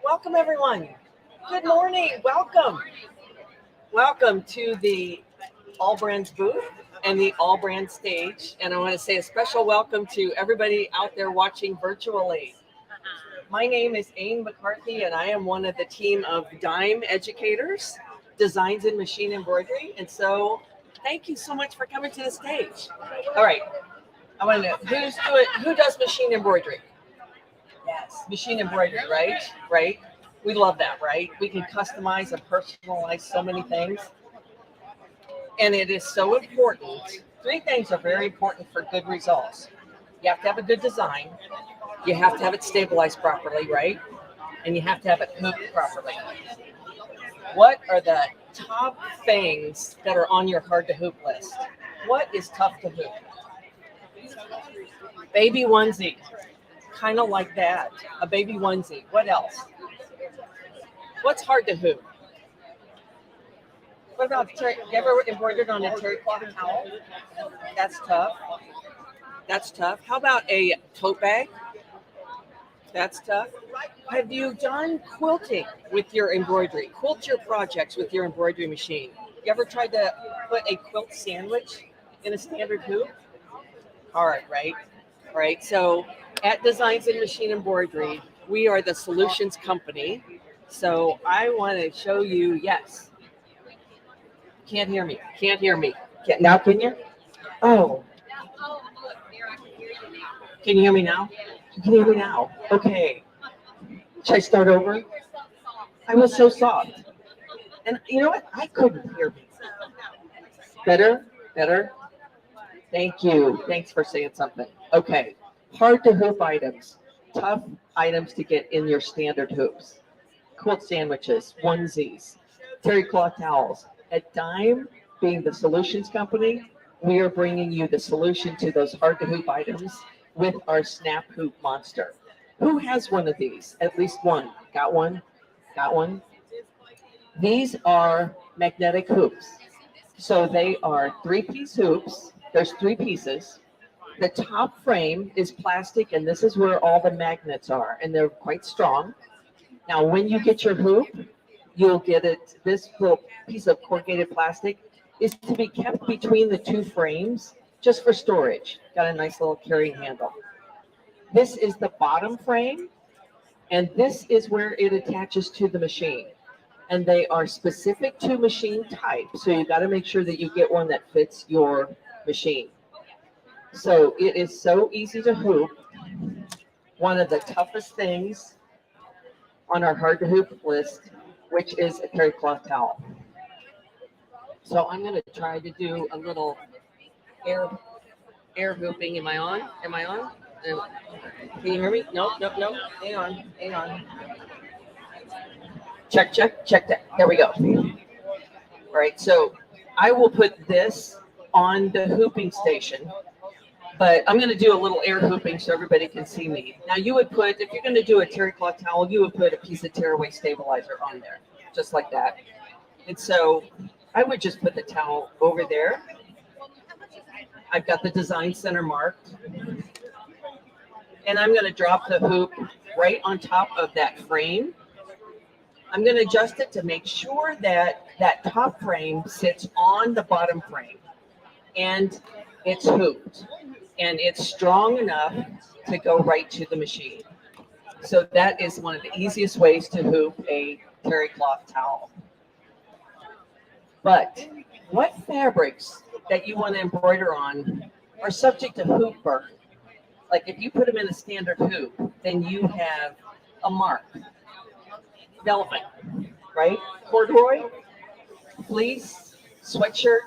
Welcome, everyone. Good morning. Welcome. Welcome to the Allbrands booth and the Allbrands stage. And I want to say a special welcome to everybody out there watching virtually. My name is Aine McCarthy, and I am one of the team of dime educators, designs in machine embroidery. And so thank you so much for coming to the stage. All right. I want to know who does machine embroidery? Yes, machine embroidery, right? Right. We love that, right? We can customize and personalize so many things. And it is so important. Three things are very important for good results. You have to have a good design. You have to have it stabilized properly, right? And you have to have it hooped properly. What are the top things that are on your hard to hoop list? What is tough to hoop? Baby onesie. Kind of like that, a baby onesie. What else? What's hard to hoop? What about, you ever embroidered on a terry cloth towel? That's tough. That's tough. How about a tote bag? That's tough. Have you done quilting with your embroidery? Quilt your projects with your embroidery machine. You ever tried to put a quilt sandwich in a standard hoop? Hard, right? All right, so at Designs in Machine Embroidery, we are the solutions company. So I want to show you, yes. Can't hear me. Can't hear me. Now can you? Oh. Can you hear me now? You can hear me now. Okay. Should I start over? I was so soft. And you know what? I couldn't hear me. Better? Better? Thank you. Thanks for saying something. Okay. Hard to hoop items. Tough items to get in your standard hoops. Quilt sandwiches, onesies, terry cloth towels. At Dime, being the solutions company, we are bringing you the solution to those hard to hoop items with our Snap Hoop Monster. Who has one of these? At least one. Got one? Got one? These are magnetic hoops. So they are 3-piece hoops. There's 3 pieces. The top frame is plastic, and this is where all the magnets are, and they're quite strong. Now, when you get your hoop, you'll get it. This little piece of corrugated plastic is to be kept between the 2 frames just for storage. Got a nice little carrying handle. This is the bottom frame, and this is where it attaches to the machine. And they are specific to machine type, so you got to make sure that you get one that fits your machine. So it is so easy to hoop. One of the toughest things on our hard to hoop list, which is a terry cloth towel. So I'm going to try to do a little air hooping. Am I on? Am I on? Can you hear me? Nope, nope, nope. Hang on, hang on. Check, check, check that. There we go. All right, so I will put this on the hooping station, but I'm going to do a little air hooping so everybody can see me. Now you would put, if you're going to do a terry cloth towel, you would put a piece of tearaway stabilizer on there, just like that. And so I would just put the towel over there. I've got the design center marked. And I'm going to drop the hoop right on top of that frame. I'm going to adjust it to make sure that that top frame sits on the bottom frame and it's hooped. and it's strong enough to go right to the machine. So that is one of the easiest ways to hoop a terry cloth towel. But what fabrics that you want to embroider on are subject to hoop burn? Like if you put them in a standard hoop, then you have a mark. Velvet, right? Corduroy, fleece, sweatshirt.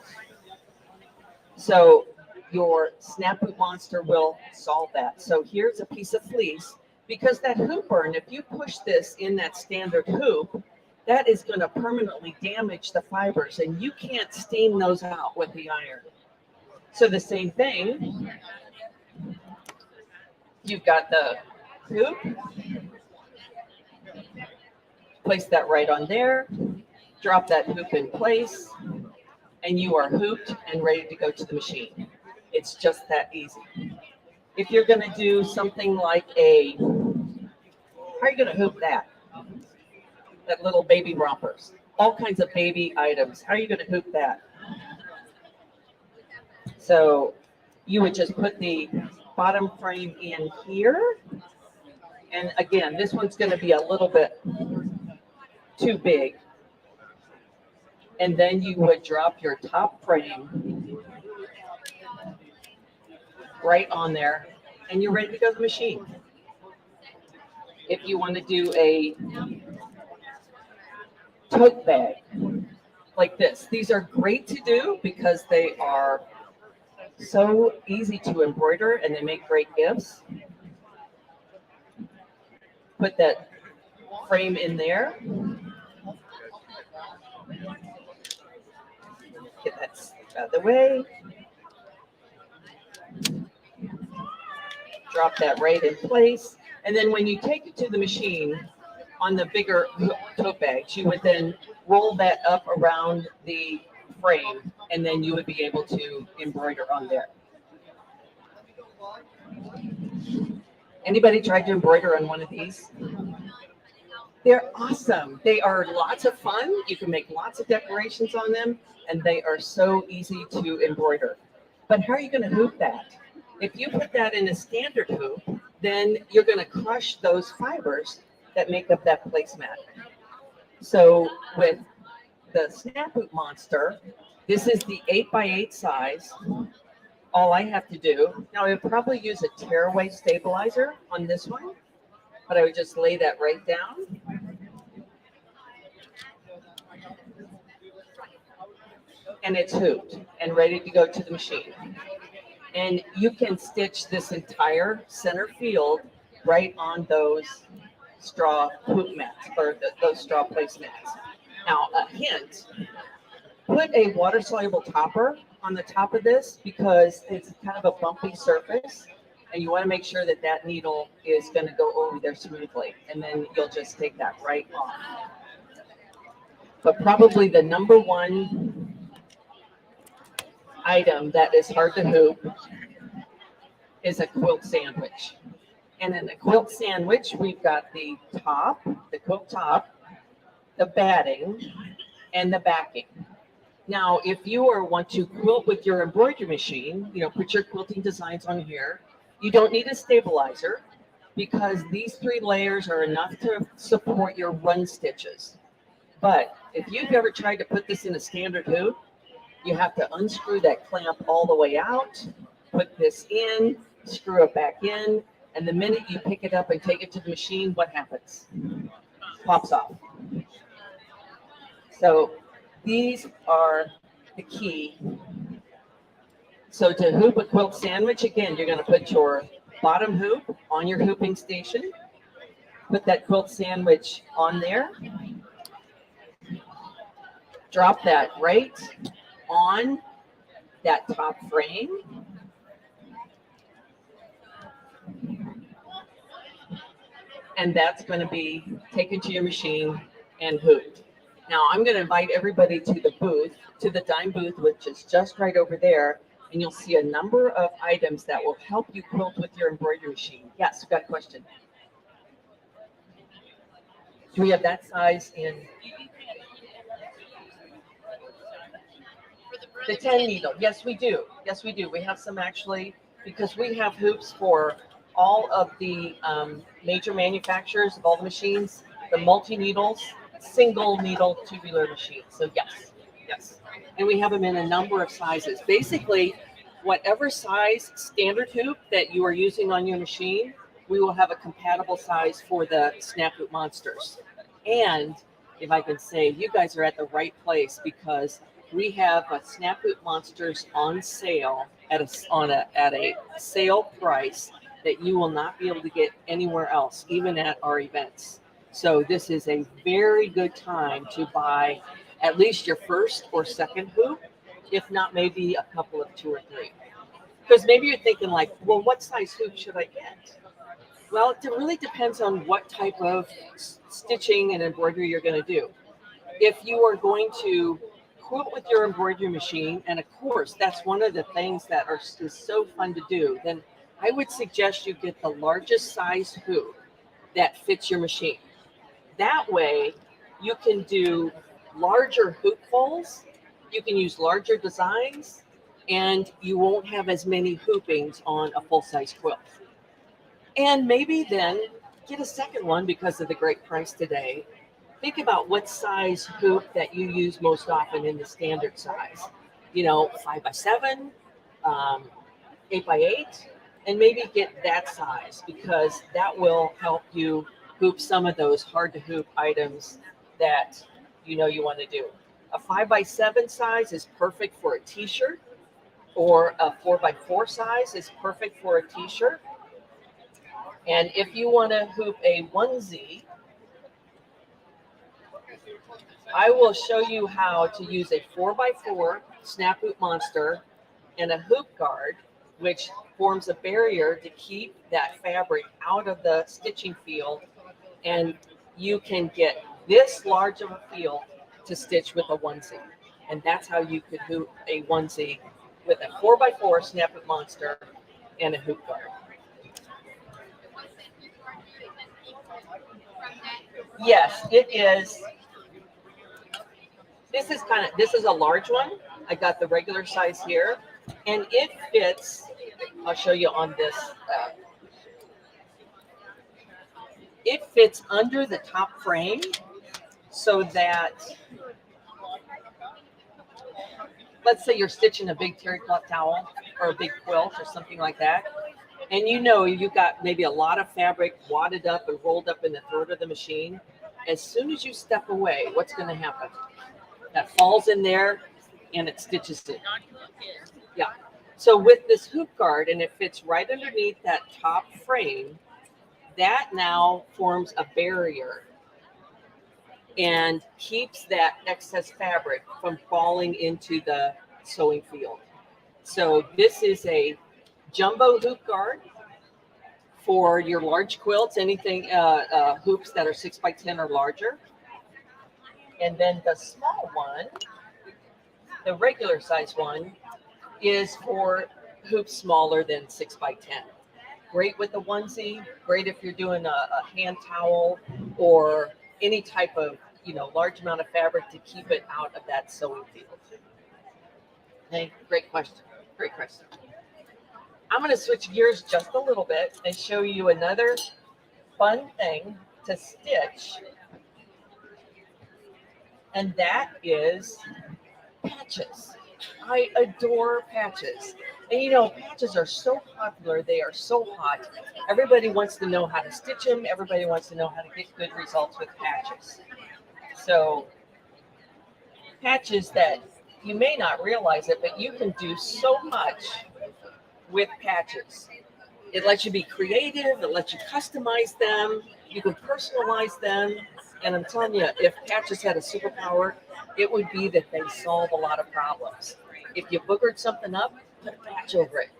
So your snap hoop monster will solve that. So here's a piece of fleece, because that hoop burn, if you push this in that standard hoop, that is going to permanently damage the fibers, and you can't steam those out with the iron. So the same thing, you've got the hoop, place that right on there, drop that hoop in place, and you are hooped and ready to go to the machine. It's just that easy. If you're going to do something like how are you going to hoop that? That little baby rompers, all kinds of baby items. How are you going to hoop that? So you would just put the bottom frame in here. And again, this one's going to be a little bit too big. And then you would drop your top frame right on there, and you're ready to go to the machine. If you want to do a tote bag like this, these are great to do because they are so easy to embroider and they make great gifts. Put that frame in there. Get that out of the way. Drop that right in place. And then when you take it to the machine on the bigger tote bags, you would then roll that up around the frame, and then you would be able to embroider on there. Anybody tried to embroider on one of these? They're awesome. They are lots of fun. You can make lots of decorations on them, and they are so easy to embroider. But how are you going to hoop that? If you put that in a standard hoop, then you're going to crush those fibers that make up that placemat. So with the snap hoop monster, this is the 8x8 size. All I have to do, now I would probably use a tearaway stabilizer on this one, but I would just lay that right down. And it's hooped and ready to go to the machine. And you can stitch this entire center field right on those straw hoop mats, or those straw placemats. Now, a hint, put a water-soluble topper on the top of this because it's kind of a bumpy surface, and you want to make sure that that needle is going to go over there smoothly, and then you'll just take that right off. But probably the number one item that is hard to hoop is a quilt sandwich. And in the quilt sandwich, we've got the top, the quilt top, the batting, and the backing. Now, if you want to quilt with your embroidery machine, put your quilting designs on here, you don't need a stabilizer because these 3 layers are enough to support your run stitches. But if you've ever tried to put this in a standard hoop, you have to unscrew that clamp all the way out, put this in, screw it back in, and the minute you pick it up and take it to the machine, what happens? Pops off. So these are the key. So to hoop a quilt sandwich, again, you're going to put your bottom hoop on your hooping station, put that quilt sandwich on there, drop that right on that top frame, and that's going to be taken to your machine and hooped. Now I'm going to invite everybody to the booth, to the dime booth, which is just right over there, and you'll see a number of items that will help you quilt with your embroidery machine. Yes, we've got a question. Do we have that size in the 10 needle? Yes, we do. Yes, we do. We have some actually because we have hoops for all of the major manufacturers of all the machines, the multi-needles, single needle tubular machines. So yes, yes. And we have them in a number of sizes. Basically, whatever size standard hoop that you are using on your machine, we will have a compatible size for the snap hoop monsters. And if I can say, you guys are at the right place, because we have a snap hoop monsters on sale at a sale price that you will not be able to get anywhere else, even at our events. So this is a very good time to buy at least your first or second hoop, if not maybe a couple of 2 or 3. Because maybe you're thinking like, well, what size hoop should I get? Well, it really depends on what type of stitching and embroidery you're going to do. If you are going to quilt with your embroidery machine, and of course, that's one of the things that is so fun to do, then I would suggest you get the largest size hoop that fits your machine. That way, you can do larger hoop holes, you can use larger designs, and you won't have as many hoopings on a full-size quilt. And maybe then get a second one because of the great price today. Think about what size hoop that you use most often in the standard size. 5x7, 8x8, and maybe get that size, because that will help you hoop some of those hard to hoop items that you want to do. A 5x7 size is perfect for a t-shirt, or a 4x4 size is perfect for a t-shirt. And if you want to hoop a onesie, I will show you how to use a 4x4 snap hoop monster and a hoop guard, which forms a barrier to keep that fabric out of the stitching field. And you can get this large of a field to stitch with a onesie. And that's how you could hoop a onesie with a 4x4 snap hoop monster and a hoop guard. Yes, it is. This is a large one. I got the regular size here, and it fits. I'll show you on this. It fits under the top frame, so that, let's say you're stitching a big terry cloth towel or a big quilt or something like that, and you've got maybe a lot of fabric wadded up and rolled up in the throat of the machine. As soon as you step away, what's going to happen? That falls in there and it stitches it. Yeah. So with this hoop guard, and it fits right underneath that top frame, that now forms a barrier and keeps that excess fabric from falling into the sewing field. So this is a jumbo hoop guard for your large quilts, anything hoops that are 6x10 or larger. And then the small one, the regular size one, is for hoops smaller than 6x10. Great with the onesie, great if you're doing a hand towel or any type of large amount of fabric to keep it out of that sewing field. Okay, great question. Great question. I'm going to switch gears just a little bit and show you another fun thing to stitch. And that is patches. I adore patches. And patches are so popular. They are so hot. Everybody wants to know how to stitch them. Everybody wants to know how to get good results with patches. So patches that you may not realize it, but you can do so much with patches. It lets you be creative. It lets you customize them. You can personalize them. And I'm telling you, if patches had a superpower, it would be that they solve a lot of problems. If you boogered something up, put a patch over it.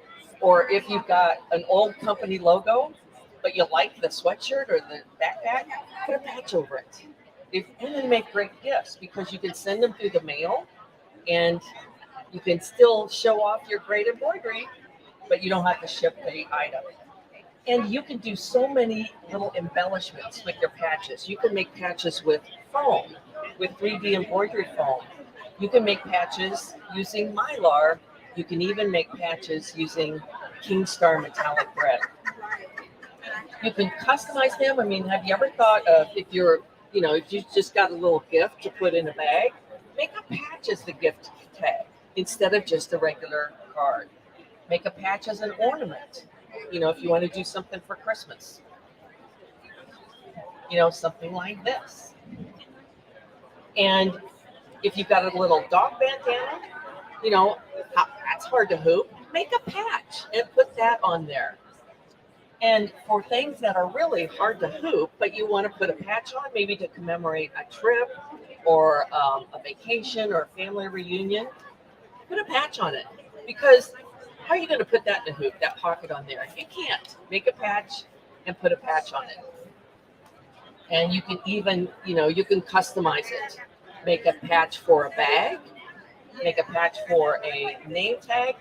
Or if you've got an old company logo, but you like the sweatshirt or the backpack, put a patch over it. And they make great gifts because you can send them through the mail and you can still show off your great embroidery, but you don't have to ship the item. And you can do so many little embellishments with your patches. You can make patches with foam, with 3D embroidery foam. You can make patches using Mylar. You can even make patches using King Star metallic thread. You can customize them. I mean, have you ever thought of if you're, if you just got a little gift to put in a bag, make a patch as the gift tag instead of just a regular card. Make a patch as an ornament, if you want to do something for Christmas. Something like this. And if you've got a little dog bandana, that's hard to hoop. Make a patch and put that on there. And for things that are really hard to hoop, but you want to put a patch on, maybe to commemorate a trip or a vacation or a family reunion, put a patch on it. Because how are you going to put that in a hoop, that pocket on there? You can't. Make a patch and put a patch on it. And you can even, you can customize it. Make a patch for a bag, make a patch for a name tag,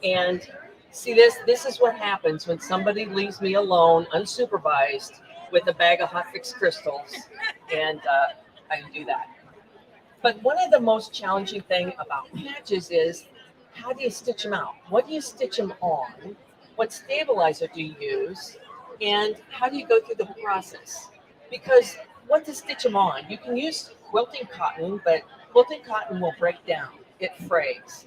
and see this is what happens when somebody leaves me alone, unsupervised, with a bag of hot fix crystals, and I do that. But one of the most challenging thing about patches is, how do you stitch them out? What do you stitch them on? What stabilizer do you use? And how do you go through the process? Because what to stitch them on? You can use quilting cotton, but quilting cotton will break down. It frays.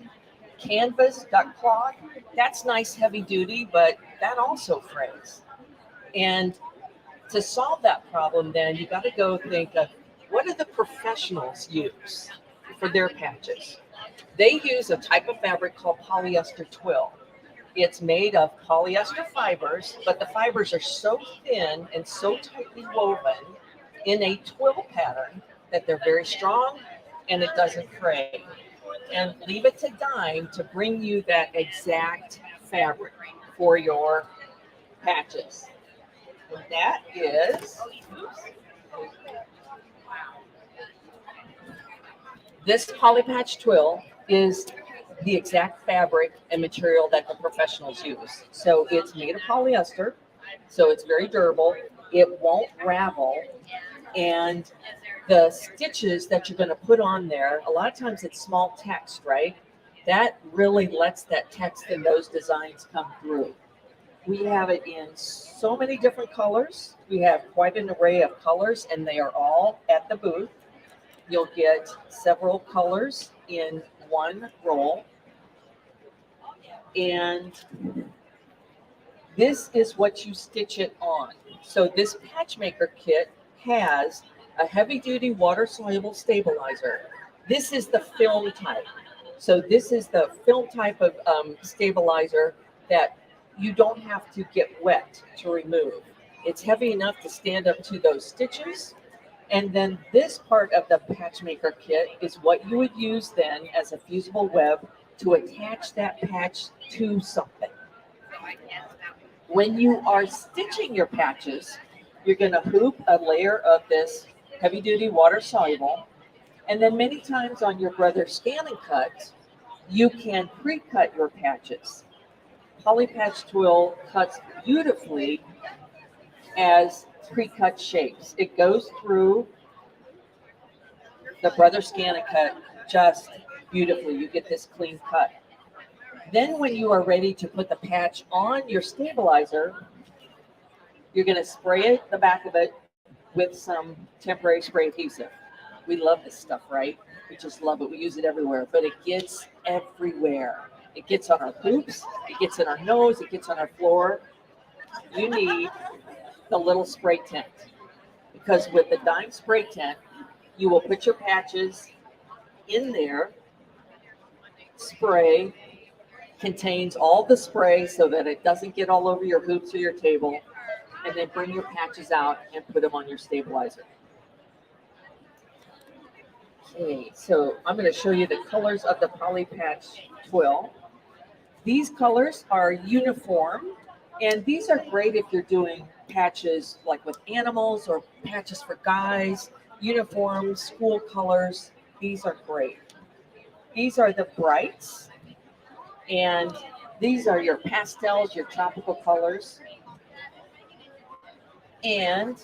Canvas, duck cloth, that's nice heavy duty, but that also frays. And to solve that problem, then you got to go think of, what do the professionals use for their patches? They use a type of fabric called polyester twill. It's made of polyester fibers, but the fibers are so thin and so tightly woven in a twill pattern that they're very strong and it doesn't fray. And leave it to dime to bring you that exact fabric for your patches. And that is, this poly patch twill is the exact fabric and material that the professionals use. So it's made of polyester, so it's very durable. It won't ravel, and the stitches that you're going to put on there, a lot of times it's small text, right? That really lets that text and those designs come through. We have it in so many different colors. We have quite an array of colors, and they are all at the booth. You'll get several colors in one roll. And this is what you stitch it on. So this patchmaker kit has a heavy-duty water-soluble stabilizer. This is the film type. So this is the film type of stabilizer that you don't have to get wet to remove. It's heavy enough to stand up to those stitches. And then this part of the patchmaker kit is what you would use then as a fusible web to attach that patch to something. When you are stitching your patches, you're going to hoop a layer of this heavy-duty water-soluble, and then many times on your brother's ScanNCut, you can pre-cut your patches. Poly patch twill cuts beautifully as pre-cut shapes. It goes through the brother ScanNCut just beautifully. You get this clean cut. Then when you are ready to put the patch on your stabilizer, you're going to spray it, the back of it, with some temporary spray adhesive. We love this stuff, right? We just love it. We use it everywhere, but it gets everywhere. It gets on our hoops, it gets in our nose, it gets on our floor. You need the little spray tent, because with the dime spray tent, you will put your patches in there. Spray contains all the spray so that it doesn't get all over your hoops or your table, and then bring your patches out and put them on your stabilizer. Okay, so I'm going to show you the colors of the poly patch twill. These colors are uniform, and these are great if you're doing patches like with animals or patches for guys, uniforms, school colors. These are great. These are the brights, and these are your pastels, your tropical colors. And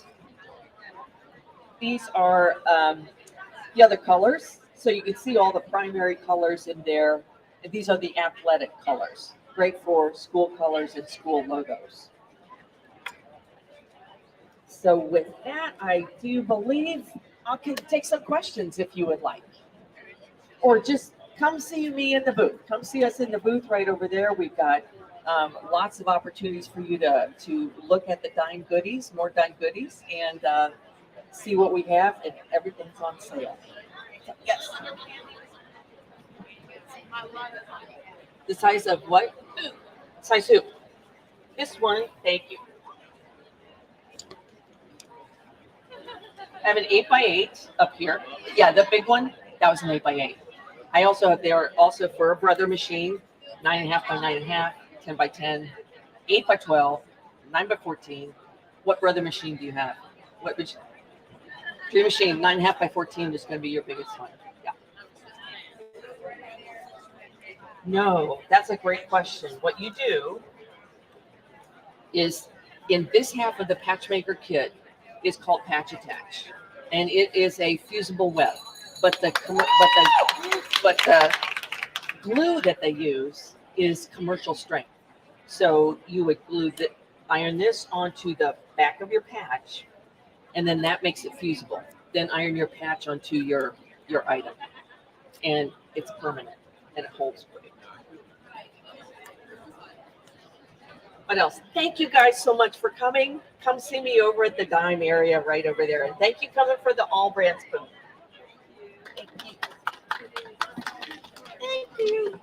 these are the other colors. So you can see all the primary colors in there. And these are the athletic colors. great for school colors and school logos. So with that, I do believe I can take some questions if you would like. Or just come see me in the booth. Come see us in the booth right over there. We've got lots of opportunities for you to look at the dime goodies, more dime goodies, and see what we have, and everything's on sale. Yes. The size of what? Size who? This one, thank you. I have an 8x8 up here. Yeah, the big one, that was an 8x8. I also have there also for a brother machine, 9.5 by 9.5, 10 by 10, 8 by 12, 9 by 14. What brother machine do you have? What dream machine? 9.5 by 14 is going to be your biggest one. Yeah. No, that's a great question. What you do is in this half of the Patchmaker kit is called Patch Attach, and it is a fusible web. But the glue that they use is commercial strength. So you would iron this onto the back of your patch, and then that makes it fusible. Then iron your patch onto your item, and it's permanent and it holds great. What else? Thank you guys so much for coming. Come see me over at the dime area right over there, and thank you coming for the Allbrands booth. Thank you. Thank you.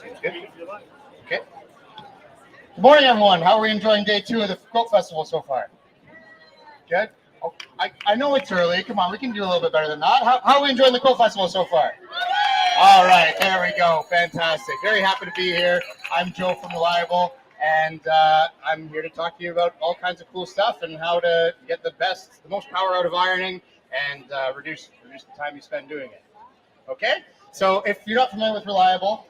Seems good. Okay. Good morning, everyone. How are we enjoying day 2 of the Quilt Festival so far? Good? Oh, I know it's early. Come on, we can do a little bit better than that. How are we enjoying the Quilt Festival so far? All right, there we go. Fantastic. Very happy to be here. I'm Joe from Reliable, and I'm here to talk to you about all kinds of cool stuff and how to get the most power out of ironing and reduce the time you spend doing it. Okay? So if you're not familiar with Reliable,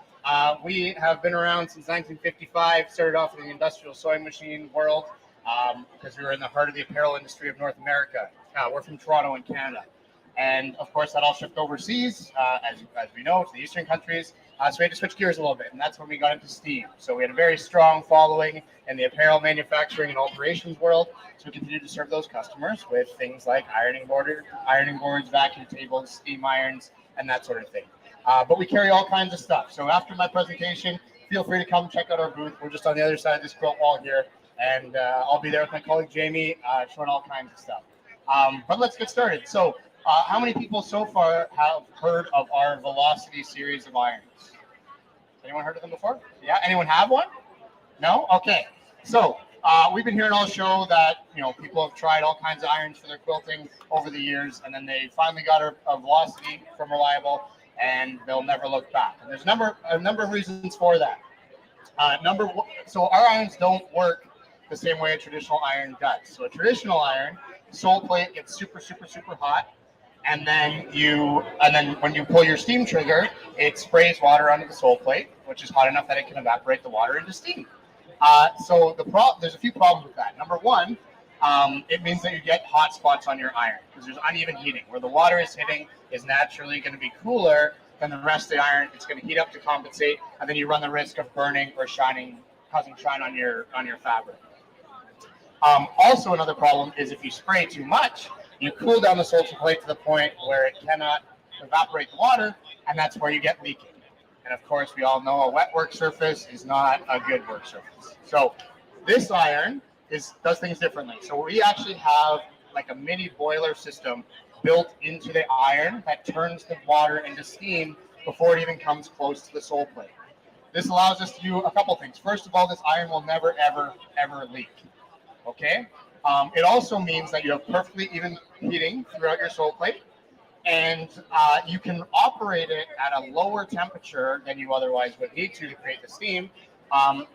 we have been around since 1955, started off in the industrial sewing machine world because we were in the heart of the apparel industry of North America. We're from Toronto in Canada. And of course, that all shipped overseas, as we know, to the Eastern countries. So we had to switch gears a little bit, and that's when we got into steam. So we had a very strong following in the apparel manufacturing and alterations world. So we continued to serve those customers with things like ironing boards, vacuum tables, steam irons, and that sort of thing. But we carry all kinds of stuff. So after my presentation, feel free to come check out our booth. We're just on the other side of this quilt wall here, and I'll be there with my colleague Jamie, showing all kinds of stuff. But let's get started. So. How many people so far have heard of our Velocity series of irons? Anyone heard of them before? Yeah, anyone have one? No? Okay. So we've been hearing all show that people have tried all kinds of irons for their quilting over the years, and then they finally got a Velocity from Reliable, and they'll never look back. And there's a number of reasons for that. So our irons don't work the same way a traditional iron does. So a traditional iron, sole plate gets super, super, super hot. And then when you pull your steam trigger, it sprays water onto the sole plate, which is hot enough that it can evaporate the water into steam. So there's a few problems with that. Number one, it means that you get hot spots on your iron because there's uneven heating. Where the water is hitting is naturally going to be cooler than the rest of the iron. It's going to heat up to compensate, and then you run the risk of burning or causing shine on your fabric. Also, another problem is if you spray too much, you cool down the sole plate to the point where it cannot evaporate the water, and that's where you get leaking. And of course, we all know a wet work surface is not a good work surface. So this iron does things differently. So we actually have like a mini boiler system built into the iron that turns the water into steam before it even comes close to the sole plate. This allows us to do a couple things. First of all, this iron will never, ever, ever leak. Okay? It also means that you have perfectly even heating throughout your sole plate, and you can operate it at a lower temperature than you otherwise would need to create the steam,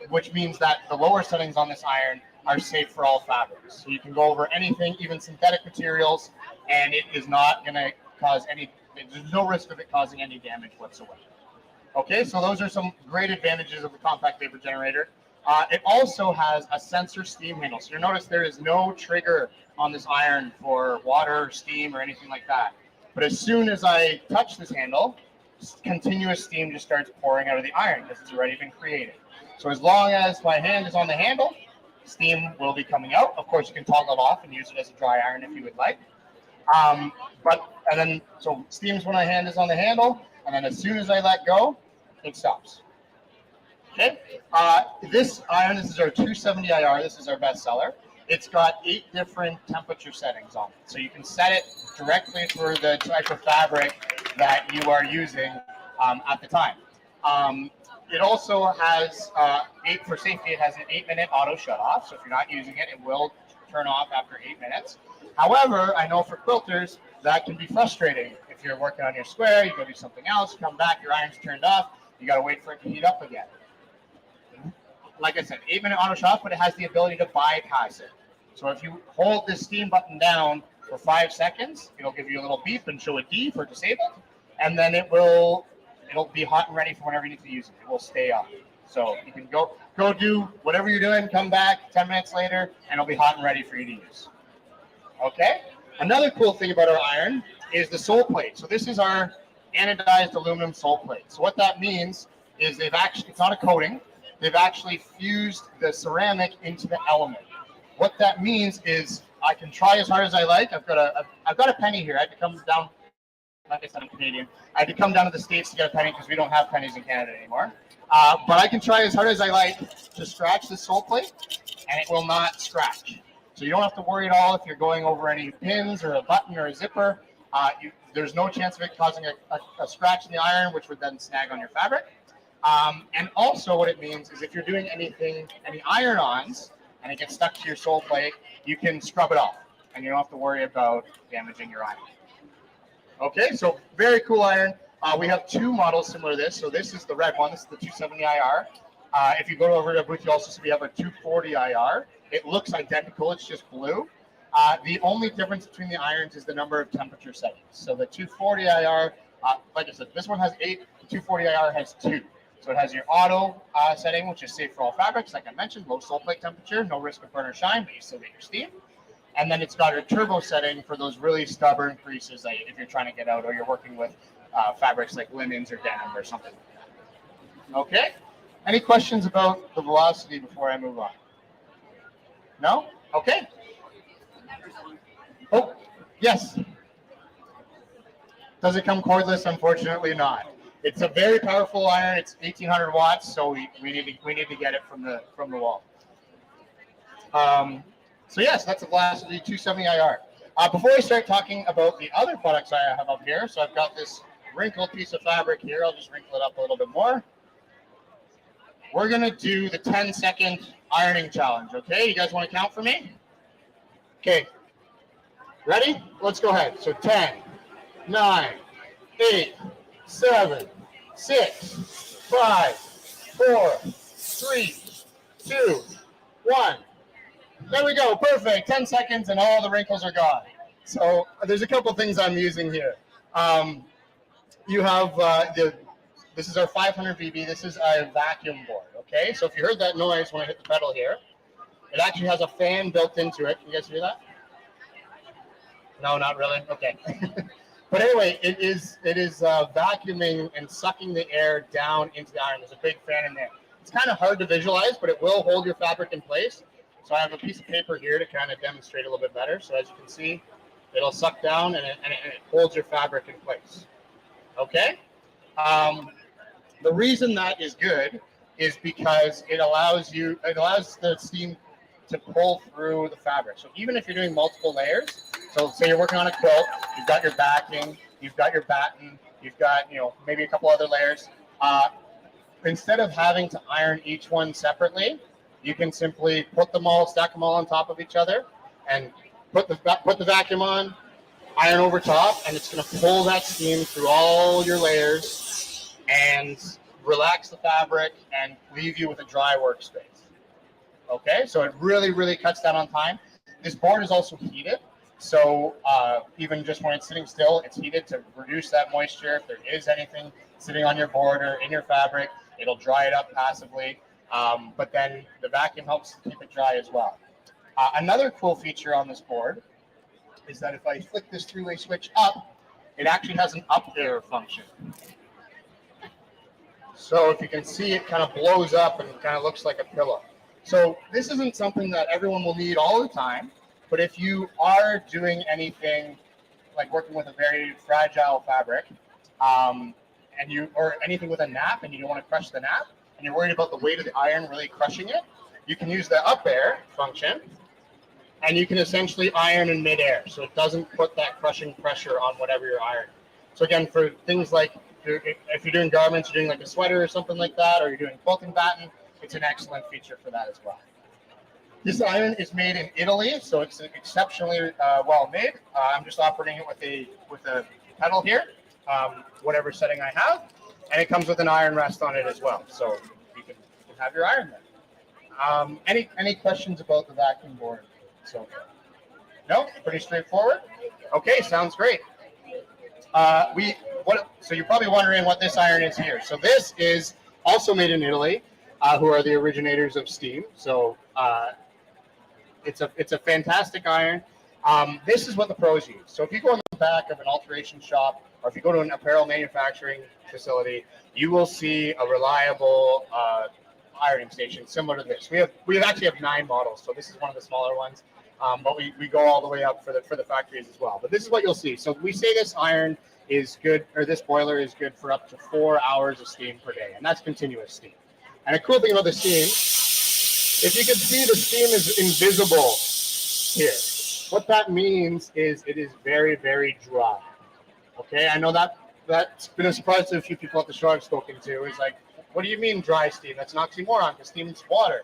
which means that the lower settings on this iron are safe for all fabrics. So you can go over anything, even synthetic materials, and it is not going to cause there's no risk of it causing any damage whatsoever. Okay, so those are some great advantages of the compact vapor generator. It also has a sensor steam handle. So you'll notice there is no trigger on this iron for water, steam, or anything like that. But as soon as I touch this handle, continuous steam just starts pouring out of the iron because it's already been created. So as long as my hand is on the handle, steam will be coming out. Of course, you can toggle it off and use it as a dry iron if you would like. So steam's when my hand is on the handle, and then as soon as I let go, it stops. Okay, this iron, this is our 270 IR, this is our best seller. It's got 8 different temperature settings on it. So you can set it directly for the type of fabric that you are using at the time. It also has, for safety, it has an 8-minute auto shut off. So if you're not using it, it will turn off after 8 minutes. However, I know for quilters, that can be frustrating. If you're working on your square, you go do something else, come back, your iron's turned off, you got to wait for it to heat up again. Like I said, 8-minute auto shut off, but it has the ability to bypass it. So if you hold this steam button down for 5 seconds, it'll give you a little beep and show a D for disabled, and then it'll be hot and ready for whenever you need to use it. It will stay on. So you can go do whatever you're doing, come back 10 minutes later, and it'll be hot and ready for you to use. Okay? Another cool thing about our iron is the sole plate. So this is our anodized aluminum sole plate. So what that means is it's not a coating. They've actually fused the ceramic into the element. What that means is I can try as hard as I like. I've got a penny here. I had to come down. Like I said, I'm Canadian. I had to come down to the States to get a penny because we don't have pennies in Canada anymore. But I can try as hard as I like to scratch the sole plate, and it will not scratch. So you don't have to worry at all if you're going over any pins or a button or a zipper. There's no chance of it causing a scratch in the iron, which would then snag on your fabric. And also what it means is if you're doing any iron-ons and it gets stuck to your sole plate, you can scrub it off and you don't have to worry about damaging your iron. Okay, so very cool iron. We have two models similar to this. So this is the red one. This is the 270 IR. If you go over to our booth, you also see we have a 240 IR. It looks identical. It's just blue. The only difference between the irons is the number of temperature settings. So the 240 IR, like I said, this one has 8. The 240 IR has 2. So it has your auto setting, which is safe for all fabrics. Like I mentioned, low sole plate temperature, no risk of burn or shine, but you still get your steam. And then it's got a turbo setting for those really stubborn creases that if you're trying to get out or you're working with fabrics like linens or denim or something like that. Okay? Any questions about the velocity before I move on? No? Okay. Oh, yes. Does it come cordless? Unfortunately not. It's a very powerful iron. It's 1800 watts, so we need to get it from the wall. So yes, that's a Velocity 270 IR. Before I start talking about the other products I have up here, so I've got this wrinkled piece of fabric here. I'll just wrinkle it up a little bit more. We're gonna do the 10-second ironing challenge, okay? You guys wanna count for me? Okay, ready? Let's go ahead. So 10, 9, 8, 7, 6, 5, 4, 3, 2, 1. There we go, perfect. 10 seconds and all the wrinkles are gone. So there's a couple things I'm using here. You have this is our 500 VB. This is a vacuum board, okay? So if you heard that noise when I hit the pedal here, it actually has a fan built into it. Can you guys hear that? No, not really? Okay. But anyway, it is vacuuming and sucking the air down into the iron. There's a big fan in there. It's kind of hard to visualize, but it will hold your fabric in place. So I have a piece of paper here to kind of demonstrate a little bit better. So as you can see, it'll suck down and it holds your fabric in place. Okay? The reason that is good is because it allows the steam to pull through the fabric. So even if you're doing multiple layers, so say you're working on a quilt, you've got your backing, you've got your batten, you've got maybe a couple other layers. Instead of having to iron each one separately, you can simply stack them all on top of each other, and put the vacuum on, iron over top, and it's going to pull that steam through all your layers and relax the fabric and leave you with a dry workspace. Okay, so it really, really cuts down on time. This board is also heated, so even just when it's sitting still, it's heated to reduce that moisture. If there is anything sitting on your board or in your fabric, it'll dry it up passively. But then the vacuum helps keep it dry as well. Another cool feature on this board is that if I flick this three-way switch up, it actually has an up air function. So if you can see, it kind of blows up and kind of looks like a pillow. So this isn't something that everyone will need all the time, but if you are doing anything like working with a very fragile fabric, or anything with a nap and you don't want to crush the nap, and you're worried about the weight of the iron really crushing it, you can use the up air function, and you can essentially iron in midair, so it doesn't put that crushing pressure on whatever you're ironing. So again, for things like, if you're doing garments, you're doing like a sweater or something like that, or you're doing quilting batten, it's an excellent feature for that as well. This iron is made in Italy, so it's exceptionally well made. I'm just operating it with a pedal here, whatever setting I have. And it comes with an iron rest on it as well, so you can have your iron there. Any questions about the vacuum board so far? No? Pretty straightforward? Okay, sounds great. So you're probably wondering what this iron is here. So this is also made in Italy, who are the originators of steam. So it's a fantastic iron. This is what the pros use. So if you go in the back of an alteration shop, or if you go to an apparel manufacturing facility, you will see a reliable ironing station similar to this. We actually have 9 models, so this is one of the smaller ones, but we go all the way up for the factories as well. But this is what you'll see. So we say this iron is good, or this boiler is good for up to 4 hours of steam per day, and that's continuous steam. And a cool thing about the steam, if you can see, the steam is invisible here. What that means is it is very, very dry. Okay, I know that's been a surprise to a few people at the show I've spoken to. It's like, what do you mean dry steam? That's an oxymoron because steam is water.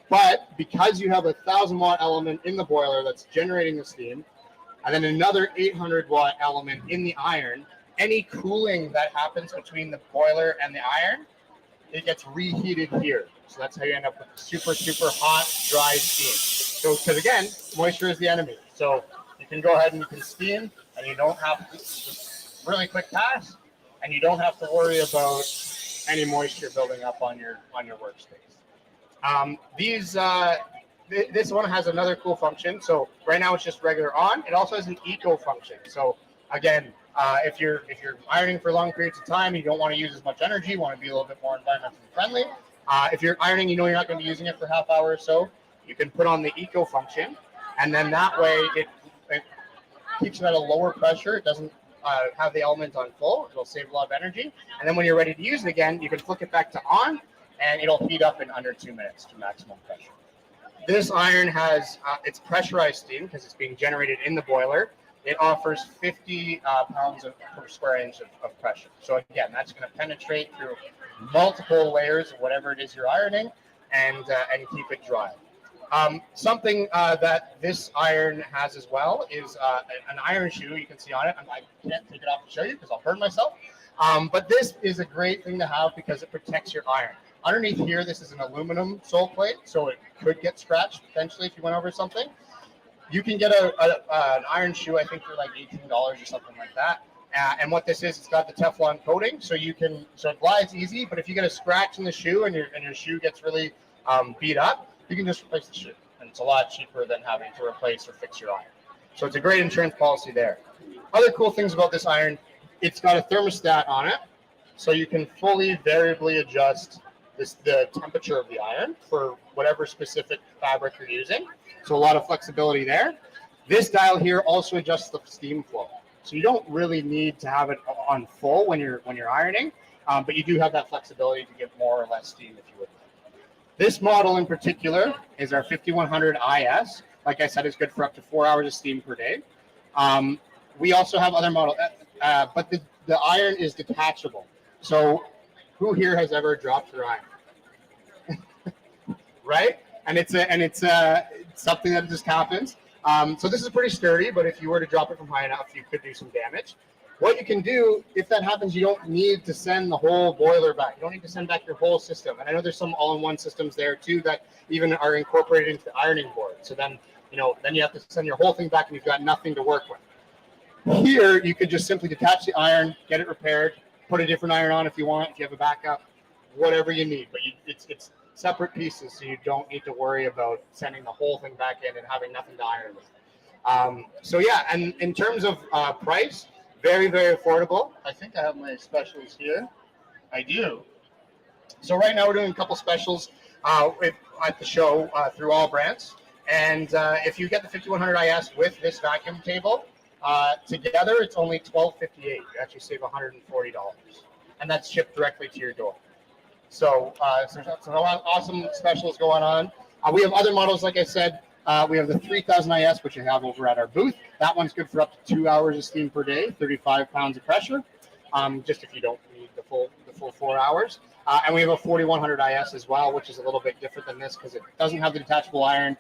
But because you have a 1,000-watt element in the boiler that's generating the steam, and then another 800-watt element in the iron, any cooling that happens between the boiler and the iron, it gets reheated here. So that's how you end up with super, super hot, dry steam. So, because again, moisture is the enemy. So you can go ahead and you can steam, and you don't have to, just really quick pass, and you don't have to worry about any moisture building up on your workspace. This one has another cool function. So right now it's just regular on. It also has an eco function. So again, if you're ironing for long periods of time, you don't want to use as much energy, you want to be a little bit more environmentally friendly. If you're ironing, you know you're not going to be using it for half hour or so, you can put on the eco function, and then that way it keeps it at a lower pressure. It doesn't have the element on full. It'll save a lot of energy. And then when you're ready to use it again, you can flick it back to on, and it'll heat up in under 2 minutes to maximum pressure. This iron has it's pressurized steam because it's being generated in the boiler. It offers 50 pounds per square inch of pressure. So again, that's going to penetrate through multiple layers of whatever it is you're ironing and keep it dry. Something that this iron has as well is an iron shoe. You can see on it. I can't take it off to show you because I'll burn myself. But this is a great thing to have because it protects your iron. Underneath here, this is an aluminum sole plate, so it could get scratched potentially if you went over something. You can get an iron shoe, I think, for like $18 or something like that. And what this is, it's got the Teflon coating, so it glides easy. But if you get a scratch in the shoe and your shoe gets really beat up, you can just replace the shoe, and it's a lot cheaper than having to replace or fix your iron. So it's a great insurance policy there. Other cool things about this iron, it's got a thermostat on it, so you can fully variably adjust the temperature of the iron for whatever specific fabric you're using. So a lot of flexibility there. This dial here also adjusts the steam flow. So you don't really need to have it on full when you're ironing, but you do have that flexibility to get more or less steam if you would like. This model in particular is our 5100 IS. Like I said, it's good for up to 4 hours of steam per day. We also have other models, but the iron is detachable. So who here has ever dropped their iron? Right? And it's something that just happens. So this is pretty sturdy, but if you were to drop it from high enough, you could do some damage. What you can do, if that happens, you don't need to send the whole boiler back. You don't need to send back your whole system. And I know there's some all-in-one systems there too that even are incorporated into the ironing board. So then you have to send your whole thing back and you've got nothing to work with. Here, you could just simply detach the iron, get it repaired, put a different iron on if you want, if you have a backup, whatever you need. But it's separate pieces, so you don't need to worry about sending the whole thing back in and having nothing to iron with. So yeah, and in terms of price, very, very affordable. I think I have my specials here. I do. So right now we're doing a couple specials at the show through Allbrands. And if you get the 5100 IS with this vacuum table, together it's only $12.58. You actually save $140. And that's shipped directly to your door. So there's some awesome specials going on. We have other models, like I said. We have the 3000 IS, which I have over at our booth. That one's good for up to 2 hours of steam per day, 35 pounds of pressure, just if you don't need the full 4 hours. And we have a 4100 IS as well, which is a little bit different than this because it doesn't have the detachable iron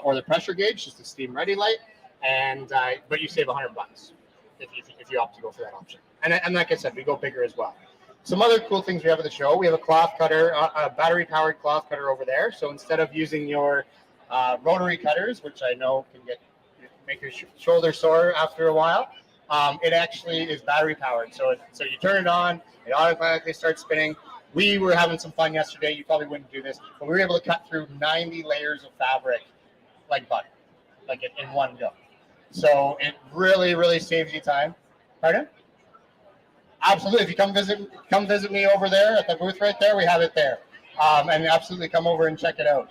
or the pressure gauge, just a steam ready light. And but you save $100 if you opt to go for that option. And like I said, we go bigger as well. Some other cool things we have at the show. We have a cloth cutter, a battery-powered cloth cutter over there. So instead of using your rotary cutters, which I know can make your shoulder sore after a while, it actually is battery-powered. So you turn it on, it automatically starts spinning. We were having some fun yesterday. You probably wouldn't do this, but we were able to cut through 90 layers of fabric like butter, like in one go. So it really, really saves you time. Pardon? Absolutely. If you come visit me over there at the booth right there, we have it there. And absolutely come over and check it out.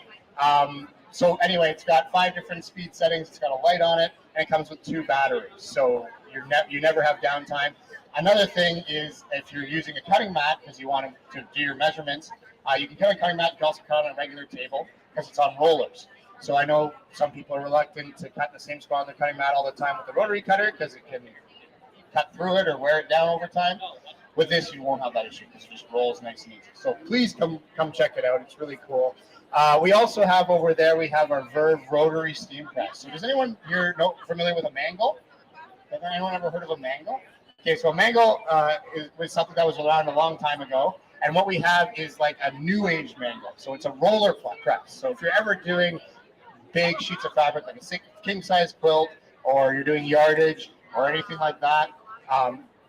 So anyway, it's got 5 different speed settings. It's got a light on it, and it comes with 2 batteries. So you never have downtime. Another thing is if you're using a cutting mat because you want to do your measurements, you can cut a cutting mat. You can also cut on a regular table because it's on rollers. So I know some people are reluctant to cut in the same spot on the cutting mat all the time with the rotary cutter because it can cut through it or wear it down over time. With this, you won't have that issue because it just rolls nice and easy. So please come check it out. It's really cool. We also have over there, we have our Verve rotary steam press. So does anyone here familiar with a mangle? Has anyone ever heard of a mangle? Okay, so a mangle was something that was around a long time ago. And what we have is like a new age mangle. So it's a roller press. So if you're ever doing big sheets of fabric, like a king size quilt, or you're doing yardage or anything like that,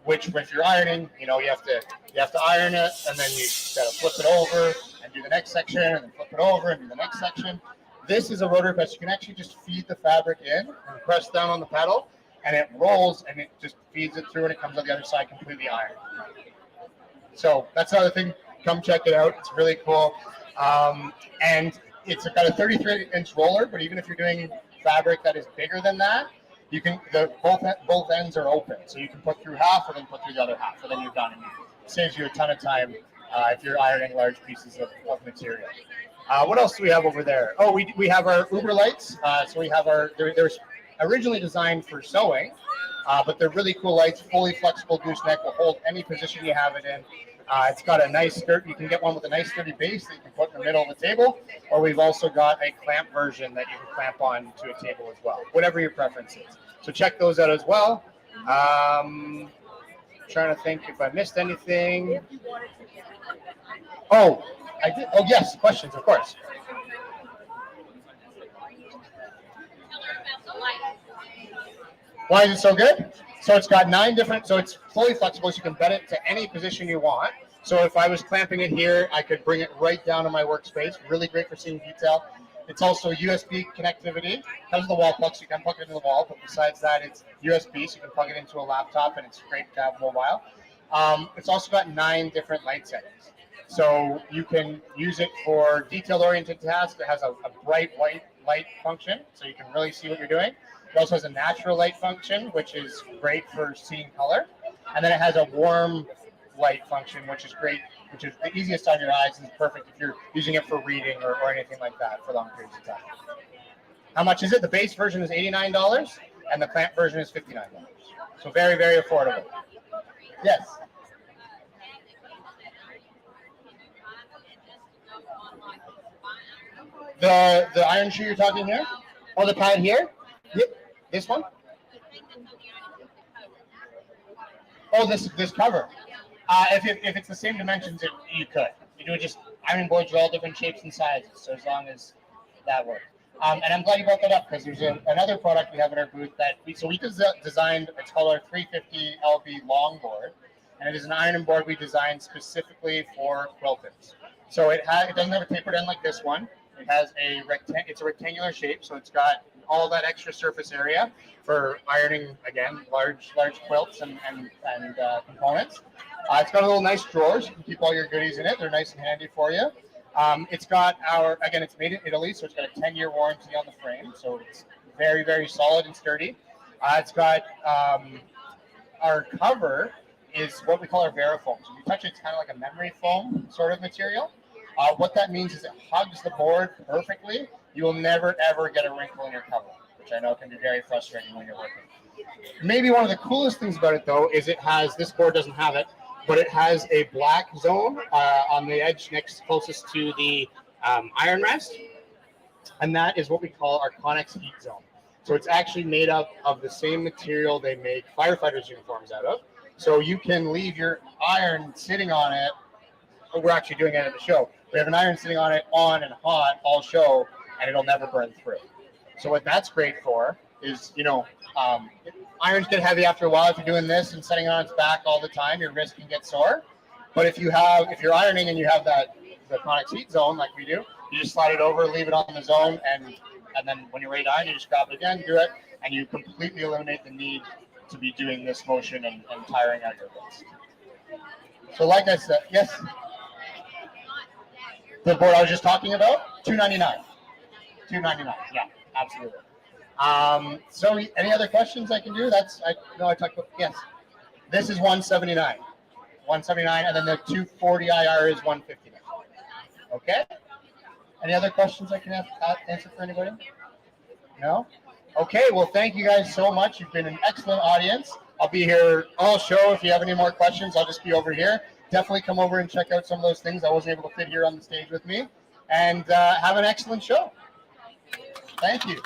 which if you're ironing, you have to iron it, and then you gotta flip it over and do the next section, and then flip it over and do the next section. This is a rotary press. You can actually just feed the fabric in and press down on the pedal, and it rolls and it just feeds it through, and it comes on the other side completely ironed. So that's another thing. Come check it out. It's really cool. And it's got a 33-inch roller, but even if you're doing fabric that is bigger than that, you can both ends are open, so you can put through half and then put through the other half, and then you're done. It saves you a ton of time if you're ironing large pieces of material. What else do we have over there? Oh, we have our Uber lights. So we have they're originally designed for sewing, but they're really cool lights, fully flexible gooseneck, will hold any position you have it in. It's got a nice skirt. You can get one with a nice sturdy base that you can put in the middle of the table, or we've also got a clamp version that you can clamp on to a table as well, whatever your preference is. So check those out as well. Trying to think if I missed anything. Oh, I did. Oh, yes, questions, of course. Why is it so good? So it's got 9 different, so it's fully flexible, so you can bend it to any position you want. So if I was clamping it here, I could bring it right down to my workspace. Really great for seeing detail. It's also USB connectivity. It comes with a wall plug, so you can plug it into the wall, but besides that, it's USB, so you can plug it into a laptop, and it's great to have mobile. It's also got 9 different light settings. So you can use it for detail-oriented tasks. It has a bright white light function, so you can really see what you're doing. It also has a natural light function, which is great for seeing color. And then it has a warm light function, which is great, which is the easiest on your eyes and is perfect if you're using it for reading or anything like that for long periods of time. How much is it? The base version is $89, and the clamp version is $59. So very, very affordable. Yes? The iron shoe you're talking here? Or the pad here? Yep. This one? Oh, this cover. If it's the same dimensions, you could. You do just iron boards are all different shapes and sizes, so as long as that works. And I'm glad you brought that up because there's another product we have in our booth that we designed. It's called our 350 LB longboard, and it is an iron board we designed specifically for quilters. So it doesn't have a tapered end like this one. It has it's a rectangular shape, so it's got all that extra surface area for ironing, again, large quilts and components. It's got a little nice drawers. You can keep all your goodies in it. They're nice and handy for you. It's got it's made in Italy, so it's got a 10-year warranty on the frame, so it's very, very solid and sturdy. It's got our cover is what we call our Verafoam. So if you touch it, it's kind of like a memory foam sort of material. What that means is it hugs the board perfectly. You will never, ever get a wrinkle in your cover, which I know can be very frustrating when you're working. Maybe one of the coolest things about it, though, is this board doesn't have it, but it has a black zone on the edge closest to the iron rest, and that is what we call our Connex heat zone. So it's actually made up of the same material they make firefighters' uniforms out of. So you can leave your iron sitting on it. We're actually doing it at the show. We have an iron sitting on it on and hot all show, and it'll never burn through. So what that's great for is, irons get heavy after a while. If you're doing this and setting it on its back all the time, your wrist can get sore. But if you're ironing and you have the Connex heat zone like we do, you just slide it over, leave it on the zone, and then when you're ready to iron, you just grab it again, do it, and you completely eliminate the need to be doing this motion and tiring out your wrist. So like I said, yes? The board I was just talking about, $299. $299, yeah, absolutely. So any other questions I can do? I talked about, yes. This is $179. $179, and then the 240 IR is $159. Okay? Any other questions I can answer for anybody? No? Okay, well, thank you guys so much. You've been an excellent audience. I'll be here all show. If you have any more questions, I'll just be over here. Definitely come over and check out some of those things I wasn't able to fit here on the stage with me. And have an excellent show. Thank you.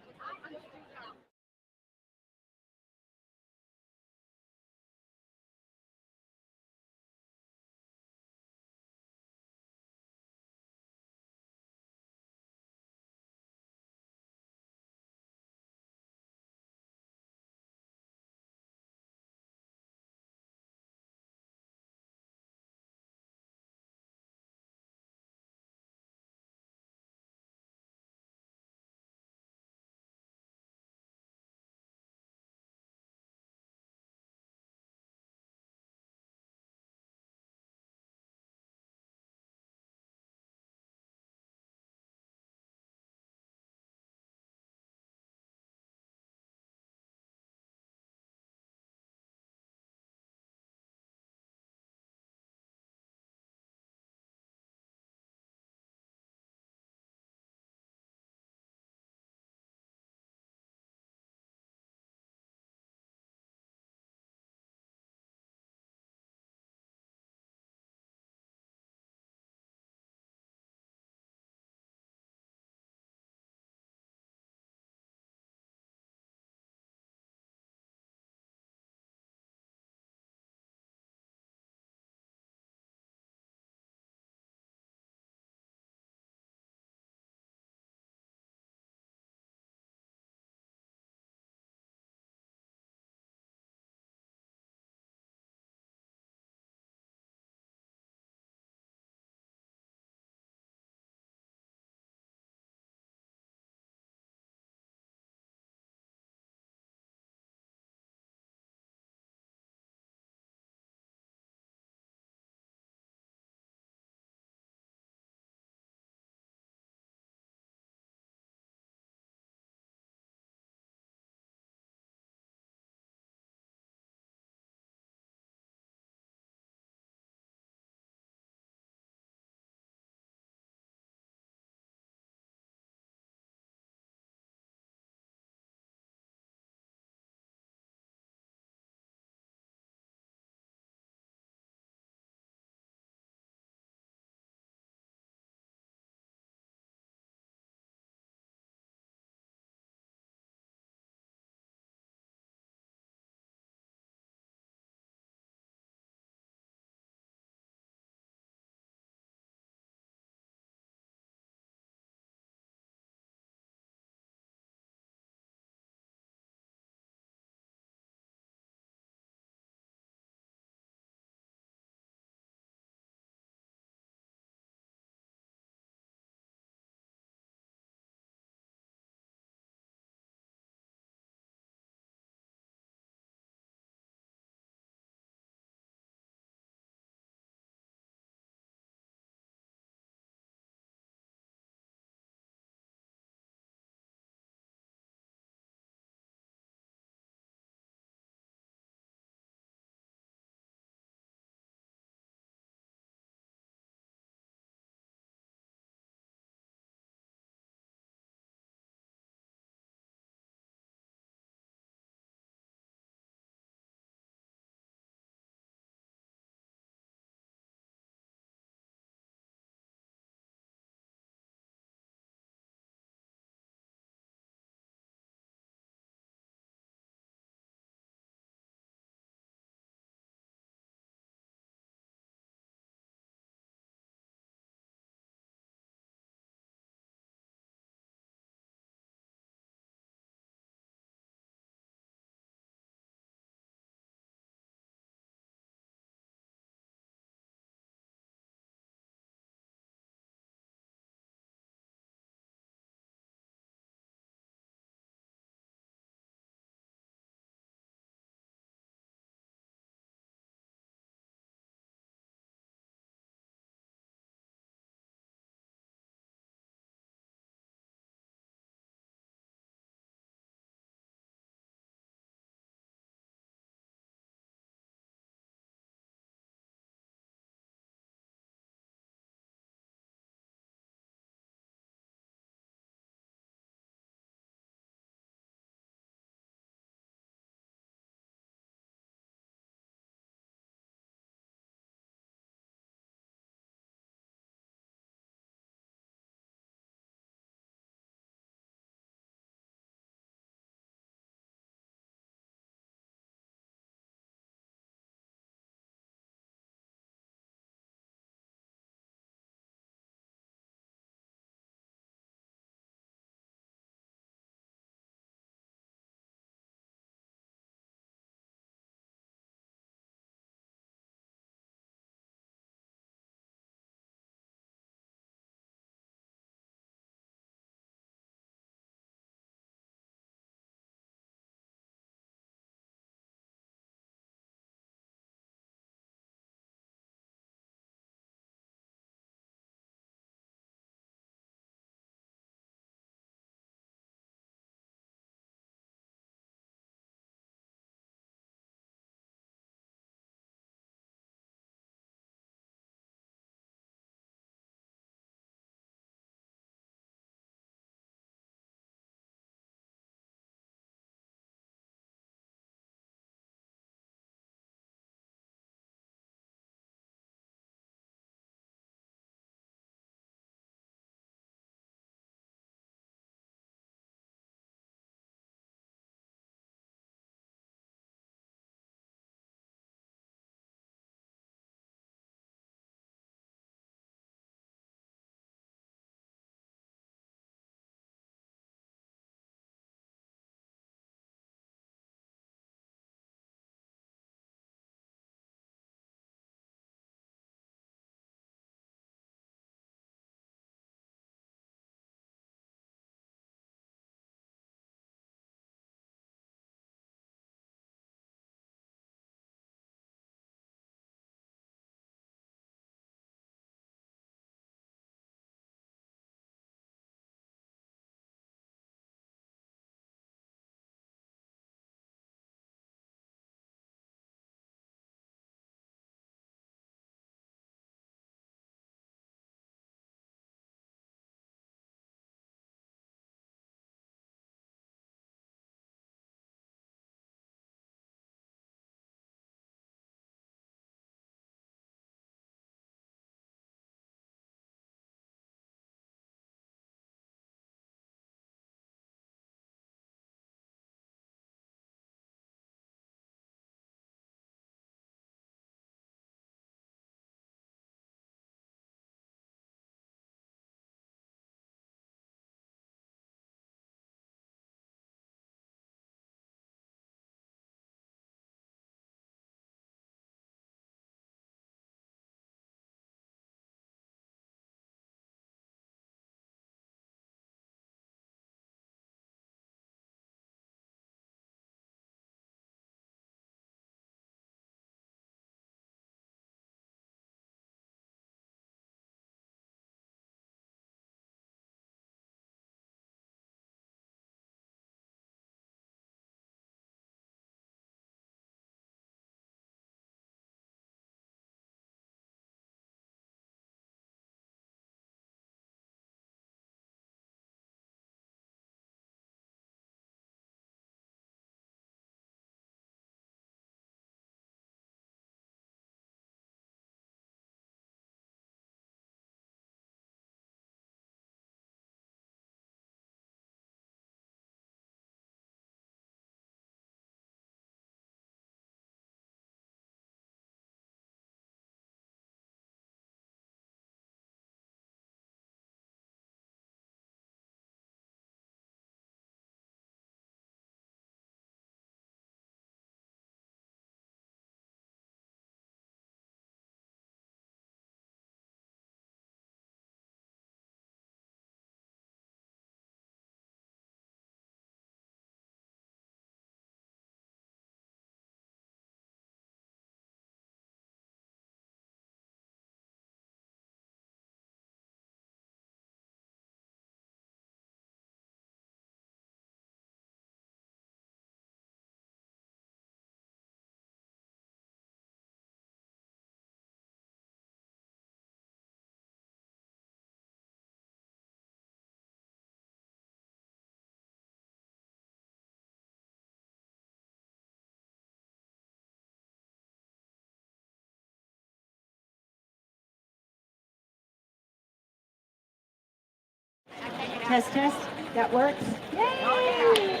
Test, test. That works. Yay!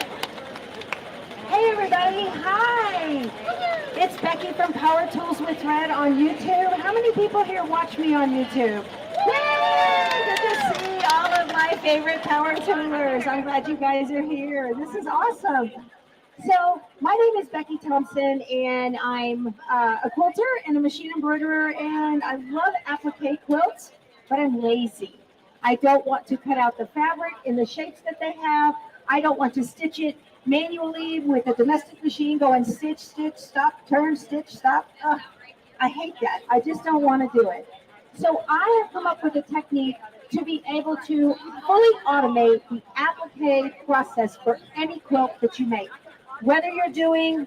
Hey everybody, hi! It's Becky from Power Tools with Thread on YouTube. How many people here watch me on YouTube? Yay! Good to see all of my favorite power toolers. I'm glad you guys are here. This is awesome. So my name is Becky Thompson, and I'm a quilter and a machine embroiderer, and I love applique quilts, but I'm lazy. I don't want to cut out the fabric in the shapes that they have. I don't want to stitch it manually with a domestic machine going stitch, stitch, stop, turn, stitch, stop. Ugh, I hate that. I just don't want to do it. So I have come up with a technique to be able to fully automate the applique process for any quilt that you make. Whether you're doing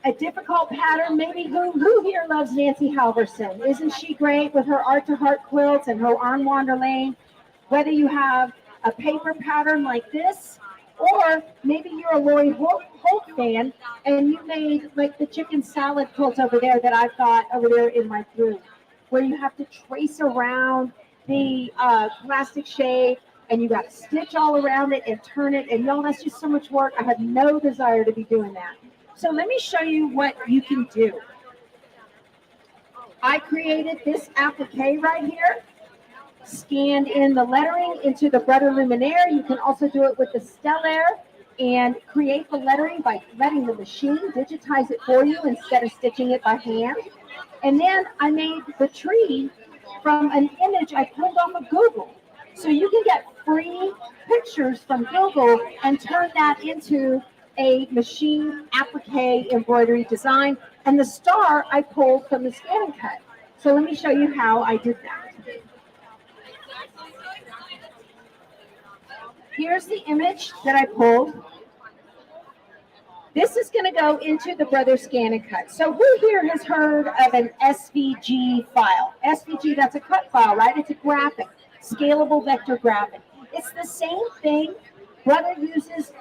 a difficult pattern, maybe who here loves Nancy Halverson? Isn't she great with her Art to Heart quilts and her On Wanderlane? Whether you have a paper pattern like this, or maybe you're a Lori Holt fan and you made like the chicken salad quilt over there that I've got over there in my group, where you have to trace around the plastic shape and you got to stitch all around it and turn it, and y'all, that's just so much work. I have no desire to be doing that. So let me show you what you can do. I created this applique right here, scanned in the lettering into the Brother Luminaire. You can also do it with the Stellaire and create the lettering by letting the machine digitize it for you instead of stitching it by hand. And then I made the tree from an image I pulled off of Google. So you can get free pictures from Google and turn that into a machine applique embroidery design. And the star I pulled from the ScanNCut. So let me show you how I did that. Here's the image that I pulled. This is going to go into the Brother ScanNCut. So who here has heard of an SVG file? SVG, that's a cut file, right? It's a graphic, scalable vector graphic. It's the same thing. Brother uses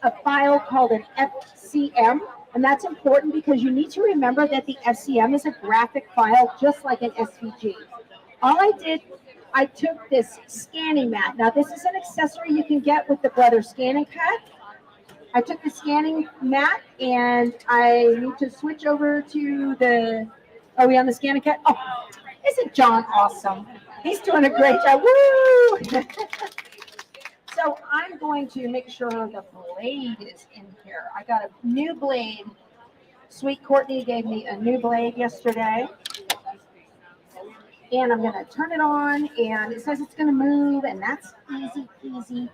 a file called an FCM, and that's important because you need to remember that the FCM is a graphic file just like an SVG. All I did, I took this scanning mat. Now this is an accessory you can get with the Brother ScanNCut. I took the scanning mat and I need to switch over to the, are we on the ScanNCut? Oh, isn't John awesome? He's doing a great job. Woo! So I'm going to make sure the blade is in here. I got a new blade. Sweet Courtney gave me a new blade yesterday. And I'm going to turn it on, and it says it's going to move, and that's easy peasy.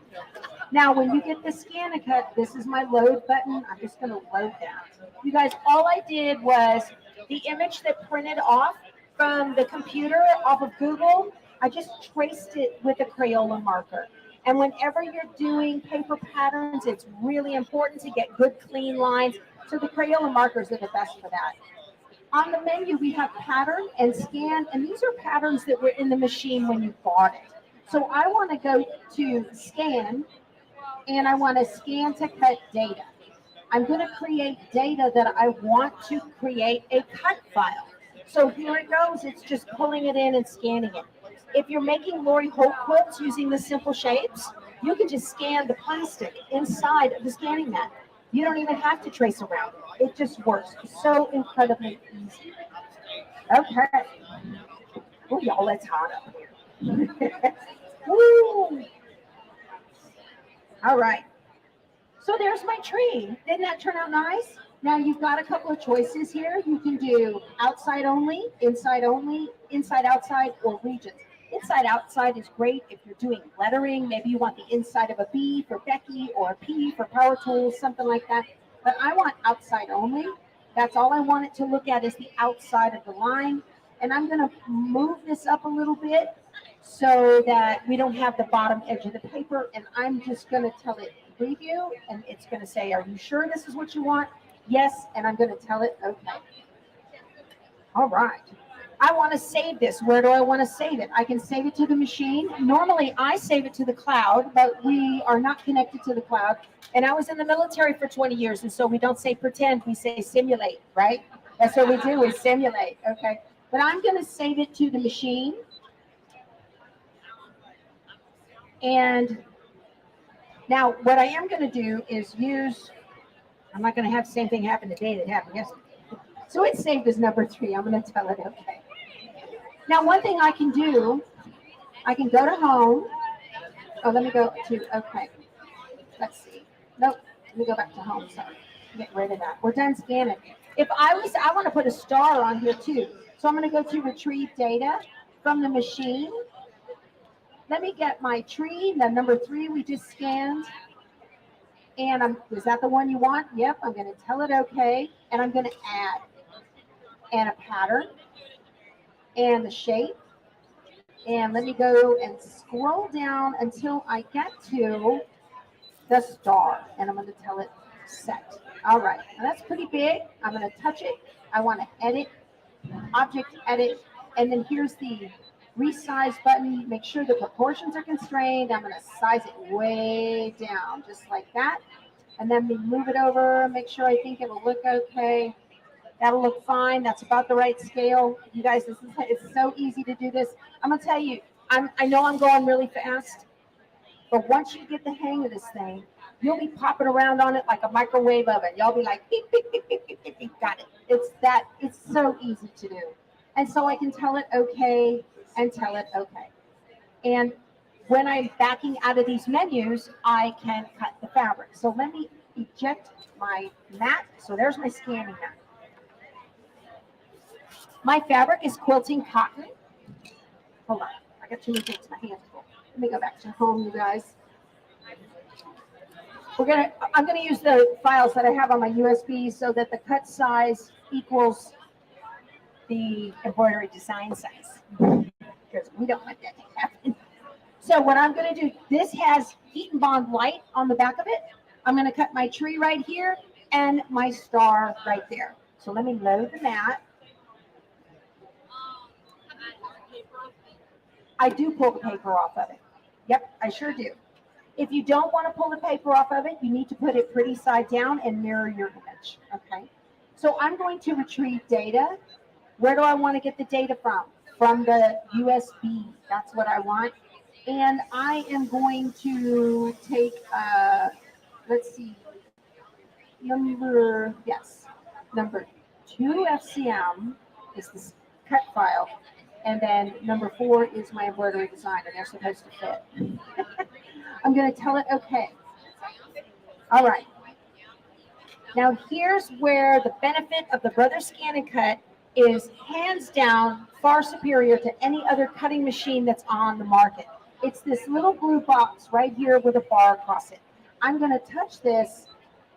Now, when you get the ScanNCut, this is my load button. I'm just going to load that. You guys, all I did was the image that printed off from the computer off of Google, I just traced it with a Crayola marker. And whenever you're doing paper patterns, it's really important to get good, clean lines. So the Crayola markers are the best for that. On the menu, we have pattern and scan, and these are patterns that were in the machine when you bought it. So I want to go to scan, and I want to scan to cut data. I'm going to create data that I want to create a cut file. So here it goes. It's just pulling it in and scanning it. If you're making Lori Holt quilts using the simple shapes, you can just scan the plastic inside of the scanning mat. You don't even have to trace around it. It just works so incredibly easy. Okay. Oh, y'all, it's hot up here. Woo! All right. So there's my tree. Didn't that turn out nice? Now you've got a couple of choices here. You can do outside only, inside outside, or regions. Inside outside is great if you're doing lettering. Maybe you want the inside of a B for Becky or a P for Power Tools, something like that. But I want outside only. That's all I want it to look at is the outside of the line. And I'm going to move this up a little bit so that we don't have the bottom edge of the paper. And I'm just going to tell it preview, and it's going to say, are you sure this is what you want? Yes, and I'm going to tell it okay. All right. I want to save this. Where do I want to save it? I can save it to the machine. Normally, I save it to the cloud, but we are not connected to the cloud. And I was in the military for 20 years, and so we don't say pretend, we say simulate, right? That's what we do, is simulate, okay? But I'm going to save it to the machine. And now what I am going to do is use, I'm not going to have the same thing happen today that happened yesterday. So it's saved as number 3. I'm going to tell it okay. Now, one thing I can do, I can go to home. Oh, let me go to, okay. Let's see. Nope. Let me go back to home. Sorry. Get rid of that. We're done scanning. If I want to put a star on here too. So I'm going to go to retrieve data from the machine. Let me get my tree, the number 3 we just scanned. And is that the one you want? Yep. I'm going to tell it okay. And I'm going to add. And a pattern. And the shape. And let me go and scroll down until I get to the star. And I'm going to tell it set. All right. Now that's pretty big. I'm going to touch it. I want to edit, object edit. And then here's the resize button. Make sure the proportions are constrained. I'm going to size it way down, just like that. And then we move it over. Make sure I think it will look okay. That'll look fine. That's about the right scale. You guys, it's so easy to do this. I'm going to tell you, I know I'm going really fast, but once you get the hang of this thing, you'll be popping around on it like a microwave oven. Y'all be like, beep, beep, beep, beep, beep, beep, beep. Got it. It's so easy to do. And so I can tell it okay and tell it okay. And when I'm backing out of these menus, I can cut the fabric. So let me eject my mat. So there's my scanning mat. My fabric is quilting cotton. Hold on, I got too many things. My hands full. Let me go back to home, you guys. I'm gonna use the files that I have on my USB so that the cut size equals the embroidery design size, because we don't want that to happen. So what I'm gonna do, this has heat and bond light on the back of it. I'm gonna cut my tree right here and my star right there. So let me load the mat. I do pull the paper off of it. Yep, I sure do. If you don't want to pull the paper off of it, you need to put it pretty side down and mirror your image, okay? So I'm going to retrieve data. Where do I want to get the data from? From the USB. That's what I want. And I am going to take, let's see, number 2 FCM is this cut file. And then number 4 is my embroidery design, and they're supposed to fit. I'm going to tell it okay. All right. Now here's where the benefit of the Brothers ScanNCut is hands down far superior to any other cutting machine that's on the market. It's this little blue box right here with a bar across it. I'm going to touch this,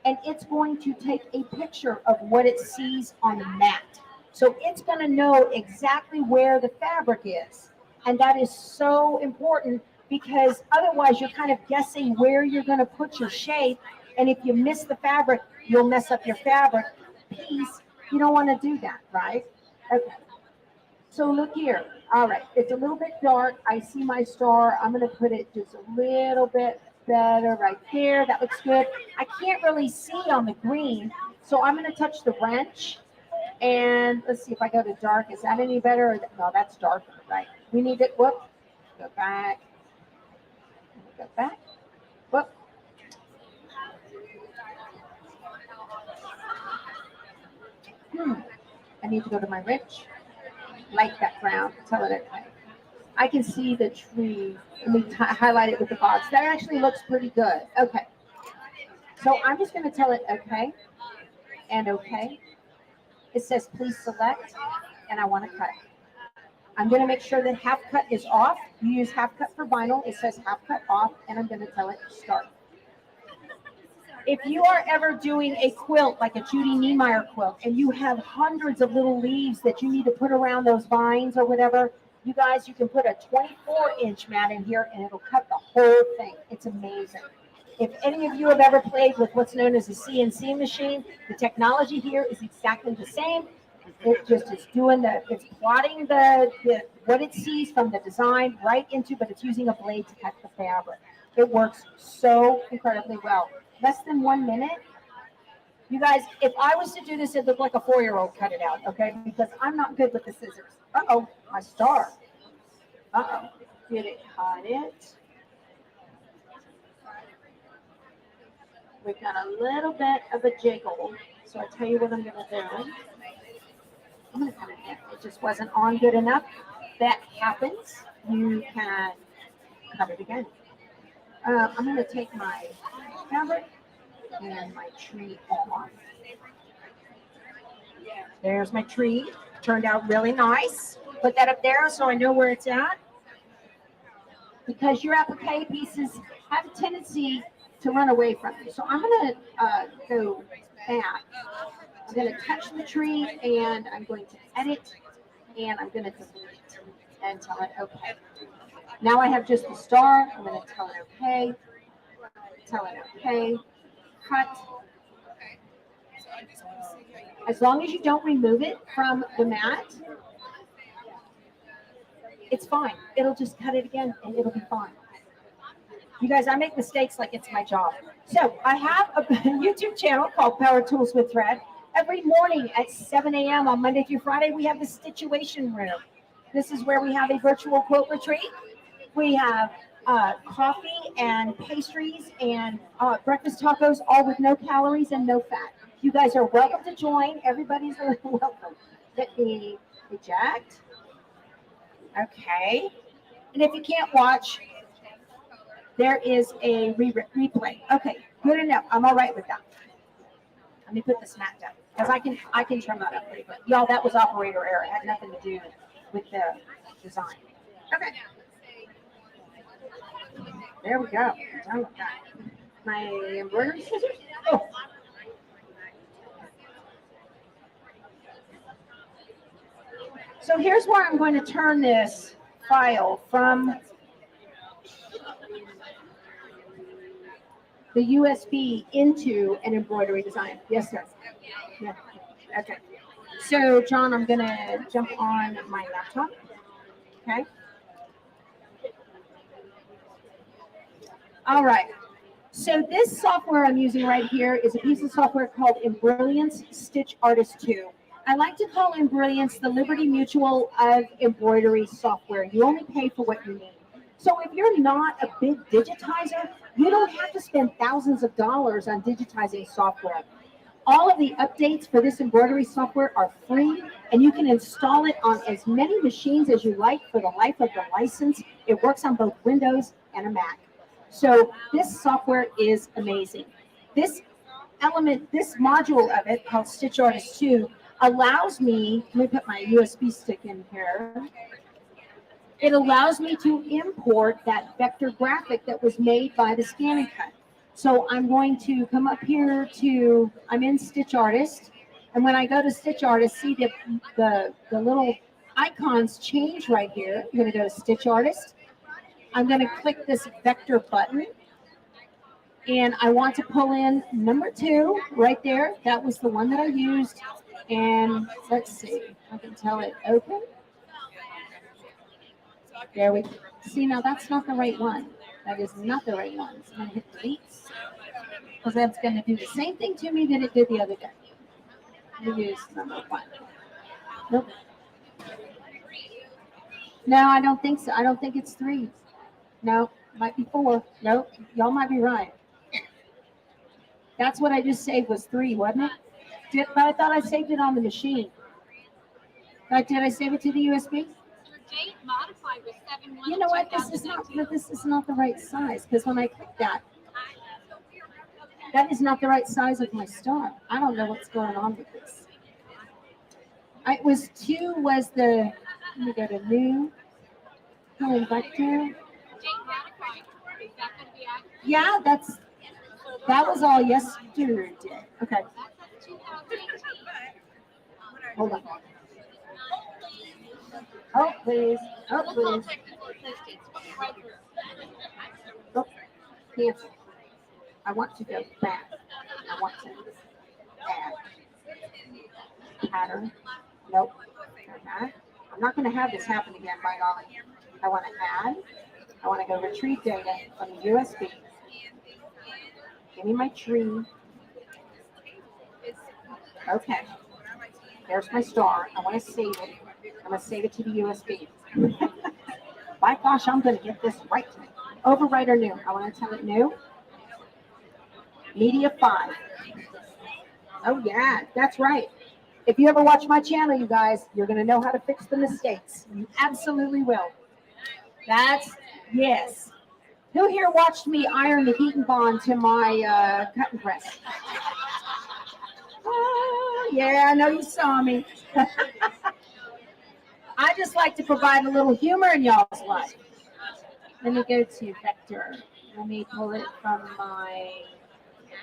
and it's going to take a picture of what it sees on the mat. So it's going to know exactly where the fabric is. And that is so important, because otherwise you're kind of guessing where you're going to put your shape. And if you miss the fabric, you'll mess up your fabric piece. You don't want to do that, right? Okay. So look here. All right. It's a little bit dark. I see my star. I'm going to put it just a little bit better right there. That looks good. I can't really see on the green. So I'm going to touch the wrench. And let's see if I go to dark. Is that any better? No, that's darker, right? We need it. Whoop. Go back. Go back. Whoop. I need to go to my wrench. Light background. Tell it okay. I can see the tree. Let me highlight it with the box. That actually looks pretty good. Okay. So I'm just going to tell it okay and okay. It says please select, and I want to cut. I'm going to make sure that half cut is off. You use half cut for vinyl. It says half cut off, and I'm going to tell it start. If you are ever doing a quilt like a Judy Niemeyer quilt, and you have hundreds of little leaves that you need to put around those vines or whatever, you guys, you can put a 24-inch mat in here, and it'll cut the whole thing. It's amazing. If any of you have ever played with what's known as a CNC machine, the technology here is exactly the same. It just is doing it's plotting what it sees from the design right into, but it's using a blade to cut the fabric. It works so incredibly well. Less than 1 minute. You guys, if I was to do this, it'd look like a 4-year-old cut it out, okay? Because I'm not good with the scissors. Uh-oh, my star. Uh-oh. Did it cut it? We've got a little bit of a jiggle. So I tell you what I'm going to do. I'm going to cut it in. It just wasn't on good enough. That happens. You can cut it again. I'm going to take my fabric and my tree off. There's my tree. Turned out really nice. Put that up there so I know where it's at. Because your applique pieces have a tendency to run away from you. So I'm going to go back. I'm going to touch the tree and I'm going to edit and I'm going to delete and tell it okay. Now I have just the star. I'm going to tell it okay. Tell it okay. Cut. As long as you don't remove it from the mat, it's fine. It'll just cut it again and it'll be fine. You guys, I make mistakes like it's my job. So I have a YouTube channel called Power Tools with Thread. Every morning at 7 a.m. on Monday through Friday, we have the Situation Room. This is where we have a virtual quilt retreat. We have coffee and pastries and breakfast tacos, all with no calories and no fat. You guys are welcome to join. Everybody's welcome. Get me eject. Okay. And if you can't watch, there is a replay. Okay, good enough. I'm all right with that. Let me put this mat down because I can trim that up pretty good. Y'all, that was operator error. It had nothing to do with the design. Okay. There we go. I'm done with that. My embroidery scissors. Oh. So here's where I'm going to turn this file from the USB into an embroidery design. Yes, sir. Yeah. Okay. So, John, I'm going to jump on my laptop. Okay. All right. So this software I'm using right here is a piece of software called Embrilliance Stitch Artist 2. I like to call Embrilliance the Liberty Mutual of embroidery software. You only pay for what you need. So if you're not a big digitizer, you don't have to spend thousands of dollars on digitizing software. All of the updates for this embroidery software are free, and you can install it on as many machines as you like for the life of the license. It works on both Windows and a Mac. So this software is amazing. This element, this module of it called Stitch Artist 2 allows me, let me put my USB stick in here. It allows me to import that vector graphic that was made by the ScanNCut. So I'm going to come up here to, I'm in Stitch Artist. And when I go to Stitch Artist, see the little icons change right here. I'm going to go to Stitch Artist. I'm going to click this vector button. And I want to pull in number 2 right there. That was the one that I used. And let's see, I can tell it open. There we go. See, now that's not the right one. That is not the right one. So I'm going to hit delete. Because that's going to do the same thing to me that it did the other day. Let me use number 1. Nope. No, I don't think so. I don't think it's 3. No, might be 4. Nope, y'all might be right. That's what I just saved was 3, wasn't it? But I thought I saved it on the machine. Did I save it to the USB? You know what? This is not the right size because when I click that, that is not the right size of my star. I don't know what's going on with this. It was 2 was the. Let me go to new. Go back there. Yeah, that was all yesterday. Okay. Hold on. Oh, please. Oh, please. Oh, cancel. I want to go back. I want to add. Pattern. Nope. Okay. I'm not going to have this happen again, by golly. I want to add. I want to go retrieve data from the USB. Give me my tree. Okay. There's my star. I want to save it. I'm going to save it to the USB. By gosh, I'm going to get this right. Overwrite or new. I want to tell it new. Media 5. Oh yeah, that's right. If you ever watch my channel, you guys, you're going to know how to fix the mistakes. You absolutely will. Yes. Who here watched me iron the heat and bond to my cutting press? Oh, yeah, I know you saw me. I just like to provide a little humor in y'all's life. Let me go to Vector. Let me pull it from my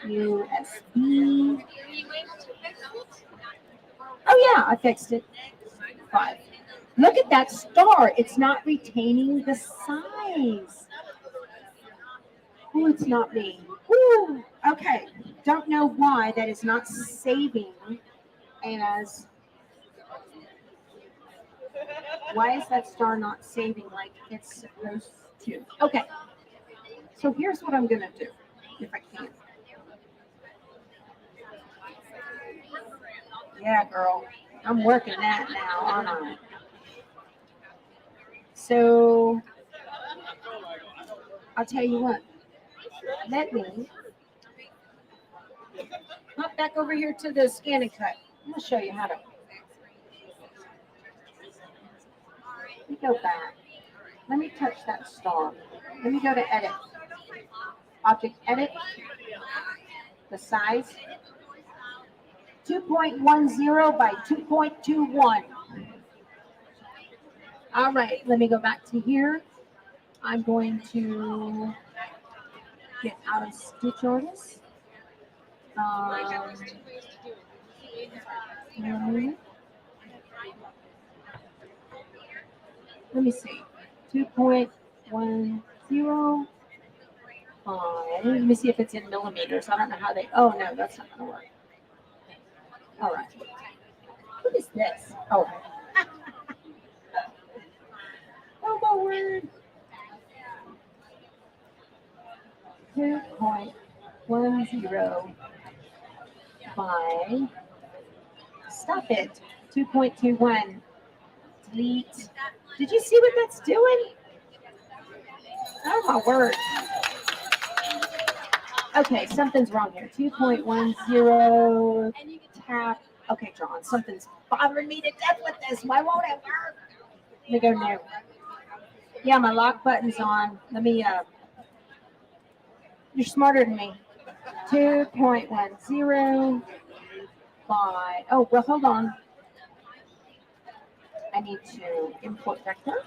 USB. Oh yeah, I fixed it. 5. Look at that star. It's not retaining the size. Oh, it's not me. Ooh, okay. Don't know why that is not saving as. Why is that star not saving like it's supposed to? Okay. So here's what I'm going to do, if I can. Yeah, girl. I'm working that now, aren't I? So, I'll tell you what. Let me hop back over here to the ScanNCut. I'm going to show you how to. Let me go back. Let me touch that star. Let me go to Edit. Object Edit. The size. 2.10 by 2.21. All right, let me go back to here. I'm going to get out of Stitch Artist. Let me see. 2.10. Let me see if it's in millimeters. I don't know how they. Oh no, that's not going to work. All right. What is this? Oh. Oh my word. 2.10 by. Stop it. 2.21. Delete. Did you see what that's doing? Oh my word. Okay, something's wrong here. 2.10 tap. Okay, John, something's bothering me to death with this. Why won't it work? Let me go new. Yeah, my lock button's on. Let me, you're smarter than me. 2.10 by, oh, well, hold on. I need to import vector.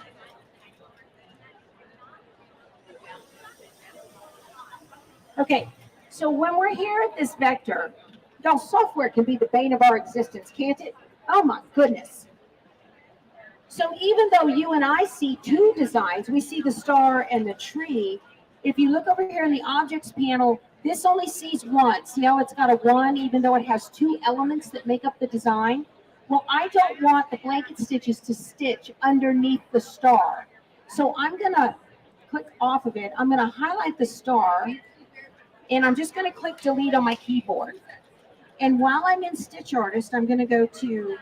Okay, so when we're here at this vector, y'all, software can be the bane of our existence, can't it? Oh my goodness. So even though you and I see two designs, we see the star and the tree. If you look over here in the objects panel, this only sees one. See how it's got a 1 even though it has 2 elements that make up the design? Well, I don't want the blanket stitches to stitch underneath the star. So I'm going to click off of it. I'm going to highlight the star, and I'm just going to click delete on my keyboard. And while I'm in Stitch Artist, I'm going to go to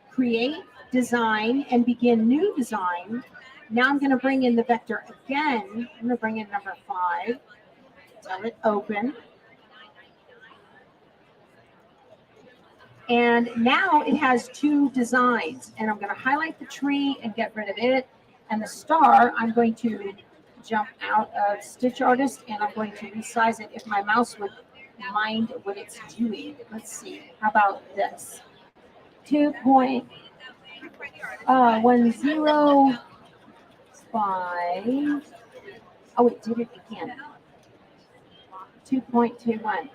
Create, Design, and Begin New Design. Now I'm going to bring in the vector again. I'm going to bring in number 5. Tell it open. And now it has 2 designs. And I'm going to highlight the tree and get rid of it. And the star, I'm going to jump out of Stitch Artist, and I'm going to resize it if my mouse would mind what it's doing. Let's see. How about this? 2.10 by. Oh, it did it again. 2.21.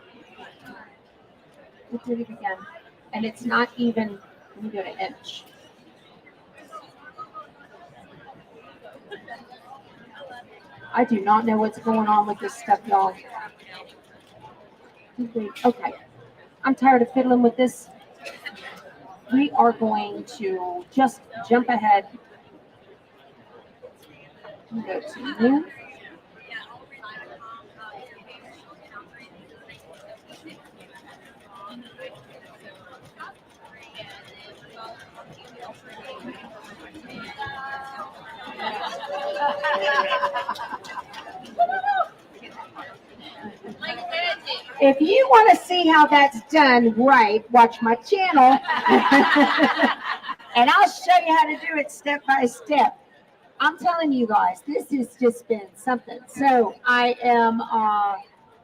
It did it again. And it's not even. Let me go to inch. I do not know what's going on with this stuff, y'all. Okay. I'm tired of fiddling with this. We are going to just jump ahead. Go to new. If you want to see how that's done right, watch my channel. And I'll show you how to do it step by step. I'm telling you guys, this has just been something. So I am,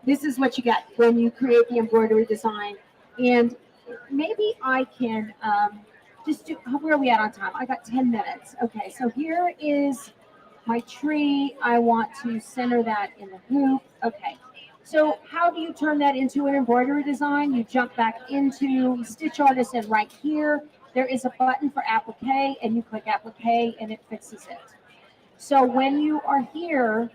this is what you get when you create the embroidery design. And maybe I can just do, where are we at on time? I got 10 minutes. Okay, so here is my tree. I want to center that in the hoop. Okay, so how do you turn that into an embroidery design? You jump back into Stitch Artist, and right here, there is a button for applique, and you click applique and it fixes it. So when you are here,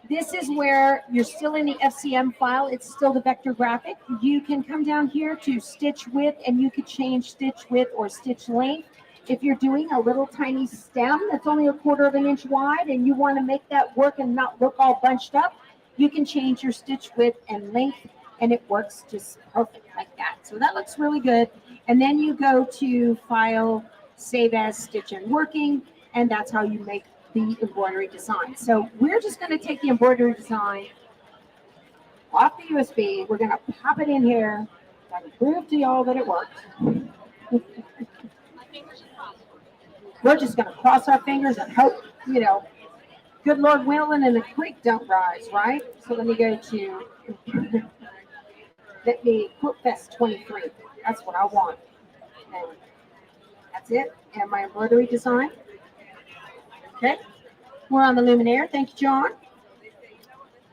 this is where you're still in the FCM file. It's still the vector graphic. You can come down here to stitch width, and you could change stitch width or stitch length. If you're doing a little tiny stem that's only 1/4 of an inch wide and you want to make that work and not look all bunched up, you can change your stitch width and length, and it works just perfect like that. So that looks really good. And then you go to File, Save As, Stitch and Working, and that's how you make the embroidery design. So we're just going to take the embroidery design off the USB. We're going to pop it in here and prove to y'all that it works. We're just going to cross our fingers and hope, you know, good Lord willing and the creek don't rise, right? So let me go to, let me Quilt Fest 23. That's what I want. And that's it. And my embroidery design. Okay. We're on the Luminaire. Thank you, John.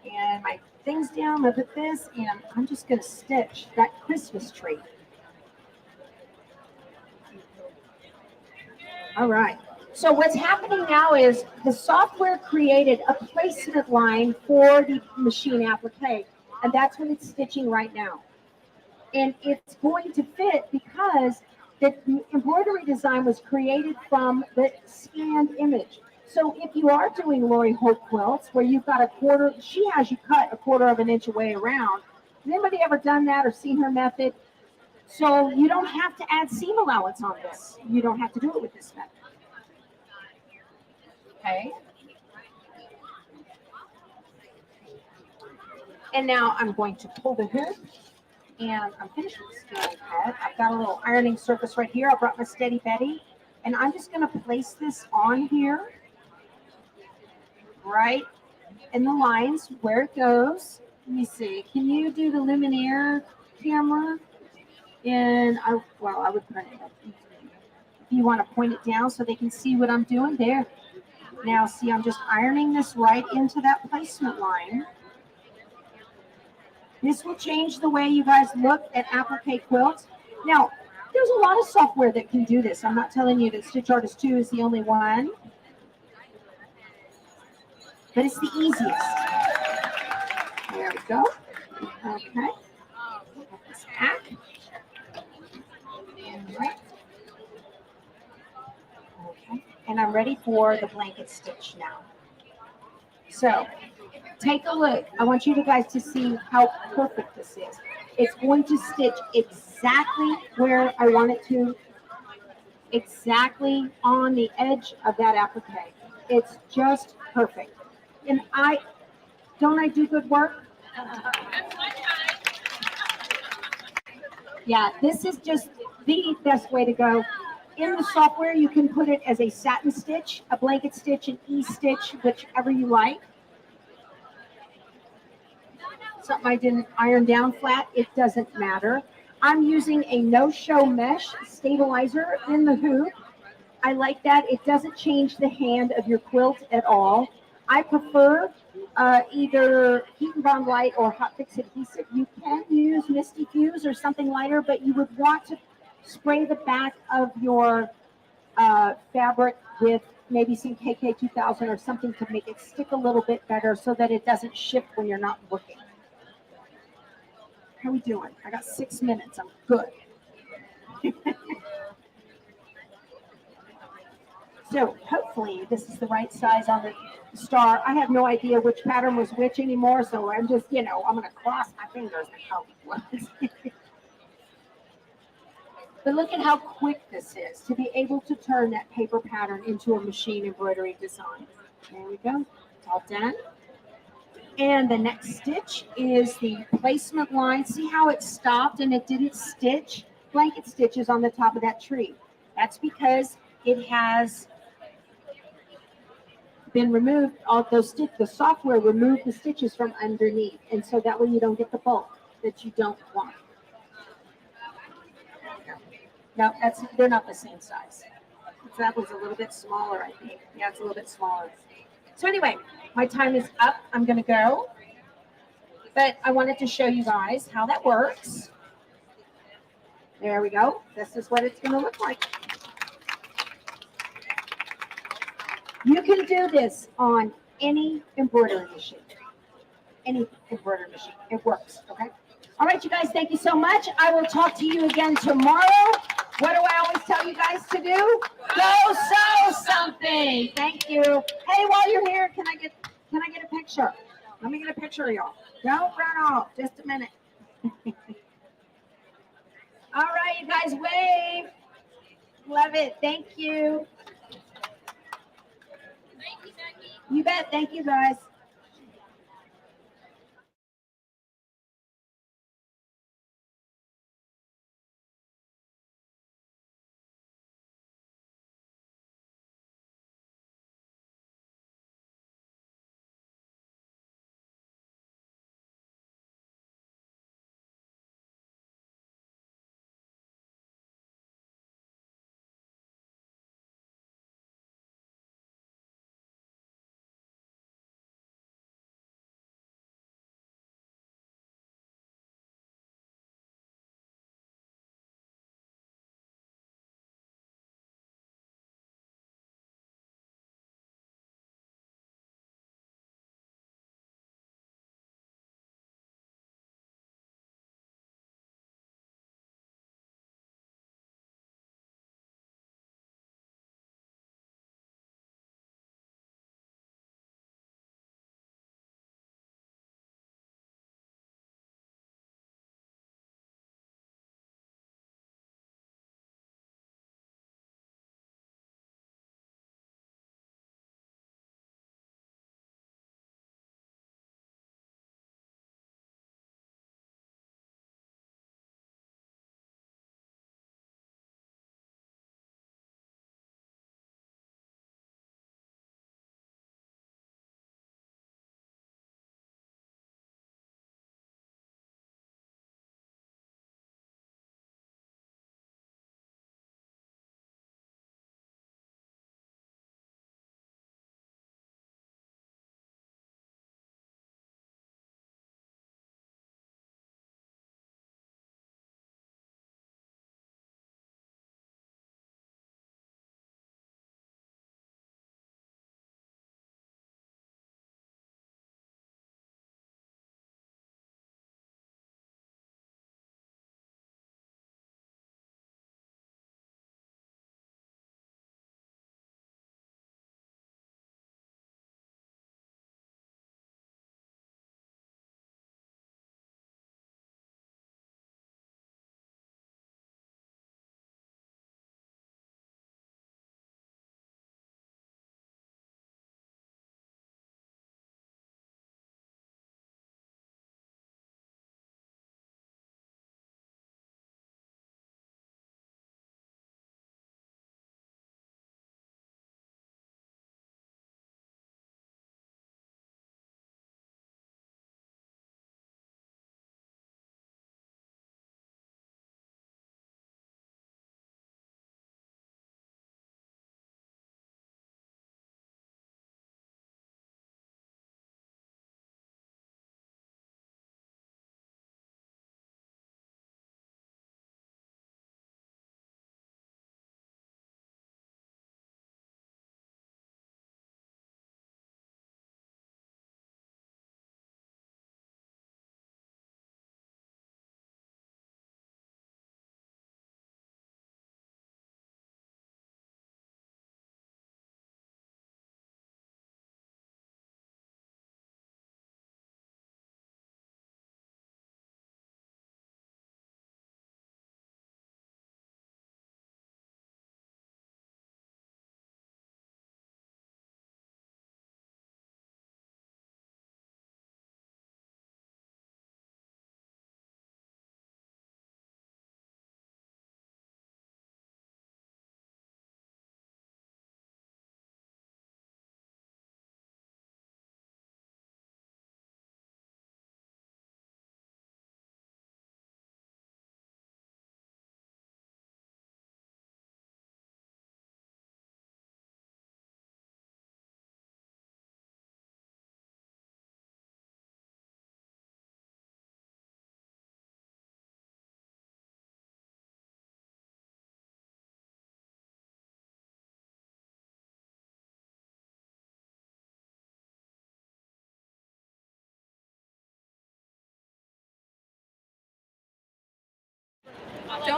And my thing's down. I'm going to put this, and I'm just going to stitch that Christmas tree. All right. So what's happening now is the software created a placement line for the machine applique, and that's what it's stitching right now. And it's going to fit because the embroidery design was created from the scanned image. So if you are doing Lori Holt quilts where you've got 1/4, she has you cut 1/4 of an inch away around. Has anybody ever done that or seen her method? So you don't have to add seam allowance on this. You don't have to do it with this method. Okay. And now I'm going to pull the hoop, and I'm finished with the ScanNCut. I've got a little ironing surface right here. I brought my Steady Betty, and I'm just going to place this on here, right in the lines where it goes. Let me see. Can you do the Luminaire camera? And I would print it up. If you want to point it down so they can see what I'm doing there. Now, see, I'm just ironing this right into that placement line. This will change the way you guys look at applique quilts. Now, there's a lot of software that can do this. I'm not telling you that Stitch Artist 2 is the only one, but it's the easiest. There we go. Okay. Put this back. All right. Okay. And I'm ready for the blanket stitch now. So, take a look. I want you guys to see how perfect this is. It's going to stitch exactly where I want it to, exactly on the edge of that applique. It's just perfect. And don't I do good work? Yeah, this is just the best way to go. In the software, you can put it as a satin stitch, a blanket stitch, an E-stitch, whichever you like. Something I didn't iron down flat, it doesn't matter. I'm using a no-show mesh stabilizer in the hoop. I like that. It doesn't change the hand of your quilt at all. I prefer either Heat and Bond Light or Hot Fix adhesive. You can use Misty Fuse or something lighter, but you would want to spray the back of your fabric with maybe some KK2000 or something to make it stick a little bit better so that it doesn't shift when you're not looking. How are we doing? I got 6 minutes. I'm good. So hopefully this is the right size on the star. I have no idea which pattern was which anymore, so I'm just, I'm going to cross my fingers and hope it was. But look at how quick this is to be able to turn that paper pattern into a machine embroidery design. There we go. It's all done. And the next stitch is the placement line. See how it stopped and it didn't stitch? Blanket stitches on the top of that tree. That's because it has been removed. All those the software removed the stitches from underneath, and so that way you don't get the bulk that you don't want. No, they're not the same size. That was a little bit smaller, I think. Yeah, it's a little bit smaller. So anyway, my time is up. I'm going to go. But I wanted to show you guys how that works. There we go. This is what it's going to look like. You can do this on any embroidery machine. Any embroidery machine. It works, okay? All right, you guys, thank you so much. I will talk to you again tomorrow. What do I always tell you guys to do? Go sew something. Thank you. Hey, while you're here, can I get a picture? Let me get a picture of y'all. Don't run off. Just a minute. All right, you guys, wave. Love it. Thank you. Thank you, Becky. You bet. Thank you, guys.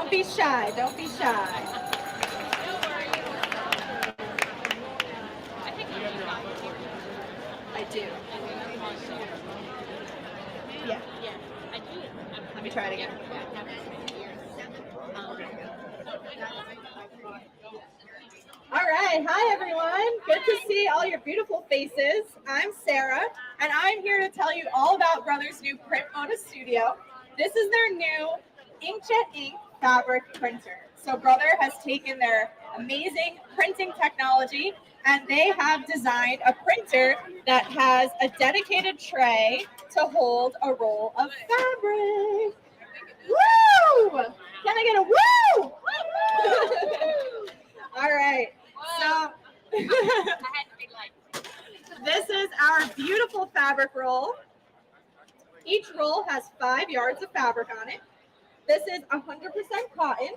Don't be shy. Don't be shy. I do. Yeah. Let me try it again. All right. Hi, everyone. Good to see all your beautiful faces. I'm Sara, and I'm here to tell you all about Brothers' new Printmoda Studio. This is their new inkjet ink fabric printer. So Brother has taken their amazing printing technology and they have designed a printer that has a dedicated tray to hold a roll of fabric. Woo! Can I get a woo? All right. So this is our beautiful fabric roll. Each roll has 5 yards of fabric on it. This is 100% cotton,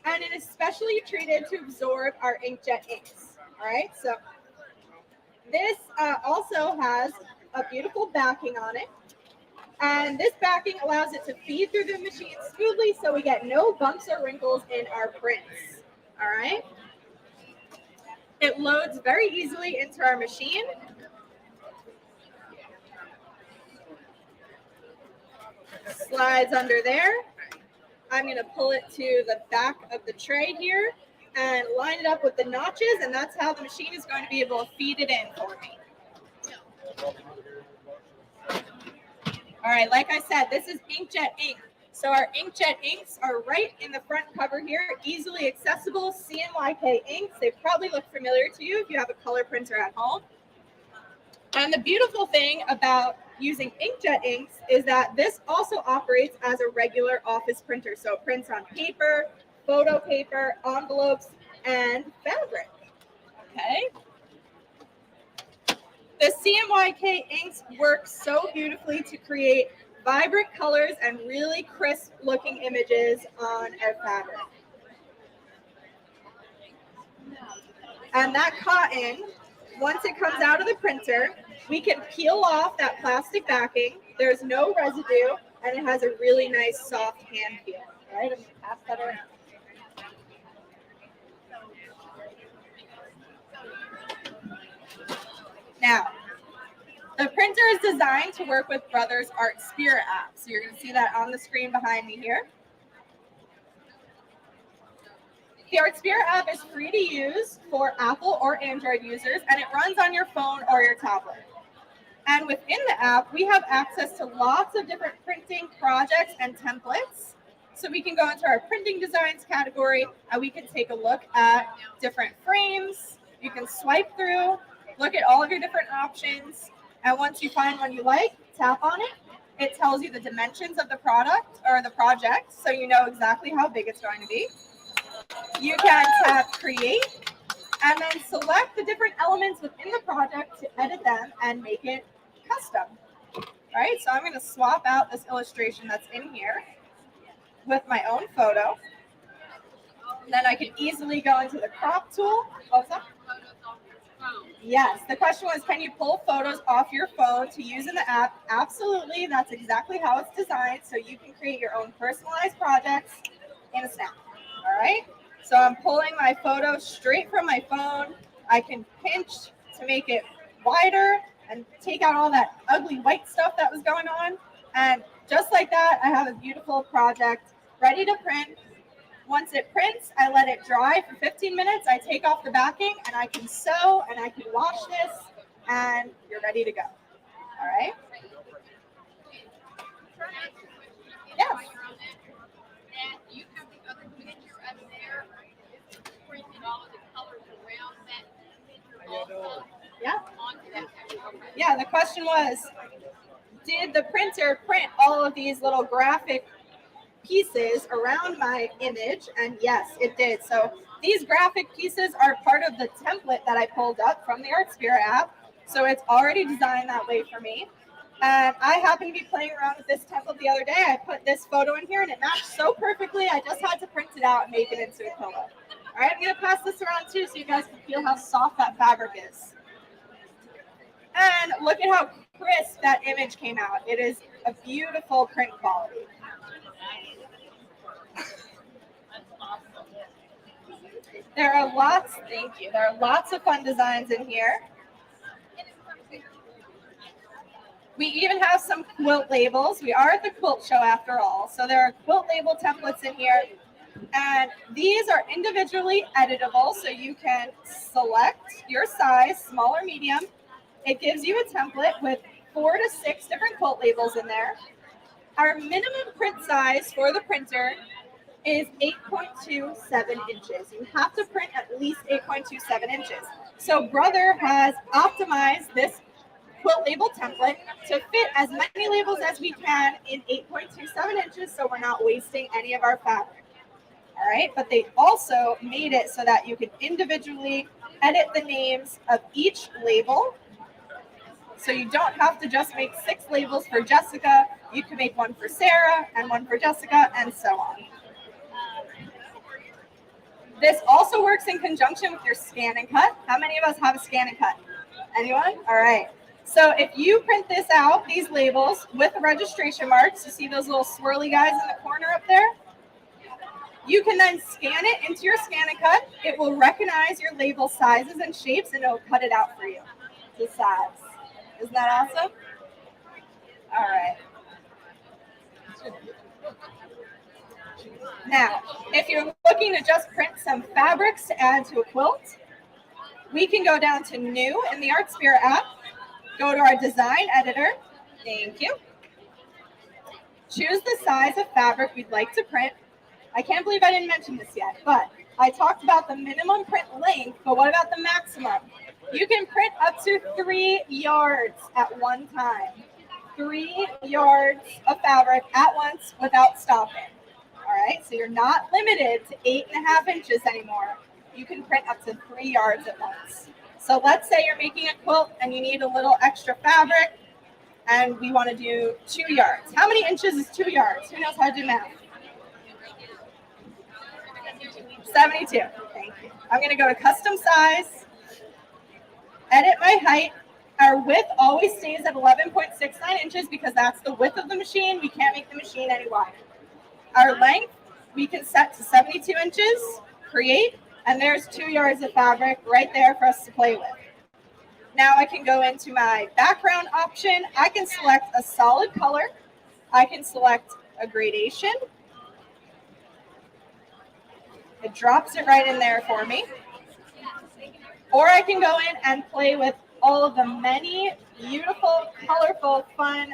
and it is specially treated to absorb our inkjet inks. All right, so this also has a beautiful backing on it, and this backing allows it to feed through the machine smoothly, so we get no bumps or wrinkles in our prints. All right, it loads very easily into our machine. Slides under there. I'm going to pull it to the back of the tray here and line it up with the notches, and that's how the machine is going to be able to feed it in for me. All right, like I said, this is inkjet ink. So our inkjet inks are right in the front cover here, easily accessible ScanNCut inks. They probably look familiar to you if you have a color printer at home. And the beautiful thing about using inkjet inks is that this also operates as a regular office printer. So it prints on paper, photo paper, envelopes, and fabric. Okay. The ScanNCut inks work so beautifully to create vibrant colors and really crisp looking images on our fabric. And that cotton, once it comes out of the printer, we can peel off that plastic backing. There's no residue, and it has a really nice soft hand feel. All right, I'm going to pass that around. Now, the printer is designed to work with Brothers Art Spirit app. So you're going to see that on the screen behind me here. The Art Spirit app is free to use for Apple or Android users, and it runs on your phone or your tablet. And within the app, we have access to lots of different printing projects and templates. So we can go into our printing designs category, and we can take a look at different frames. You can swipe through, look at all of your different options. And once you find one you like, tap on it. It tells you the dimensions of the product or the project, so you know exactly how big it's going to be. You can tap create and then select the different elements within the project to edit them and make it custom. All right, so I'm going to swap out this illustration that's in here with my own photo. Then I can easily go into the crop tool. What's up? Yes, the question was, can you pull photos off your phone to use in the app? Absolutely, that's exactly how it's designed, so you can create your own personalized projects in a snap. All right, so I'm pulling my photo straight from my phone. I can pinch to make it wider and take out all that ugly white stuff that was going on. And just like that, I have a beautiful project ready to print. Once it prints, I let it dry for 15 minutes. I take off the backing and I can sew and I can wash this and you're ready to go. All right? Yes. You have the other picture up there, printed all of the colors around that picture. Yeah. Onto that picture. Okay. Yeah, the question was, did the printer print all of these little graphic pieces around my image? And yes, it did. So these graphic pieces are part of the template that I pulled up from the Art Spirit app. So it's already designed that way for me. And I happened to be playing around with this template the other day. I put this photo in here and it matched so perfectly. I just had to print it out and make it into a pillow. All right, I'm going to pass this around too so you guys can feel how soft that fabric is. And look at how crisp that image came out. It is a beautiful print quality. There are lots, thank you. There are lots of fun designs in here. We even have some quilt labels. We are at the quilt show after all. So there are quilt label templates in here. And these are individually editable, so you can select your size, small or medium. It gives you a template with 4 to 6 different quilt labels in there. Our minimum print size for the printer is 8.27 inches. You have to print at least 8.27 inches. So Brother has optimized this quilt label template to fit as many labels as we can in 8.27 inches, so we're not wasting any of our fabric. All right, but they also made it so that you can individually edit the names of each label. So you don't have to just make 6 labels for Jessica. You can make one for Sarah and one for Jessica and so on. This also works in conjunction with your ScanNCut. How many of us have a ScanNCut? Anyone? All right. So if you print this out, these labels with registration marks, you see those little swirly guys in the corner up there? You can then scan it into your ScanNCut. It will recognize your label sizes and shapes, and it will cut it out for you, the size. Isn't that awesome? All right. Now, if you're looking to just print some fabrics to add to a quilt, we can go down to New in the Art Spirit app, go to our design editor. Thank you. Choose the size of fabric we'd like to print. I can't believe I didn't mention this yet, but I talked about the minimum print length, but what about the maximum? You can print up to 3 yards at one time. 3 yards of fabric at once without stopping. All right, so you're not limited to 8.5 inches anymore. You can print up to 3 yards at once. So let's say you're making a quilt and you need a little extra fabric and we want to do 2 yards. How many inches is 2 yards? Who knows how to do math? 72. Thank you. I'm going to go to custom size, edit my height. Our width always stays at 11.69 inches because that's the width of the machine. We can't make the machine any wider. Our length, we can set to 72 inches, create, and there's 2 yards of fabric right there for us to play with. Now I can go into my background option. I can select a solid color. I can select a gradation. It drops it right in there for me. Or I can go in and play with all of the many beautiful, colorful, fun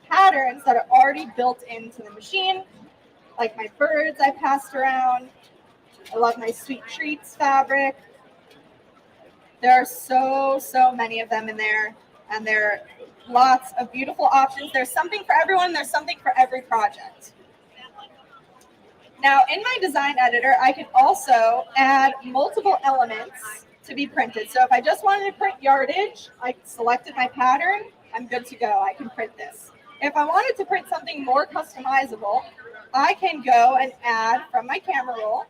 patterns that are already built into the machine. Like my birds I passed around. I love my Sweet Treats fabric. There are so many of them in there. And there are lots of beautiful options. There's something for everyone. There's something for every project. Now, in my design editor, I can also add multiple elements to be printed. So if I just wanted to print yardage, I selected my pattern, I'm good to go. I can print this. If I wanted to print something more customizable, I can go and add from my camera roll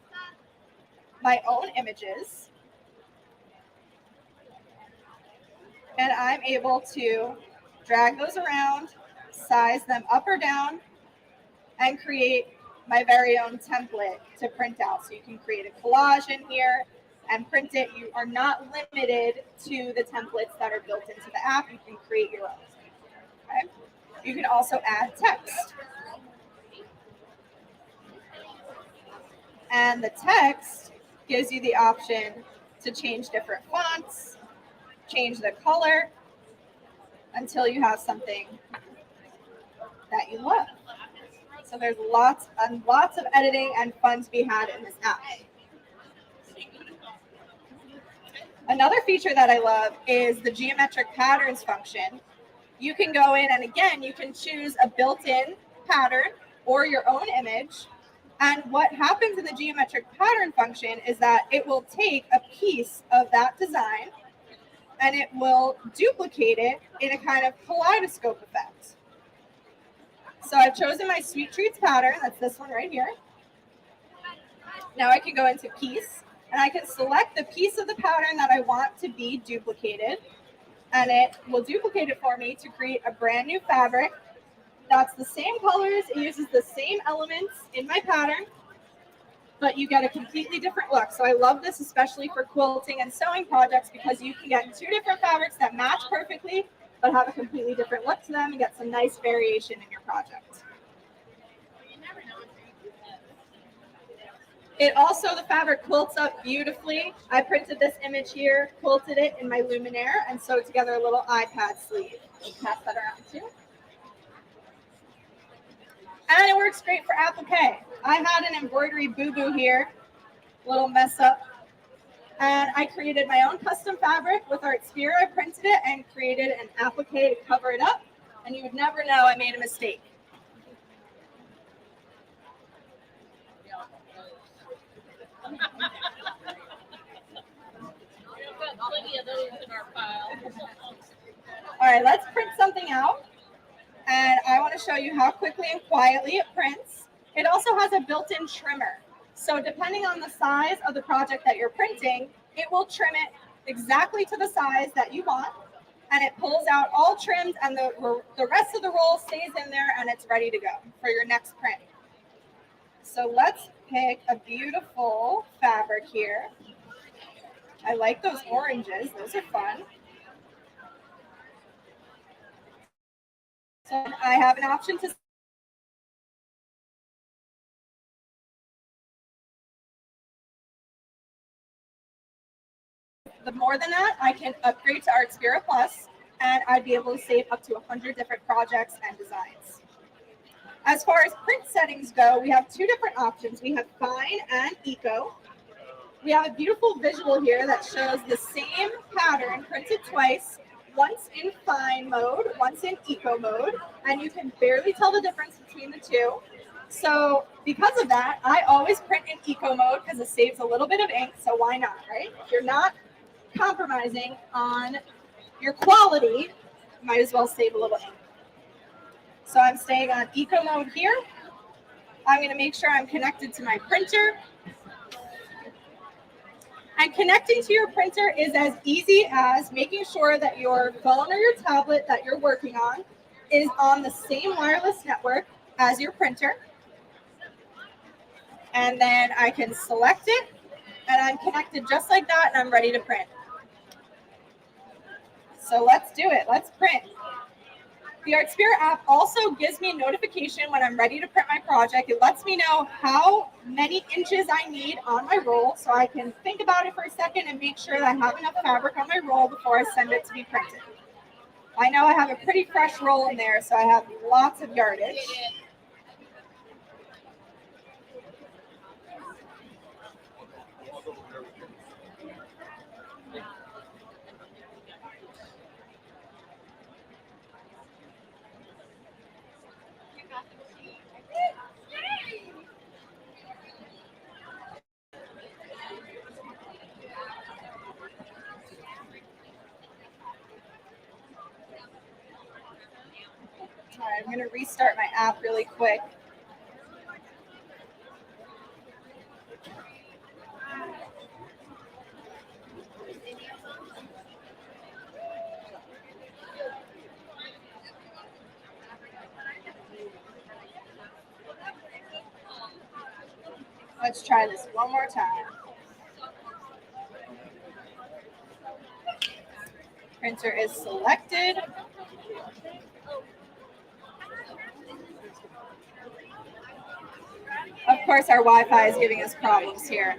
my own images. And I'm able to drag those around, size them up or down, and create my very own template to print out. So you can create a collage in here and print it. You are not limited to the templates that are built into the app. You can create your own. Okay? You can also add text. And the text gives you the option to change different fonts, change the color until you have something that you love. So there's lots and lots of editing and fun to be had in this app. Another feature that I love is the geometric patterns function. You can go in and again, you can choose a built-in pattern or your own image. And what happens in the geometric pattern function is that it will take a piece of that design and it will duplicate it in a kind of kaleidoscope effect. So I've chosen my Sweet Treats pattern. That's this one right here. Now I can go into piece and I can select the piece of the pattern that I want to be duplicated. And it will duplicate it for me to create a brand new fabric. That's the same colors. It uses the same elements in my pattern. but you get a completely different look. So I love this, especially for quilting and sewing projects, because you can get two different fabrics that match perfectly, but have a completely different look to them and get some nice variation in your project. It also, the fabric quilts up beautifully. I printed this image here, quilted it in my luminaire, and sewed together a little iPad sleeve. Pass that around too. And it works great for applique. I had an embroidery boo-boo here, little mess up. And I created my own custom fabric with Art Sphere. I printed it and created an applique to cover it up. And you would never know I made a mistake. All right, let's print something out. And I want to show you how quickly and quietly it prints. It also has a built-in trimmer. So depending on the size of the project that you're printing, it will trim it exactly to the size that you want. And it pulls out all trims, and the rest of the roll stays in there, and it's ready to go for your next print. So let's pick a beautiful fabric here. I like those oranges. Those are fun. So I have an option to but more than that, I can upgrade to Art Sphere Plus, and I'd be able to save up to 100 different projects and designs. As far as print settings go, we have two different options. We have Fine and Eco. We have a beautiful visual here that shows the same pattern printed twice, once in Fine mode, once in Eco mode, and you can barely tell the difference between the two. So because of that, I always print in Eco mode because it saves a little bit of ink, so why not, right? If you're not compromising on your quality, might as well save a little ink. So I'm staying on Eco mode here. I'm going to make sure I'm connected to my printer. And connecting to your printer is as easy as making sure that your phone or your tablet that you're working on is on the same wireless network as your printer. And then I can select it, and I'm connected just like that, and I'm ready to print. So let's do it. Let's print. The Art Sphere app also gives me a notification when I'm ready to print my project. It lets me know how many inches I need on my roll, so I can think about it for a second and make sure that I have enough fabric on my roll before I send it to be printed. I know I have a pretty fresh roll in there, so I have lots of yardage. All right, I'm going to restart my app really quick. Let's try this one more time. Printer is selected. Of course, our Wi-Fi is giving us problems here.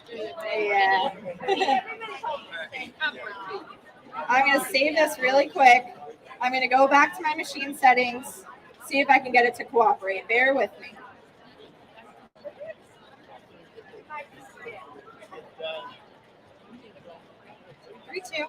Yeah. I'm going to save this really quick. I'm going to go back to my machine settings, see if I can get it to cooperate. Bear with me. Three, two.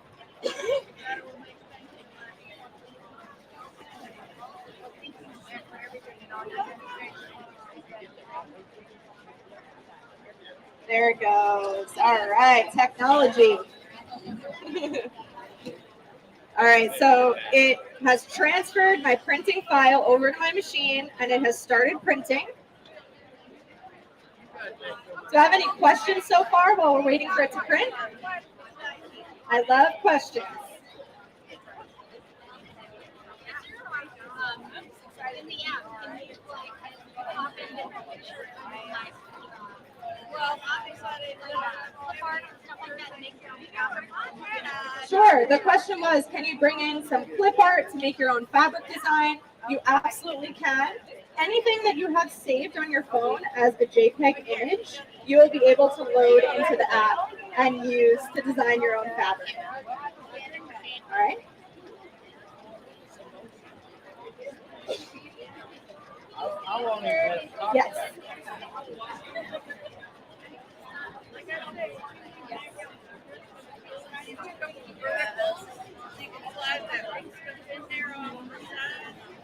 There it goes. All right, technology. All right, so it has transferred my printing file over to my machine, and it has started printing. Do I have any questions so far while we're waiting for it to print? I love questions. Well, I'm excited clip art and stuff like that to make your own. Sure. The question was, can you bring in some clip art to make your own fabric design? You absolutely can. Anything that you have saved on your phone as a JPEG image, you will be able to load into the app and use to design your own fabric. All right. Yes.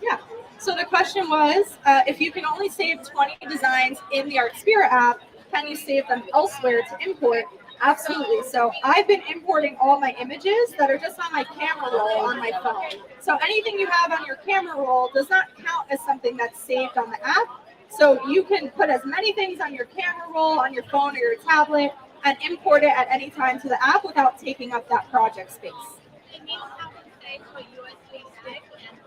Yeah. So the question was, if you can only save 20 designs in the Artspira app, can you save them elsewhere to import? Absolutely. So I've been importing all my images that are just on my camera roll on my phone. So anything you have on your camera roll does not count as something that's saved on the app. So you can put as many things on your camera roll, on your phone or your tablet, and import it at any time to the app without taking up that project space. It means have them save to a USB stick and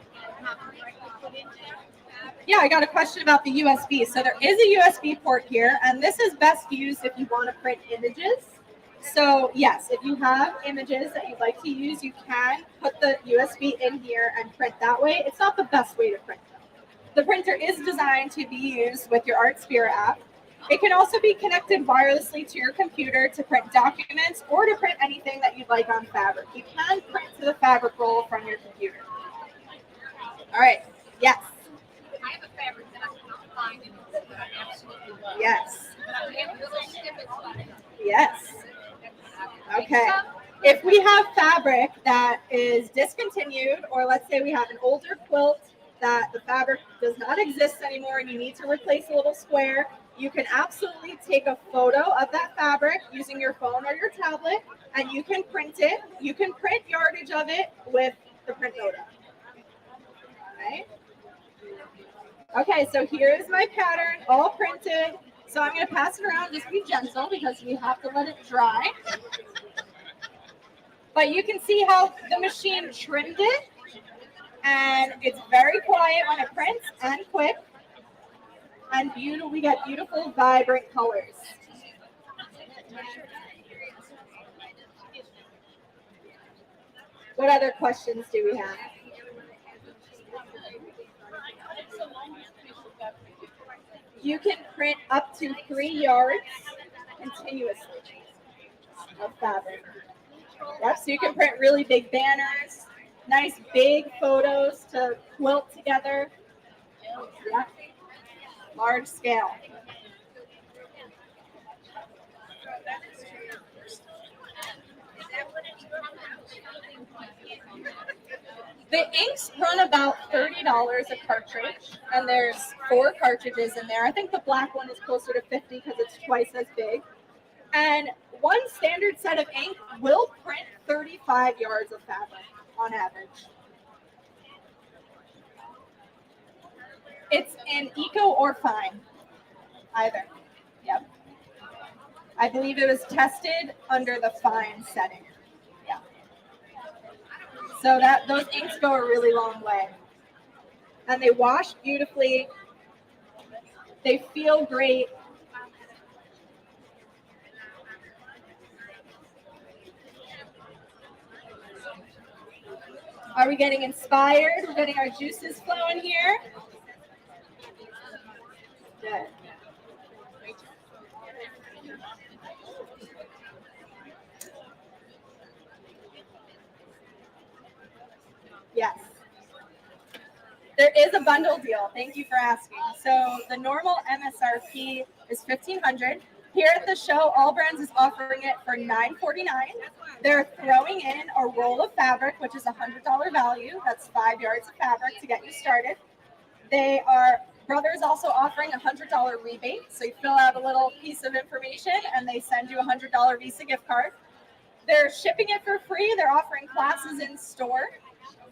have them directly put into Yeah, I got a question about the USB. So there is a USB port here, and this is best used if you want to print images. So yes, if you have images that you'd like to use, you can put the USB in here and print that way. It's not the best way to print them. The printer is designed to be used with your Artspira app. It can also be connected wirelessly to your computer to print documents or to print anything that you'd like on fabric. You can print to the fabric roll from your computer. All right. Yes. I have a fabric that I cannot find in it, but I absolutely love. Yes. But I have little snippets of it. Yes. Okay. If we have fabric that is discontinued, or let's say we have an older quilt that the fabric does not exist anymore and you need to replace a little square, you can absolutely take a photo of that fabric using your phone or your tablet, and you can print it. You can print yardage of it with the Printmoda. Okay. Okay, so here is my pattern, all printed. So I'm going to pass it around. Just be gentle because we have to let it dry. But you can see how the machine trimmed it, and it's very quiet when it prints and quick. And we get beautiful, vibrant colors. What other questions do we have? You can print up to 3 yards continuously of fabric. Yep, so you can print really big banners, nice big photos to quilt together. Yep. Large scale. The inks run about $30 a cartridge, and there's 4 cartridges in there. I think the black one is closer to 50 because it's twice as big. And one standard set of ink will print 35 yards of fabric on average. It's in eco or fine, either. Yep. I believe it was tested under the fine setting. Yeah. So those inks go a really long way. And they wash beautifully. They feel great. Are we getting inspired? We're getting our juices flowing here. Good. Yes. There is a bundle deal. Thank you for asking. So the normal MSRP is $1,500. Here at the show, Allbrands is offering it for $9.49. They're throwing in a roll of fabric, which is a $100 value. That's 5 yards of fabric to get you started. Brother's also offering a $100 rebate. So you fill out a little piece of information and they send you a $100 Visa gift card. They're shipping it for free. They're offering classes in store.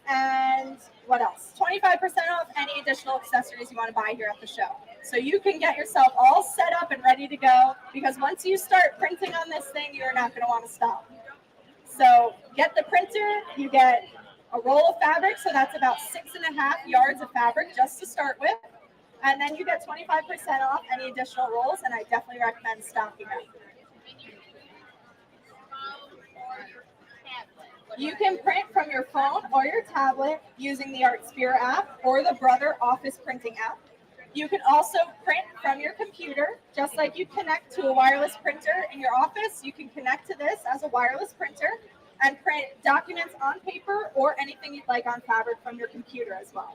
And what else? 25% off any additional accessories you want to buy here at the show. So you can get yourself all set up and ready to go, because once you start printing on this thing, you're not going to want to stop. So get the printer, you get a roll of fabric, so that's about 6.5 yards of fabric just to start with. And then you get 25% off any additional rolls, and I definitely recommend stocking up. You can print from your phone or your tablet using the ArtSphere app or the Brother Office Printing app. You can also print from your computer, just like you connect to a wireless printer in your office. You can connect to this as a wireless printer and print documents on paper or anything you'd like on fabric from your computer as well.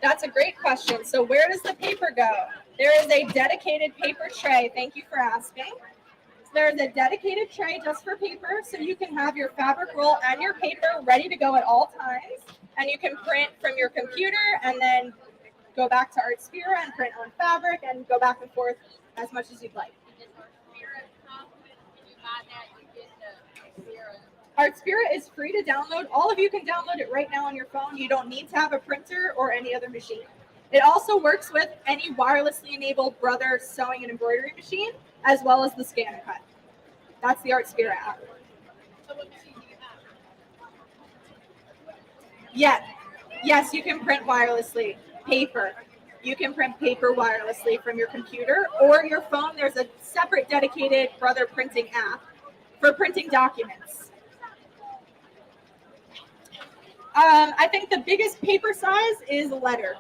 That's a great question. So where does the paper go? There is a dedicated paper tray. Thank you for asking. There is a dedicated tray just for paper, so you can have your fabric roll and your paper ready to go at all times. And you can print from your computer and then go back to ArtSphere and print on fabric and go back and forth as much as you'd like. ArtSphere is free to download. All of you can download it right now on your phone. You don't need to have a printer or any other machine. It also works with any wirelessly enabled Brother sewing and embroidery machine, as well as the ScanNCut. That's the ArtSphere app. Yeah. Yes, you can print wirelessly. Paper. You can print paper wirelessly from your computer or your phone. There's a separate dedicated Brother printing app for printing documents. I think the biggest paper size is letter.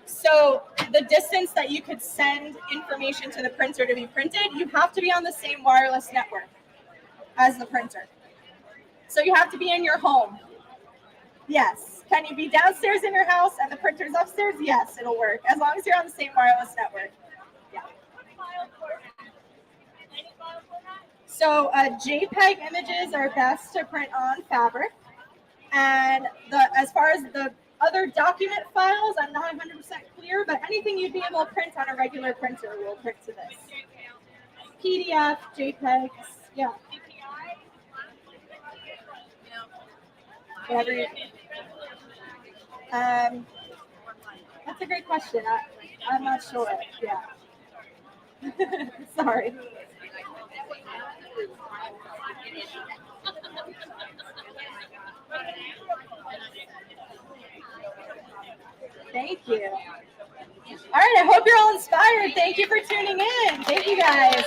So the distance that you could send information to the printer to be printed, you have to be on the same wireless network as the printer. So you have to be in your home. Yes. Can you be downstairs in your house and the printer's upstairs? Yes, it'll work. As long as you're on the same wireless network. Yeah. So JPEG images are best to print on fabric. And as far as the other document files, I'm not 100% clear, but anything you'd be able to print on a regular printer will print to this. PDF, JPEGs, yeah. Whatever you, that's a great question. I'm not sure. Yeah. Sorry. Thank you. All right, I hope you're all inspired. Thank you for tuning in. Thank you guys.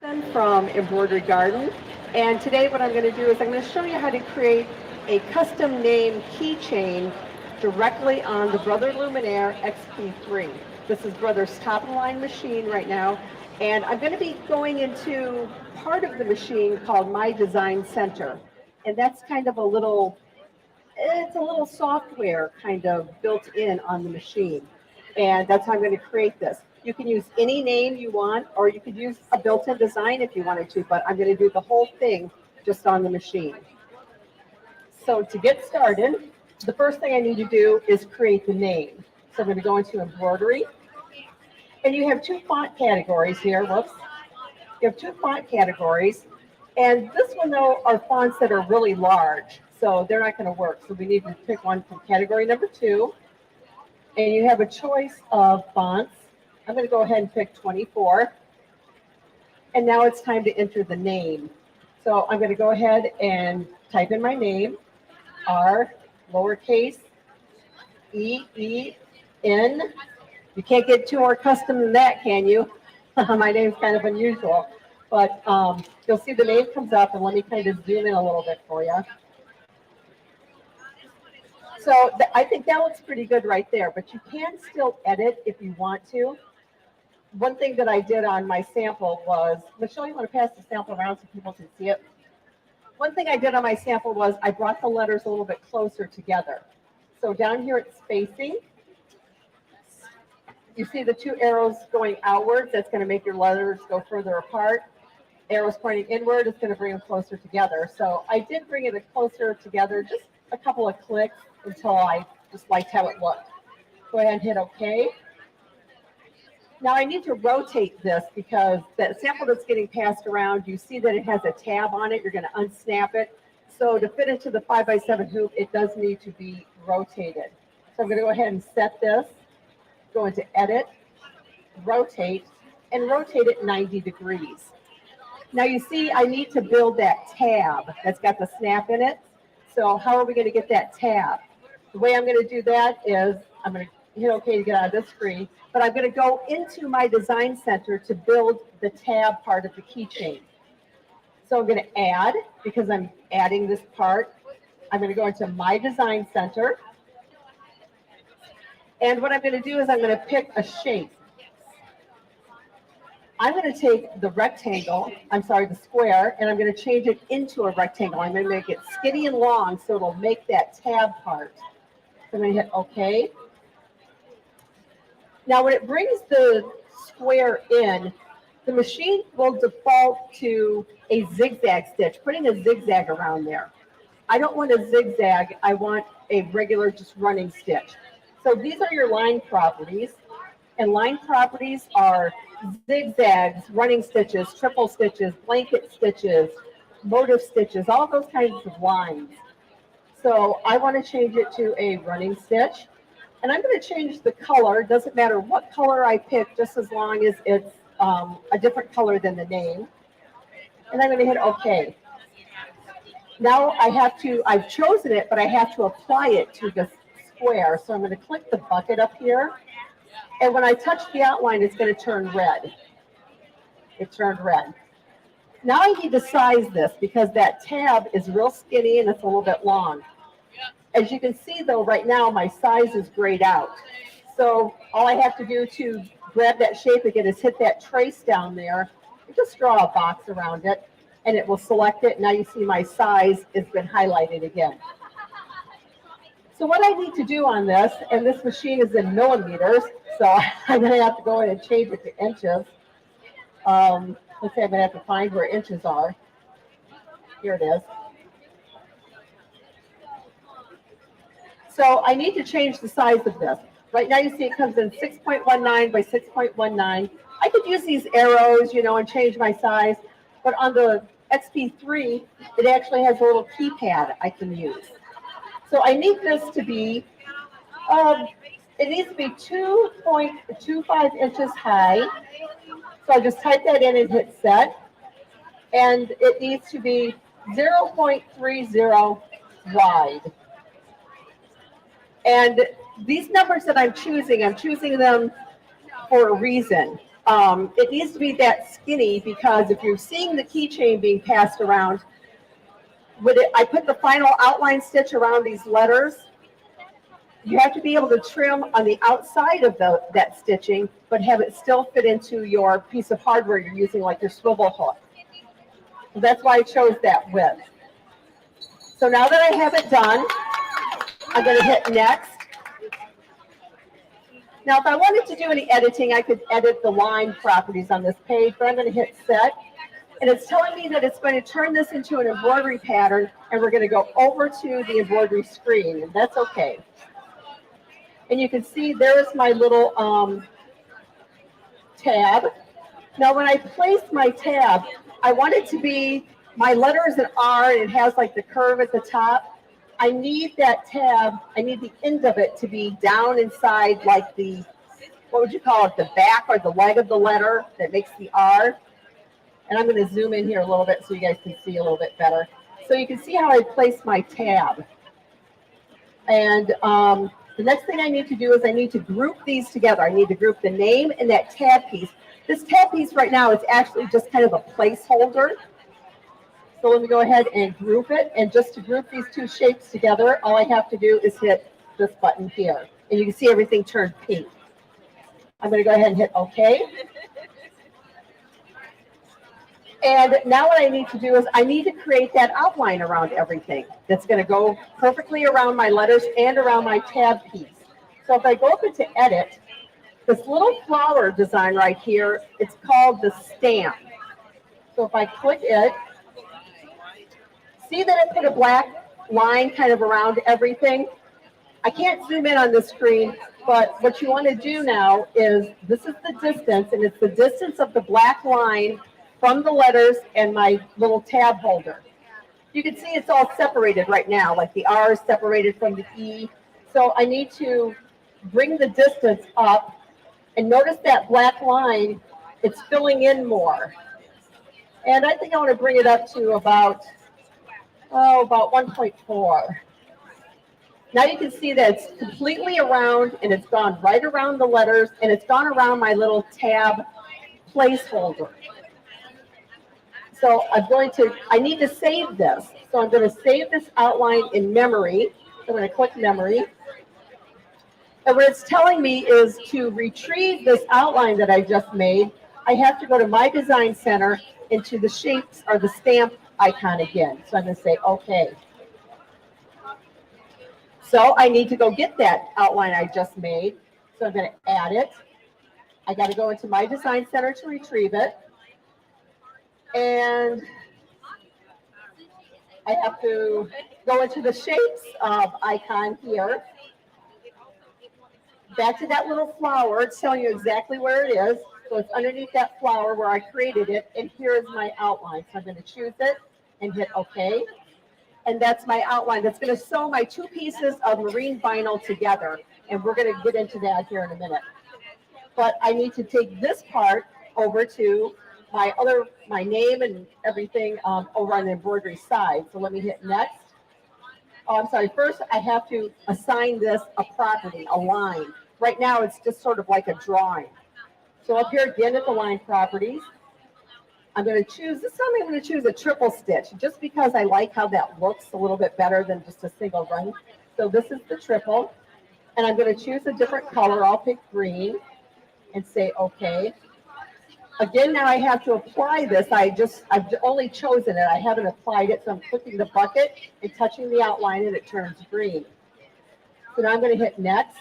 from Embroidery Garden, and today what I'm going to do is I'm going to show you how to create a custom name keychain directly on the Brother Luminaire XP3. This is Brother's top of the line machine right now, and I'm going to be going into part of the machine called My Design Center, and that's kind of a little, it's a little software kind of built in on the machine, and that's how I'm going to create this. You can use any name you want, or you could use a built-in design if you wanted to, but I'm going to do the whole thing just on the machine. So to get started, the first thing I need to do is create the name. So I'm going to go into Embroidery, and you have two font categories here. Whoops. You have two font categories, and this one, though, are fonts that are really large, so they're not going to work. So we need to pick one from category number 2, and you have a choice of fonts. I'm going to go ahead and pick 24. And now it's time to enter the name. So I'm going to go ahead and type in my name, R, lowercase, E-E-N. You can't get too more custom than that, can you? My name's kind of unusual. But you'll see the name comes up, and let me kind of zoom in a little bit for you. So I think that looks pretty good right there, but you can still edit if you want to. One thing that I did on my sample was, Michelle, you want to pass the sample around so people can see it? One thing I did on my sample was I brought the letters a little bit closer together. So down here at spacing, you see the two arrows going outwards. That's going to make your letters go further apart. Arrows pointing inward is going to bring them closer together. So I did bring it closer together, just a couple of clicks until I just liked how it looked. Go ahead and hit OK. Now I need to rotate this because that sample that's getting passed around, you see that it has a tab on it. You're going to unsnap it. So to fit into the 5x7 hoop, it does need to be rotated. So I'm going to go ahead and set this, go into Edit, Rotate, and rotate it 90 degrees. Now you see I need to build that tab that's got the snap in it. So how are we going to get that tab? The way I'm going to do that is I'm going to hit OK to get out of this screen, but I'm going to go into my design center to build the tab part of the keychain. So I'm going to add, because I'm adding this part, I'm going to go into my design center. And what I'm going to do is I'm going to pick a shape. I'm going to take the rectangle, the square, and I'm going to change it into a rectangle. I'm going to make it skinny and long so it'll make that tab part. So I'm going to hit OK. Now, when it brings the square in, the machine will default to a zigzag stitch, putting a zigzag around there. I don't want a zigzag. I want a regular just running stitch. So these are your line properties, and line properties are zigzags, running stitches, triple stitches, blanket stitches, motif stitches, all those kinds of lines. So I want to change it to a running stitch. And I'm going to change the color. It doesn't matter what color I pick, just as long as it's a different color than the name. And I'm going to hit OK. Now I've chosen it, but I have to apply it to the square. So I'm going to click the bucket up here. And when I touch the outline, it's going to turn red. It turned red. Now I need to size this because that tab is real skinny and it's a little bit long. As you can see, though, right now, my size is grayed out. So all I have to do to grab that shape again is hit that trace down there and just draw a box around it, and it will select it. Now you see my size has been highlighted again. So what I need to do on this, and this machine is in millimeters, so I'm going to have to go in and change it to inches. Let's say I'm going to have to find where inches are. Here it is. So I need to change the size of this. Right now you see it comes in 6.19 by 6.19. I could use these arrows, and change my size. But on the XP3, it actually has a little keypad I can use. So I need this to be, it needs to be 2.25 inches high. So I just type that in and hit set. And it needs to be 0.30 wide. And these numbers that I'm choosing them for a reason. it needs to be that skinny because if you're seeing the keychain being passed around, I put the final outline stitch around these letters. You have to be able to trim on the outside of that stitching, but have it still fit into your piece of hardware you're using, like your swivel hook. So that's why I chose that width. So now that I have it done, I'm going to hit next. Now, if I wanted to do any editing, I could edit the line properties on this page, but I'm going to hit set. And it's telling me that it's going to turn this into an embroidery pattern, and we're going to go over to the embroidery screen, and that's okay. And you can see there's my little tab. Now, when I place my tab, I want it to be, my letter is an R, and it has like the curve at the top. I need that tab, I need the end of it to be down inside like the, what would you call it, the back or the leg of the letter that makes the R. And I'm going to zoom in here a little bit so you guys can see a little bit better. So you can see how I place my tab. And the next thing I need to do is I need to group these together. I need to group the name and that tab piece. This tab piece right now is actually just kind of a placeholder. So let me go ahead and group it. And just to group these two shapes together, all I have to do is hit this button here. And you can see everything turned pink. I'm going to go ahead and hit OK. And now what I need to do is I need to create that outline around everything that's going to go perfectly around my letters and around my tab piece. So if I go up into edit, this little flower design right here, it's called the stamp. So if I click it, see that it put a black line kind of around everything? I can't zoom in on the screen, but what you want to do now is, this is the distance, and it's the distance of the black line from the letters and my little tab holder. You can see it's all separated right now, like the R is separated from the E. So I need to bring the distance up, and notice that black line, it's filling in more. And I think I want to bring it up to about 1.4. Now you can see that it's completely around, and it's gone right around the letters, and it's gone around my little tab placeholder. So I need to save this. So I'm going to save this outline in memory. So I'm going to click memory. And what it's telling me is to retrieve this outline that I just made, I have to go to my design center into the shapes or the stamp icon again. So I'm going to say OK. So I need to go get that outline I just made. So I'm going to add it. I got to go into my design center to retrieve it. And I have to go into the shapes icon here. Back to that little flower. It's telling you exactly where it is. So it's underneath that flower where I created it. And here is my outline. So I'm going to choose it and hit OK. And that's my outline. That's going to sew my two pieces of marine vinyl together. And we're going to get into that here in a minute. But I need to take this part over to my name and everything over on the embroidery side. So let me hit next. Oh, I'm sorry. First, I have to assign this a property, a line. Right now, it's just sort of like a drawing. So up here again at the line properties, I'm going to choose, this time I'm going to choose a triple stitch, just because I like how that looks a little bit better than just a single run. So this is the triple. And I'm going to choose a different color. I'll pick green and say OK. Again, now I have to apply this. I've only chosen it. I haven't applied it. So I'm clicking the bucket and touching the outline, and it turns green. So now I'm going to hit next.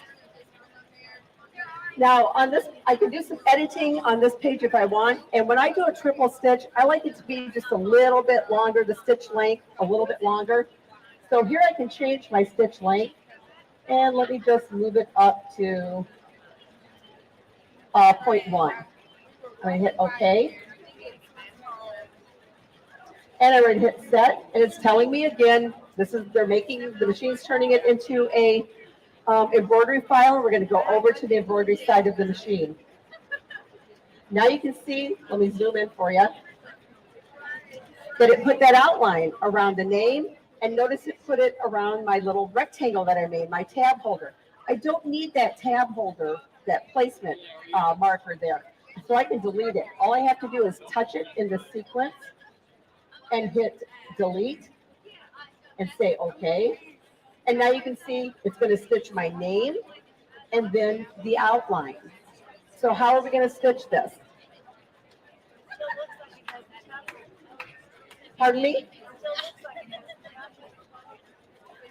Now on this, I can do some editing on this page if I want. And when I do a triple stitch, I like it to be just a little bit longer, the stitch length a little bit longer. So here I can change my stitch length. And let me just move it up to 0.1. I'm going to hit OK. And I'm going to hit set. And it's telling me again, the machine's turning it into a embroidery file. And we're going to go over to the embroidery side of the machine. Now you can see, let me zoom in for you, that it put that outline around the name. And notice it put it around my little rectangle that I made, my tab holder. I don't need that tab holder, that placement marker there. So I can delete it. All I have to do is touch it in the sequence and hit delete and say okay. And now you can see it's going to stitch my name and then the outline. So how are we going to stitch this? Pardon me?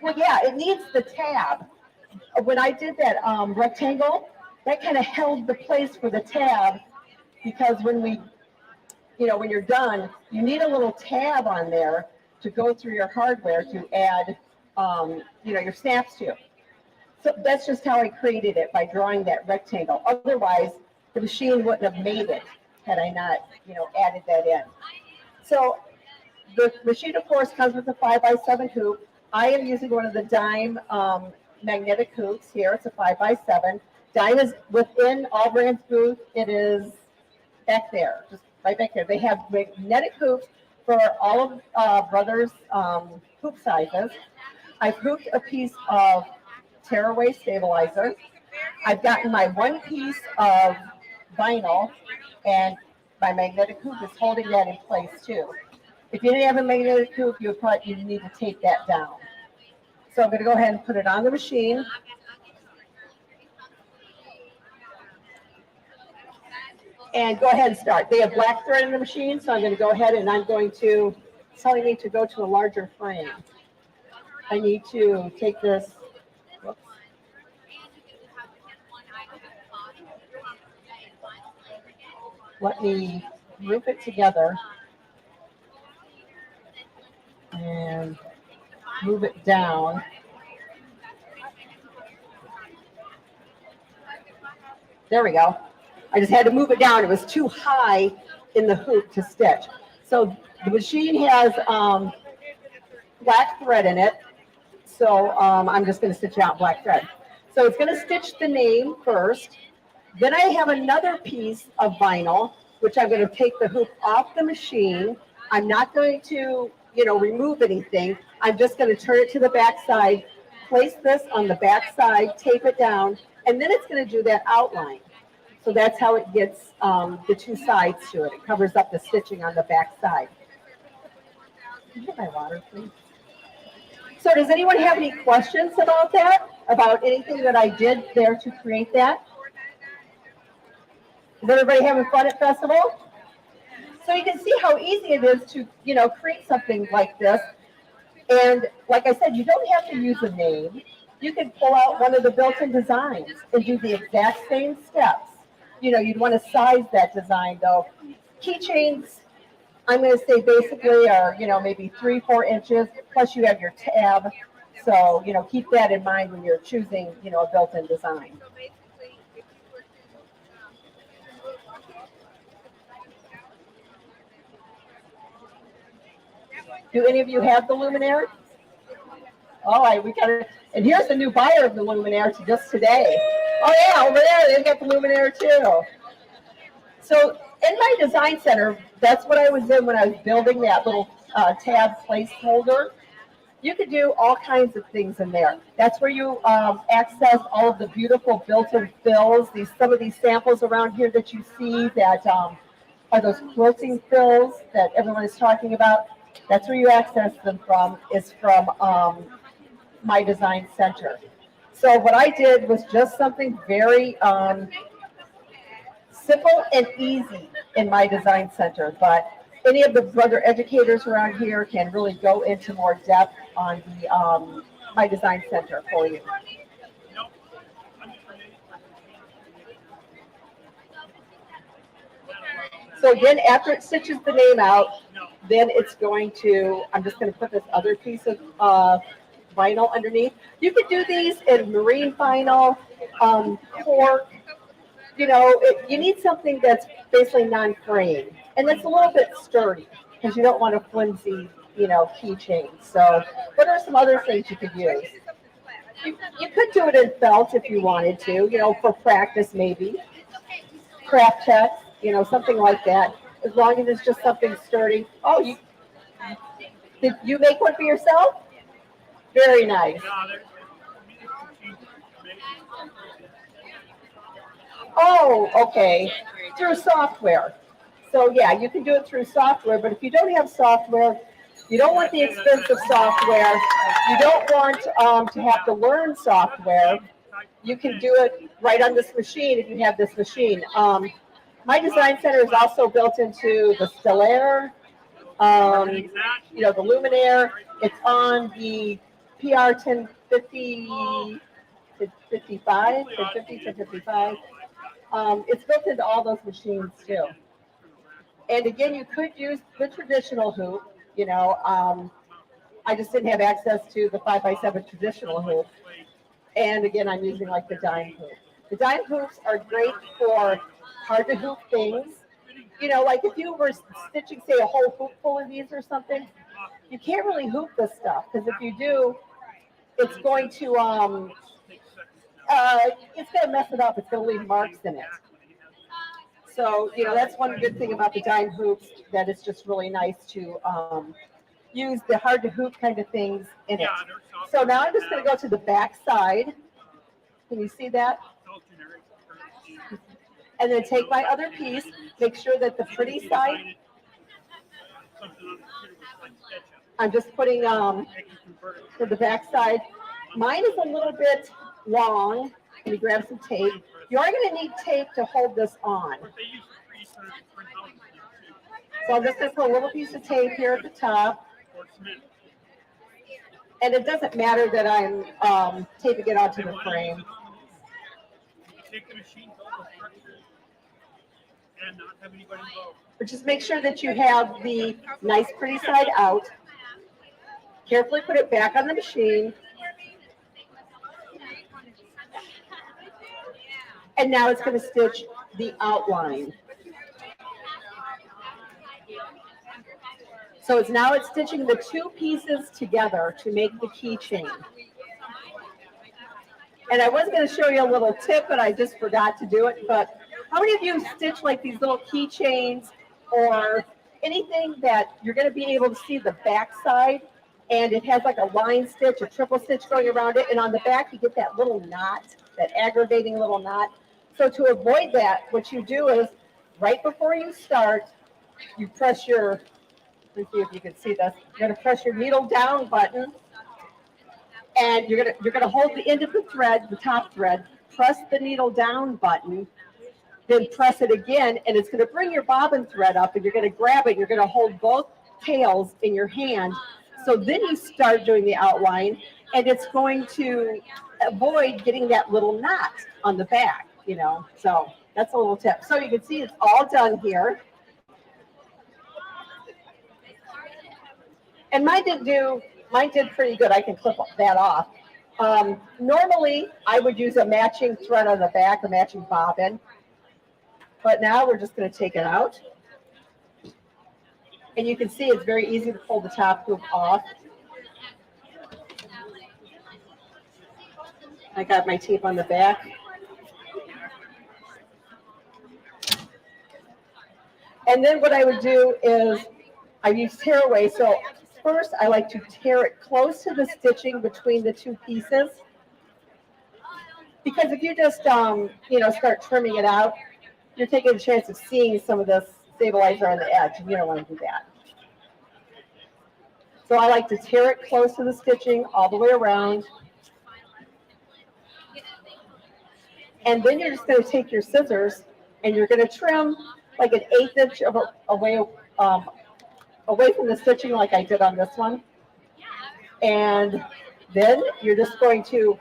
Well, yeah, it needs the tab. When I did that rectangle, that kind of held the place for the tab, because when we, when you're done, you need a little tab on there to go through your hardware to add, your snaps to. So that's just how I created it, by drawing that rectangle. Otherwise, the machine wouldn't have made it had I not, added that in. So the machine, of course, comes with a 5x7 hoop. I am using one of the Dime magnetic hoops here. It's a 5x7. Dime is within Allbrands booth. It is back there, just right back there. They have magnetic hoops for all of Brothers hoop sizes. I've hooped a piece of tearaway stabilizer. I've gotten my one piece of vinyl, and my magnetic hoop is holding that in place too. If you didn't have a magnetic hoop, you need to take that down. So I'm going to go ahead and put it on the machine. And go ahead and start. They have black thread in the machine, so I'm going to go ahead and it's telling me to go to a larger frame. I need to take this. Whoops. Let me group it together and move it down. There we go. I just had to move it down. It was too high in the hoop to stitch. So the machine has black thread in it. So I'm just going to stitch out black thread. So it's going to stitch the name first. Then I have another piece of vinyl, which I'm going to take the hoop off the machine. I'm not going to, remove anything. I'm just going to turn it to the back side, place this on the back side, tape it down, and then it's going to do that outline. So that's how it gets the two sides to it. It covers up the stitching on the back side. Can you get my water, please? So does anyone have any questions about that? About anything that I did there to create that? Is everybody having fun at festival? So you can see how easy it is to, create something like this. And like I said, you don't have to use a name. You can pull out one of the built-in designs and do the exact same steps. You'd want to size that design though. Keychains, I'm going to say basically are, maybe 3-4 inches, plus you have your tab. So, keep that in mind when you're choosing, a built-in design. Do any of you have the luminaire? All right, we got it. And here's the new buyer of the luminaire just today. Oh yeah, over there, they've got the luminaire too. So in my design center, that's what I was in when I was building that little tab placeholder. You could do all kinds of things in there. That's where you access all of the beautiful built-in fills. Some of these samples around here that you see that are those quilting fills that everyone is talking about. That's where you access them from, is from my design center. So what I did was just something very simple and easy in my design center, but any of the brother educators around here can really go into more depth on the my design center for you. So again, after it stitches the name out, then it's going to, I'm just going to put this other piece of vinyl underneath. You could do these in marine vinyl, cork. You need something that's basically non-fraying, and that's a little bit sturdy because you don't want a flimsy, keychain. So what are some other things you could use? You could do it in felt if you wanted to, for practice maybe. Craft checks, something like that. As long as it's just something sturdy. Oh, did you make one for yourself? Very nice. Oh, okay. through software. So yeah, you can do it through software, but if you don't have software, you don't want the expensive software, you don't want to have to learn software, you can do it right on this machine if you have this machine. My design center is also built into the Stellaire, you know, the Luminaire. It's on the PR 1050 to 55, to 50 to 55. It's built into all those machines too. And again, you could use the traditional hoop, you know. I just didn't have access to the 5x7 traditional hoop. And again, I'm using like the dime hoop. The dime hoops are great for hard to hoop things. You know, like if you were stitching, say, a whole hoop full of these or something, you can't really hoop this stuff, because if you do, it's going to mess it up. It's going to leave marks in it. So, you know, that's one good thing about the dime hoops, that it's just really nice to use the hard to hoop kind of things in it. So now I'm just going to go to the back side. Can you see that? And then take my other piece, make sure that the pretty side, I'm just putting to the back side. Mine is a little bit long. Let me grab some tape. You are going to need tape to hold this on. So I'm just going to put a little piece of tape here at the top. And it doesn't matter that I'm taping it onto the frame. But just make sure that you have the nice pretty side out. Carefully put it back on the machine. And now it's going to stitch the outline. So it's stitching the two pieces together to make the keychain. And I was going to show you a little tip, but I just forgot to do it. But how many of you stitch like these little keychains or anything that you're going to be able to see the back side, and it has like a line stitch, a triple stitch going around it, and on the back you get that little knot, that aggravating little knot. So to avoid that, what you do is right before you start, you press your, let's see if you can see this, you're going to press your needle down button, and you're going to hold the end of the thread, the top thread, press the needle down button, then press it again, and it's going to bring your bobbin thread up, and you're going to grab it. You're going to hold both tails in your hand. So then you start doing the outline, and it's going to avoid getting that little knot on the back, you know. So that's a little tip. So you can see it's all done here. And mine did pretty good. I can clip that off. Normally, I would use a matching thread on the back, a matching bobbin. But now we're just going to take it out. And you can see it's very easy to pull the top hoop off. I got my tape on the back. And then what I would do is I use tear away. So first I like to tear it close to the stitching between the two pieces. Because if you just, you know, start trimming it out, you're taking a chance of seeing some of this stabilizer on the edge, and you don't want to do that. So I like to tear it close to the stitching all the way around. And then you're just going to take your scissors and you're going to trim like an 1/8 inch away from the stitching, like I did on this one. And then you're just going to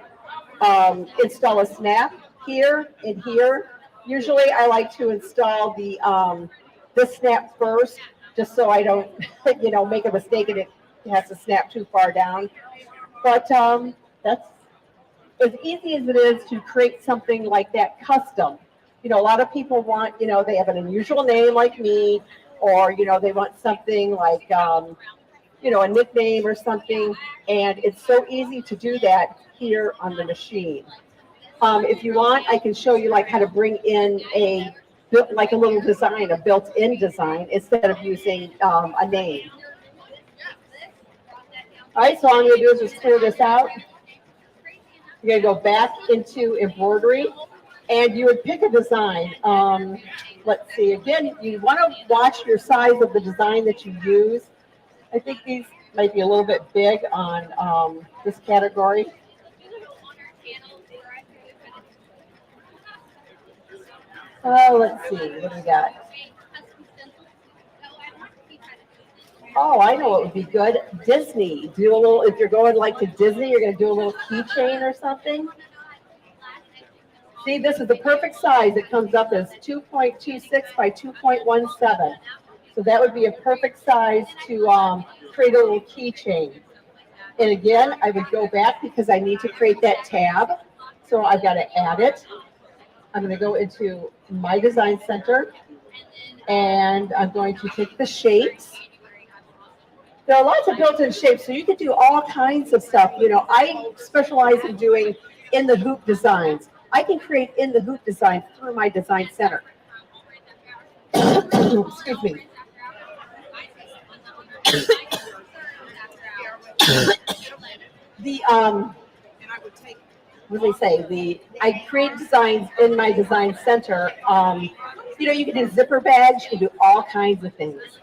install a snap here and here. Usually I like to install the this snap first, just so I don't, you know, make a mistake and it has to snap too far down. But that's as easy as it is to create something like that custom. You know, a lot of people want, you know, they have an unusual name like me, or, you know, they want something like, you know, a nickname or something. And it's so easy to do that here on the machine. If you want, I can show you like how to bring in like a little design, a built-in design, instead of using a name. All right, so all I'm going to do is just clear this out. You're going to go back into embroidery, and you would pick a design. let's see, again, you want to watch your size of the design that you use. I think these might be a little bit big on this category. Oh, let's see, what do we got? Oh, I know what would be good. Disney. Do a little, if you're going like to Disney, you're going to do a little keychain or something. See, this is the perfect size. It comes up as 2.26 by 2.17. So that would be a perfect size to create a little keychain. And again, I would go back because I need to create that tab. So I've got to add it. I'm going to go into my design center and I'm going to take the shapes. There are lots of built-in shapes, so you can do all kinds of stuff. You know, I specialize in doing in the hoop designs. I can create in the hoop design through my design center. Excuse me. What do they say? I create designs in my design center. You know, you can do zipper bags, you can do all kinds of things.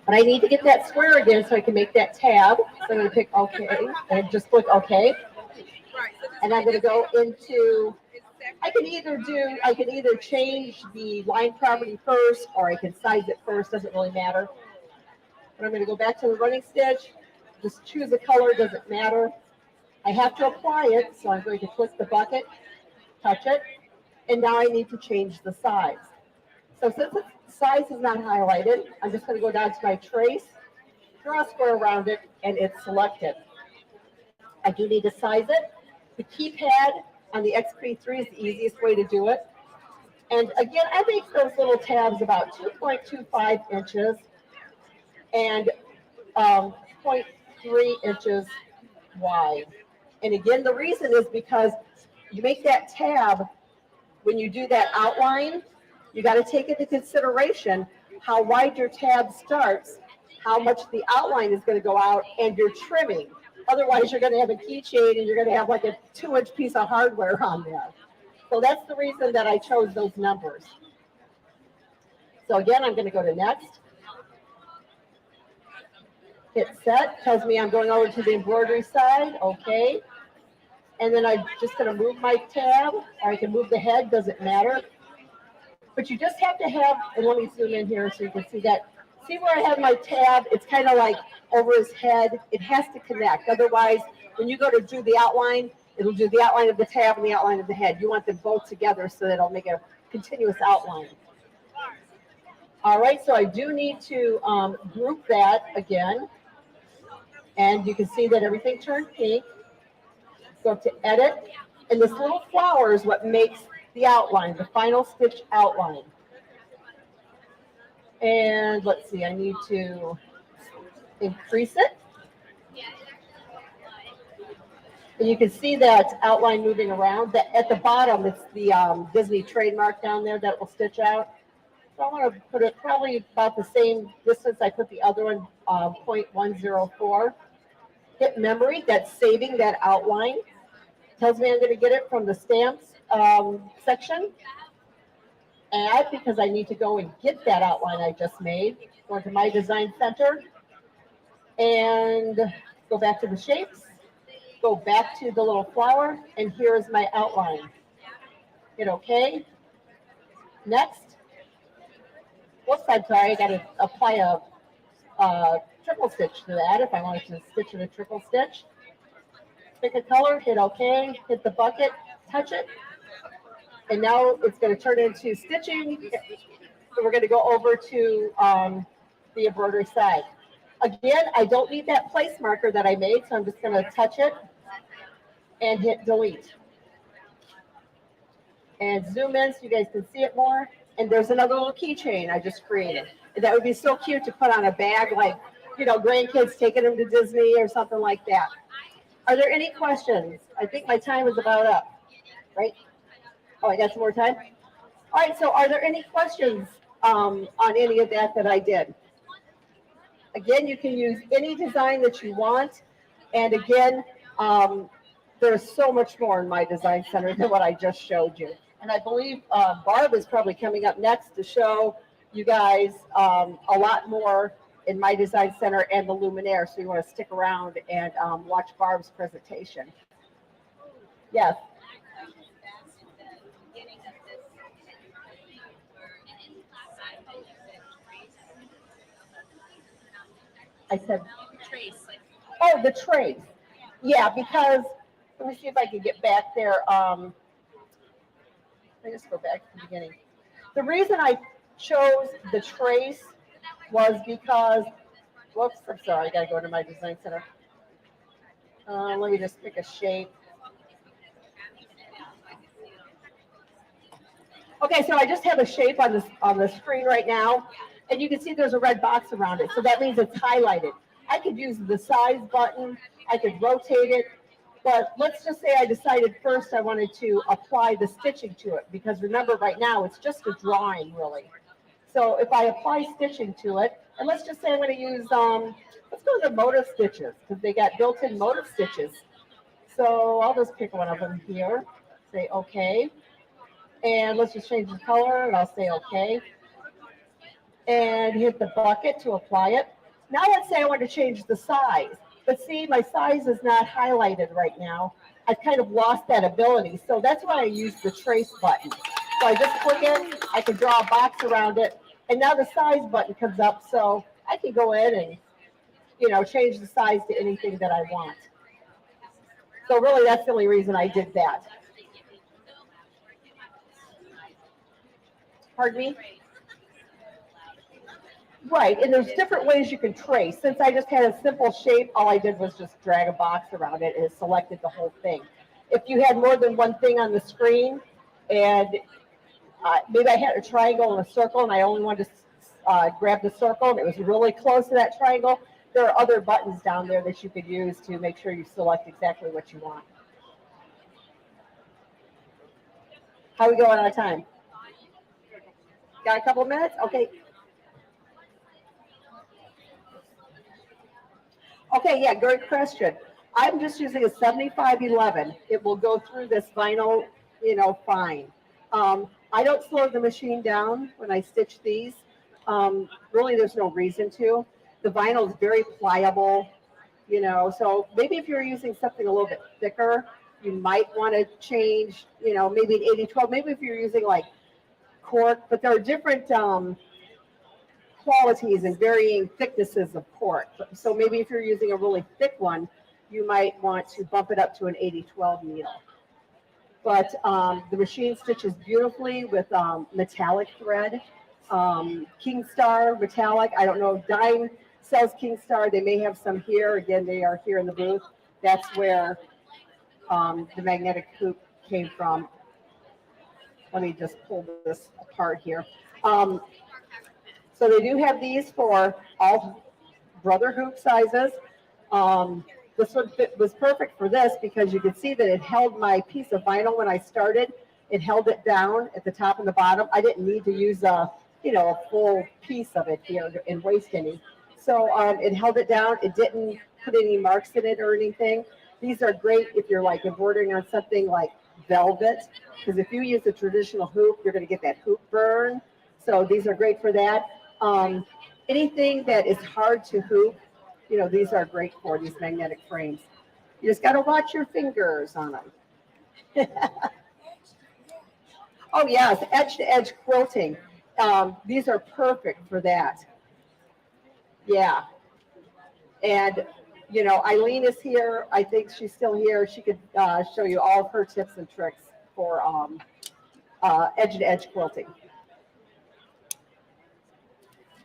But I need to get that square again so I can make that tab. So I'm going to pick OK and just click OK. And I'm going to go into, I can either change the line property first or I can size it first, doesn't really matter. But I'm going to go back to the running stitch, just choose a color, doesn't matter. I have to apply it, so I'm going to click the bucket, touch it, and now I need to change the size. So since the size is not highlighted, I'm just going to go down to my trace, draw a square around it, and it's selected. I do need to size it. The keypad on the XP3 is the easiest way to do it. And again, I make those little tabs about 2.25 inches and 0.3 inches wide. And again, the reason is because you make that tab, when you do that outline, you got to take into consideration how wide your tab starts, how much the outline is going to go out, and your trimming. Otherwise, you're going to have a keychain and you're going to have like a 2-inch piece of hardware on there. So that's the reason that I chose those numbers. So again, I'm going to go to next. Hit set, tells me I'm going over to the embroidery side, okay. And then I'm just going to move my tab, or I can move the head, doesn't matter. But you just have to have, and let me zoom in here so you can see that. See where I have my tab? It's kind of like over his head. It has to connect. Otherwise, when you go to do the outline, it'll do the outline of the tab and the outline of the head. You want them both together so that it'll make a continuous outline. All right, so I do need to group that again. And you can see that everything turned pink. Go to edit. And this little flower is what makes the outline, the final stitch outline. And let's see, I need to increase it. And you can see that outline moving around. At the bottom, it's the Disney trademark down there that will stitch out. So I want to put it probably about the same distance I put the other one, 0.104. Hit memory, that's saving that outline. Tells me I'm going to get it from the stamps section. Add, because I need to go and get that outline I just made. Go into my design center and go back to the shapes. Go back to the little flower, and here is my outline. Hit OK. Next. Whoops, I'm sorry, I got to apply a triple stitch to that if I wanted to stitch in a triple stitch. Pick a color, hit OK, hit the bucket, touch it. And now it's going to turn into stitching. So we're going to go over to the embroidery side. Again, I don't need that place marker that I made, so I'm just going to touch it and hit delete. And zoom in so you guys can see it more. And there's another little keychain I just created. And that would be so cute to put on a bag, like, you know, grandkids taking them to Disney or something like that. Are there any questions? I think my time is about up, right? Oh, I got some more time? All right, so are there any questions on any of that I did? Again, you can use any design that you want. And again, there's so much more in my design center than what I just showed you. And I believe Barb is probably coming up next to show you guys a lot more in my design center and the Luminaire. So you want to stick around and watch Barb's presentation. Yes. I said, Trace. oh, the trace. Yeah, because let me see if I can get back there. Let me just go back to the beginning. The reason I chose the trace was because, whoops, I'm sorry, I gotta go to my design center. Let me just pick a shape. Okay, so I just have a shape on the screen right now, and you can see there's a red box around it. So that means it's highlighted. I could use the size button, I could rotate it, but let's just say I decided first I wanted to apply the stitching to it, because remember right now it's just a drawing really. So if I apply stitching to it, and let's just say I'm going to use, let's go to the motif stitches, because they got built-in motif stitches. So I'll just pick one of them here, say okay. And let's just change the color, and I'll say okay. And hit the bucket to apply it. Now let's say I want to change the size. But see, my size is not highlighted right now. I've kind of lost that ability. So that's why I use the trace button. So I just click it, I can draw a box around it, and now the size button comes up. So I can go in and, you know, change the size to anything that I want. So really, that's the only reason I did that. Pardon me? Right, and there's different ways you can trace. Since I just had a simple shape, all I did was just drag a box around it and it selected the whole thing. If you had more than one thing on the screen, and maybe I had a triangle and a circle, and I only wanted to grab the circle, and it was really close to that triangle, there are other buttons down there that you could use to make sure you select exactly what you want. How are we going out of time? Got a couple of minutes? Okay. Okay, yeah, great question. I'm just using a 7511. It will go through this vinyl, you know, fine. I don't slow the machine down when I stitch these. Really, there's no reason to. The vinyl is very pliable, you know, so maybe if you're using something a little bit thicker, you might want to change, you know, maybe an 80-12. Maybe if you're using like cork, but there are different qualities and varying thicknesses of cork. So maybe if you're using a really thick one, you might want to bump it up to an 80-12 needle. But the machine stitches beautifully with metallic thread. Kingstar metallic. I don't know if Dime sells Kingstar. They may have some here. Again, they are here in the booth. That's where the magnetic hoop came from. Let me just pull this apart here. So they do have these for all brother hoop sizes. This one was perfect for this because you could see that it held my piece of vinyl when I started. It held it down at the top and the bottom. I didn't need to use a full piece of it here and waste any. So it held it down. It didn't put any marks in it or anything. These are great if you're like embroidering on something like velvet, because if you use a traditional hoop, you're going to get that hoop burn. So these are great for that. Anything that is hard to hoop, you know, these are great for these magnetic frames. You just got to watch your fingers on them. Oh yes, edge-to-edge quilting. These are perfect for that. Yeah. And, you know, Eileen is here. I think she's still here. She could show you all of her tips and tricks for edge-to-edge quilting.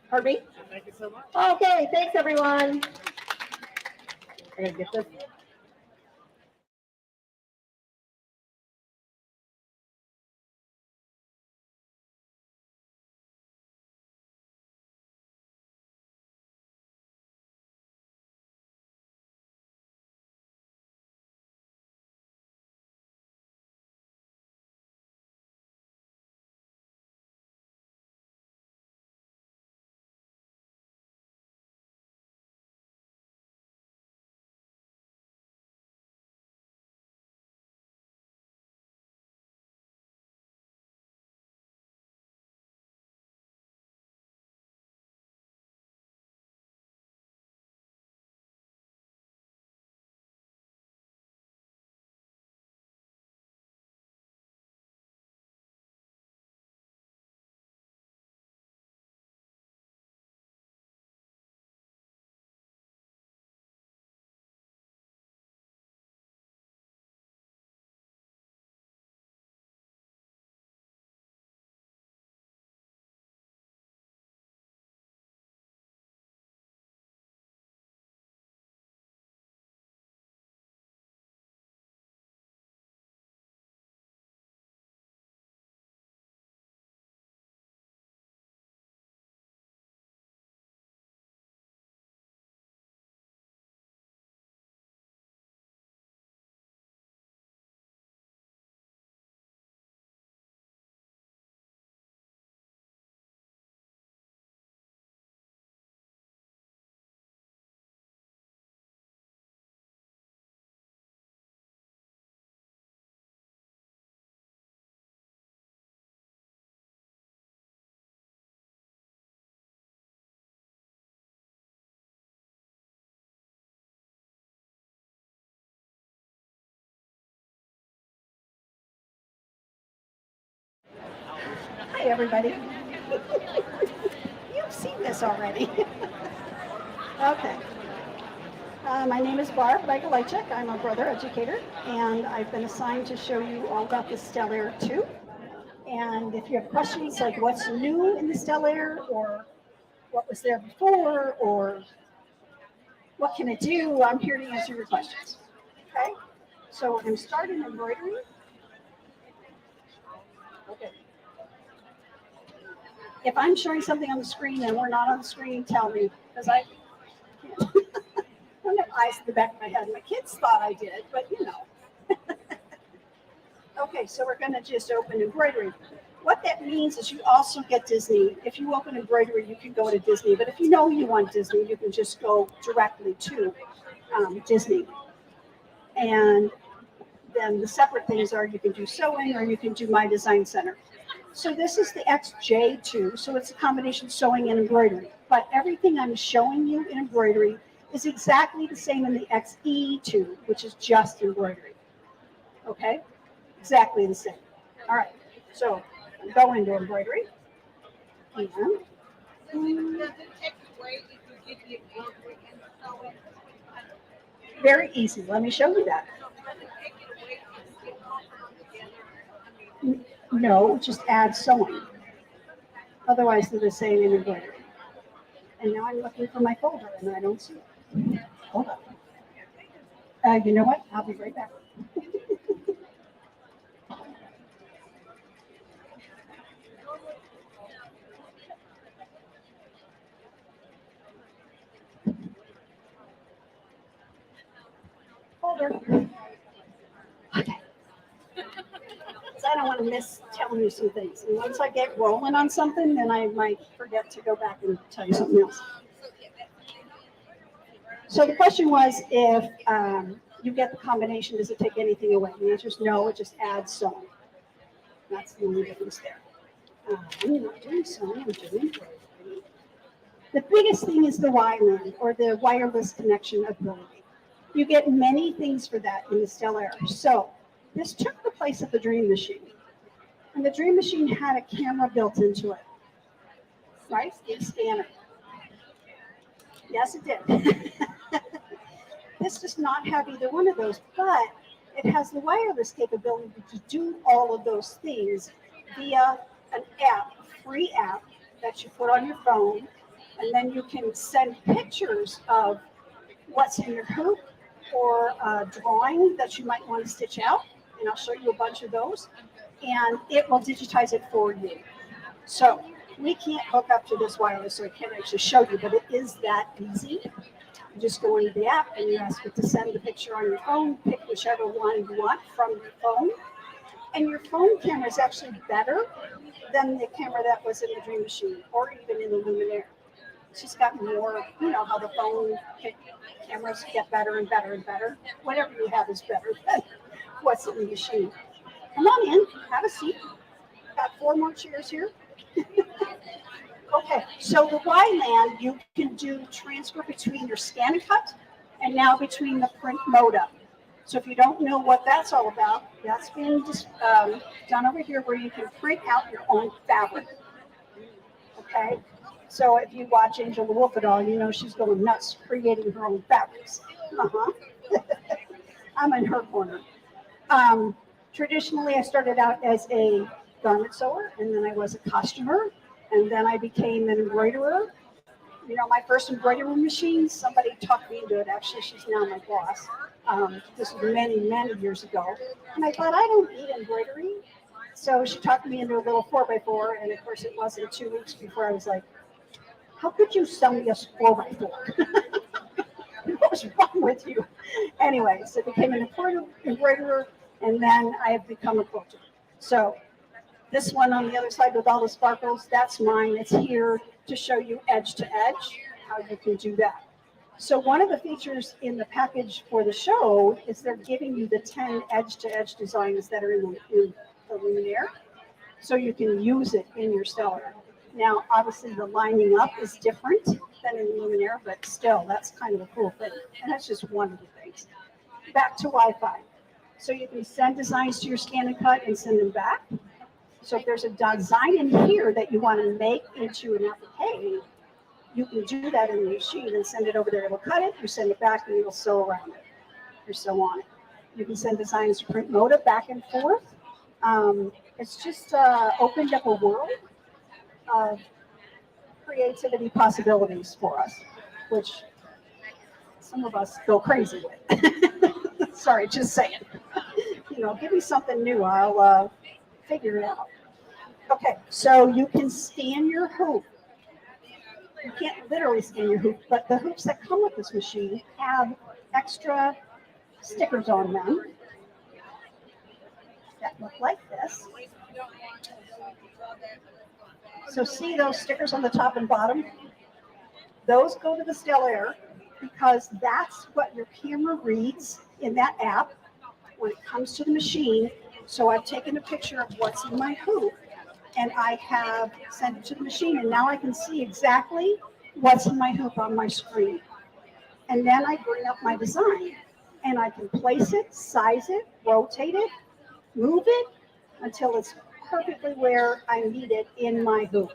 Pardon me? Thank you so much. Okay, thanks everyone. I'm gonna get this. everybody. You've seen this already. Okay. My name is Barb Mikolajczyk. I'm a brother educator, and I've been assigned to show you all about the Stellaire 2. And if you have questions like what's new in the Stellaire, or what was there before, or what can it do, I'm here to answer your questions. Okay? So we're going to start in embroidery. Okay. If I'm showing something on the screen and we're not on the screen, tell me, because I can't. I don't have eyes in the back of my head. My kids thought I did, but you know. Okay, so we're going to just open embroidery. What that means is you also get Disney. If you open embroidery, you can go to Disney. But if you know you want Disney, you can just go directly to Disney. And then the separate things are you can do sewing or you can do My Design Center. So this is the XJ2, so it's a combination sewing and embroidery. But everything I'm showing you in embroidery is exactly the same in the XE2, which is just embroidery. Okay? Exactly the same. All right, so I'm going to embroidery. And very easy. Let me show you that. No, just add sewing. Otherwise, they're the same in embroidery. And now I'm looking for my folder, and I don't see it. Hold on. You know what? I'll be right back. Folder. Okay. Because I don't want to miss telling you some things. And once I get rolling on something, then I might forget to go back and tell you something else. So the question was, if you get the combination, does it take anything away? The answer is no, it just adds sewing. That's the only difference there. I'm not doing sewing, I'm doing embroidery. The biggest thing is the wireline, or the wireless connection ability. You get many things for that in the Stellaire. So this took the place of the Dream Machine. And the Dream Machine had a camera built into it, right? The scanner. Yes, it did. This does not have either one of those, but it has the wireless capability to do all of those things via an app, a free app that you put on your phone, and then you can send pictures of what's in your hoop or a drawing that you might want to stitch out, and I'll show you a bunch of those, and it will digitize it for you. So we can't hook up to this wireless, so I can't actually show you, but it is that easy. You just go into the app and you ask it to send the picture on your phone, pick whichever one you want from your phone. And your phone camera is actually better than the camera that was in the Dream Machine or even in the Luminaire. It's just got more, you know, how the phone cameras get better and better and better. Whatever you have is better than what's in the machine. Come on in, have a seat. Got 4 more chairs here. Okay, so the Y-land, you can do transfer between your ScanNCut and now between the Printmoda. So if you don't know what that's all about, that's been done over here where you can print out your own fabric. Okay, so if you watch Angel the Wolf at all, you know she's going nuts creating her own fabrics. I'm in her corner. Traditionally, I started out as a garment sewer, and then I was a costumer, and then I became an embroiderer. You know, my first embroidery machine, somebody talked me into it. Actually, she's now my boss. This was many, many years ago. And I thought, I don't need embroidery. So she talked me into a little 4x4, and of course it wasn't 2 weeks before I was like, how could you sell me a 4x4? What was wrong with you? Anyway, so I became an embroiderer, and then I have become a quilter. So this one on the other side with all the sparkles, that's mine. It's here to show you edge to edge, how you can do that. So one of the features in the package for the show is they're giving you the 10 edge to edge designs that are in the Luminaire, so you can use it in your Stellaire. Now, obviously the lining up is different than in the Luminaire, but still, that's kind of a cool thing. And that's just one of the things. Back to Wi-Fi. So you can send designs to your ScanNCut and send them back. So if there's a design in here that you want to make into an applique, you can do that in the machine and send it over there. It'll cut it, you send it back, and you'll sew around it. You're sew on it. You can send designs to Printmoda back and forth. It's just opened up a world of creativity possibilities for us, which some of us go crazy with. Sorry, just saying. You know, give me something new. I'll figure it out. Okay, so you can scan your hoop. You can't literally scan your hoop, but the hoops that come with this machine have extra stickers on them that look like this. So see those stickers on the top and bottom? Those go to the Stellaire because that's what your camera reads in that app when it comes to the machine. So I've taken a picture of what's in my hoop and I have sent it to the machine, and now I can see exactly what's in my hoop on my screen. And then I bring up my design and I can place it, size it, rotate it, move it until it's perfectly where I need it in my hoop.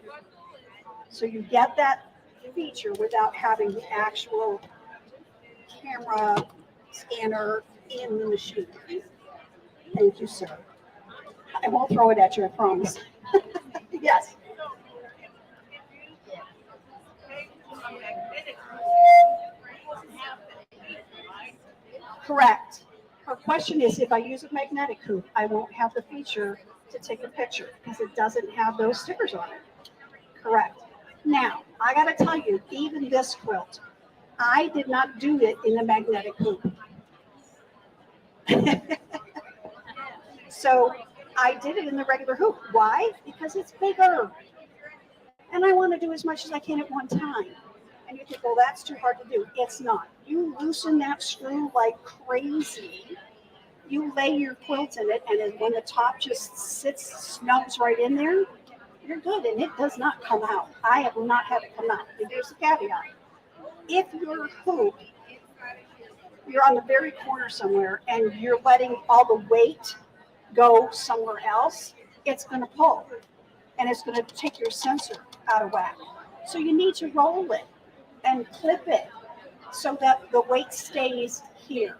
So you get that feature without having the actual camera scanner in the machine. Thank you, sir. I won't throw it at you, I promise. Yes. Correct. Her question is, if I use a magnetic hoop, I won't have the feature to take a picture because it doesn't have those stickers on it. Correct. Now, I got to tell you, even this quilt, I did not do it in a magnetic hoop. So I did it in the regular hoop. Why? Because it's bigger. And I want to do as much as I can at one time. And you think, well, that's too hard to do. It's not. You loosen that screw like crazy. You lay your quilt in it, and then when the top just sits, snugs right in there, you're good, and it does not come out. I have not had it come out. And here's the caveat. If your hoop, you're on the very corner somewhere, and you're letting all the weight go somewhere else, it's going to pull, and it's going to take your sensor out of whack. So you need to roll it and clip it so that the weight stays here.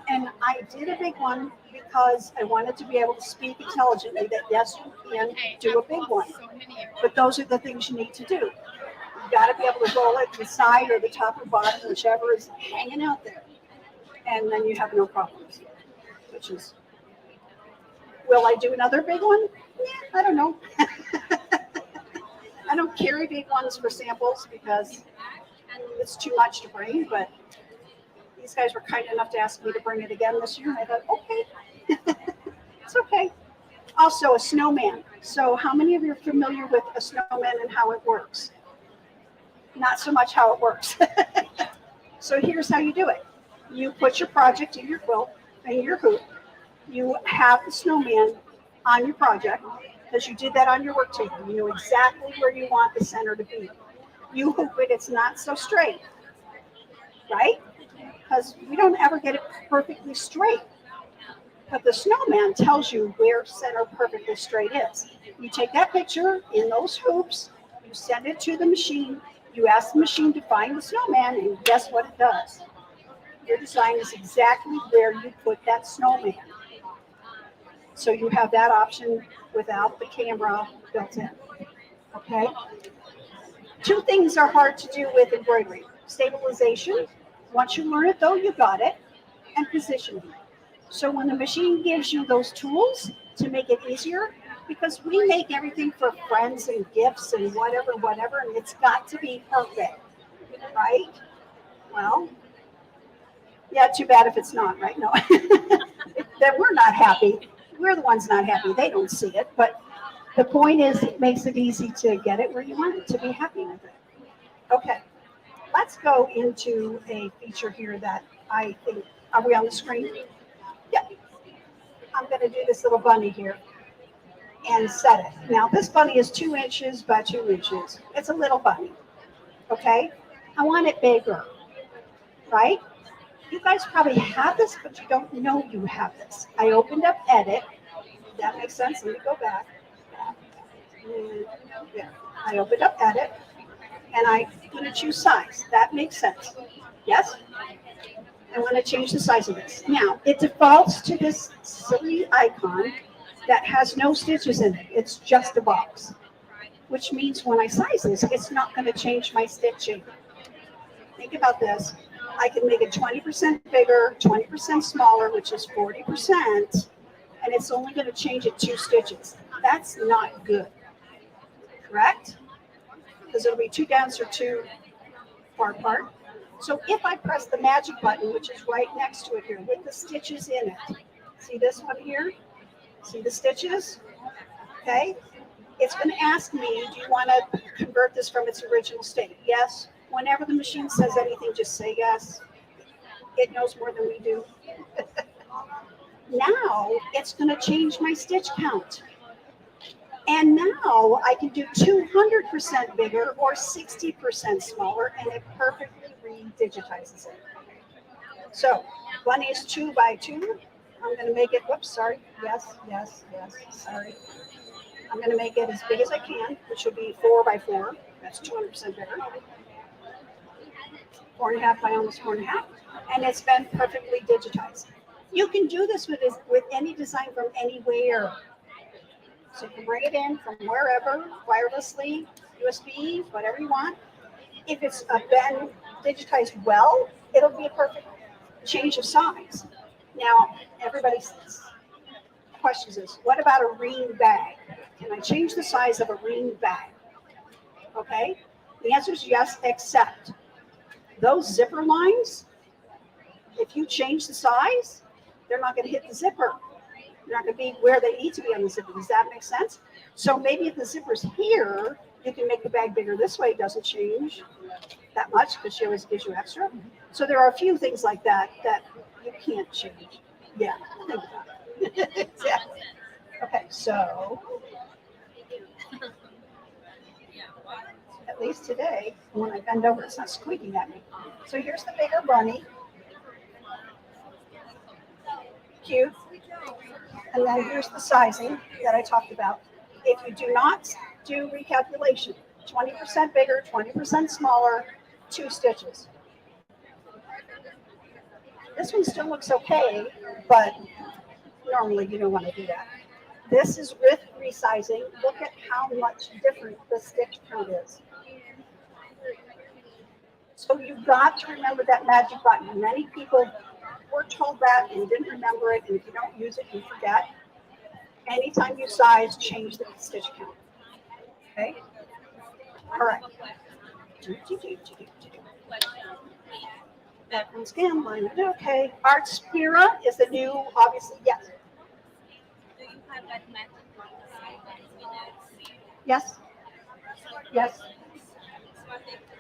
And I did a big one because I wanted to be able to speak intelligently that yes, you can do a big one. But those are the things you need to do. You got to be able to roll it to the side or the top or bottom, whichever is hanging out there. And then you have no problems, which is, will I do another big one? Yeah, I don't know. I don't carry big ones for samples because it's too much to bring, but these guys were kind enough to ask me to bring it again this year. And I thought, okay, it's okay. Also, a snowman. So how many of you are familiar with a snowman and how it works? Not so much how it works. So here's how you do it. You put your project in your quilt and your hoop. You have the snowman on your project because you did that on your work table. You know exactly where you want the center to be. You hoop it, it's not so straight, right? Because we don't ever get it perfectly straight. But the snowman tells you where center perfectly straight is. You take that picture in those hoops, you send it to the machine, you ask the machine to find the snowman, and guess what it does? Your design is exactly where you put that snowman. So you have that option without the camera built in, okay? Two things are hard to do with embroidery. Stabilization. Once you learn it though, you got it. And positioning. So when the machine gives you those tools to make it easier, because we make everything for friends and gifts and whatever, and it's got to be perfect, right? Well, yeah, too bad if it's not, right? No, that we're not happy. We're the ones not happy. They don't see it, but the point is it makes it easy to get it where you want it, to be happy with it. Okay, let's go into a feature here that I think, are we on the screen? Yeah. I'm going to do this little bunny here and set it. Now this bunny is 2 inches by 2 inches. It's a little bunny, okay? I want it bigger, right? You guys probably have this, but you don't know you have this. I opened up edit. That makes sense. Let me go back. And yeah, I opened up Edit, and I'm going to choose size. That makes sense. Yes? I want to change the size of this. Now, it defaults to this silly icon that has no stitches in it. It's just a box, which means when I size this, it's not going to change my stitching. Think about this. I can make it 20% bigger, 20% smaller, which is 40%, and it's only going to change it 2 stitches. That's not good, correct? Because it'll be 2 dense or 2 far apart. So if I press the magic button, which is right next to it here, with the stitches in it, see this one here? See the stitches? Okay. It's going to ask me, do you want to convert this from its original state? Yes. Whenever the machine says anything, just say yes. It knows more than we do. Now it's going to change my stitch count. And now I can do 200% bigger or 60% smaller, and it perfectly re-digitizes it. So 1 is 2 by 2. I'm going to make it, whoops, sorry. Yes, yes, yes, sorry. I'm going to make it as big as I can, which will be 4 by 4. That's 200% bigger. 4.5 by almost 4.5. And it's been perfectly digitized. You can do this with any design from anywhere. So you can bring it in from wherever, wirelessly, USB, whatever you want. If it's been digitized well, it'll be a perfect change of size. Now, everybody questions this. What about a Reen bag? Can I change the size of a Reen bag? Okay, the answer is yes, except those zipper lines, if you change the size, they're not going to hit the zipper. They're not going to be where they need to be on the zipper. Does that make sense? So maybe if the zipper's here, you can make the bag bigger this way. It doesn't change that much because she always gives you extra. So there are a few things like that that you can't change. Yeah, think about it. Yeah. Okay, so at least today, when I bend over, it's not squeaking at me. So here's the bigger bunny. Cute. And then here's the sizing that I talked about. If you do not do recalculation, 20% bigger, 20% smaller, 2 stitches. This one still looks okay, but normally you don't want to do that. This is with resizing. Look at how much different the stitch count is. So you've got to remember that magic button. Many people were told that and didn't remember it, and if you don't use it, you forget. Anytime you size, change the stitch count. Okay? All right. Background scan, line it. Okay. Art Spira is the new, obviously, yes. Yes. Yes.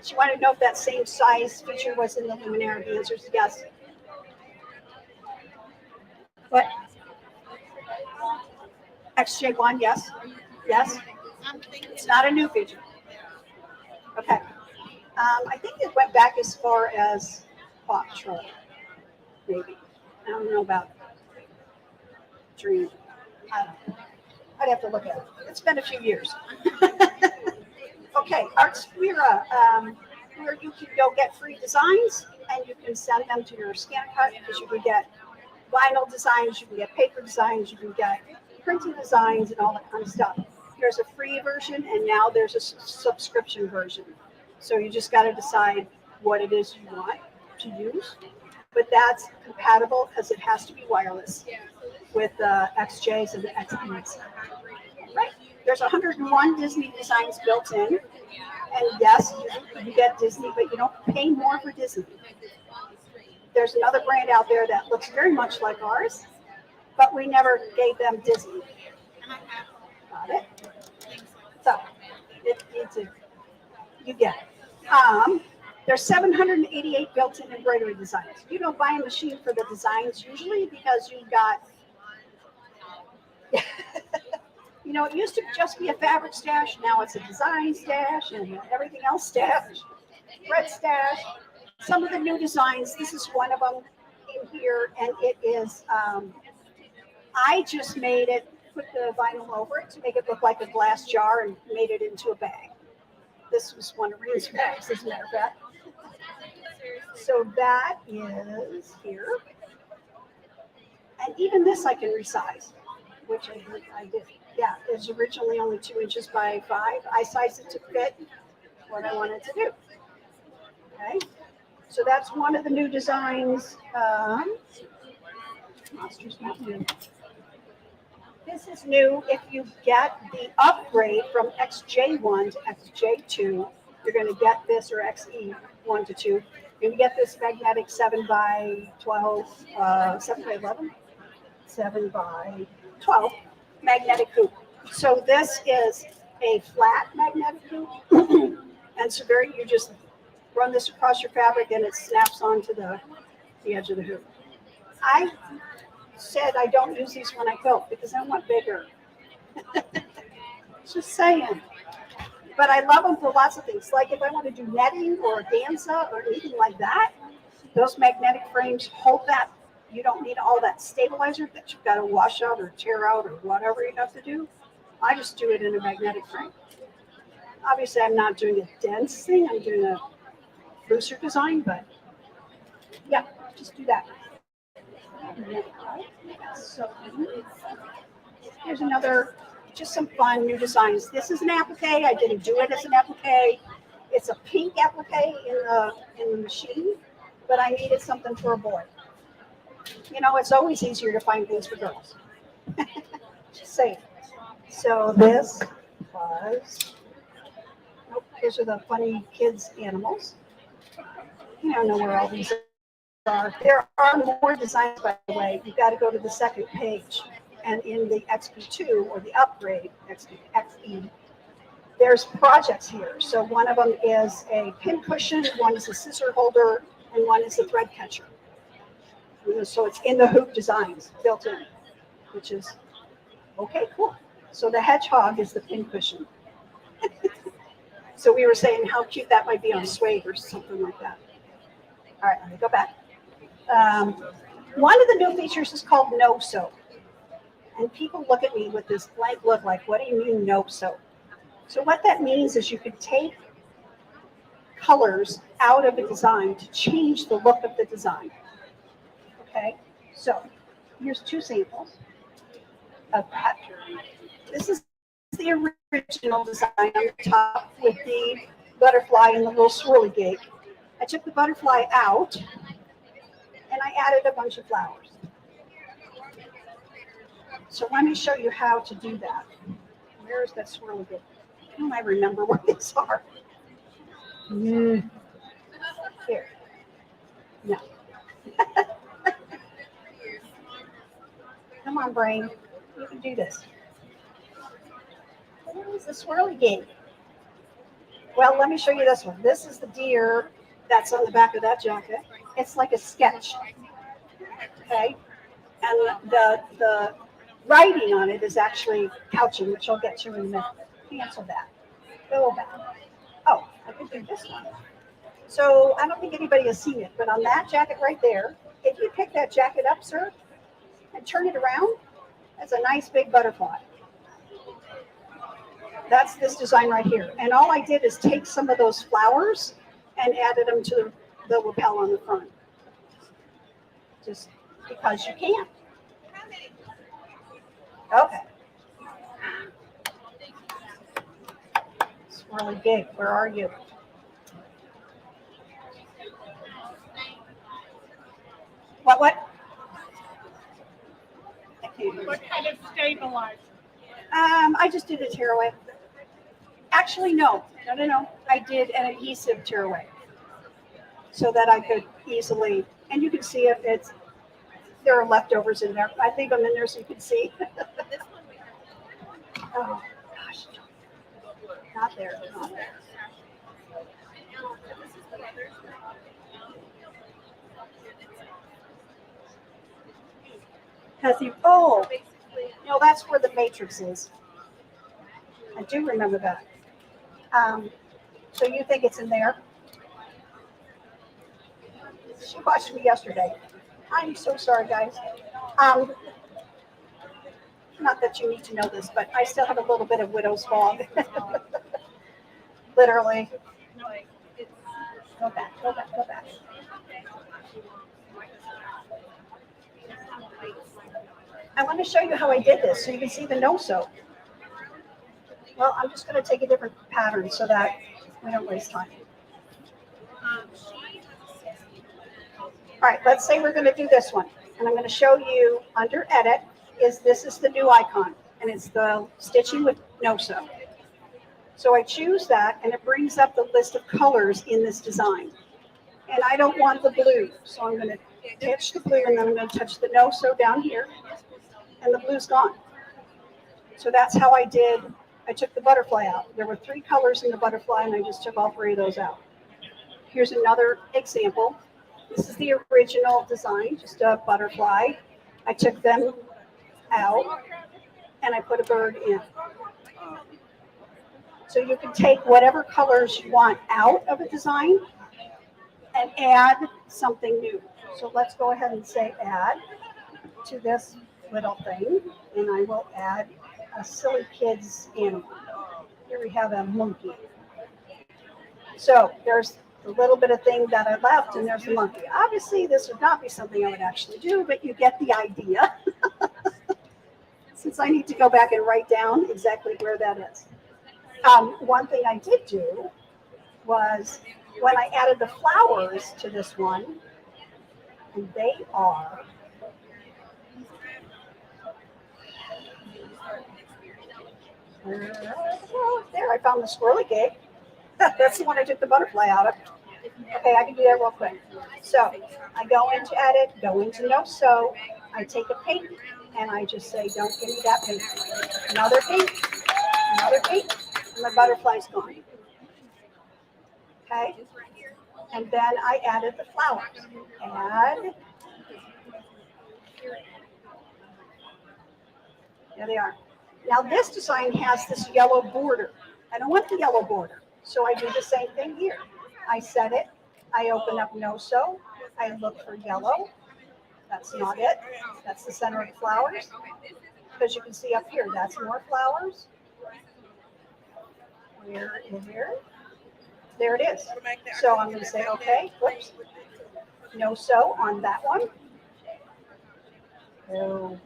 She wanted to know if that same size feature was in the Luminaire. The answer is yes. What? XJ1, yes. Yes. It's not a new feature. Okay. I think it went back as far as Quattro, maybe. I don't know about Dream. I don't know. I'd have to look at it. It's been a few years. Okay, Art Spira, where you can go get free designs and you can send them to your ScanNCut because you can get vinyl designs, you can get paper designs, you can get printing designs and all that kind of stuff. There's a free version and now there's a subscription version. So you just got to decide what it is you want to use. But that's compatible because it has to be wireless with the XJs and the XPs. Right? There's 101 Disney designs built in. And yes, you get Disney, but you don't pay more for Disney. There's another brand out there that looks very much like ours, but we never gave them Disney. Got it? So, you get it. There's 788 built-in embroidery designs. You don't buy a machine for the designs usually because you've got, you know, it used to just be a fabric stash. Now it's a design stash and everything else stash, thread stash. Some of the new designs, this is one of them in here, and it is, I just made it put the vinyl over it to make it look like a glass jar and made it into a bag. This was one of Reen's bags, as a matter of fact. So that is here. And even this I can resize, which I did. Yeah, it was originally only 2 inches by 5. I sized it to fit what I wanted to do. Okay, so that's one of the new designs. Monster's not new. This is new. If you get the upgrade from XJ1 to XJ2, you're going to get this, or XE1 to 2. You're going to get this magnetic 7 by 12, 7 by 11, 7 by 12 magnetic hoop. So this is a flat magnetic hoop, and so you just run this across your fabric and it snaps onto the edge of the hoop. I said I don't use these when I quilt because I want bigger. Just saying. But I love them for lots of things. Like if I want to do netting or organza or anything like that, those magnetic frames hold that. You don't need all that stabilizer that you've got to wash out or tear out or whatever you have to do. I just do it in a magnetic frame. Obviously, I'm not doing a dense thing. I'm doing a looser design, but yeah, just do that. So here's another, just some fun new designs. This is an applique. I didn't do it as an applique. It's a pink applique in the machine, but I needed something for a boy. You know, it's always easier to find things for girls. Just saying. So this was, these are the funny kids animals. I don't know where all these are. There are more designs, by the way. You've got to go to the second page. And in the XP2 or the upgrade, XE, there's projects here. So one of them is a pin cushion, one is a scissor holder, and one is a thread catcher. So it's in the hoop designs built in, which is okay, cool. So the hedgehog is the pin cushion. So we were saying how cute that might be on suede or something like that. All right, let me go back. One of the new features is called no soap. And people look at me with this blank look like, what do you mean no soap? So what that means is you can take colors out of a design to change the look of the design. Okay, so here's 2 samples of that. This is the original design on the top with the butterfly and the little swirly gig. I took the butterfly out and I added a bunch of flowers. So let me show you how to do that. Where is that swirly gig? Don't I remember where these are? Here. No. Come on, brain. You can do this. Where is the swirly gig? Well, let me show you this one. This is the deer that's on the back of that jacket. It's like a sketch. Okay? And the writing on it is actually couching, which I'll get to in a minute. Cancel that. Go back. Oh, I could do this one. So I don't think anybody has seen it, but on that jacket right there, if you pick that jacket up, sir, and turn it around, that's a nice big butterfly. That's this design right here. And all I did is take some of those flowers and added them to the lapel on the front. Just because you can. Okay. It's really big. Where are you? What? What kind of stabilizer? I just did a tearaway. Actually, no. I did an adhesive tearaway so that I could easily, and you can see it. There are leftovers in there. I leave them in there so you can see. Oh gosh, not there. No, that's where the matrix is. I do remember that. So you think it's in there? She watched me yesterday. I'm so sorry, guys. Not that you need to know this, but I still have a little bit of widow's fog. Literally. Go back, go back, go back. I want to show you how I did this so you can see the no-sew. Well, I'm just going to take a different pattern so that we don't waste time. All right, let's say we're going to do this one. And I'm going to show you under edit this is the new icon. And it's the stitching with no-sew. So I choose that and it brings up the list of colors in this design. And I don't want the blue. So I'm going to touch the blue and then I'm going to touch the no-sew down here. And the blue's gone. So that's how I did. I took the butterfly out. There were 3 colors in the butterfly and I just took all 3 of those out. Here's another example. This is the original design, just a butterfly. I took them out and I put a bird in. So you can take whatever colors you want out of a design and add something new. So let's go ahead and say add to this little thing, and I will add a silly kid's animal. Here we have a monkey. So there's a little bit of thing that I left, and there's a monkey. Obviously, this would not be something I would actually do, but you get the idea. Since I need to go back and write down exactly where that is. One thing I did do was when I added the flowers to this one, and they are there, I found the squirrely cake. That's the one I took the butterfly out of. Okay, I can do that real quick. So I go into edit, go into no sew. I take a pink and I just say, don't give me that pink. Another pink, and the butterfly's gone. Okay, and then I added the flowers. Add. There they are. Now this design has this yellow border. I don't want the yellow border. So I do the same thing here. I set it. I open up no sew. I look for yellow. That's not it. That's the center of the flowers. Because you can see up here, that's more flowers. Where is here? There it is. So I'm going to say, okay, whoops. No sew on that one. Oh.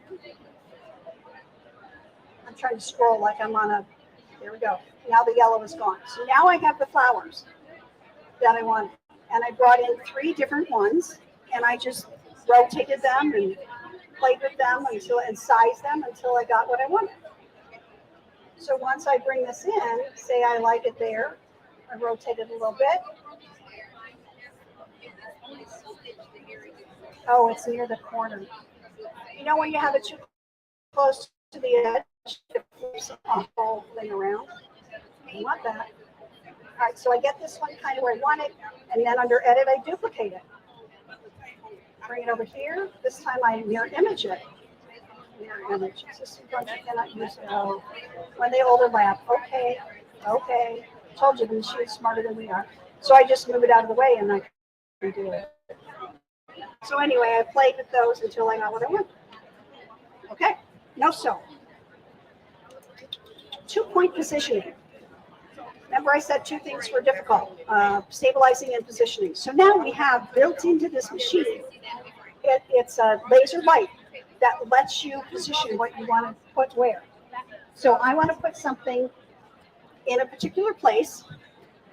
I'm trying to scroll like I'm on a, there we go. Now the yellow is gone. So now I have the flowers that I want. And I brought in 3 different ones and I just rotated them and played with them and sized them until I got what I wanted. So once I bring this in, say I like it there, I rotate it a little bit. Oh, it's near the corner. You know when you have it too close to the edge, it flips the whole thing around. I want that. All right, so I get this one kind of where I want it, and then under edit, I duplicate it. Bring it over here. This time I mirror image it. Mirror image. System function cannot use it. Oh, when they overlap. Okay, okay. Told you the machine's smarter than we are. So I just move it out of the way and I redo it. So anyway, I played with those until I got what I want. Okay, no sew. 2-point positioning. Remember I said 2 things were difficult, stabilizing and positioning. So now we have built into this machine, it's a laser light that lets you position what you want to put where. So I want to put something in a particular place,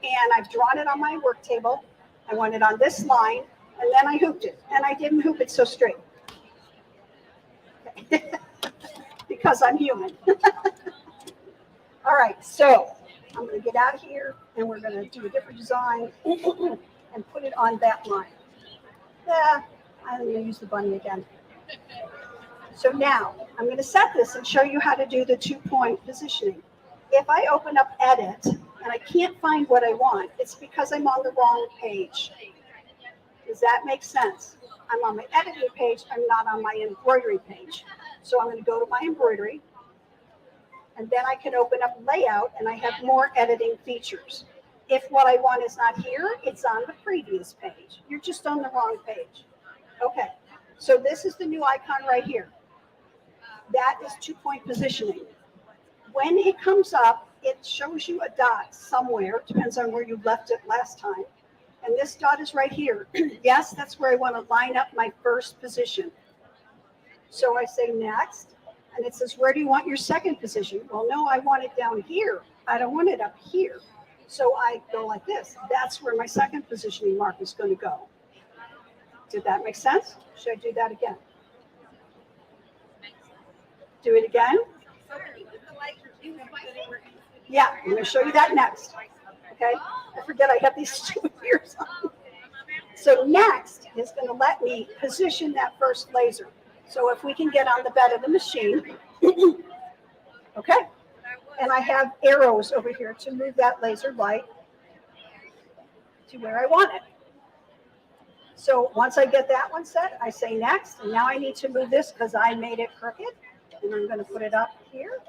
and I've drawn it on my work table. I want it on this line, and then I hooped it, and I didn't hoop it so straight. Because I'm human. All right, so I'm going to get out of here, and we're going to do a different design and put it on that line. Yeah, I'm going to use the bunny again. So now I'm going to set this and show you how to do the 2-point positioning. If I open up edit and I can't find what I want, it's because I'm on the wrong page. Does that make sense? I'm on my editing page, I'm not on my embroidery page. So I'm going to go to my embroidery, and then I can open up layout and I have more editing features. If what I want is not here, it's on the previous page. You're just on the wrong page. Okay, so this is the new icon right here. That is 2-point positioning. When it comes up, it shows you a dot somewhere, depends on where you left it last time. And this dot is right here. Yes, that's where I want to line up my first position. So I say next, and it says, where do you want your second position? Well, no, I want it down here. I don't want it up here. So I go like this. That's where my second positioning mark is going to go. Did that make sense? Should I do that again? Do it again? Yeah, I'm going to show you that next. Okay? I forget I have these 2 ears on. So next is going to let me position that first laser. So if we can get on the bed of the machine, okay? And I have arrows over here to move that laser light to where I want it. So once I get that one set, I say next, and now I need to move this because I made it crooked, and I'm going to put it up here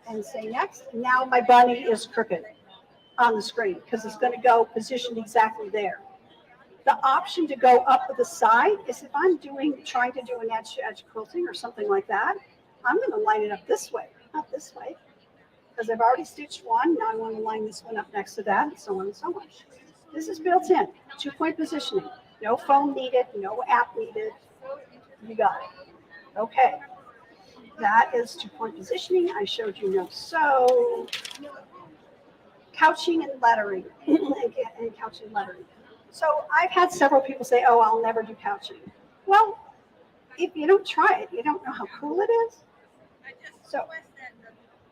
and say next. Now my bunny is crooked on the screen because it's going to go positioned exactly there. The option to go up to the side is if I'm trying to do an edge-to-edge quilting or something like that, I'm going to line it up this way, not this way, because I've already stitched one. Now I want to line this one up next to that, and so on and so on. This is built in, 2-point positioning. No phone needed, no app needed. You got it. Okay. That is 2-point positioning. I showed you no sew. Couching and lettering. and couching lettering. So I've had several people say, oh, I'll never do couching. Well, if you don't try it, you don't know how cool it is. So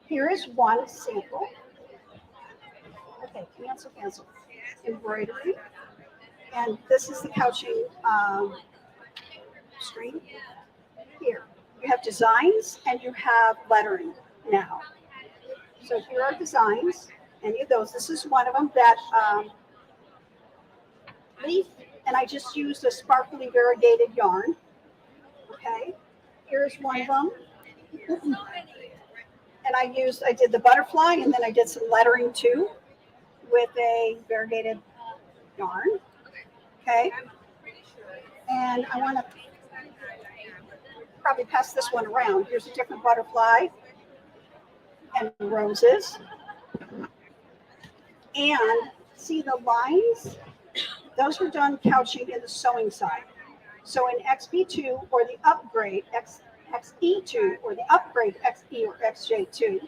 here is one sample. Okay, cancel. Embroidery. And this is the couching screen. Here, you have designs and you have lettering now. So here are designs, any of those. This is one of them that leaf, and I just used a sparkly variegated yarn. Okay, here's one of them. And I did the butterfly, and then I did some lettering too with a variegated yarn. Okay, and I want to probably pass this one around. Here's a different butterfly and roses. And see the lines? Those were done couching in the sewing side. So in XB2 or the upgrade, XE2 or the upgrade XE or XJ2,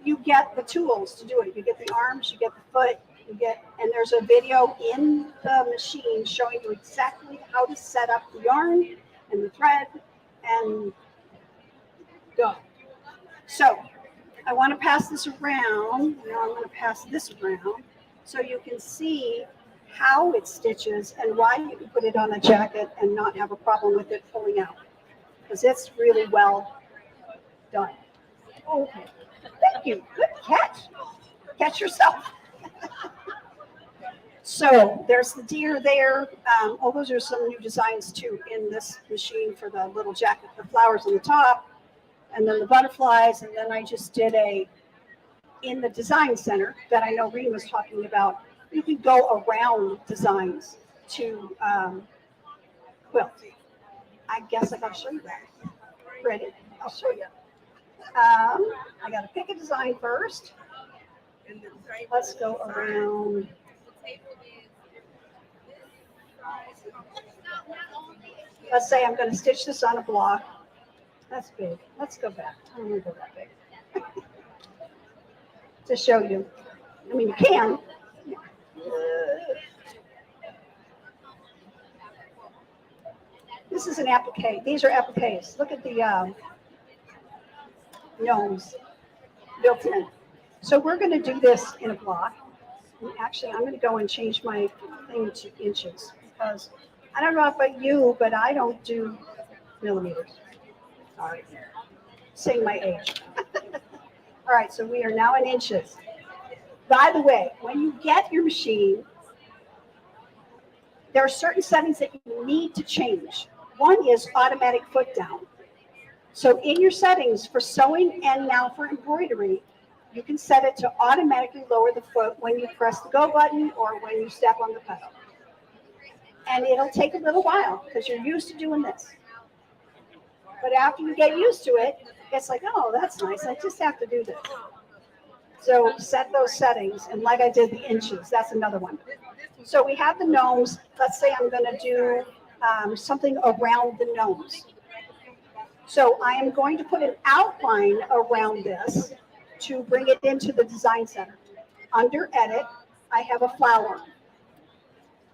you get the tools to do it. You get the arms, you get the foot, and there's a video in the machine showing you exactly how to set up the yarn and the thread and go. So I want to pass this around. Now I'm going to pass this around so you can see how it stitches and why you can put it on a jacket and not have a problem with it pulling out, because it's really well done. Okay, thank you. Good catch. Catch yourself. So there's the deer there. Oh, those are some new designs too in this machine for the little jacket, the flowers on the top, and then the butterflies. And then I just did in the design center that I know Reen was talking about. You can go around designs to quilt. I guess I got to show you that. Ready? I'll show you. I got to pick a design first. Let's go around. Let's say I'm going to stitch this on a block. That's big. Let's go back. I don't want to go that big. To show you. I mean, you can. This is an applique. These are appliques. Look at the gnomes built in. So we're going to do this in a block. And actually, I'm going to go and change my thing to inches because I don't know about you, but I don't do millimeters. Sorry. Saying my age. All right, so we are now in inches. By the way, when you get your machine, there are certain settings that you need to change. One is automatic foot down. So in your settings for sewing and now for embroidery, you can set it to automatically lower the foot when you press the go button or when you step on the pedal. And it'll take a little while because you're used to doing this. But after you get used to it, it's like, oh, that's nice. I just have to do this. So set those settings. And like I did the inches, that's another one. So we have the gnomes. Let's say I'm going to do something around the gnomes. So I am going to put an outline around this to bring it into the design center. Under edit, I have a flower.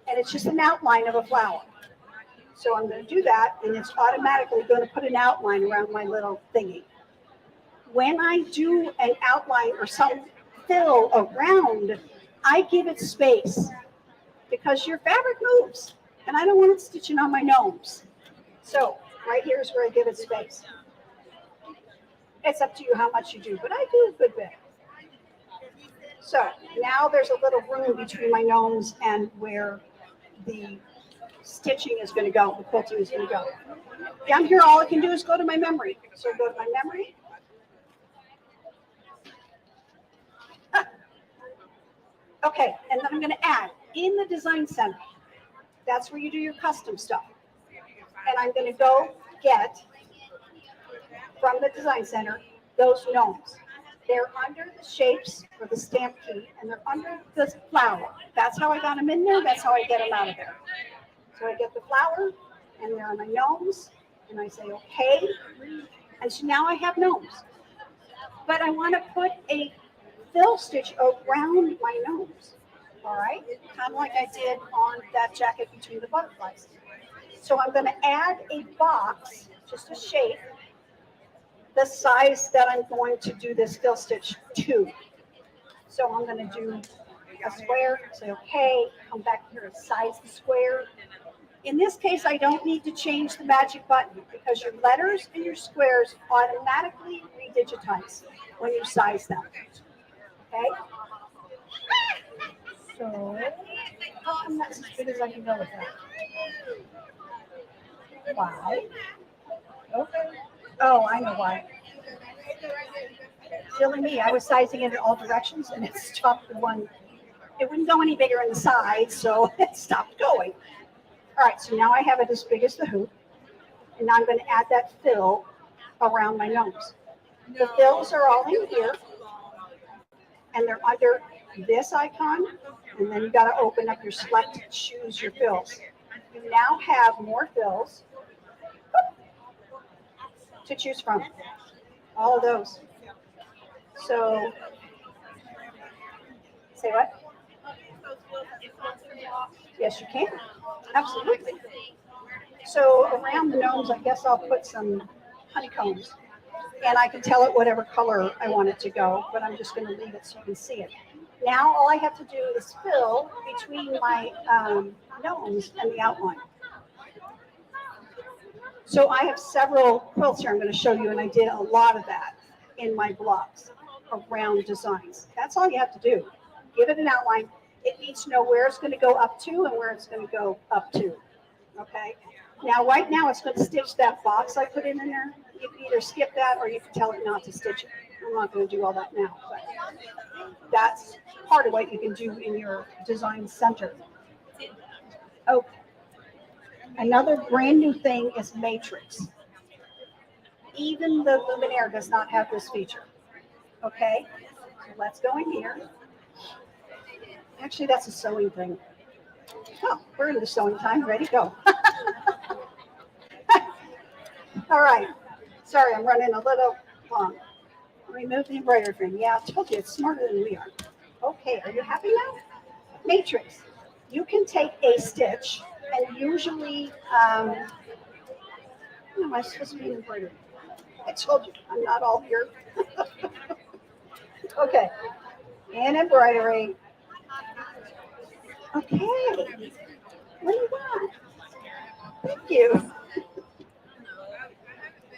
And it's just an outline of a flower. So I'm going to do that, and it's automatically going to put an outline around my little thingy. When I do an outline or some fill around, I give it space because your fabric moves, and I don't want it stitching on my gnomes. So right here is where I give it space. It's up to you how much you do, but I do a good bit. So now there's a little room between my gnomes and where the stitching is going to go, the quilting is going to go. Down here, all I can do is go to my memory. So go to my memory. Okay, and then I'm going to add in the design center. That's where you do your custom stuff. And I'm going to go get from the design center those gnomes. They're under the shapes or the stamp key, and they're under the flower. That's how I got them in there. That's how I get them out of there. So I get the flower, and they're on my gnomes, and I say, okay. And so now I have gnomes. But I want to put a fill stitch around my gnomes, all right? Kind of like I did on that jacket between the butterflies. So I'm going to add a box, just a shape, the size that I'm going to do this fill stitch to. So I'm going to do a square, say, okay, come back here and size the square. In this case, I don't need to change the magic button because your letters and your squares automatically redigitize when you size them. Okay? So, that's as good as I can go with that. Why? Okay. Oh, I know why. Silly me, I was sizing it in all directions and it stopped the one. It wouldn't go any bigger in the sides, so it stopped going. All right, so now I have it as big as the hoop. And now I'm going to add that fill around my gnomes. The fills are all in here. And they're under this icon. And then you got to open up your select, choose your fills. You now have more fills to choose from. All of those. So, say what? Yes, you can. Absolutely. So around the gnomes, I guess I'll put some honeycombs. And I can tell it whatever color I want it to go, but I'm just going to leave it so you can see it. Now all I have to do is fill between my gnomes and the outline. So I have several quilts here I'm going to show you, and I did a lot of that in my blogs around designs. That's all you have to do. Give it an outline. It needs to know where it's going to go up to and where it's going to go up to. Okay? Now, right now, it's going to stitch that box I put in there. You can either skip that or you can tell it not to stitch it. I'm not going to do all that now, but that's part of what you can do in your design center. Okay. Another brand new thing is matrix. Even the Luminaire does not have this feature. Okay, so let's go in here. Actually, that's a sewing thing. Oh, we're in the sewing time. Ready? Go. All right. Sorry, I'm running a little long. Remove the embroidery frame. Yeah, I told you it's smarter than we are. Okay, are you happy now? Matrix. You can take a stitch and usually, am I supposed to be embroidery? I told you, I'm not all here. Okay, and embroidery. Okay, what do you want? Thank you.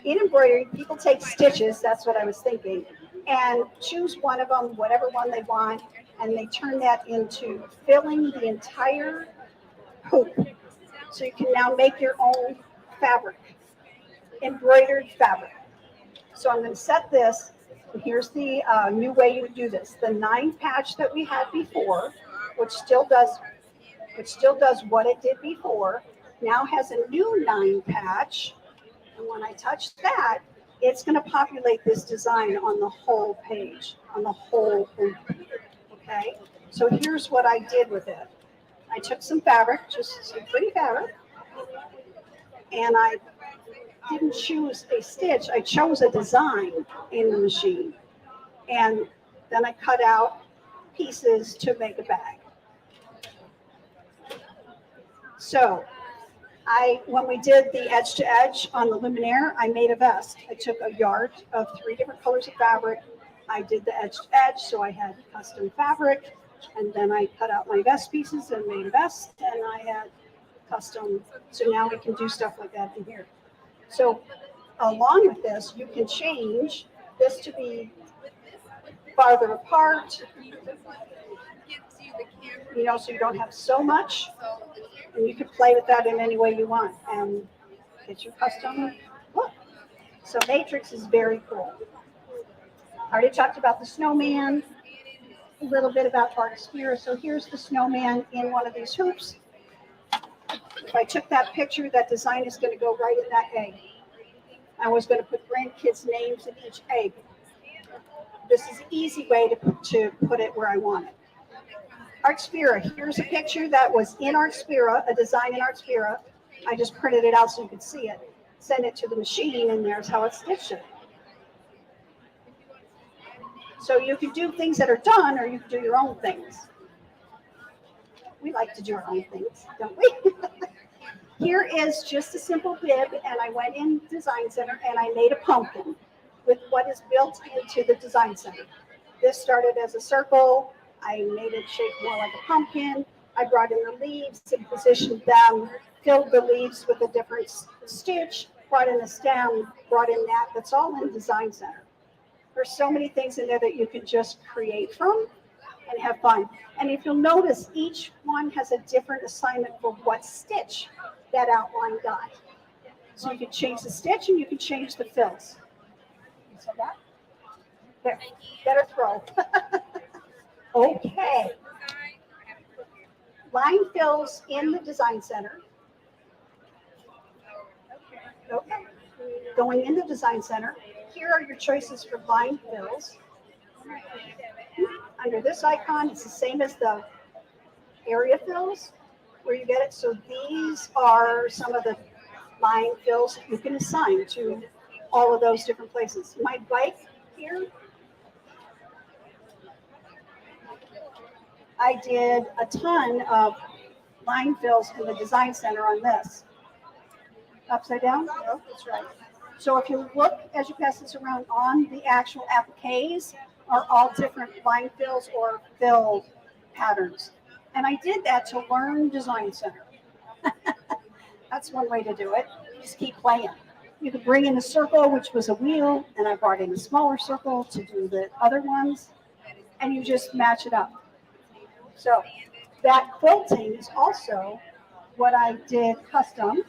In embroidery, people take stitches, that's what I was thinking, and choose one of them, whatever one they want, and they turn that into filling the entire hoop. So you can now make your own fabric, embroidered fabric. So I'm going to set this, and here's the new way you do this. The 9 patch that we had before, which still does what it did before, now has a new 9 patch And when I touch that, it's going to populate this design on the whole page, on the whole thing. Okay? So here's what I did with it. I took some fabric, just some pretty fabric, and I didn't choose a stitch. I chose a design in the machine. And then I cut out pieces to make a bag. So when we did the edge to edge on the luminaire, I made a vest. I took a yard of 3 different colors of fabric. I did the edge to edge, so I had custom fabric. And then I cut out my vest pieces and made a vest, and I had custom. So now we can do stuff like that in here. So along with this, you can change this to be farther apart, you know, so you don't have so much. And you can play with that in any way you want and get your custom look. So matrix is very cool. I already talked about the snowman, a little bit about Barb Spear. So here's the snowman in one of these hoops. If I took that picture, that design is going to go right in that egg. I was going to put grandkids' names in each egg. This is an easy way to put it where I want it. Artspira, here's a picture that was in Artspira, a design in Artspira. I just printed it out so you could see it. Send it to the machine, and there's how it's stitched. So you can do things that are done, or you can do your own things. We like to do our own things, don't we? Here is just a simple bib, and I went in Design Center and I made a pumpkin with what is built into the Design Center. This started as a circle. I made it shaped more like a pumpkin. I brought in the leaves and positioned them, filled the leaves with a different stitch, brought in a stem, brought in that. That's all in Design Center. There's so many things in there that you can just create from and have fun. And if you'll notice, each one has a different assignment for what stitch that outline got. So you can change the stitch and you can change the fills. You said that? There, better throw. Okay. Line fills in the Design Center. Okay. Going in the Design Center, here are your choices for line fills. Under this icon, it's the same as the area fills where you get it. So these are some of the line fills you can assign to all of those different places. My bike here, I did a ton of line fills in the Design Center on this. Upside down? No, that's right. So if you look as you pass this around on the actual appliques are all different line fills or fill patterns. And I did that to learn Design Center. That's one way to do it. Just keep playing. You could bring in a circle, which was a wheel, and I brought in a smaller circle to do the other ones, and you just match it up. So that quilting is also what I did custom.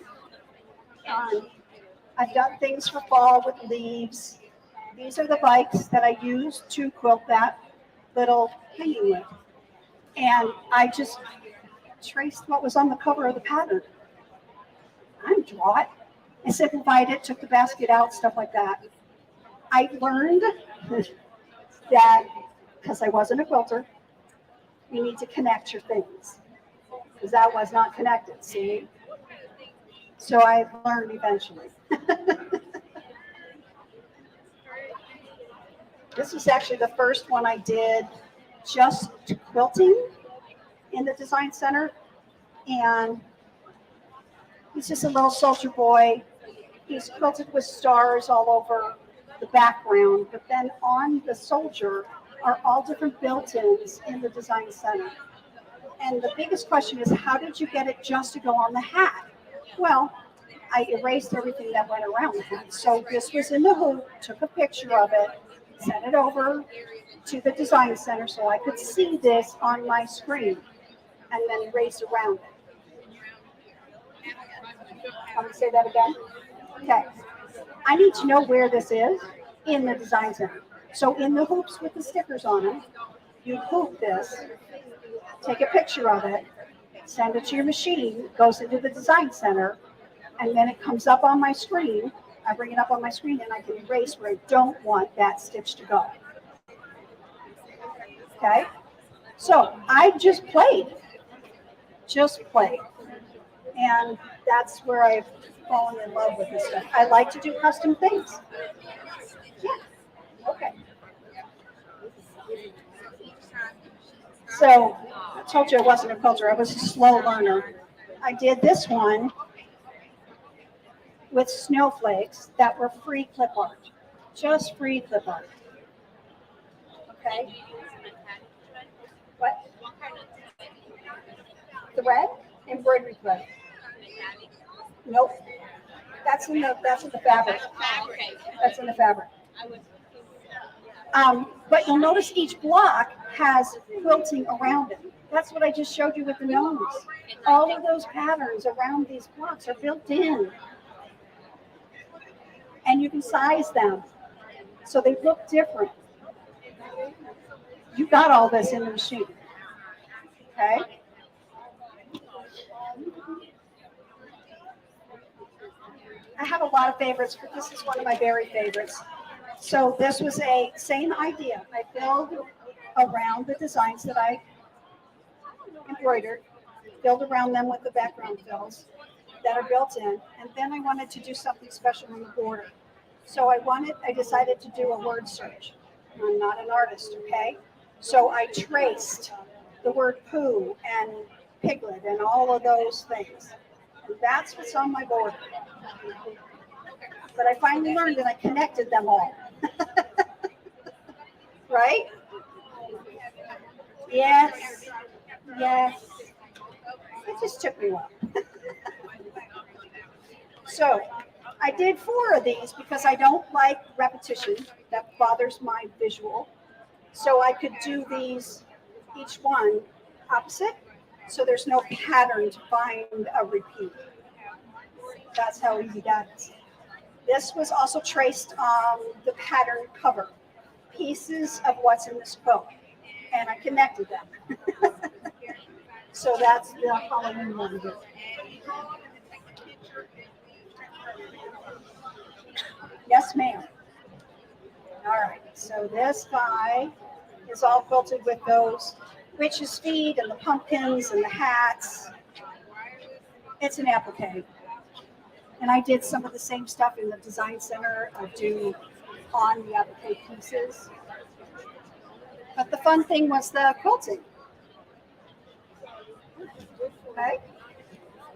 I've done things for fall with leaves. These are the bikes that I used to quilt that little hanging with. And I just traced what was on the cover of the pattern. I didn't draw it. I simplified it, took the basket out, stuff like that. I learned that, because I wasn't a quilter, you need to connect your things. Because that was not connected, see? So I learned eventually. This was actually the first one I did just quilting in the Design Center. And he's just a little soldier boy. He's quilted with stars all over the background. But then on the soldier are all different built-ins in the Design Center. And the biggest question is, how did you get it just to go on the hat? Well, I erased everything that went around the hat. So this was in the hoop, took a picture of it, sent it over to the Design Center so I could see this on my screen, and then erase around it. Want me to say that again? Okay. I need to know where this is in the Design Center. So in the hoops with the stickers on them, you hoop this, take a picture of it, send it to your machine, goes into the Design Center, and then it comes up on my screen, I bring it up on my screen and I can erase where I don't want that stitch to go. Okay, so I just played. And that's where I've fallen in love with this stuff. I like to do custom things. Yeah, okay. So I told you I wasn't a quilter. I was a slow learner. I did this one with snowflakes that were free clip art, just free clip art. Okay. What? Thread? Embroidery thread. Nope. That's in the fabric. That's in the fabric. But you'll notice each block has quilting around it. That's what I just showed you with the gnomes. All of those patterns around these blocks are built in. And you can size them so they look different. You got all this in the machine. Okay? I have a lot of favorites, but this is one of my very favorites. So this was a same idea. I filled around the designs that I embroidered, filled around them with the background fills that are built in, and then I wanted to do something special on the border. So I decided to do a word search. I'm not an artist, okay? So I traced the word poo and piglet and all of those things. And that's what's on my border. But I finally learned and I connected them all. Right? Yes. Yes. It just took me a while. So I did 4 of these because I don't like repetition. That bothers my visual. So I could do these, each one opposite. So there's no pattern to find a repeat. That's how easy that is. This was also traced on the pattern cover, pieces of what's in this quilt, and I connected them. So that's the Halloween one here. Yes, ma'am. All right, so this guy is all quilted with those witches' feet and the pumpkins and the hats. It's an applique. And I did some of the same stuff in the design center I do on the applique pieces. But the fun thing was the quilting. Okay.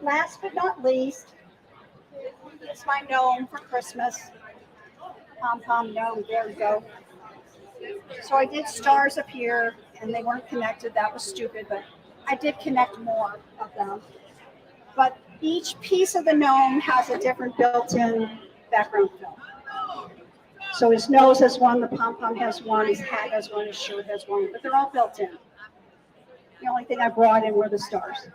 Last but not least, it's my gnome for Christmas. Pom-pom gnome, there we go. So I did stars up here and they weren't connected. That was stupid, but I did connect more of them. But each piece of the gnome has a different built-in background film. So his nose has one, the pom-pom has one, his hat has one, his shirt has one, but they're all built in. The only thing I brought in were the stars.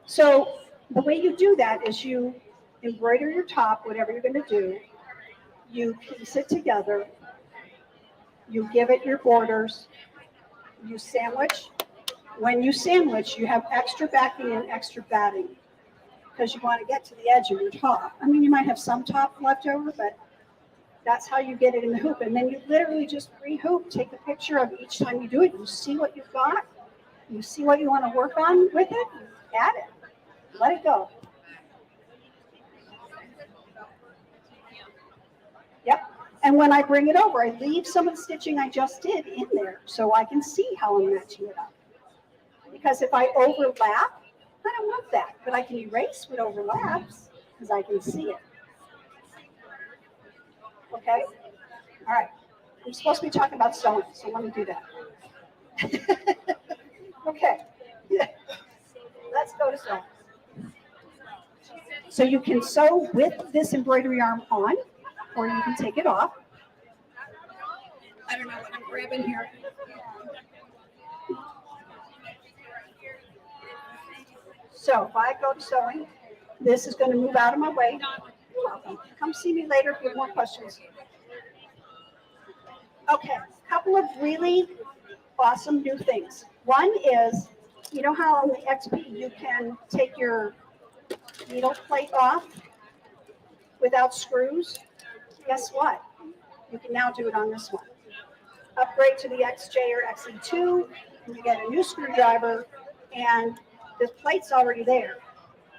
So the way you do that is you embroider your top, whatever you're going to do, you piece it together, you give it your borders, you sandwich. When you sandwich, you have extra backing and extra batting because you want to get to the edge of your top. I mean, you might have some top left over, but that's how you get it in the hoop. And then you literally just re-hoop, take a picture of each time you do it. You see what you've got. You see what you want to work on with it. Add it. Let it go. Yep. And when I bring it over, I leave some of the stitching I just did in there so I can see how I'm matching it up. Because if I overlap, I don't want that. But I can erase what overlaps because I can see it. Okay? All right. I'm supposed to be talking about sewing, so let me do that. Okay. Yeah. Let's go to sewing. So you can sew with this embroidery arm on, or you can take it off. I don't know what I'm grabbing here. So if I go to sewing, this is going to move out of my way. You're welcome. Come see me later if you have more questions. Okay, a couple of really awesome new things. One is, you know how on the XP you can take your needle plate off without screws, guess what? You can now do it on this one. Upgrade to the XJ or XE2, and you get a new screwdriver, and the plate's already there.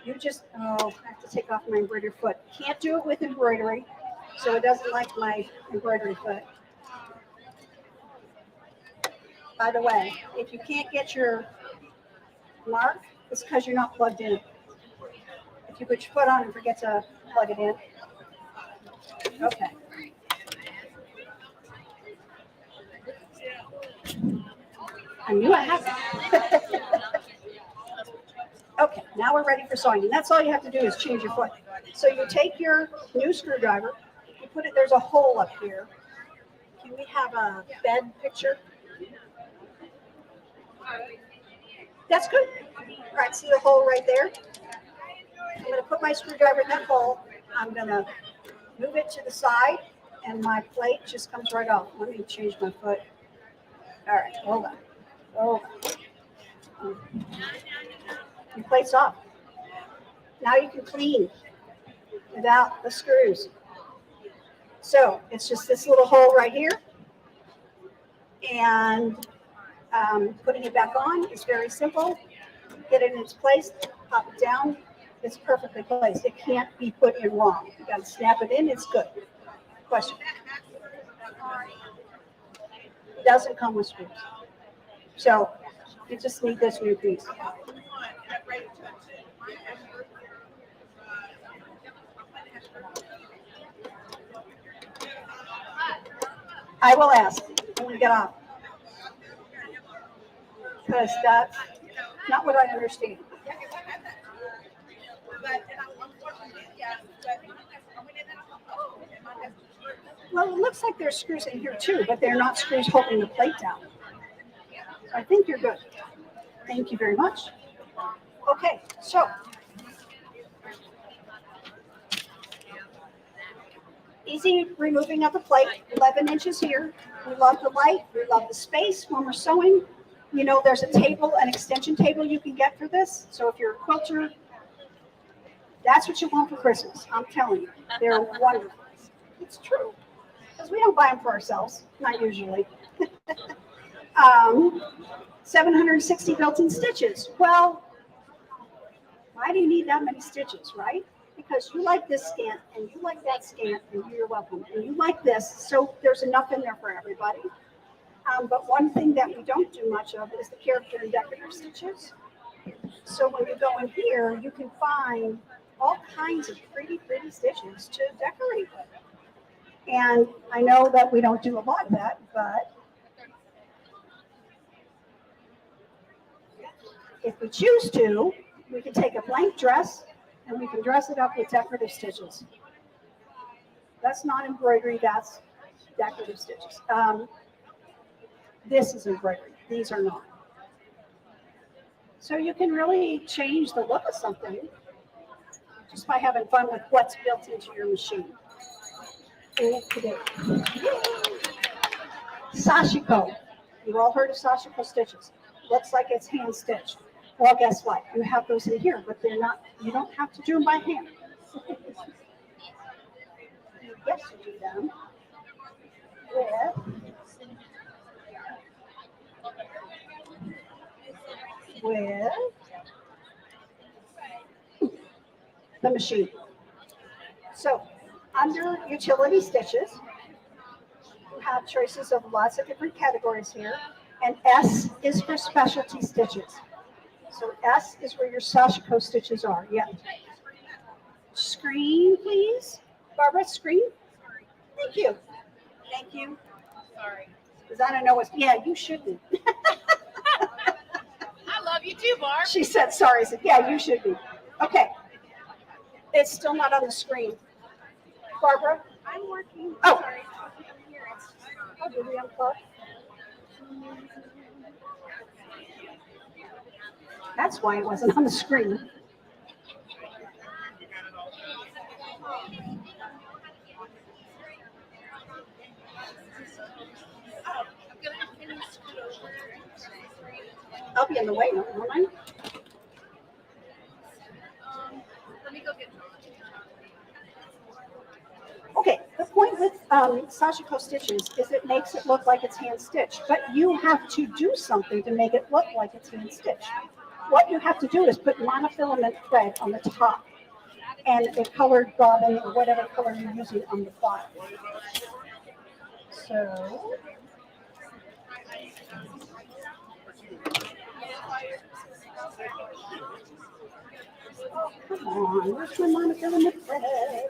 You just, oh, I have to take off my embroidery foot. Can't do it with embroidery, so it doesn't like my embroidery foot. By the way, if you can't get your mark, it's because you're not plugged in. If you put your foot on and forget to plug it in. Okay. I knew I had that. Okay, now we're ready for sewing. And that's all you have to do is change your foot. So you take your new screwdriver, you put it, there's a hole up here. Can we have a bed picture? That's good. All right, see the hole right there? I'm going to put my screwdriver in that hole. I'm going to move it to the side, and my plate just comes right off. Let me change my foot. All right, hold on. Hold on. Your plate's off. Now you can clean without the screws. So it's just this little hole right here. And putting it back on is very simple. Get it in its place, pop it down. It's perfectly placed. It can't be put in wrong. You got to snap it in. It's good. Question? It doesn't come with screws. So you just need this new piece. I will ask when we get off. Because that's not what I understand. Well, it looks like there's screws in here too, but they're not screws holding the plate down. So I think you're good. Thank you very much. Okay, so easy removing of the plate, 11 inches here. We love the light, we love the space when we're sewing. You know, there's a table, an extension table you can get for this. So if you're a quilter, that's what you want for Christmas. I'm telling you, they're wonderful. It's true, because we don't buy them for ourselves, not usually. 760 built-in stitches. Well, why do you need that many stitches, right? Because you like this scant, and you like that scant, and you're welcome. And you like this, so there's enough in there for everybody. But one thing that we don't do much of is the character and decorative stitches. So when you go in here, you can find all kinds of pretty, pretty stitches to decorate with. And I know that we don't do a lot of that, but if we choose to, we can take a blank dress and we can dress it up with decorative stitches. That's not embroidery, that's decorative stitches. This is embroidery, these are not. So you can really change the look of something just by having fun with what's built into your machine. Sashiko. You've all heard of Sashiko stitches. Looks like it's hand stitched. Well, guess what? You have those in here, but they're not, you don't have to do them by hand. You get to do them with the machine. So under utility stitches, you have choices of lots of different categories here, and S is for specialty stitches. So S is where your Sashiko stitches are. Yeah. Screen, please. Barbara, screen. Thank you. Thank you. Sorry. Because I don't know what's, yeah, you should be. I love you too, Barb. She said sorry. I said, yeah, you should be. Okay. It's still not on the screen. Barbara? I'm working. Oh. Sorry. Oh, did we unplug? That's why it wasn't on the screen. I'll be in the way, won't I? Let me go get Sashiko stitches is it makes it look like it's hand stitched, but you have to do something to make it look like it's hand stitched. What you have to do is put monofilament thread on the top and a colored bobbin or whatever color you're using on the bottom. So, come on, where's my monofilament thread?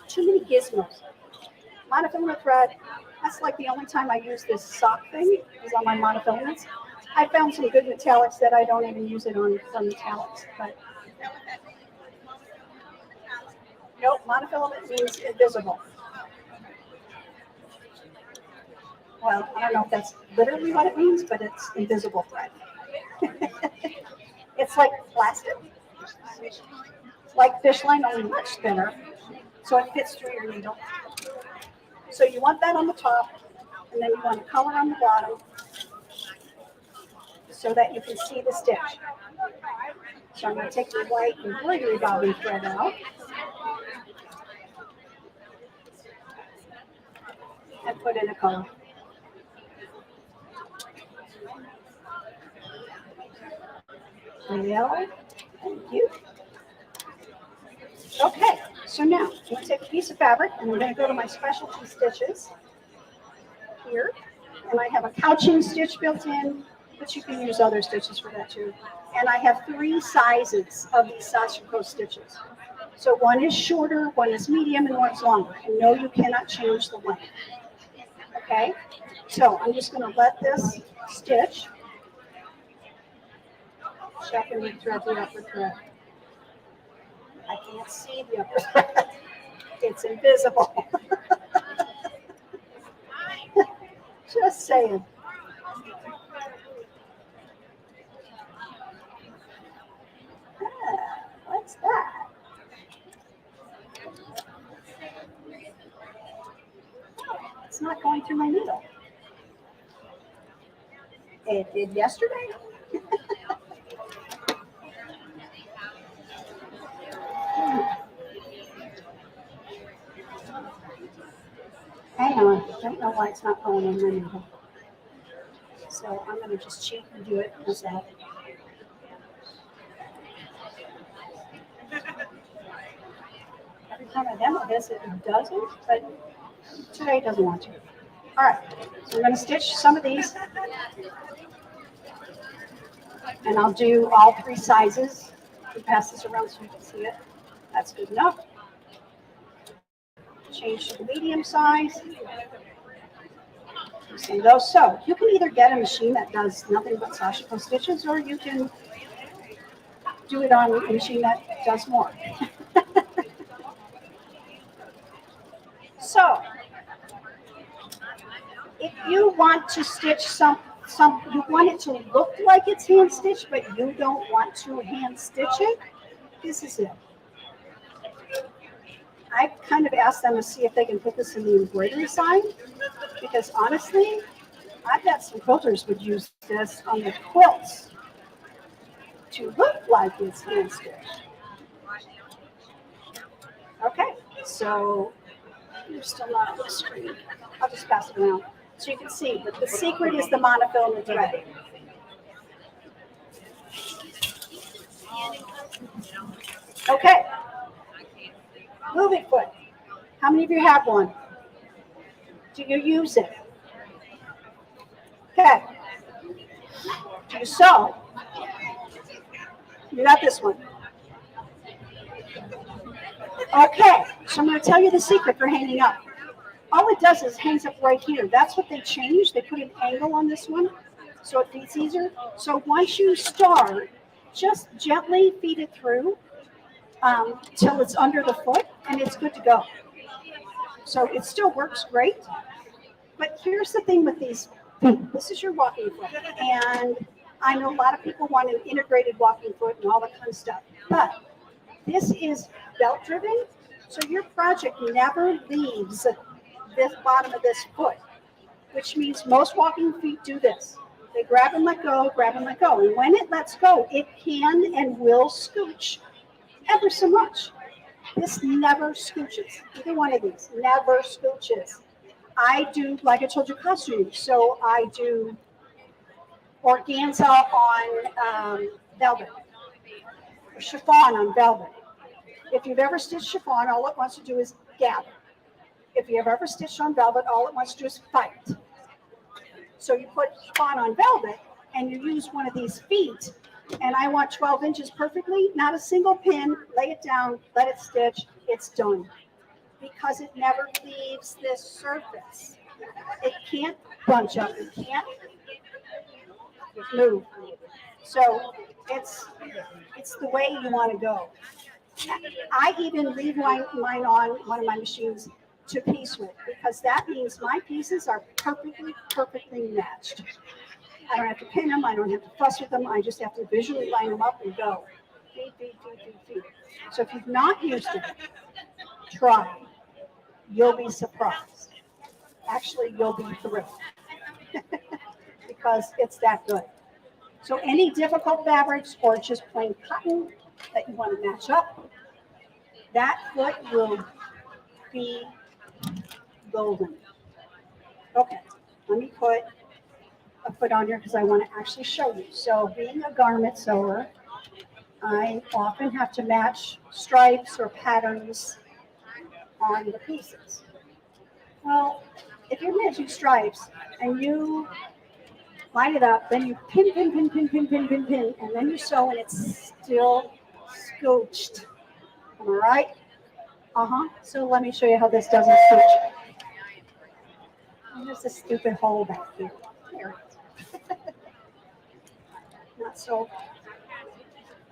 Too many gizmos. Monofilament thread, that's like the only time I use this sock thing is on my monofilaments. I found some good metallics that I don't even use it on some metallics, but nope, monofilament means invisible. Well, I don't know if that's literally what it means, but it's invisible thread. It's like plastic, like fish line, only much thinner, so it fits through your needle. So you want that on the top, and then you want a color on the bottom so that you can see the stitch. So I'm going to take the white embroidery bobbin thread out and put in a color. Yellow, thank you. Okay, so now I'm going to take a piece of fabric and we're going to go to my specialty stitches here. And I have a couching stitch built in, but you can use other stitches for that too. And I have 3 sizes of these Sashiko stitches. So one is shorter, one is medium, and one's longer. And no, you cannot change the length. Okay, so I'm just going to let this stitch check and thread the upper thread. I can't see the upper thread. It's invisible. Just saying. What's that? It's not going through my needle. It did yesterday. Hang on, I don't know why it's not going in my needle. So I'm going to just cheat and do it myself. Every time I demo this, it doesn't, but today it doesn't want to. All right, so I'm going to stitch some of these. And I'll do all 3 sizes. I'll pass this around so you can see it. That's good enough. Change to the medium size. Some of those. So you can either get a machine that does nothing but Sashiko stitches, or you can do it on a machine that does more. So if you want to stitch you want it to look like it's hand stitched, but you don't want to hand stitch it, this is it. I kind of asked them to see if they can put this in the embroidery side, because honestly, I bet some quilters would use this on their quilts to look like it's hand stitched. Okay, so you're still not on the screen. I'll just pass it around so you can see. But the secret is the monofilament thread. Okay. Moving foot. How many of you have one? Do you use it? Okay. Do you sew? You got this one. Okay, so I'm going to tell you the secret for hanging up. All it does is hangs up right here. That's what they changed. They put an angle on this one so it feeds easier. So once you start, just gently feed it through till it's under the foot, and it's good to go. So it still works great. But here's the thing with these feet. This is your walking foot. And I know a lot of people want an integrated walking foot and all that kind of stuff. But this is belt driven, so your project never leaves this bottom of this foot, which means most walking feet do this. They grab and let go, grab and let go. And when it lets go, it can and will scooch ever so much. This never scooches. Either one of these never scooches. I do, like I told you, costumes. So I do organza on velvet, or chiffon on velvet. If you've ever stitched chiffon, all it wants to do is gather. If you've ever stitched on velvet, all it wants to do is fight. So you put chiffon on velvet and you use one of these feet, and I want 12 inches perfectly, not a single pin, lay it down, let it stitch, it's done. Because it never leaves this surface. It can't bunch up, it can't move. So it's the way you want to go. I even leave mine on one of my machines to piece with, because that means my pieces are perfectly matched. I don't have to pin them, I don't have to fuss with them, I just have to visually line them up and go. Feed. So if you've not used it, try. You'll be surprised. Actually, you'll be thrilled because it's that good. So any difficult fabrics or just plain cotton that you want to match up, that foot will be golden. Okay, let me put a foot on here because I want to actually show you. So being a garment sewer, I often have to match stripes or patterns on the pieces. Well, if you're matching stripes and you line it up, then you pin, and then you sew and it's still scooched. Am I right? So let me show you how this doesn't scooch. There's a stupid hole back here. There it is. Not so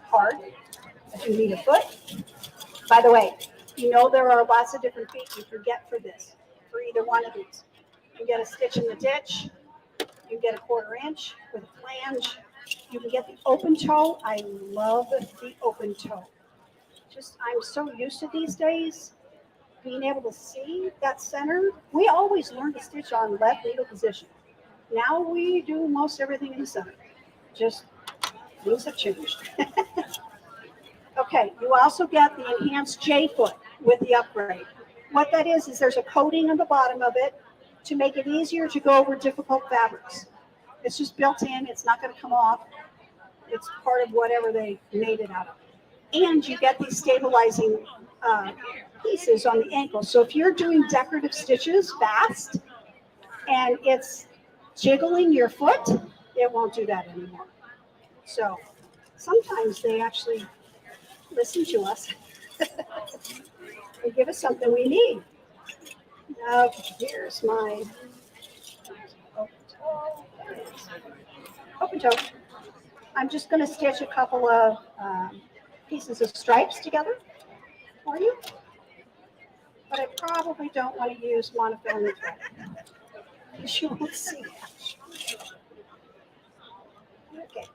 hard if you need a foot. By the way, you know there are lots of different feet you can get for this, for either one of these. You can get a stitch in the ditch, you can get a 1/4 inch with a flange, you can get the open toe. I love the open toe. I'm so used to these days being able to see that center. We always learn to stitch on left needle position. Now we do most everything in the center. Just things have changed. Okay, you also get the enhanced J foot with the upgrade. What that is there's a coating on the bottom of it to make it easier to go over difficult fabrics. It's just built in, it's not going to come off. It's part of whatever they made it out of. And you get these stabilizing pieces on the ankle. So if you're doing decorative stitches fast and it's jiggling your foot, it won't do that anymore. So sometimes they actually listen to us and give us something we need. Now, here's my open toe. I'm just going to stitch a couple of pieces of stripes together for you, but I probably don't want to use monofilament thread because you won't see that. Okay.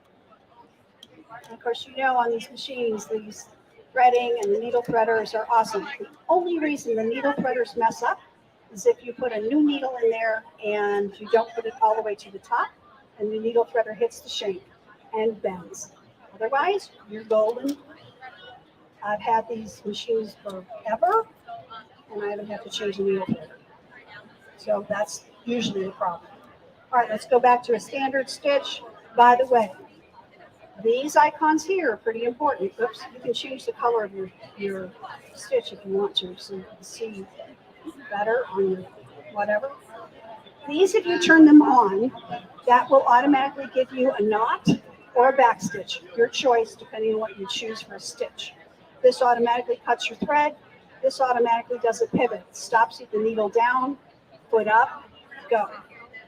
And of course, you know on these machines, these threading and the needle threaders are awesome. The only reason the needle threaders mess up is if you put a new needle in there and you don't put it all the way to the top, and the needle threader hits the shank and bends. Otherwise, you're golden. I've had these machines forever, and I haven't had to change the needle threader. So that's usually the problem. All right, let's go back to a standard stitch. By the way, these icons here are pretty important. Oops, you can change the color of your stitch if you want to, so you can see better on your whatever. These, if you turn them on, that will automatically give you a knot or a back stitch, your choice, depending on what you choose for a stitch. This automatically cuts your thread. This automatically does a pivot. Stops the needle down, foot up, go.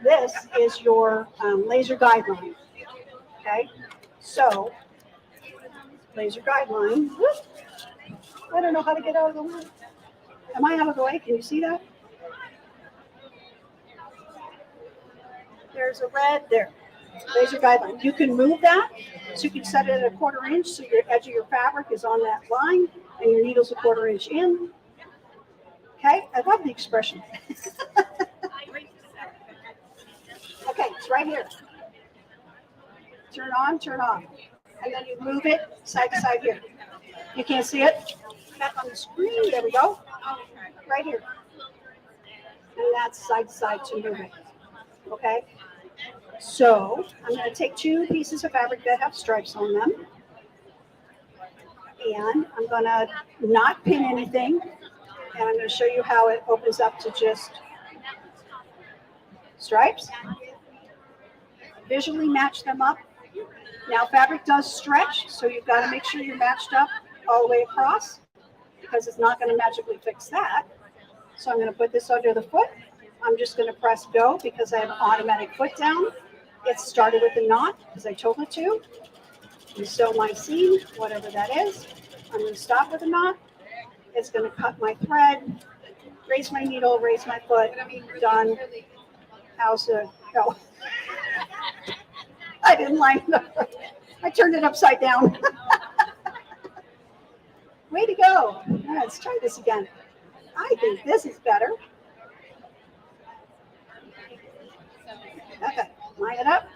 This is your laser guideline. Okay, so laser guideline. Whoop. I don't know how to get out of the way. Am I out of the way? Can you see that? There's a red there. Laser guideline. You can move that, so you can set it at a 1/4 inch, so your edge of your fabric is on that line, and your needle's a 1/4 inch in. Okay, I love the expression. Okay, it's right here. Turn on, turn off. And then you move it side to side here. You can't see it? Back on the screen, there we go. Right here. and that's side to side to moving. Okay? So I'm going to take 2 pieces of fabric that have stripes on them, and I'm going to not pin anything, and I'm going to show you how it opens up to just stripes. Visually match them up. Now fabric does stretch, so you've got to make sure you're matched up all the way across, because it's not going to magically fix that. So I'm going to put this under the foot. I'm just going to press go because I have an automatic foot down. It started with a knot because I told it to. And sew my seam, whatever that is. I'm going to stop with a knot. It's going to cut my thread, raise my needle, raise my foot, done. How's it go? I didn't line it up. I turned it upside down. Way to go. All right, let's try this again. I think this is better. Okay, line it up.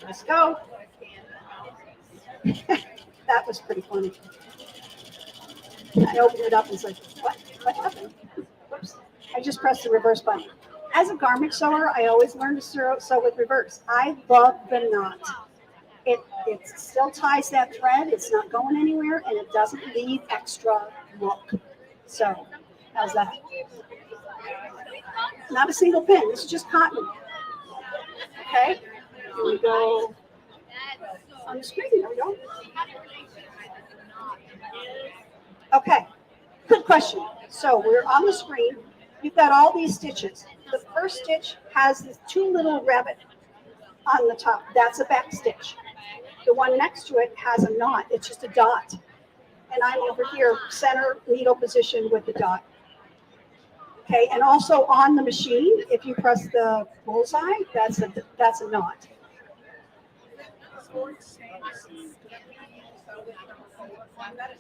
Let's go. That was pretty funny. I opened it up and was like, what happened? Whoops. I just pressed the reverse button. As a garment sewer, I always learn to sew with reverse. I love the knot. It still ties that thread. It's not going anywhere, and it doesn't leave extra look. So, how's that? Not a single pin. This is just cotton. Okay. Here we go. On the screen. There we go. Okay. Good question. So we're on the screen. You've got all these stitches. The first stitch has this 2 little rabbit on the top. That's a back stitch. The one next to it has a knot. It's just a dot. And I'm over here, center needle position with the dot. Okay, and also on the machine, if you press the bullseye, that's a knot.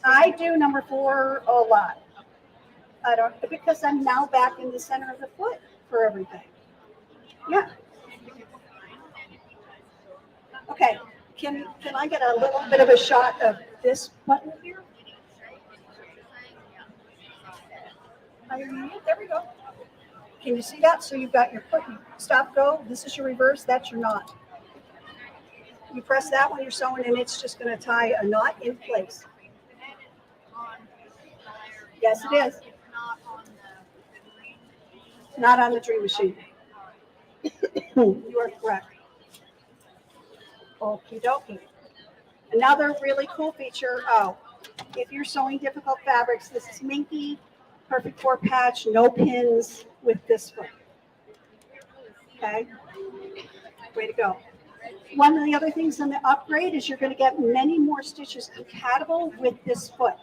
I do number 4 a lot. I don't, because I'm now back in the center of the foot for everything. Yeah. Okay. Can I get a little bit of a shot of this button here? There we go. Can you see that? So you've got your foot, stop, go. This is your reverse. That's your knot. You press that when you're sewing, and it's just going to tie a knot in place. Yes, it is. Not on the Dream Machine. You are correct. Okie dokie. Another really cool feature. Oh, if you're sewing difficult fabrics, this is Minky, perfect for patch, no pins with this foot. Okay. Way to go. One of the other things in the upgrade is you're going to get many more stitches compatible with this foot.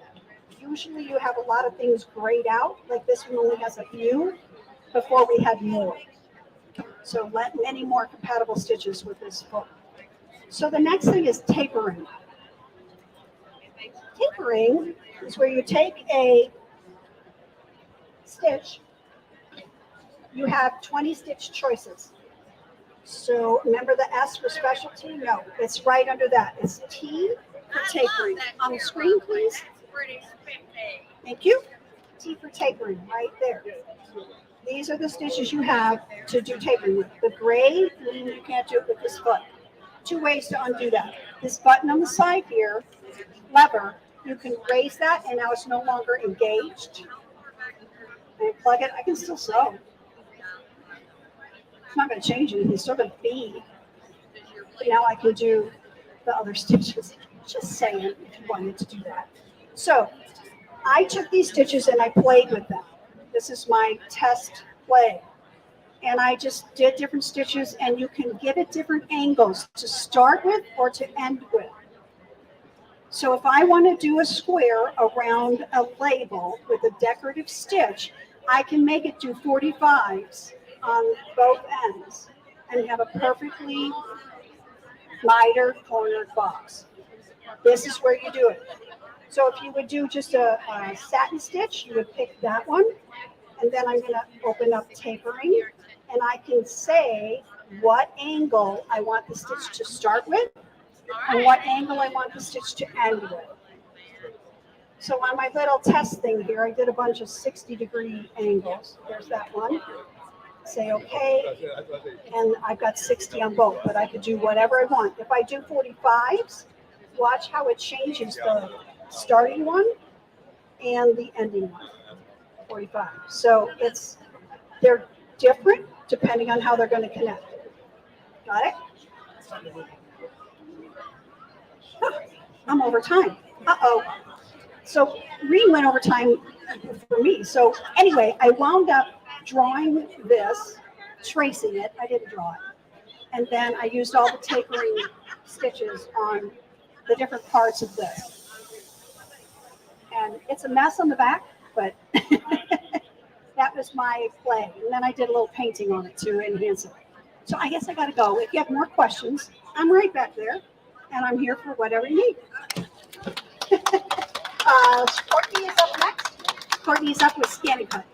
Usually you have a lot of things grayed out, like this one only has a few. Before we had more. So many more compatible stitches with this foot. So the next thing is tapering. Tapering is where you take a stitch. You have 20 stitch choices. So remember the S for specialty? No, it's right under that. It's T for tapering. On the screen, please. Thank you. T for tapering, right there. These are the stitches you have to do tapering with. The gray, you can't do it with this foot. 2 ways to undo that. This button on the side here, lever, you can raise that and now it's no longer engaged. And plug it, I can still sew. It's not going to change anything, it's still going to be. But now I can do the other stitches. Just saying if you wanted to do that. So I took these stitches and I played with them. This is my test play. And I just did different stitches, and you can give it different angles to start with or to end with. So if I want to do a square around a label with a decorative stitch, I can make it do 45s on both ends and have a perfectly mitered cornered box. This is where you do it. So if you would do just a satin stitch, you would pick that one. And then I'm going to open up tapering. And I can say what angle I want the stitch to start with and what angle I want the stitch to end with. So on my little test thing here, I did a bunch of 60-degree angles. There's that one. Say okay, and I've got 60 on both, but I could do whatever I want. If I do 45s, watch how it changes the starting one and the ending one, 45. So they're different depending on how they're going to connect. Got it? Huh, I'm over time. Uh-oh. So Reen went over time for me. So anyway, I wound up drawing this, tracing it. I didn't draw it. And then I used all the tapering stitches on the different parts of this. And it's a mess on the back, but that was my play. And then I did a little painting on it to enhance it. So I guess I got to go. If you have more questions, I'm right back there. And I'm here for whatever you need. Courtney is up next. Courtney is up with ScanNCut.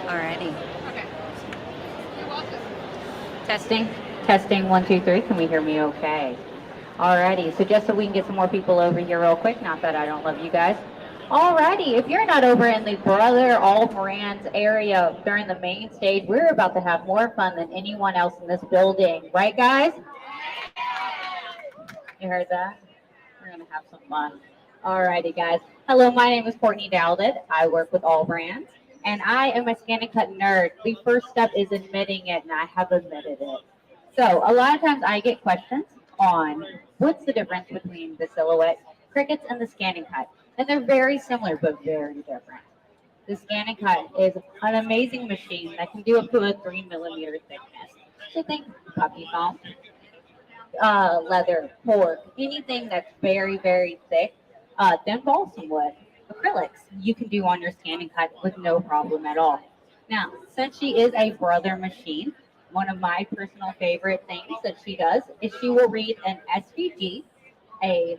Alrighty. Testing, testing, 1, 2, 3. Can we hear me okay? Alrighty, so just so we can get some more people over here real quick, not that I don't love you guys. Alrighty, if you're not over in the Brother Allbrands area during the main stage, we're about to have more fun than anyone else in this building. Right, guys? You heard that? We're going to have some fun. Alrighty, guys. Hello, my name is Courtney Douthat. I work with Allbrands, and I am a ScanNCut nerd. The first step is admitting it, and I have admitted it. So a lot of times I get questions on what's the difference between the Silhouette Cricuts and the ScanNCut. And they're very similar, but very different. The ScanNCut is an amazing machine that can do up to a 3 millimeter thickness. So think puppy foam. leather, pork, anything that's very, very thick, then balsam wood, acrylics, you can do on your ScanNCut with no problem at all. Now, since she is a brother machine, one of my personal favorite things that she does is she will read an SVG, a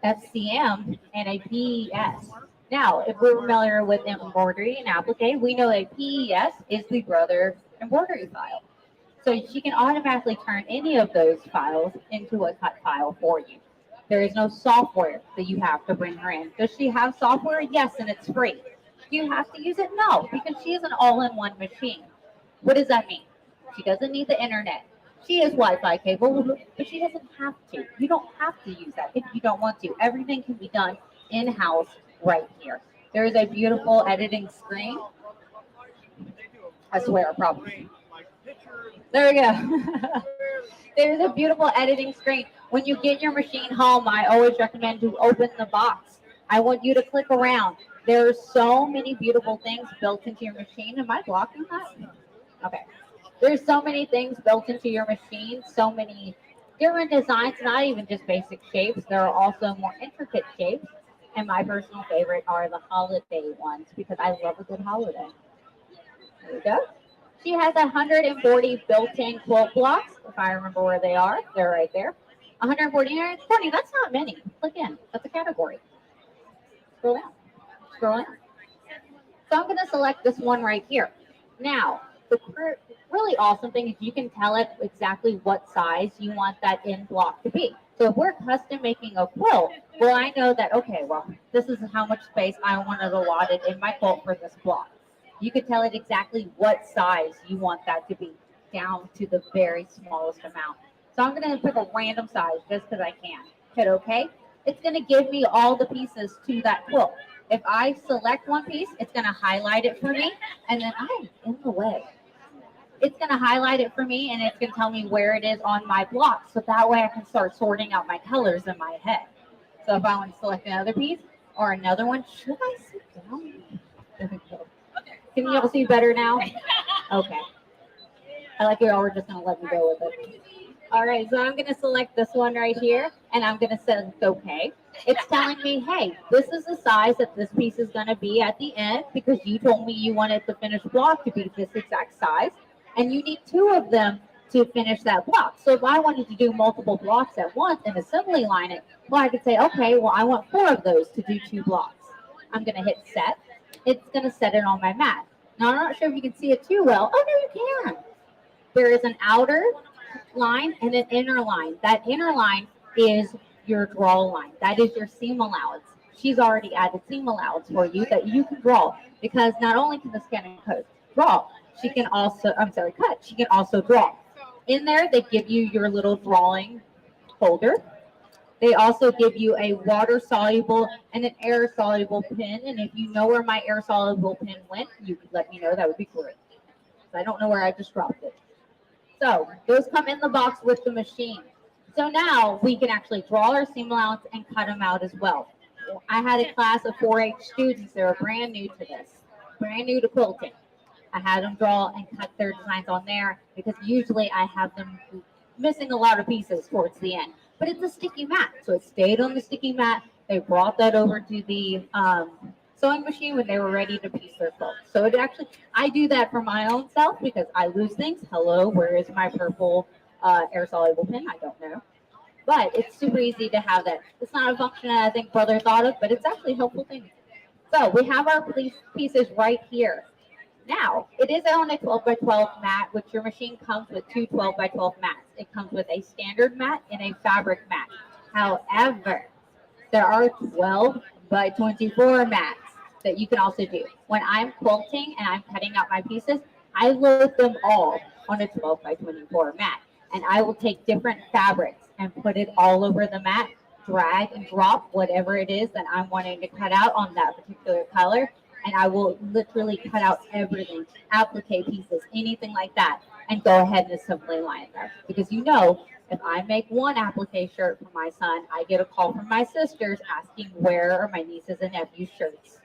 FCM, and a PES. Now, if we're familiar with embroidery and applique, we know a PES is the brother embroidery file. So she can automatically turn any of those files into a cut file for you. There is no software that you have to bring her in. Does she have software? Yes, and it's free. Do you have to use it? No, because she is an all-in-one machine. What does that mean? She doesn't need the internet. She is Wi-Fi capable, but she doesn't have to. You don't have to use that if you don't want to. Everything can be done in-house right here. There is a beautiful editing screen. I swear, probably. There we go. There's a beautiful editing screen. When you get your machine home, I always recommend to open the box. I want you to click around. There are so many beautiful things built into your machine. Am I blocking that? Okay. There's so many things built into your machine, so many different designs, not even just basic shapes. There are also more intricate shapes. And my personal favorite are the holiday ones because I love a good holiday. There we go. She has 140 built-in quilt blocks, if I remember where they are. They're right there. 140, 120, that's not many. Click in. That's a category. Scroll down. Scroll in. So I'm going to select this one right here. Now, the really awesome thing is you can tell it exactly what size you want that end block to be. So if we're custom making a quilt, well, I know that, okay, well, this is how much space I want it allotted in my quilt for this block. You can tell it exactly what size you want that to be, down to the very smallest amount. So I'm going to pick a random size just because I can. Hit OK. It's going to give me all the pieces to that quilt. If I select one piece, it's going to highlight it for me, and then I'm in the way. It's going to highlight it for me, and it's going to tell me where it is on my block, so that way I can start sorting out my colors in my head. So if I want to select another piece or another one, should I sit down? There we go. Can you all see better now? Okay. I like you all were just going to let me go with it. All right, so I'm going to select this one right here, and I'm going to select OK. It's telling me, hey, this is the size that this piece is going to be at the end because you told me you wanted the finished block to be this exact size, and you need 2 of them to finish that block. So if I wanted to do multiple blocks at once and assembly line it, well, I could say, okay, well, I want 4 of those to do 2 blocks. I'm going to hit set. It's going to set it on my mat. Now, I'm not sure if you can see it too well. Oh, no, you can. There is an outer line and an inner line. That inner line is your draw line. That is your seam allowance. She's already added seam allowance for you that you can draw because not only can the ScanNCut draw, she can also, cut. She can also draw. In there, they give you your little drawing folder. They also give you a water-soluble and an air-soluble pen. And if you know where my air-soluble pen went, you could let me know. That would be great. I don't know where I just dropped it. So those come in the box with the machine. So now we can actually draw our seam allowance and cut them out as well. I had a class of 4-H students. They were brand new to this, brand new to quilting. I had them draw and cut their designs on there because usually I have them missing a lot of pieces towards the end. But it's a sticky mat, so it stayed on the sticky mat. They brought that over to the sewing machine when they were ready to piece their quilt. So it actually, I do that for my own self because I lose things. Hello, where is my purple air-soluble pen? I don't know. But it's super easy to have that. It's not a function that I think Brother thought of, but it's actually a helpful thing. So we have our pieces right here. Now, it is on a 12 by 12 mat, which your machine comes with 2 12 by 12 mats. It comes with a standard mat and a fabric mat. However, there are 12 by 24 mats that you can also do. When I'm quilting and I'm cutting out my pieces, I load them all on a 12 by 24 mat. And I will take different fabrics and put it all over the mat, drag and drop whatever it is that I'm wanting to cut out on that particular color. And I will literally cut out everything, applique pieces, anything like that, and go ahead and assembly line them. Because you know, if I make one applique shirt for my son, I get a call from my sisters asking where are my nieces and nephews' shirts.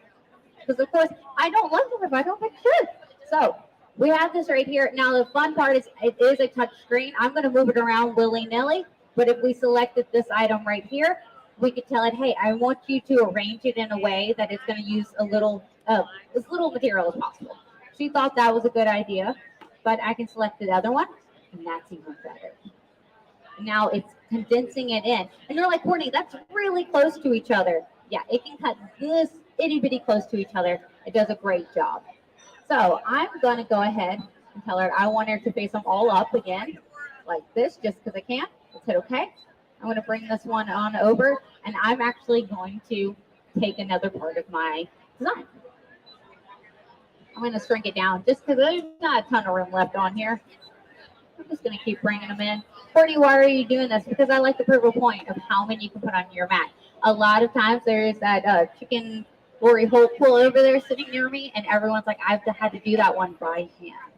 Because of course, I don't love them if I don't make shirts. So we have this right here. Now the fun part is it is a touch screen. I'm going to move it around willy-nilly. But if we selected this item right here, we could tell it, hey, I want you to arrange it in a way that it's going to use as little material as possible. She thought that was a good idea, but I can select the other one, and that's even better. Now it's condensing it in. And they're like, Courtney, that's really close to each other. Yeah, it can cut this itty bitty close to each other. It does a great job. So I'm going to go ahead and tell her I want her to face them all up again, like this, just because I can. Let's hit OK. I'm going to bring this one on over, and I'm actually going to take another part of my design. I'm going to shrink it down just because there's not a ton of room left on here. I'm just going to keep bringing them in. Courtney, why are you doing this? Because I like to prove a point of how many you can put on your mat. A lot of times there is that chicken glory hole pool over there sitting near me, and everyone's like, I've had to do that one by hand.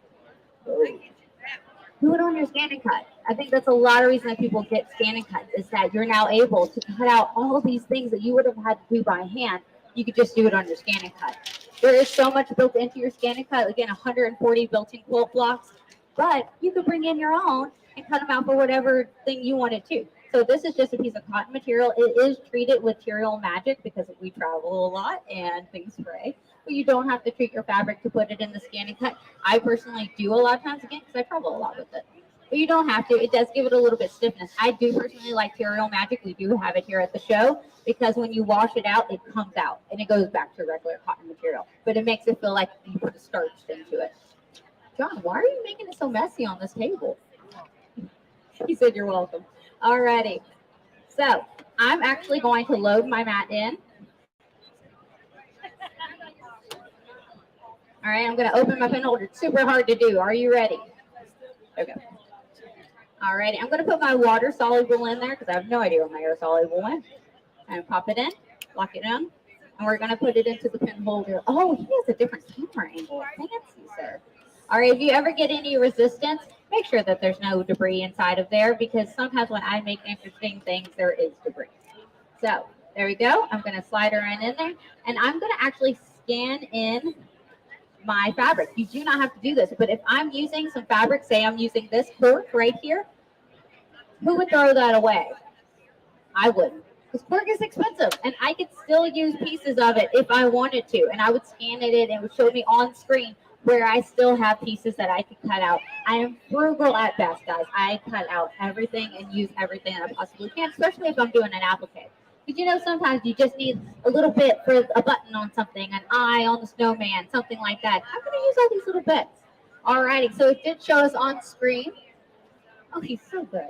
Do it on your ScanNCut. I think that's a lot of reason that people get ScanNCut is that you're now able to cut out all these things that you would have had to do by hand. You could just do it on your ScanNCut. There is so much built into your ScanNCut. Again, 140 built-in quilt blocks, but you could bring in your own and cut them out for whatever thing you wanted to. So this is just a piece of cotton material. It is treated with Material Magic because we travel a lot and things fray. But you don't have to treat your fabric to put it in the ScanNCut. I personally do a lot of times, again, because I travel a lot with it. But you don't have to. It does give it a little bit stiffness. I do personally like Material Magic. We do have it here at the show because when you wash it out, it comes out and it goes back to regular cotton material. But it makes it feel like you put a starch into it. John, why are you making it so messy on this table? He said you're welcome. Alrighty. So I'm actually going to load my mat in. All right, I'm going to open my pen holder. It's super hard to do. Are you ready? Okay. All righty, I'm going to put my water soluble in there because I have no idea where my air soluble went. And pop it in, lock it in, and we're going to put it into the pen holder. Oh, he has a different camera angle. Fancy, sir. All right, if you ever get any resistance, make sure that there's no debris inside of there because sometimes when I make interesting things, there is debris. So there we go. I'm going to slide her in there, and I'm going to actually scan in my fabric. You do not have to do this, but if I'm using some fabric, say I'm using this cork right here, who would throw that away? I wouldn't, because cork is expensive, and I could still use pieces of it if I wanted to, and I would scan it in, and it would show me on screen where I still have pieces that I could cut out. I am frugal at best, guys. I cut out everything and use everything that I possibly can, especially if I'm doing an applique. Because, you know, sometimes you just need a little bit for a button on something, an eye on the snowman, something like that. I'm going to use all these little bits. All righty, so it did show us on screen. Oh, he's so good.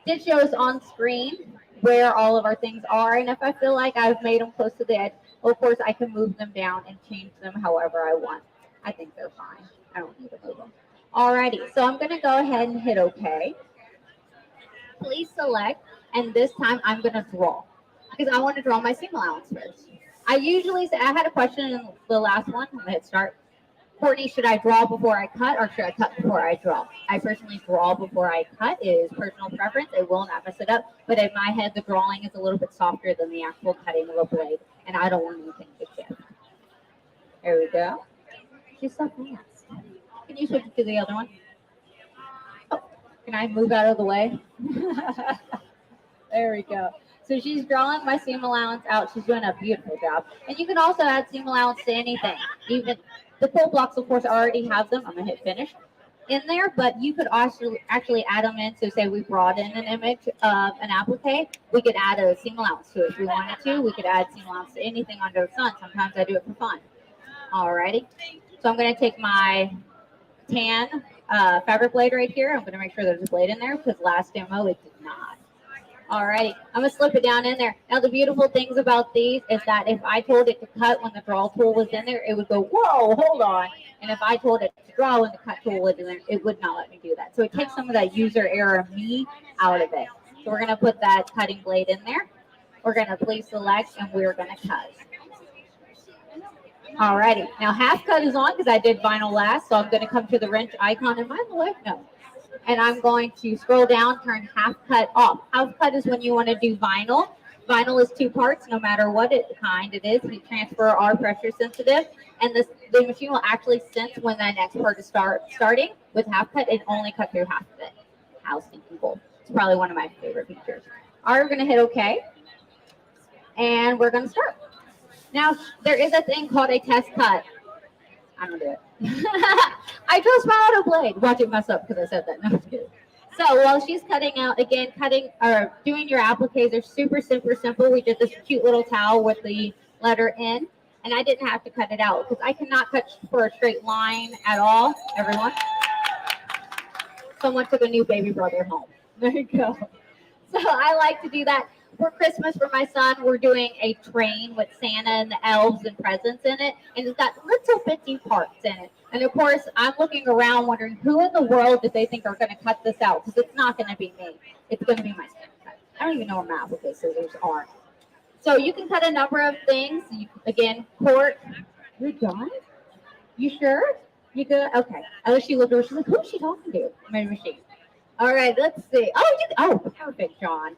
It did show us on screen where all of our things are. And if I feel like I've made them close to the edge, well, of course, I can move them down and change them however I want. I think they're fine. I don't need to move them. All righty, so I'm going to go ahead and hit OK. Please select, and this time I'm going to draw. Because I want to draw my seam allowance first. I usually say, I had a question in the last one. I'm going to hit start. Courtney, should I draw before I cut or should I cut before I draw? I personally draw before I cut. It is personal preference. It will not mess it up. But in my head, the drawing is a little bit softer than the actual cutting of a blade. And I don't want anything to chip. There we go. She's so fast. Can you switch it to the other one? Oh, can I move out of the way? There we go. So she's drawing my seam allowance out. She's doing a beautiful job. And you can also add seam allowance to anything. Even the quilt blocks, of course, already have them. I'm going to hit finish in there. But you could also actually add them in. So say we brought in an image of an applique. We could add a seam allowance to it if we wanted to. We could add seam allowance to anything under the sun. Sometimes I do it for fun. Alrighty. So I'm going to take my tan fabric blade right here. I'm going to make sure there's a blade in there because last demo it did not. Alrighty, I'm going to slip it down in there. Now, the beautiful things about these is that if I told it to cut when the draw tool was in there, it would go, whoa, hold on. And if I told it to draw when the cut tool was in there, it would not let me do that. So it takes some of that user error me out of it. So we're going to put that cutting blade in there. We're going to please select, and we're going to cut. Alrighty, now half cut is on because I did vinyl last, so I'm going to come to the wrench icon. Am I in the way? No. And I'm going to scroll down, turn half cut off. Half cut is when you want to do vinyl. Vinyl is 2 parts, no matter what kind it is. Heat transfer are pressure sensitive, and the machine will actually sense when that next part is starting. With half cut, it only cut through half of it. How stinking cool. probably one of my favorite features. All right, we're gonna hit OK. And we're gonna start. Now, there is a thing called a test cut. I'm gonna do it. I just found a blade. Watch it mess up because I said that. No, I'm kidding. So while she's cutting out, again, doing your appliques are super simple. We did this cute little towel with the letter N, and I didn't have to cut it out because I cannot cut for a straight line at all. Everyone, someone took a new baby brother home. There you go. So I like to do that. For Christmas, for my son, we're doing a train with Santa and the elves and presents in it, and it's got little bitty parts in it. And of course, I'm looking around wondering who in the world did they think are going to cut this out, because it's not going to be me. It's going to be my ScanNCut. I don't even know where my applique scissors are. So you can cut a number of things. Again, Court, you're done? You sure? You good? Okay. I wish she looked over. She's like, who's she talking to? My machine. All right, let's see. Oh, perfect, John.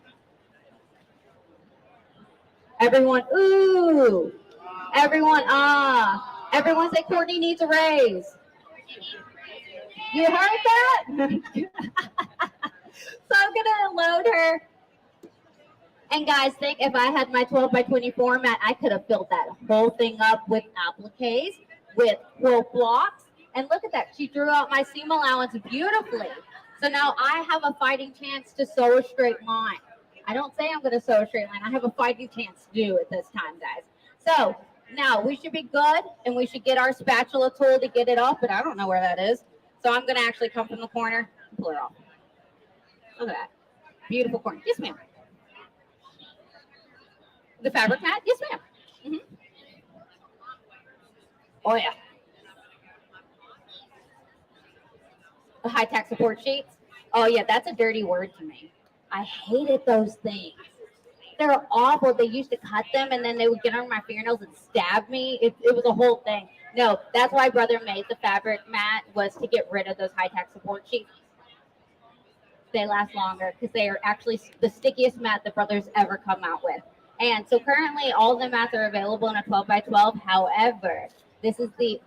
Everyone, ooh. Everyone, ah. Everyone say Courtney needs a raise. You heard that? So I'm going to load her. And guys, think if I had my 12 by 24 mat, I could have filled that whole thing up with appliques, with quilt blocks. And look at that. She drew out my seam allowance beautifully. So now I have a fighting chance to sew a straight line. I don't say I'm going to sew a straight line. I have a fighting chance to do it this time, guys. So now we should be good, and we should get our spatula tool to get it off, but I don't know where that is. So I'm going to actually come from the corner and pull it off. Look at that. Beautiful corner. Yes, ma'am. The fabric mat? Yes, ma'am. Mm-hmm. Oh, yeah. The high-tack support sheets? Oh, yeah, that's a dirty word to me. I hated those things. They're awful. They used to cut them, and then they would get on my fingernails and stab me. It was a whole thing. No, that's why brother made the fabric mat, was to get rid of those high-tack support sheets. They last longer because they are actually the stickiest mat that brother's ever come out with. And so currently all the mats are available in a 12 by 12. However, this is 12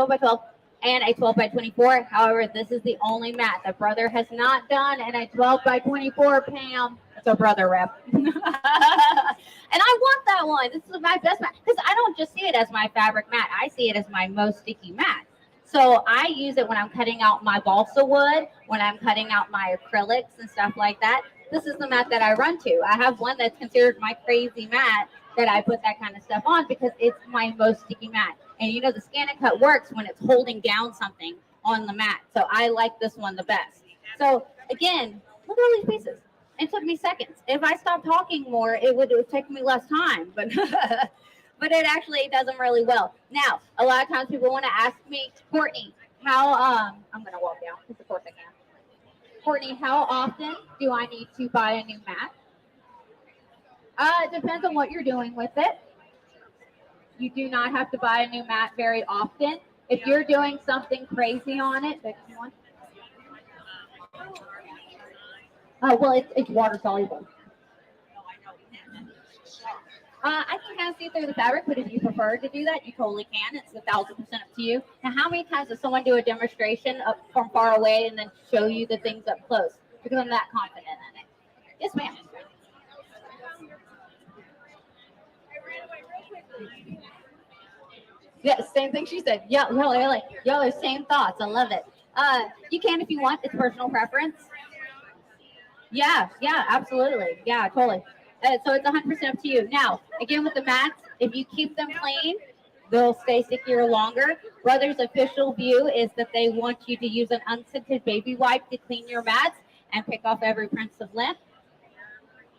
by 12 and a 12 by 24. However, this is the only mat that brother has not done in a 12 by 24, Pam. It's a brother rep. And I want that one. This is my best mat because I don't just see it as my fabric mat. I see it as my most sticky mat. So I use it when I'm cutting out my balsa wood, when I'm cutting out my acrylics and stuff like that. This is the mat that I run to. I have one that's considered my crazy mat that I put that kind of stuff on because it's my most sticky mat. And you know, the ScanNCut works when it's holding down something on the mat. So I like this one the best. So again, look at all these pieces. It took me seconds. If I stopped talking more, it would take me less time. But but it actually does them really well. Now, a lot of times people want to ask me, Courtney, how I'm gonna walk down because of course I can. Courtney, how often do I need to buy a new mat? It depends on what you're doing with it. You do not have to buy a new mat very often. If you're doing something crazy on it, well, it's water soluble. I can kind of see through the fabric, but if you prefer to do that, you totally can. It's 1,000% up to you. Now, how many times does someone do a demonstration from far away and then show you the things up close? Because I'm that confident in it. Yes, ma'am. Yeah, same thing she said. Yeah, really. Yo, same thoughts. I love it. You can if you want. It's personal preference. Yeah, absolutely. Yeah, totally. So it's 100% up to you. Now, again, with the mats, if you keep them clean, they'll stay stickier longer. Brother's official view is that they want you to use an unscented baby wipe to clean your mats and pick off every prince of lint.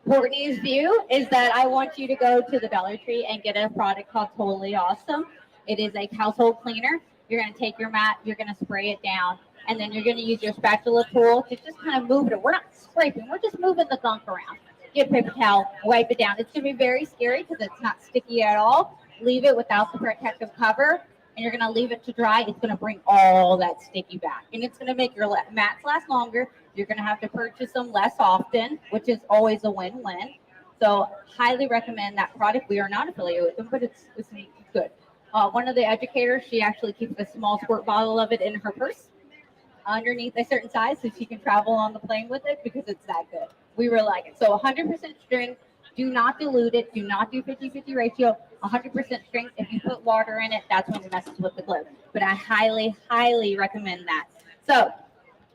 Courtney's view is that I want you to go to the Dollar Tree and get a product called Totally Awesome. It is a household cleaner. You're going to take your mat, you're going to spray it down, and then you're going to use your spatula tool to just kind of move it. We're not scraping, we're just moving the gunk around. Get a paper towel, wipe it down. It's going to be very scary because it's not sticky at all. Leave it without the protective cover, and you're going to leave it to dry. It's going to bring all that sticky back, and it's going to make your mats last longer. You're going to have to purchase them less often, which is always a win-win. So highly recommend that product. We are not affiliated with them, but it's good. One of the educators, she actually keeps a small squirt bottle of it in her purse. underneath a certain size so she can travel on the plane with it because it's that good. We really like it. So 100% string. Do not dilute it. Do not do 50-50 ratio. 100% string. If you put water in it, that's when it messes with the glue. But I highly, highly recommend that. So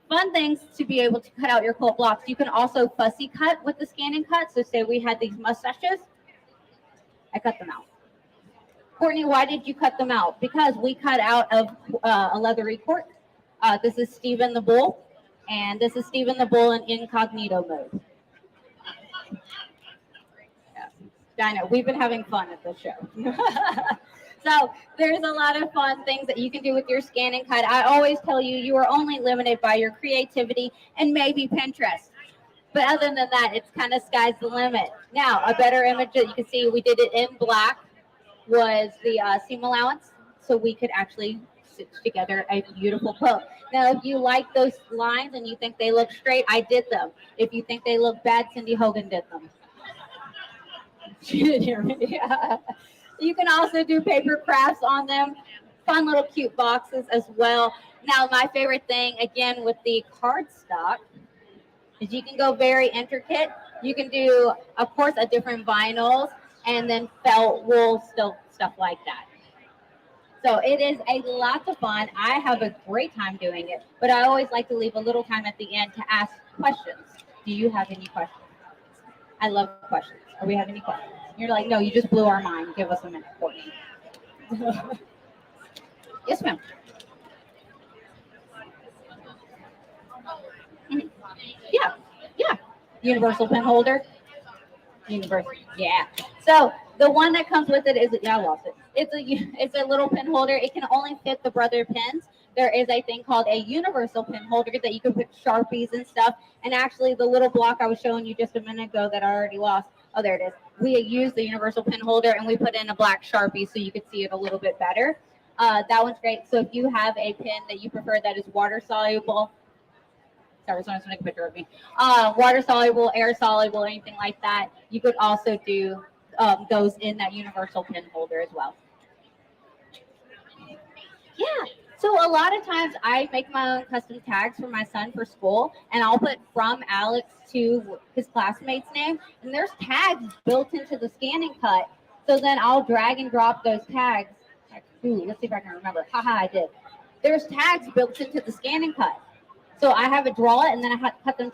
fun things to be able to cut out your quilt blocks. You can also fussy cut with the ScanNCut. So say we had these mustaches. I cut them out. Courtney, why did you cut them out? Because we cut out of a leathery cork. This is Stephen the Bull, and this is Stephen the Bull in incognito mode. Yeah. I know, we've been having fun at this show. So there's a lot of fun things that you can do with your ScanNCut. I always tell you, you are only limited by your creativity and maybe Pinterest. But other than that, it's kind of sky's the limit. Now, a better image that you can see, we did it in black, was the seam allowance, so we could actually stitch together a beautiful quilt. Now, if you like those lines and you think they look straight, I did them. If you think they look bad, Cindy Hogan did them. She didn't hear me. Yeah. You can also do paper crafts on them, fun little cute boxes as well. Now, my favorite thing, again, with the cardstock, is you can go very intricate. You can do, of course, a different vinyls, and then felt, wool, stuff like that. So it is a lot of fun. I have a great time doing it, but I always like to leave a little time at the end to ask questions. Do you have any questions? I love questions. Are we having any questions? You're like, no, you just blew our mind. Give us a minute, Courtney. Yes, ma'am. Mhm. Yeah. Universal pen holder. Universal, yeah. So the one that comes with it is, yeah, I lost it. It's a little pen holder. It can only fit the brother pens. There is a thing called a universal pen holder that you can put Sharpies and stuff. And actually, the little block I was showing you just a minute ago that I already lost. Oh, there it is. We used the universal pen holder and we put in a black Sharpie so you could see it a little bit better. That one's great. So if you have a pen that you prefer that is water soluble, sorry, someone's taking a picture of me. Water soluble, air soluble, anything like that. You could also do those in that universal pen holder as well. Yeah. So a lot of times I make my own custom tags for my son for school, and I'll put from Alex to his classmate's name, and there's tags built into the ScanNCut. So then I'll drag and drop those tags. Ooh, let's see if I can remember. Haha, I did. There's tags built into the ScanNCut. So I have it draw it, and then I have to cut the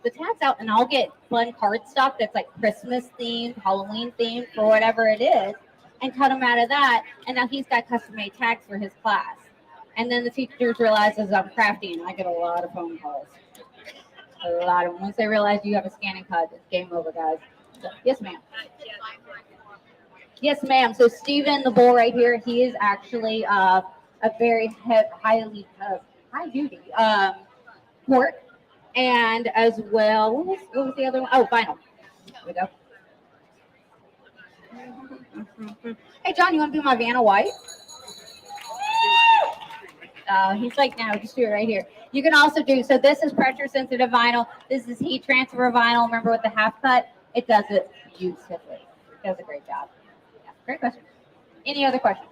tags out, and I'll get fun cardstock that's like Christmas themed, Halloween themed, for whatever it is, and cut them out of that. And now he's got custom made tags for his class. And then the teachers realizes I'm crafty, and I get a lot of phone calls. A lot of them. Once they realize you have a ScanNCut, it's game over, guys. So, yes, ma'am. Yes, ma'am. So Stephen, the bull right here, he is actually a very highly high duty cork, and as well, what was the other one? Oh, vinyl. There we go. Hey, John, you want to do my Vanna White? He's like, no, just do it right here. You can also do, so this is pressure sensitive vinyl. This is heat transfer vinyl. Remember with the half cut? It does it beautifully. It does a great job. Yeah, great question. Any other questions?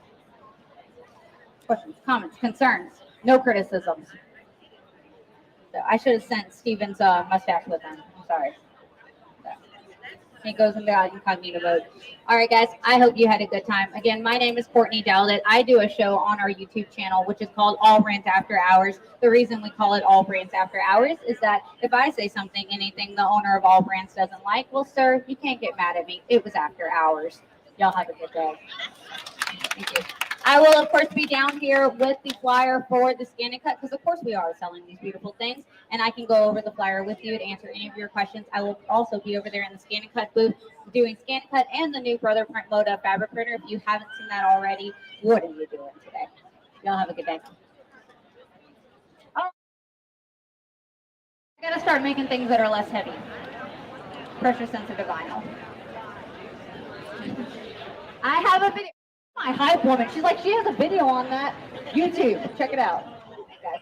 Questions, comments, concerns? No criticisms. So I should have sent Steven's mustache with him. I'm sorry. So, he goes into incognito mode. All right, guys. I hope you had a good time. Again, my name is Courtney Douthat. I do a show on our YouTube channel, which is called Allbrands After Hours. The reason we call it Allbrands After Hours is that if I say something, anything the owner of Allbrands doesn't like, well, sir, you can't get mad at me. It was after hours. Y'all have a good day. Thank you. I will, of course, be down here with the flyer for the ScanNCut because, of course, we are selling these beautiful things, and I can go over the flyer with you to answer any of your questions. I will also be over there in the ScanNCut booth doing ScanNCut and the new Brother Printmoda fabric printer. If you haven't seen that already, what are you doing today? Y'all have a good day. Oh, I got to start making things that are less heavy. Pressure-sensitive vinyl. I have a video. My hype woman. She's like, she has a video on that. YouTube. Check it out. Guys.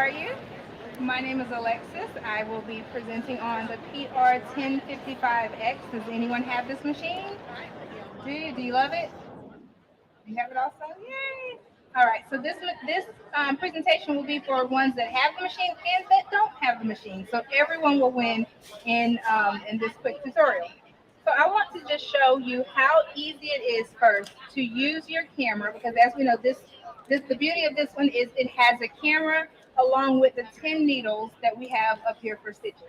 are you? My name is Alexis. I will be presenting on the PR1055X. Does anyone have this machine? Do you? Do you love it? Do you have it also? Yay! All right, so this presentation will be for ones that have the machine and that don't have the machine. So everyone will win in this quick tutorial. So I want to just show you how easy it is first to use your camera, because as we know, the beauty of this one is it has a camera along with the 10 needles that we have up here for stitching.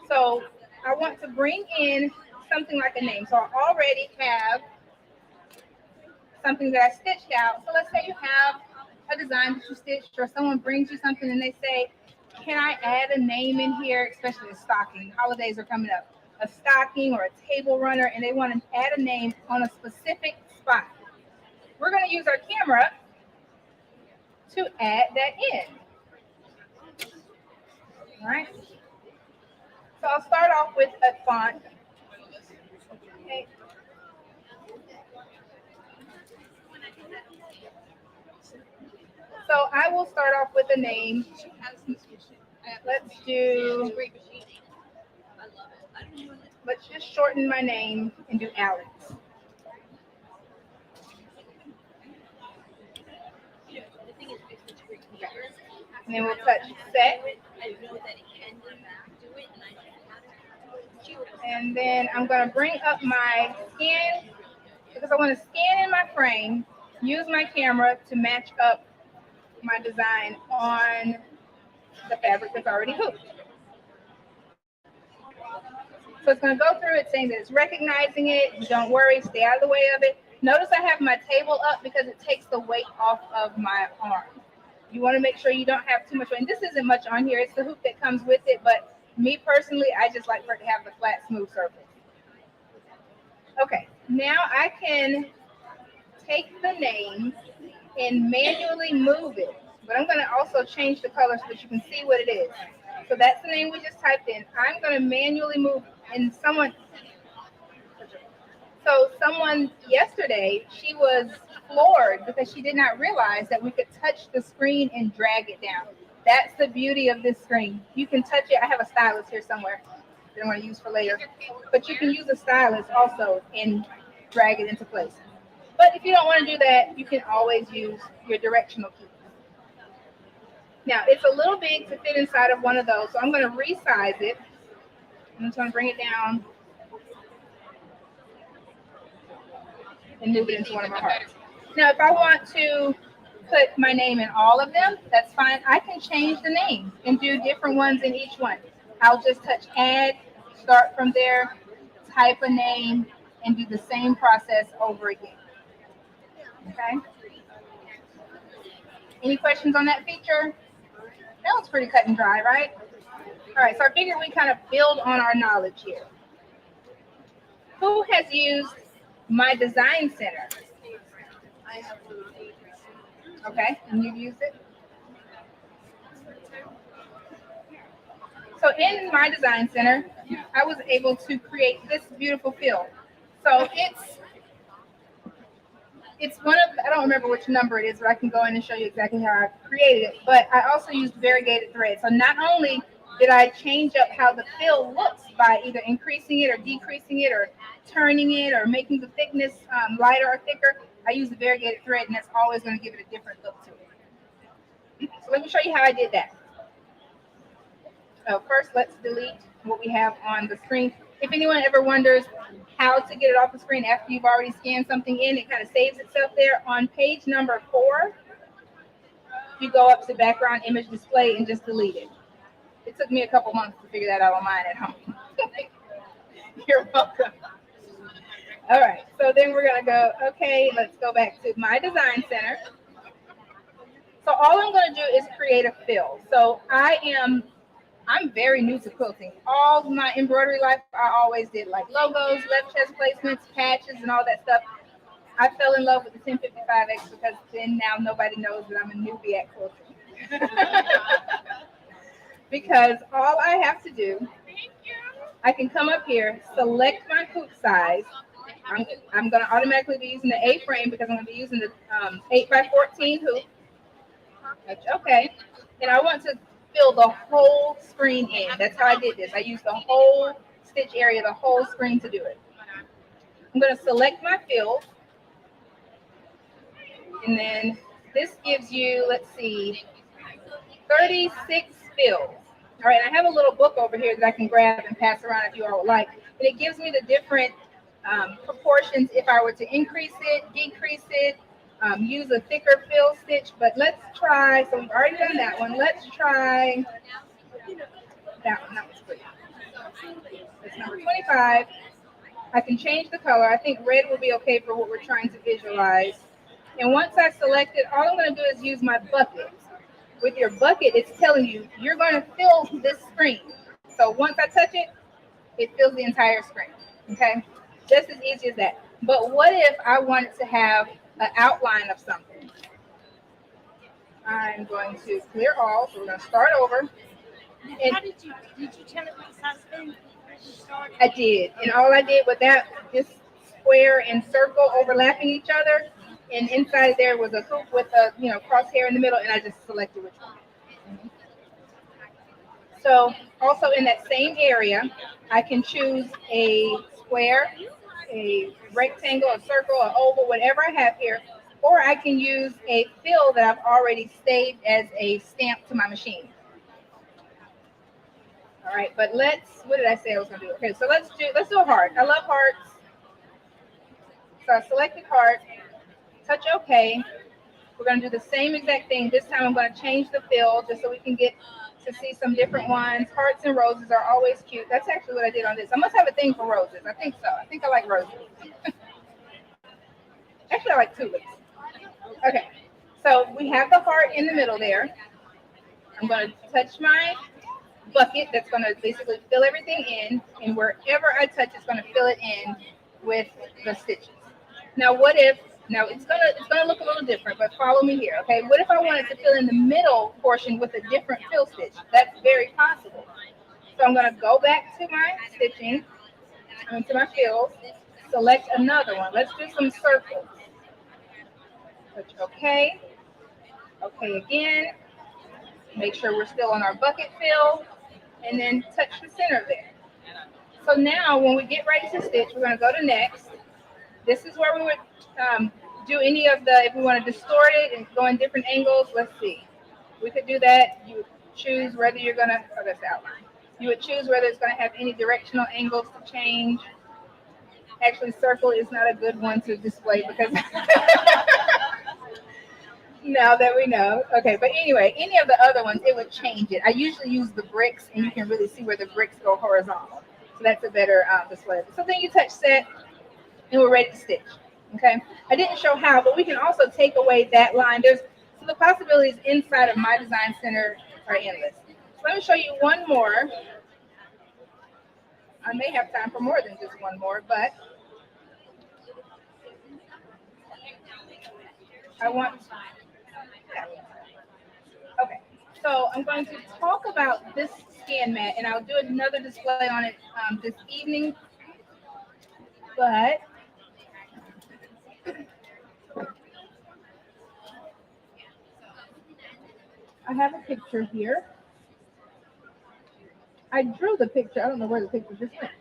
So I want to bring in something like a name. So I already have something that I stitched out. So let's say you have a design that you stitched, or someone brings you something and they say, can I add a name in here, especially a stocking? Holidays are coming up. A stocking or a table runner, and they want to add a name on a specific spot. We're going to use our camera to add that in. All right. So I'll start off with a font. Okay. So I will start off with a name. Let's just shorten my name and do Alex. And then we'll touch set. And then I'm going to bring up my scan, because I want to scan in my frame, use my camera to match up my design on the fabric that's already hooped. So it's going to go through it saying that it's recognizing it. Don't worry, stay out of the way of it. Notice I have my table up because it takes the weight off of my arm. You want to make sure you don't have too much weight. And this isn't much on here. It's the hoop that comes with it. But me personally, I just like for it to have the flat, smooth surface. Okay, now I can take the name and manually move it. But I'm going to also change the color so that you can see what it is. So that's the name we just typed in. I'm going to manually move, and someone yesterday, she was floored because she did not realize that we could touch the screen and drag it down. That's the beauty of this screen. You can touch it. I have a stylus here somewhere that I'm going to use for later. But you can use a stylus also and drag it into place. But if you don't want to do that, you can always use your directional key. Now, it's a little big to fit inside of one of those, so I'm going to resize it. I'm just going to bring it down and move it into one of my hearts. Now, if I want to put my name in all of them, that's fine. I can change the name and do different ones in each one. I'll just touch add, start from there, type a name, and do the same process over again. Okay? Any questions on that feature? That was pretty cut and dry, right? All right, so I figured we kind of build on our knowledge here. Who has used my design center? Okay, and you've used it? So in my design center, I was able to create this beautiful fill. So it's one of, I don't remember which number it is, but I can go in and show you exactly how I created it. But I also used variegated thread. So not only did I change up how the fill looks by either increasing it or decreasing it or turning it or making the thickness lighter or thicker, I used the variegated thread, and that's always going to give it a different look to it. So let me show you how I did that. First, let's delete what we have on the screen. If anyone ever wonders how to get it off the screen after you've already scanned something in, it kind of saves itself there. On page number 4, you go up to background image display and just delete it. It took me a couple months to figure that out on mine at home. You're welcome. All right, so then we're gonna go, okay, let's go back to my design center. So all I'm gonna do is create a fill. So I'm very new to quilting. All my embroidery life, I always did like logos, left chest placements, patches, and all that stuff. I fell in love with the 1055X because then now nobody knows that I'm a newbie at quilting. Because all I have to do, I can come up here, select my hoop size. I'm going to automatically be using the A-frame because I'm going to be using the 8x14 hoop. Okay. And I want to fill the whole screen in. That's how I did this. I used the whole stitch area, the whole screen to do it. I'm going to select my fill. And then this gives you, let's see, 36 fills. All right, I have a little book over here that I can grab and pass around if you all would like. And it gives me the different proportions if I were to increase it, decrease it, use a thicker fill stitch. But let's try, so we've already done that one. Let's try that one. That was good. That's number 25. I can change the color. I think red will be okay for what we're trying to visualize. And once I select it, all I'm going to do is use my bucket. With your bucket, it's telling you, you're going to fill this screen. So once I touch it, it fills the entire screen, okay? Just as easy as that. But what if I wanted to have an outline of something? I'm going to clear all, so we're going to start over. And How did you tell it was husband? I did, and all I did with that, this square and circle overlapping each other, and inside there was a hoop with a crosshair in the middle, and I just selected which one. So also in that same area, I can choose a square, a rectangle, a circle, an oval, whatever I have here, or I can use a fill that I've already saved as a stamp to my machine. All right, but what did I say I was gonna do? Okay, so let's do a heart. I love hearts. So I selected heart, touch OK. We're gonna do the same exact thing. This time I'm gonna change the fill just so we can get to see some different ones. Hearts and roses are always cute. That's actually what I did on this. I must have a thing for roses. I think so. I think I like roses. Actually, I like tulips. Okay, so we have the heart in the middle there. I'm gonna touch my bucket that's going to basically fill everything in, and wherever I touch, it's going to fill it in with the stitches. Now, it's gonna look a little different, but follow me here, okay? What if I wanted to fill in the middle portion with a different fill stitch? That's very possible. So I'm going to go back to my stitching, to my fills, select another one. Let's do some circles. Touch OK. OK again. Make sure we're still on our bucket fill, and then touch the center there. So now when we get ready to stitch, we're going to go to next. This is where we would do any of the, if we want to distort it and go in different angles, let's see. We could do that. You would choose whether you're going to, oh, that's the outline. You would choose whether it's going to have any directional angles to change. Actually, circle is not a good one to display because now that we know. Okay, but anyway, any of the other ones, it would change it. I usually use the bricks, and you can really see where the bricks go horizontal. So that's a better display. So then you touch set, and we're ready to stitch. Okay, I didn't show how, but we can also take away that line. So the possibilities inside of my design center are endless. So let me show you one more. I may have time for more than just one more, but I want. Okay, so I'm going to talk about this scan mat, and I'll do another display on it this evening. But I have a picture here. I drew the picture. I don't know where the picture just went.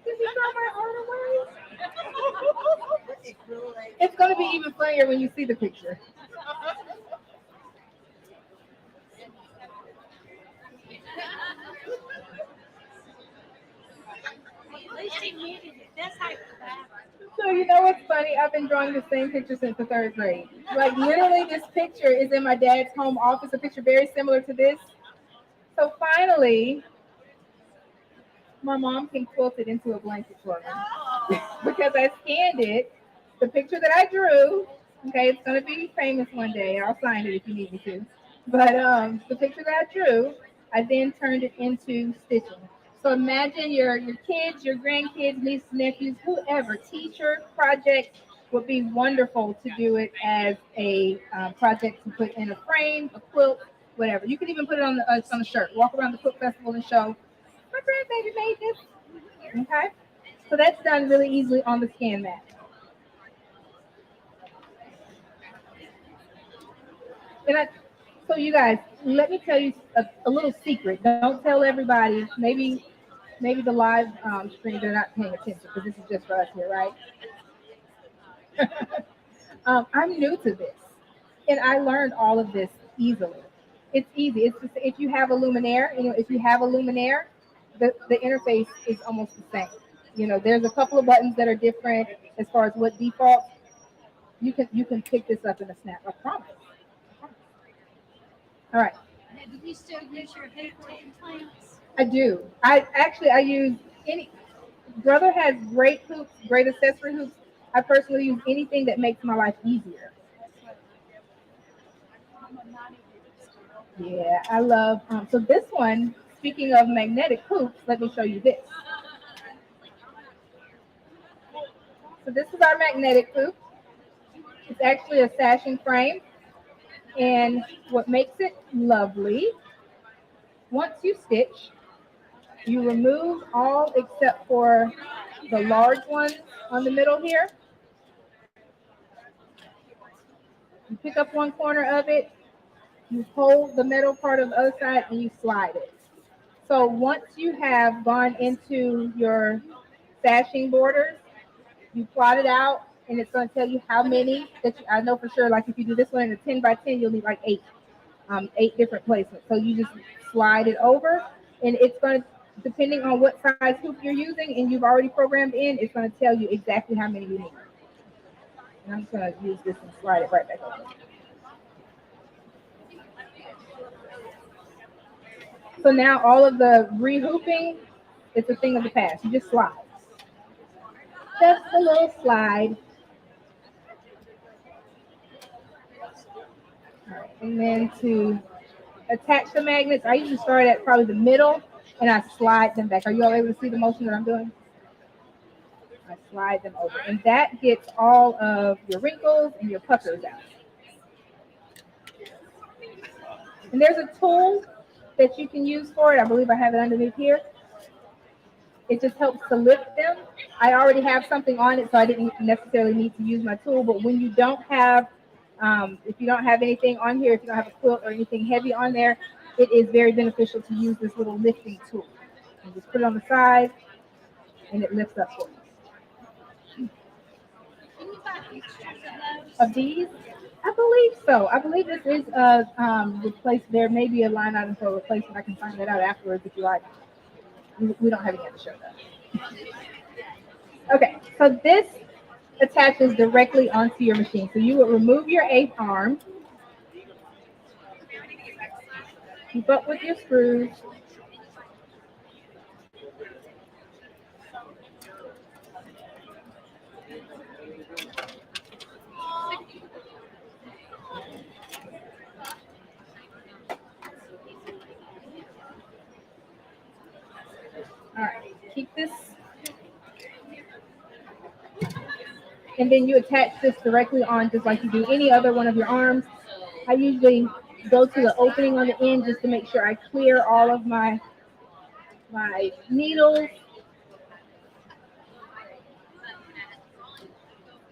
Did you draw my art away? It's going to be even funnier when you see the picture. So you know what's funny? I've been drawing the same picture since the third grade. Like literally this picture is in my dad's home office, a picture very similar to this. So finally, my mom can quilt it into a blanket for me because I scanned it. The picture that I drew, okay, it's going to be famous one day. I'll sign it if you need me to. But the picture that I drew, I then turned it into stitching. So imagine your kids, your grandkids, nieces, nephews, whoever, teacher, project would be wonderful to do it as a project to put in a frame, a quilt, whatever. You could even put it on a shirt. Walk around the quilt festival and show, my grandbaby made this. Okay? So that's done really easily on the scan mat. So you guys, let me tell you a little secret. Don't tell everybody. Maybe the live stream they're not paying attention because this is just for us here, right? I'm new to this, and I learned all of this easily. It's easy. It's just if you have a luminaire, if you have a luminaire, the interface is almost the same. There's a couple of buttons that are different as far as what default. You can pick this up in a snap. I promise. All right. Now, do you still use your hoop and clamps? I do. I use any. Brother has great hoops, great accessory hoops. I personally use anything that makes my life easier. Yeah, I love. So this one, speaking of magnetic hoops, let me show you this. So this is our magnetic hoop. It's actually a sashing frame. And what makes it lovely, once you stitch, you remove all except for the large ones on the middle here. You pick up one corner of it, you hold the metal part of the other side, and you slide it. So once you have gone into your sashing borders, you plot it out, and it's going to tell you how many that I know for sure. Like if you do this one in a 10 by 10, you'll need like 8 different placements. So you just slide it over, and it's going to, depending on what size hoop you're using and you've already programmed in, it's going to tell you exactly how many you need. And I'm just going to use this and slide it right back over. So now all of the re-hooping, it's a thing of the past. You just slide. Just a little slide. All right, and then to attach the magnets, I usually start at probably the middle and I slide them back. Are you all able to see the motion that I'm doing? I slide them over, and that gets all of your wrinkles and your puckers out. And there's a tool that you can use for it. I believe I have it underneath here. It just helps to lift them. I already have something on it, so I didn't necessarily need to use my tool. But when you don't have, if you don't have anything on here, if you don't have a quilt or anything heavy on there, it is very beneficial to use this little lifting tool. And just put it on the side, and it lifts up for you. Can you buy pictures of those? Of these? I believe so. I believe this is a replace. There may be a line item for a replacement. I can find that out afterwards if you like. We don't have any to show that. Okay, so this attaches directly onto your machine. So you would remove your 8th arm, keep up with your screws, all right, keep this, and then you attach this directly on just like you do any other one of your arms. I usually go to the opening on the end just to make sure I clear all of my needles.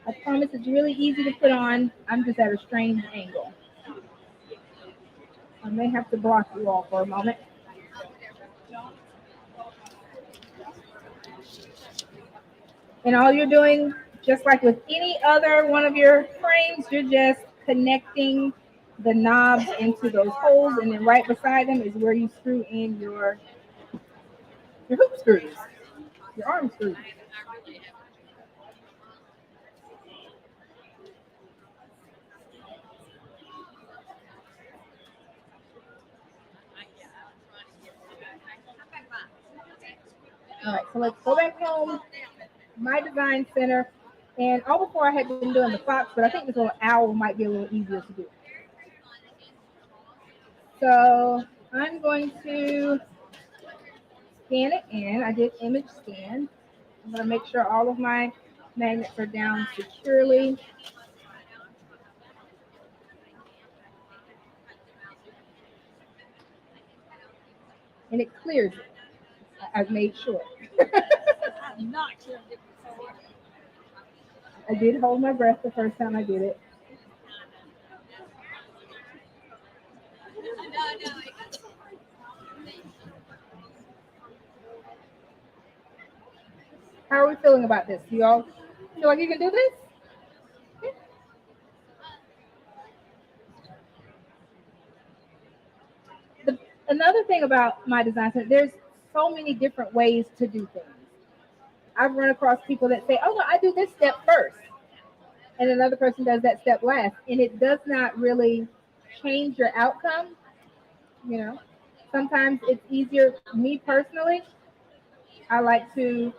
I promise it's really easy to put on. I'm just at a strange angle. I may have to block you all for a moment. And all you're doing, just like with any other one of your frames, you're just connecting the knobs into those holes, and then right beside them is where you screw in your hoop screws, your arm screws. All right, so let's go back home, my design center, and all before I had been doing the fox, but I think this little owl might be a little easier to do. So I'm going to scan it in. I did image scan. I'm going to make sure all of my magnets are down securely. And it clears it. I've made sure. I'm not sure if it before. I did hold my breath the first time I did it. How are we feeling about this? You all feel like you can do this? Another thing about my design center, there's so many different ways to do things. I've run across people that say, oh, no, I do this step first. And another person does that step last. And it does not really change your outcome. You know, sometimes it's easier. Me personally, I like to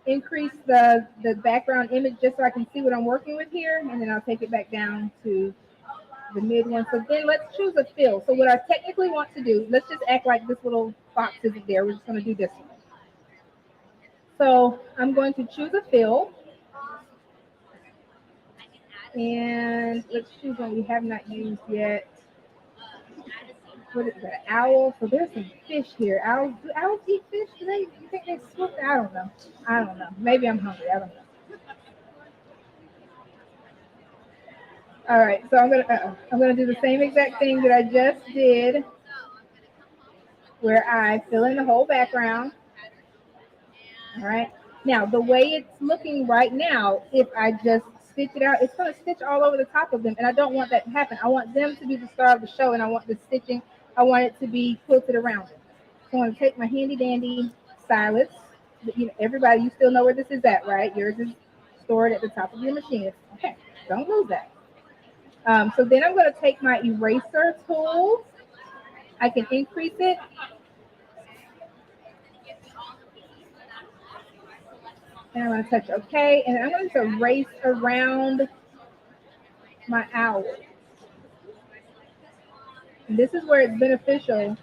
increase the background image just so I can see what I'm working with here. And then I'll take it back down to the mid one. So then let's choose a fill. So what I technically want to do, let's just act like this little box isn't there. We're just going to do this one. So I'm going to choose a fill. And let's choose one we have not used yet. What is that? Owl. So there's some fish here. Owls, do owls eat fish? Do they? You think they swoop? I don't know. I don't know. Maybe I'm hungry. I don't know. All right. So I'm gonna do the same exact thing that I just did, where I fill in the whole background. All right. Now the way it's looking right now, if I just stitch it out, it's going to stitch all over the top of them, and I don't want that to happen. I want them to be the star of the show, and I want the stitching, I want it to be quilted around it. So I'm going to take my handy dandy stylus. You know, everybody, you still know where this is at, right? Yours is stored at the top of your machine. Okay, don't lose that. So then I'm going to take my eraser tool. I can increase it. And I'm going to touch OK, and I'm going to erase around my owl. And this is where it's beneficial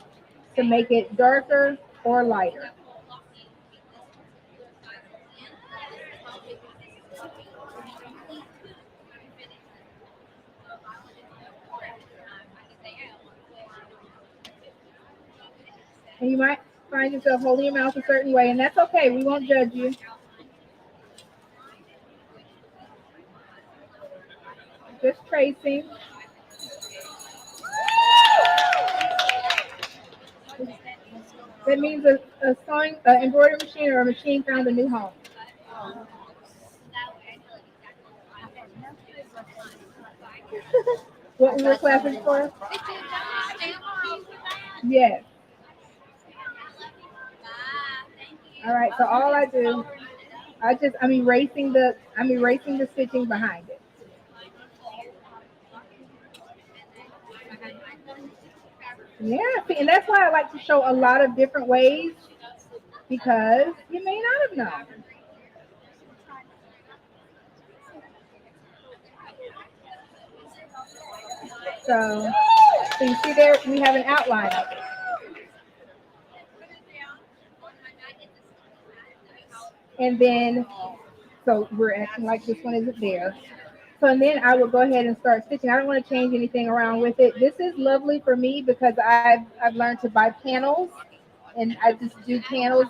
to make it darker or lighter. And you might find yourself holding your mouth a certain way, and that's okay. We won't judge you. Just tracing. That means a sewing, embroidery machine or a machine found a new home. What we were clapping for? Yes. All right. So all I do, I'm erasing the stitching behind it. Yeah, and that's why I like to show a lot of different ways, because you may not have known. So you see there, we have an outline of it. And then, so we're acting like this one isn't there. So and then I will go ahead and start stitching. I don't want to change anything around with it. This is lovely for me because I've learned to buy panels, and I just do panels.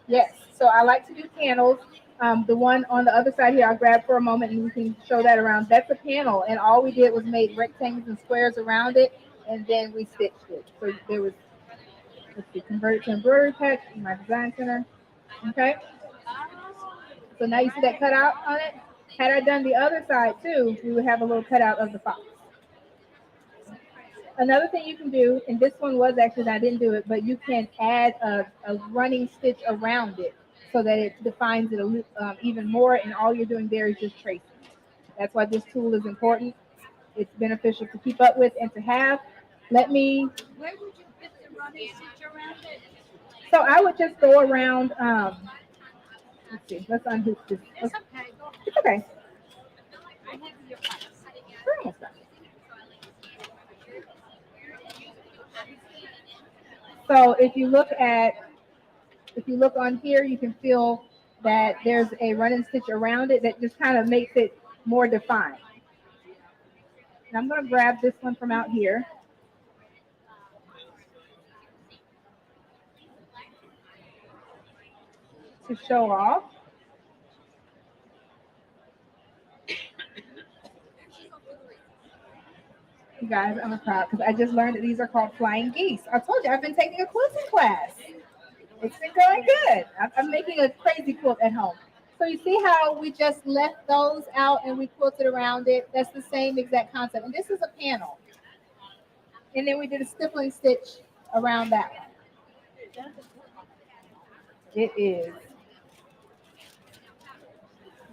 Yes, so I like to do panels. The one on the other side here, I'll grab for a moment and we can show that around. That's a panel, and all we did was made rectangles and squares around it, and then we stitched it. So there was, let's see, converted to embroidery patch in my design center. Okay. So now you see that cutout on it? Had I done the other side too, we would have a little cutout of the fox. Another thing you can do, and this one was actually, I didn't do it, but you can add a running stitch around it so that it defines it even more, and all you're doing there is just tracing. That's why this tool is important. It's beneficial to keep up with and to have. Where would you put the running stitch around it? So I would just go around, let's see, let's unhook this. It's okay. It's okay. I have your files. We're almost done. So if you look on here, you can feel that there's a running stitch around it that just kind of makes it more defined. And I'm going to grab this one from out here. To show off. You guys, I'm proud because I just learned that these are called flying geese. I told you I've been taking a quilting class. It's been going good. I'm making a crazy quilt at home. So you see how we just left those out and we quilted around it? That's the same exact concept. And this is a panel. And then we did a stippling stitch around that one. It is.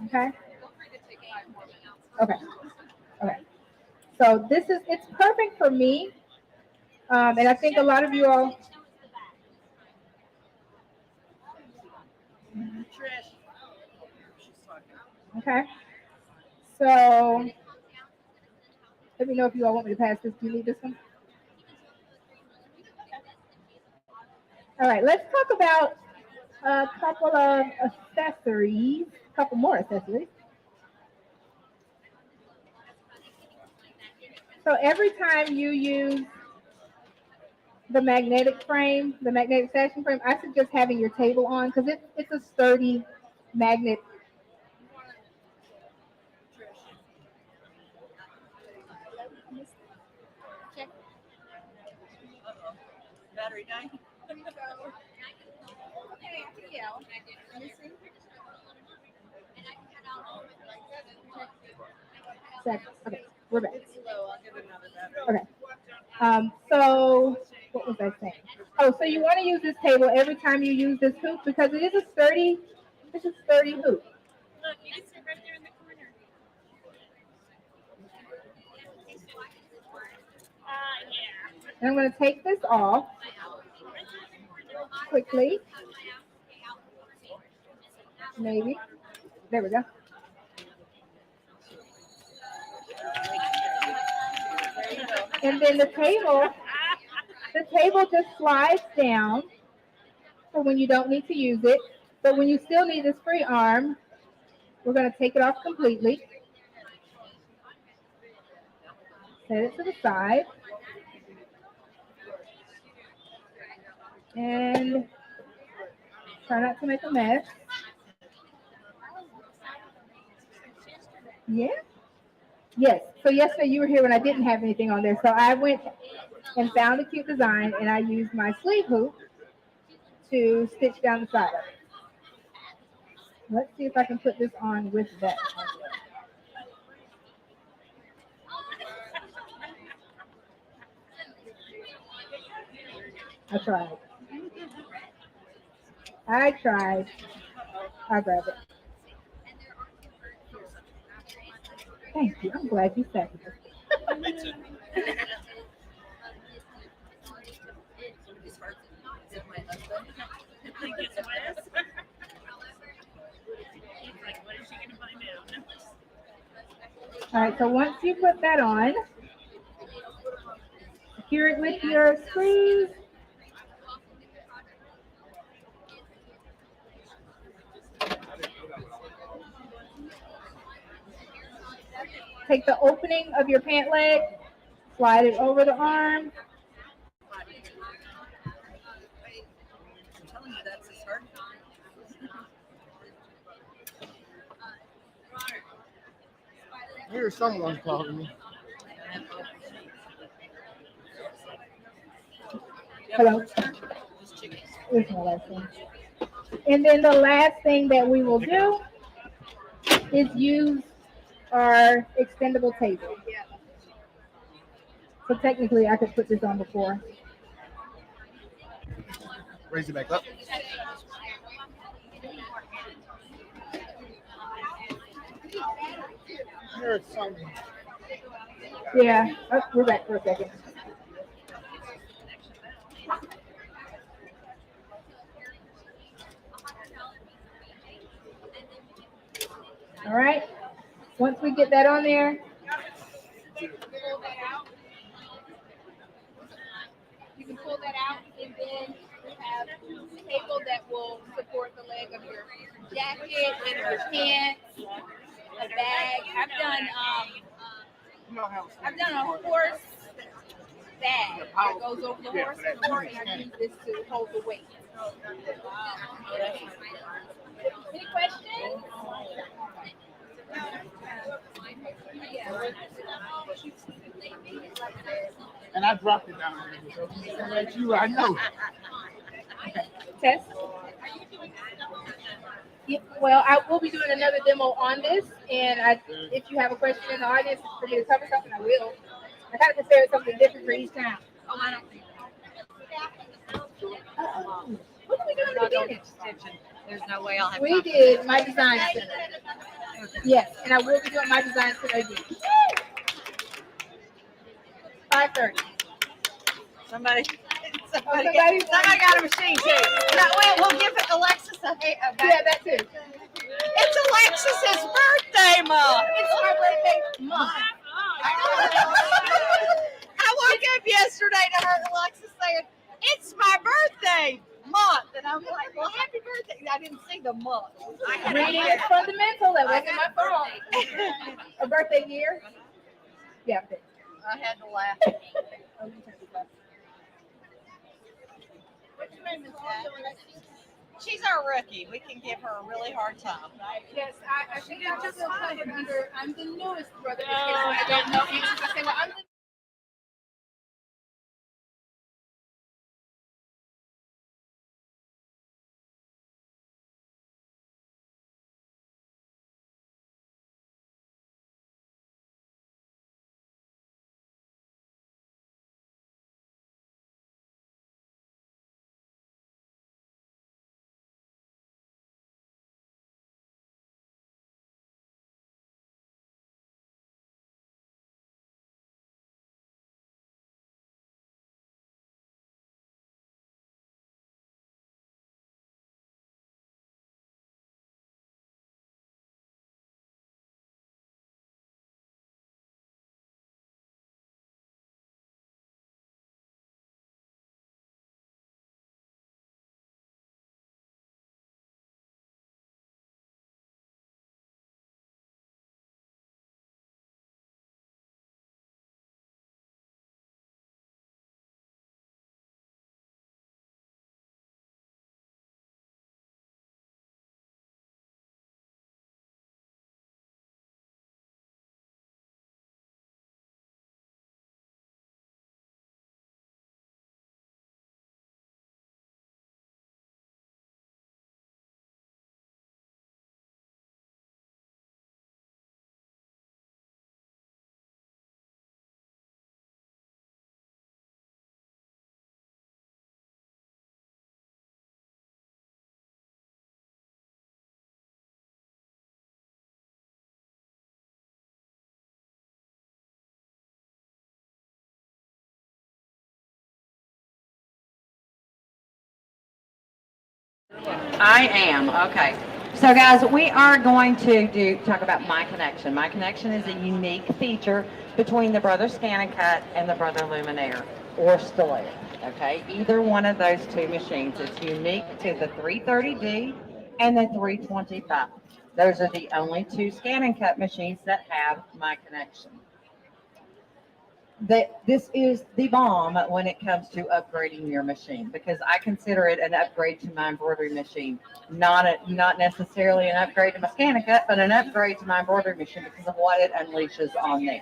Okay. Okay. Okay. So it's perfect for me. And I think a lot of you all. Okay. So let me know if you all want me to pass this. Do you need this one? All right, let's talk about a couple of accessories, a couple more accessories. So every time you use the magnetic frame, the magnetic stashing frame, I suggest having your table on because it's a sturdy magnet. Battery dying. Okay, we're back. Okay. So what was I saying? Oh, so you want to use this table every time you use this hoop because it is a sturdy hoop. Look, you can sit right there in the corner. Yeah. And I'm going to take this off quickly. Maybe. There we go. And then the table just slides down for when you don't need to use it. But when you still need this free arm, we're going to take it off completely. Set it to the side. And try not to make a mess. Yeah. Yes. So yesterday you were here when I didn't have anything on there. So I went and found a cute design and I used my sleeve hoop to stitch down the side of it. Let's see if I can put this on with that. I tried. I grabbed it. Thank you. I'm glad you said it. All right, so once you put that on, secure it with your sleeve. Take the opening of your pant leg, slide it over the arm. Here's someone calling me. Hello. Here's my last thing. And then the last thing that we will do is use our extendable table. So technically I could put this on before. Raise it back up. Here's someone. Yeah, we're back for a second. All right. Once we get that on there, you can pull that out, and then you have a table that will support the leg of your jacket and your pants, a bag. I've done a horse bag that goes over the horse before, and I use this to hold the weight. Any questions? And I dropped it down there. So that's you, I know. Test. Yeah, well, I will be doing another demo on this, and if you have a question in the audience for me to cover something, I will. I kind of prepared something different for each time. What did we do in the beginning? There's no way I'll have We time. did my design center. Yes, and I will be doing my design center again. 5:30. Somebody Somebody- got a machine too. We'll give Alexis a Yeah, that too. It's Alexis's birthday month. It's my birthday month. I woke up yesterday to her Alexis saying, "It's my birthday month," and I'm like, "Well, happy birthday!" I didn't see the month. Reading is fundamental. That wasn't my fault. A birthday year. Yeah. I had to laugh. What's your name, Miss Jack? She's our rookie. We can give her a really hard time. Yes, I think I just covered under. I'm the newest brother. I don't know answers. I say, well, I'm the. I am, okay. So guys, we are going to talk about My Connection. My Connection is a unique feature between the Brother ScanNCut and the Brother Luminaire or Stellaire, okay? Either one of those two machines is unique to the 330D and the 325. Those are the only two ScanNCut machines that have My Connection. This is the bomb when it comes to upgrading your machine, because I consider it an upgrade to my embroidery machine, not necessarily an upgrade to my ScanNCut, but an upgrade to my embroidery machine because of what it unleashes on there.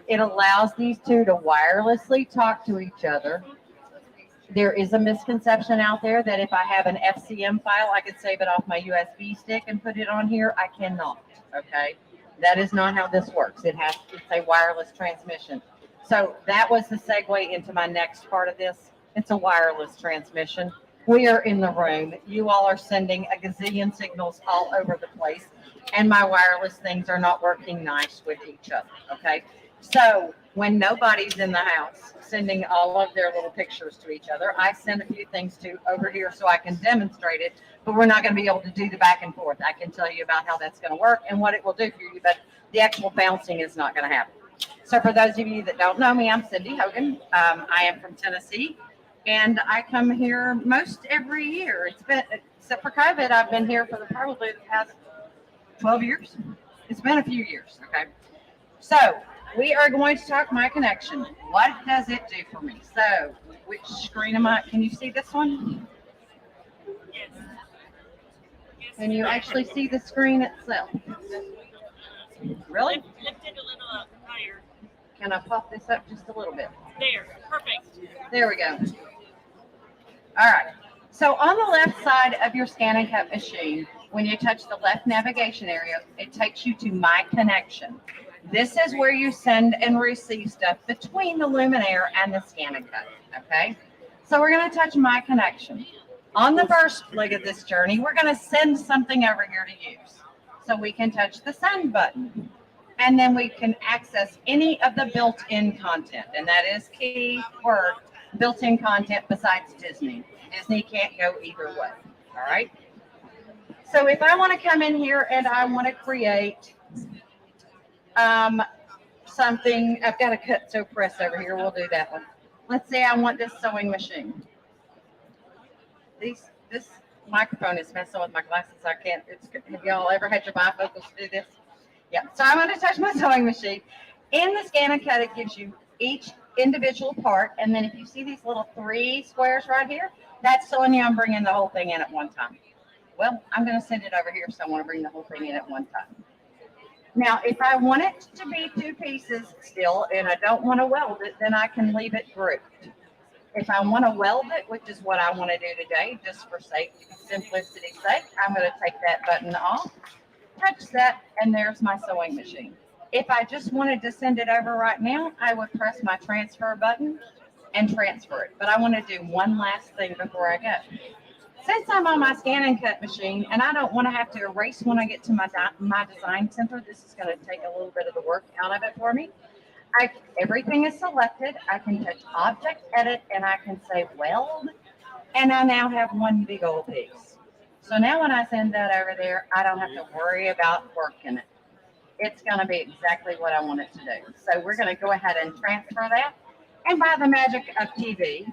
It allows these two to wirelessly talk to each other. There is a misconception out there that if I have an FCM file, I could save it off my USB stick and put it on here. I cannot, okay? That is not how this works. It's a wireless transmission. So that was the segue into my next part of this. It's a wireless transmission. We are in the room. You all are sending a gazillion signals all over the place, and my wireless things are not working nice with each other, okay? So when nobody's in the house sending all of their little pictures to each other, I send a few things to over here so I can demonstrate it, but we're not going to be able to do the back and forth. I can tell you about how that's going to work and what it will do for you, but the actual bouncing is not going to happen. So for those of you that don't know me, I'm Cindy Hogan. I am from Tennessee, and I come here most every year. It's been, except for COVID, I've been here for probably the past 12 years. It's been a few years, okay? So we are going to talk My Connection. What does it do for me? So which screen am I? Can you see this one? Can you actually see the screen itself? Really? Lift it a little up higher. Can I pop this up just a little bit? There, perfect. There we go. All right. So on the left side of your ScanNCut machine, when you touch the left navigation area, it takes you to My Connection. This is where you send and receive stuff between the Luminaire and the ScanNCut, okay? So we're going to touch My Connection. On the first leg of this journey, we're going to send something over here to use. So we can touch the Send button. And then we can access any of the built-in content. And that is key word, built-in content besides Disney. Disney can't go either way, all right? So if I want to come in here and I want to create something, I've got a cut sew press over here. We'll do that one. Let's say I want this sewing machine. This microphone is messing with my glasses. I can't. Have y'all ever had your bifocals do this? Yeah. So I'm going to touch my sewing machine. In the ScanNCut, it gives you each individual part, and then if you see these little 3 squares right here, that's showing you I'm bringing the whole thing in at one time. Well, I'm going to send it over here, so I want to bring the whole thing in at one time. Now, if I want it to be 2 pieces still, and I don't want to weld it, then I can leave it grouped. If I want to weld it, which is what I want to do today, just for simplicity's sake, I'm going to take that button off, touch that, and there's my sewing machine. If I just wanted to send it over right now, I would press my transfer button and transfer it. But I want to do one last thing before I go. Since I'm on my ScanNCut machine and I don't want to have to erase when I get to my design center, this is going to take a little bit of the work out of it for me. Everything is selected. I can touch Object Edit and I can say Weld. And I now have one big old piece. So now when I send that over there, I don't have to worry about working it. It's going to be exactly what I want it to do. So we're going to go ahead and transfer that. And by the magic of TV,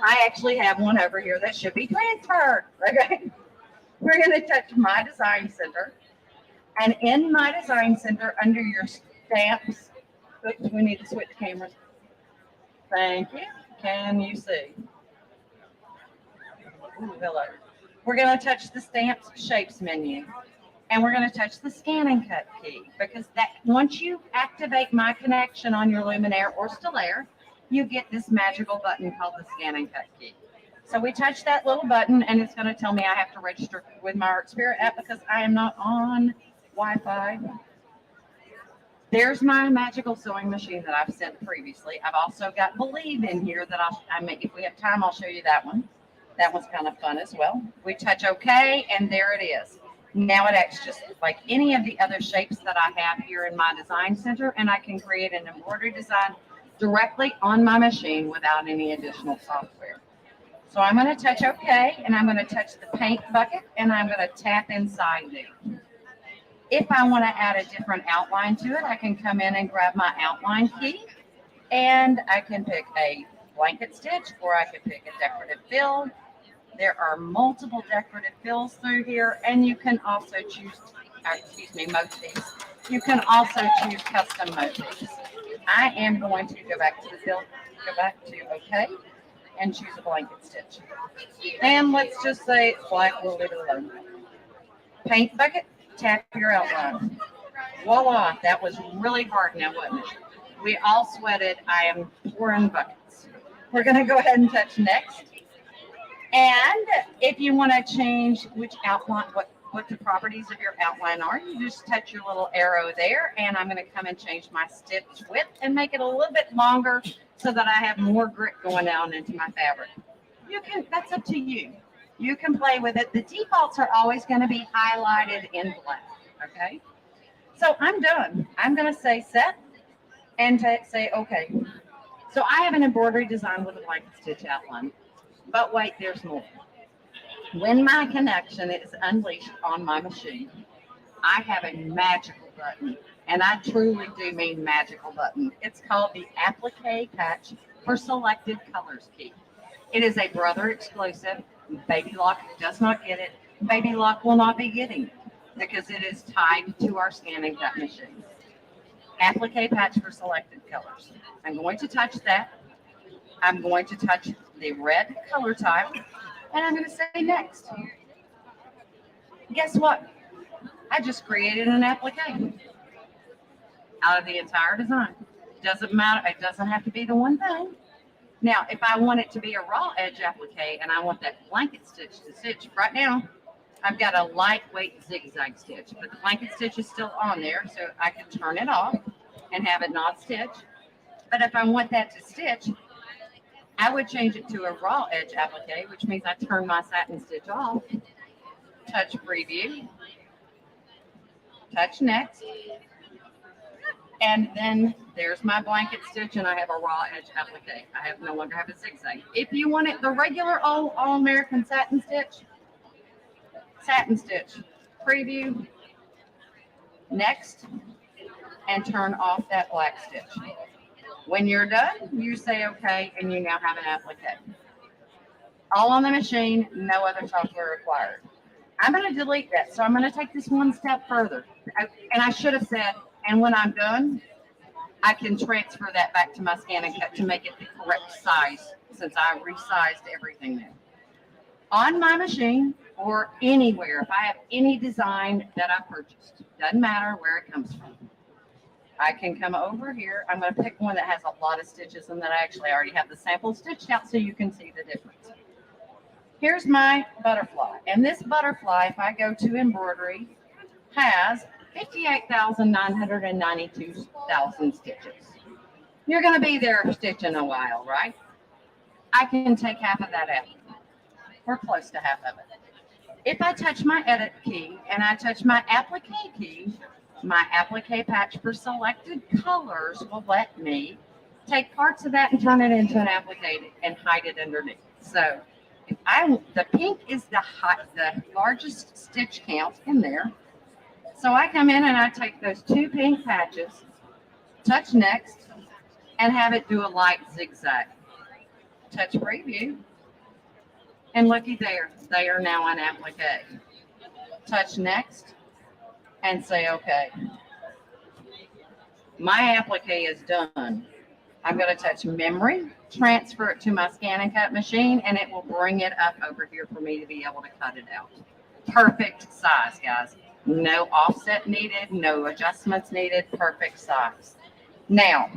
I actually have one over here that should be transferred. Okay. We're going to touch My Design Center. And in My Design Center, under your stamps, oops, we need to switch cameras. Thank you. Can you see? Ooh, hello. We're going to touch the Stamps Shapes menu. And we're going to touch the ScanNCut key, because that once you activate My Connection on your Luminaire or Stellaire, you get this magical button called the ScanNCut key. So we touch that little button, and it's going to tell me I have to register with my Art Spirit app because I am not on Wi-Fi. There's my magical sewing machine that I've sent previously. I've also got Believe in here that if we have time, I'll show you that one. That one's kind of fun as well. We touch OK, and there it is. Now it acts just like any of the other shapes that I have here in my design center, and I can create an embroidery design directly on my machine without any additional software. So I'm going to touch OK, and I'm going to touch the paint bucket, and I'm going to tap inside there. If I want to add a different outline to it, I can come in and grab my outline key, and I can pick a blanket stitch, or I can pick a decorative fill. There are multiple decorative fills through here, and you can also choose, motifs. You can also choose custom motifs. I am going to go back to the fill, go back to OK, and choose a blanket stitch. And let's just say it's black, we'll leave it alone. Paint bucket, tap your outline. Voila, that was really hard now, wasn't it? We all sweated. I am pouring buckets. We're going to go ahead and touch next. And if you want to change which outline, what the properties of your outline are, you just touch your little arrow there, and I'm going to come and change my stitch width and make it a little bit longer so that I have more grit going down into my fabric. That's up to you. You can play with it. The defaults are always going to be highlighted in black, okay? So I'm done. I'm going to say set and say okay. So I have an embroidery design with a blanket stitch outline. But wait, there's more. When my connection is unleashed on my machine, I have a magical button, and I truly do mean magical button. It's called the Applique Patch for Selected Colors key. It is a brother exclusive. Baby Lock does not get it. Baby Lock will not be getting it because it is tied to our ScanNCut machine. Applique Patch for Selected Colors. I'm going to touch that. I'm going to touch the red color type, and I'm going to say next. Guess what? I just created an applique. out of the entire design. Doesn't matter. It doesn't have to be the one thing. Now, if I want it to be a raw edge applique and I want that blanket stitch to stitch, right now, I've got a lightweight zigzag stitch, but the blanket stitch is still on there, so I can turn it off and have it not stitch. But if I want that to stitch, I would change it to a raw edge applique, which means I turn my satin stitch off, touch preview, touch next, and then there's my blanket stitch, and I have a raw edge applique. I no longer have a zigzag. If you want it the regular old All-American satin stitch, preview, next, and turn off that black stitch. When you're done, you say okay, and you now have an applique. All on the machine, no other software required. I'm going to delete that, so I'm going to take this one step further. And I should have said, and when I'm done, I can transfer that back to my ScanNCut to make it the correct size, since I resized everything there. On my machine or anywhere, if I have any design that I purchased, doesn't matter where it comes from, I can come over here. I'm going to pick one that has a lot of stitches and that I actually already have the sample stitched out so you can see the difference. Here's my butterfly. And this butterfly, if I go to embroidery, has 58,992,000 stitches. You're going to be there stitching a while, right? I can take half of that out, or close to half of it. If I touch my edit key and I touch my applique key, my applique patch for selected colors will let me take parts of that and turn it into an applique and hide it underneath. So if the pink is the largest stitch count in there. So I come in and I take those 2 pink patches, touch next, and have it do a light zigzag. Touch preview, and looky there, they are now an applique. Touch next, and say okay. My applique is done. I'm going to touch memory, transfer it to my ScanNCut machine, and it will bring it up over here for me to be able to cut it out. Perfect size, guys. No offset needed, no adjustments needed, perfect size. Now,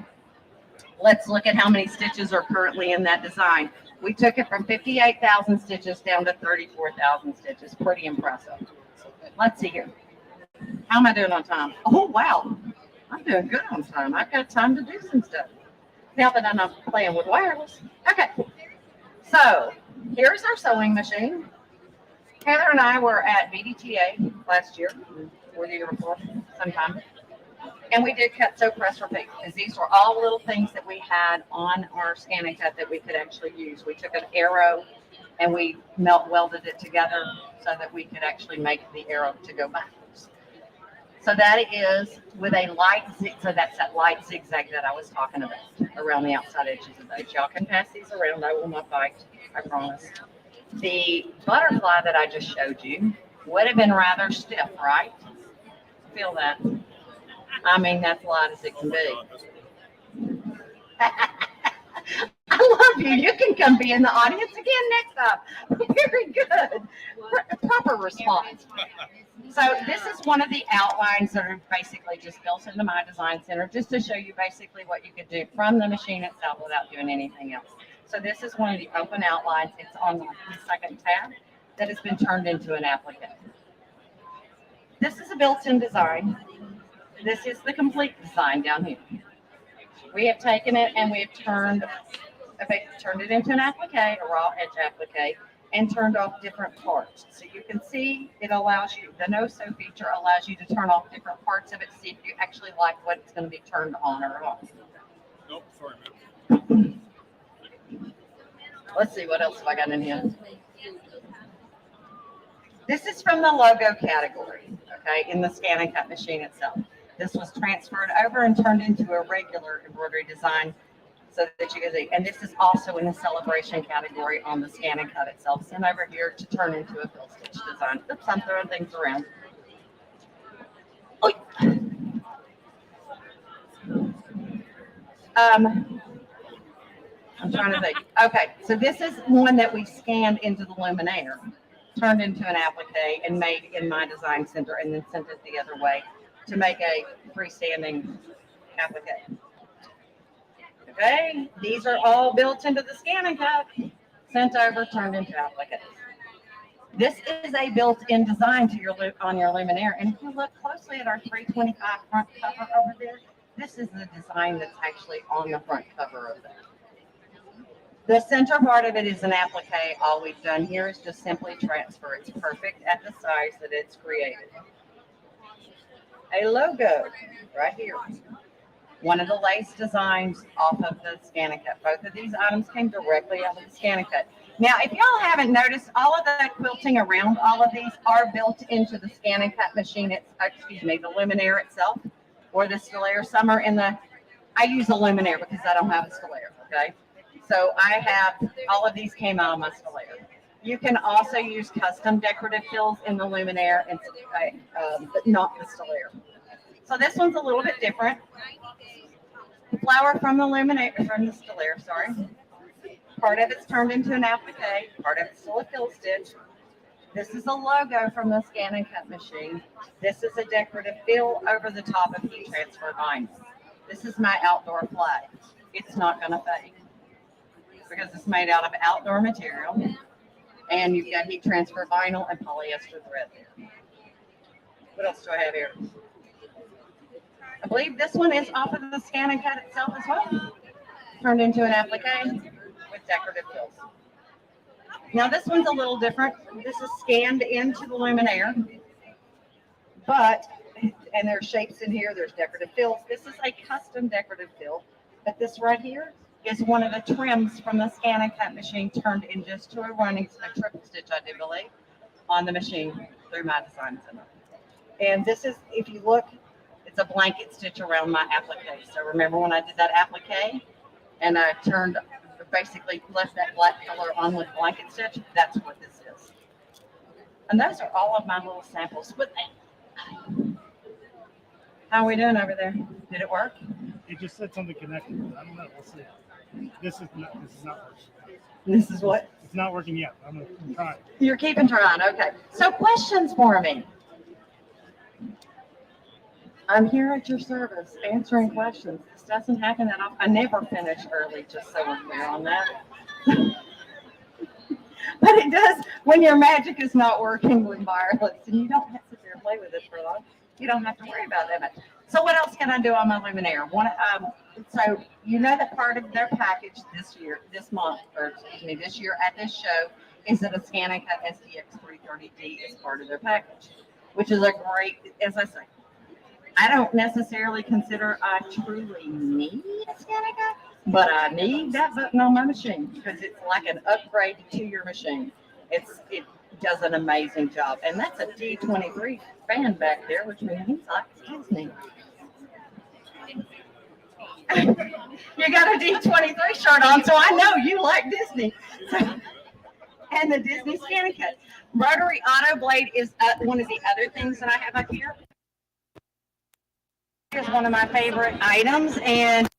let's look at how many stitches are currently in that design. We took it from 58,000 stitches down to 34,000 stitches. Pretty impressive. Let's see here. How am I doing on time? Oh, wow. I'm doing good on time. I've got time to do some stuff now that I'm not playing with wireless. Okay. So here's our sewing machine. Heather and I were at BDTA last year, or the year before, sometime. And we did cut, sew, press, repeat, because these were all little things that we had on our ScanNCut that we could actually use. We took an arrow and we welded it together so that we could actually make the arrow to go backwards. So that is with a light zigzag. So that's that light zigzag that I was talking about around the outside edges of those. Y'all can pass these around. I will not bite, I promise. The butterfly that I just showed you would have been rather stiff, right? Feel that? I mean, that's light as it can be. I love you. You can come be in the audience again next time. Very good. Proper response. So this is one of the outlines that are basically just built into my design center, just to show you basically what you could do from the machine itself without doing anything else. So this is one of the open outlines. It's on the second tab that has been turned into an applique. This is a built-in design. This is the complete design down here. We have taken it and we have turned it into an applique, a raw edge applique, and turned off different parts. So you can see it allows you, the no sew feature allows you to turn off different parts of it, see if you actually like what it's going to be turned on or off. Nope, sorry, man. Let's see, what else have I got in here? This is from the logo category, okay, in the ScanNCut machine itself. This was transferred over and turned into a regular embroidery design so that you can see. And this is also in the celebration category on the ScanNCut itself, sent over here to turn into a fill stitch design. Oops, I'm throwing things around. Oy. I'm trying to think. Okay, so this is one that we scanned into the Luminaire, turned into an applique, and made in my design center, and then sent it the other way to make a freestanding applique. Okay, these are all built into the ScanNCut, sent over, turned into appliques. This is a built-in design to your on your luminaire, and if you look closely at our 325 front cover over there, this is the design that's actually on the front cover of that. The center part of it is an applique. All we've done here is just simply transfer. It's perfect at the size that it's created. A logo right here. One of the lace designs off of the ScanNCut. Both of these items came directly out of the ScanNCut. Now, if y'all haven't noticed, all of the quilting around all of these are built into the ScanNCut machine. It's, the luminaire itself, or the Stellaire. Some are in the, I use a luminaire because I don't have a Stellaire, okay? So I have, all of these came out of my Stellaire. You can also use custom decorative fills in the luminaire, and but not the Stellaire. So this one's a little bit different. Flower from the luminaire, from the Stellaire, sorry. Part of it's turned into an applique, part of it's still a fill stitch. This is a logo from the ScanNCut machine. This is a decorative fill over the top of heat transfer vinyl. This is my outdoor flag. It's not going to fade because it's made out of outdoor material, and you've got heat transfer vinyl and polyester thread there. What else do I have here? I believe this one is off of the ScanNCut itself as well. Turned into an applique with decorative fills. Now this one's a little different. This is scanned into the luminaire, and there's shapes in here, there's decorative fills. This is a custom decorative fill, but this right here is one of the trims from the ScanNCut machine turned in just to a triple stitch, I do believe, on the machine through my design center. And this is, if you look, it's a blanket stitch around my applique. So remember when I did that applique and I basically left that black color on with blanket stitch? That's what this is. And those are all of my little samples. How are we doing over there? Did it work? It just said something connected. I don't know. We'll see. This is not working. This is what? It's not working yet. I'm trying. You're keeping trying. Okay. So questions for me. I'm here at your service, answering questions. This doesn't happen that often. I never finish early, just so we're clear on that. But it does when your magic is not working with wireless, and you don't have to sit there and play with it for long. You don't have to worry about that much. So what else can I do on my luminaire? So you know that part of their package this year at this show is that a ScanNCut SDX 330D is part of their package, which is a great, as I say, I don't necessarily consider I truly need a ScanNCut, but I need that button on my machine because it's like an upgrade to your machine. It does an amazing job. And that's a D23 fan back there, which means he's like Disney. You got a D23 shirt on, so I know you like Disney. And the Disney ScanNCut. Rotary Auto Blade is one of the other things that I have up here. Is one of my favorite items, and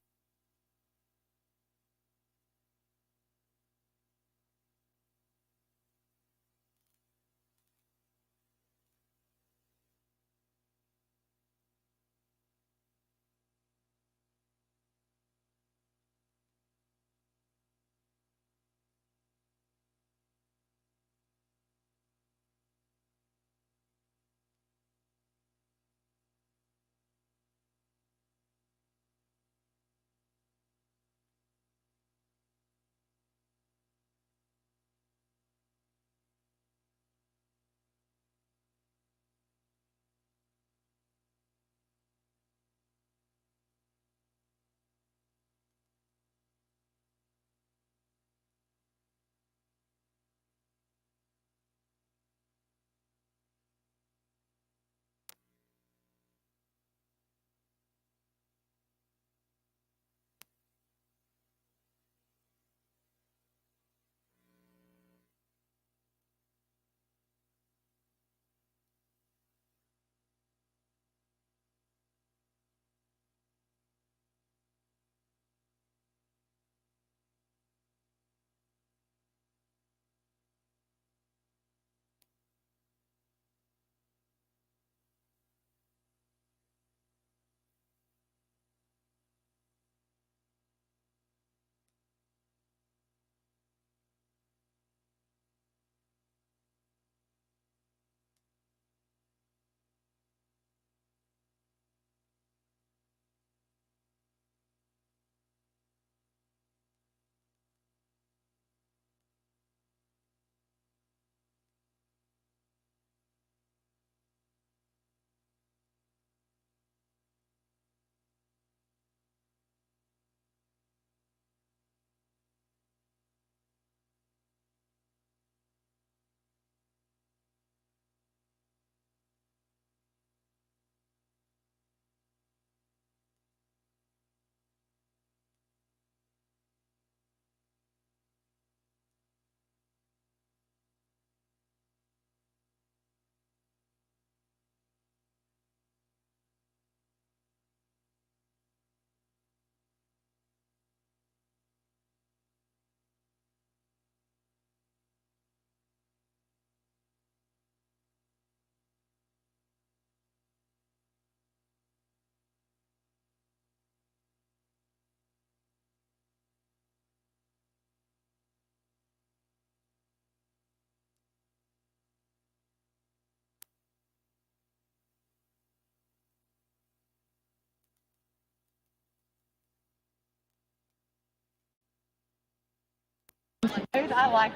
I like.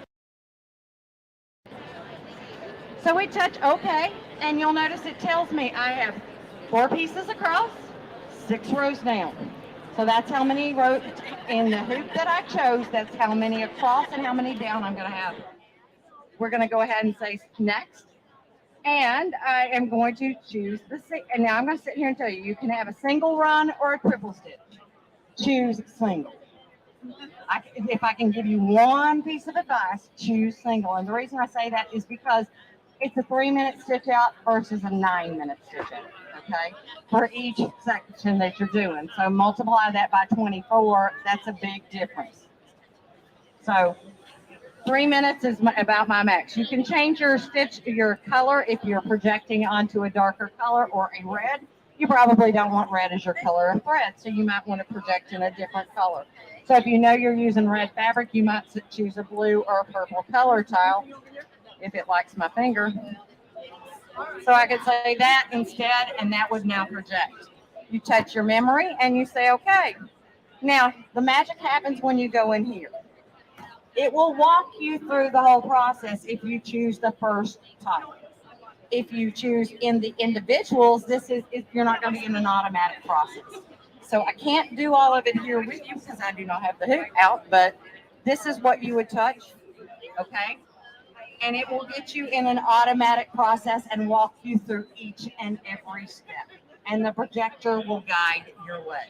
So we touch OK, and you'll notice it tells me I have 4 pieces across, 6 rows down. So that's how many rows in the hoop that I chose. That's how many across and how many down I'm going to have. We're going to go ahead and say next. And I am going to choose and now I'm going to sit here and tell you, you can have a single run or a triple stitch. Choose single. If I can give you one piece of advice, choose single. And the reason I say that is because it's a 3-minute stitch out versus a 9-minute stitch out, okay? For each section that you're doing. So multiply that by 24, that's a big difference. So 3 minutes is about my max. You can change your color if you're projecting onto a darker color or a red. You probably don't want red as your color of thread, so you might want to project in a different color. So if you know you're using red fabric, you might choose a blue or a purple color tile if it likes my finger. So I could say that instead, and that would now project. You touch your memory and you say, okay. Now, the magic happens when you go in here. It will walk you through the whole process if you choose the first tile. If you choose in the individuals, you're not going to be in an automatic process. So I can't do all of it here with you because I do not have the hoop out, but this is what you would touch, okay? And it will get you in an automatic process and walk you through each and every step. And the projector will guide your way.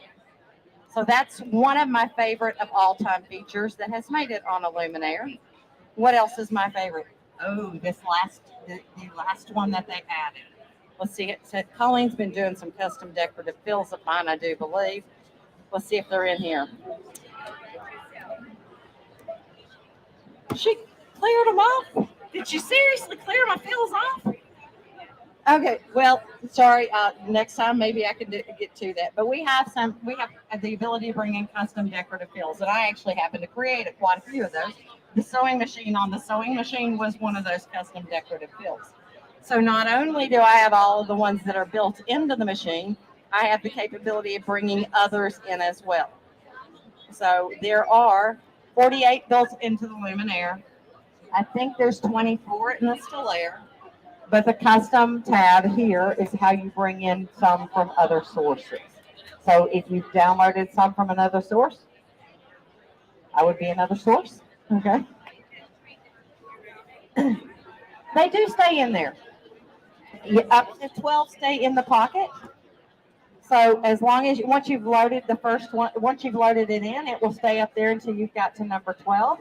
So that's one of my favorite of all-time features that has made it on a luminaire. What else is my favorite? Oh, the last one that they added. Let's see. It said Coleen's been doing some custom decorative fills of mine, I do believe. Let's see if they're in here. She cleared them off. Did you seriously clear my fills off? Okay, well, sorry. Next time, maybe I can get to that. But we have the ability to bring in custom decorative fills, and I actually happen to create quite a few of those. The sewing machine was one of those custom decorative fills. So not only do I have all of the ones that are built into the machine, I have the capability of bringing others in as well. So there are 48 built into the luminaire. I think there's 24 in the Stellaire. But the custom tab here is how you bring in some from other sources. So if you've downloaded some from another source, I would be another source, okay? They do stay in there. Up to 12 stay in the pocket. So as long as once you've loaded the first one, once you've loaded it in, it will stay up there until you've got to number 12.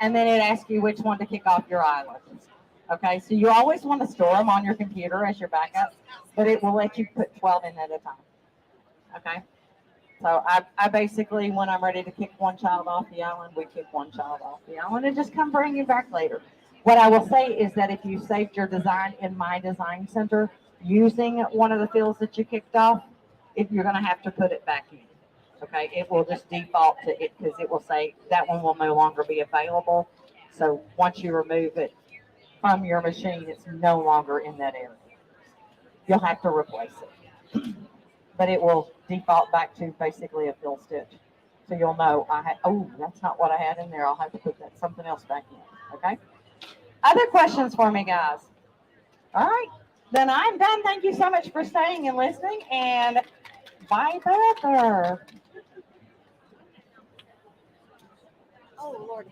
And then it asks you which one to kick off your island. Okay, so you always want to store them on your computer as your backup, but it will let you put 12 in at a time. Okay, so I basically, when I'm ready to kick one child off the island, we kick one child off the island and just come bring you back later. What I will say is that if you saved your design in My Design Center using one of the fields that you kicked off, you're going to have to put it back in. Okay, it will just default to it because it will say that one will no longer be available. So once you remove it from your machine, it's no longer in that area. You'll have to replace it. But it will default back to basically a fill stitch. So you'll know, that's not what I had in there. I'll have to put something else back in, okay? Other questions for me, guys? All right, then I'm done. Thank you so much for staying and listening, and bye, Heather. Oh, Lord.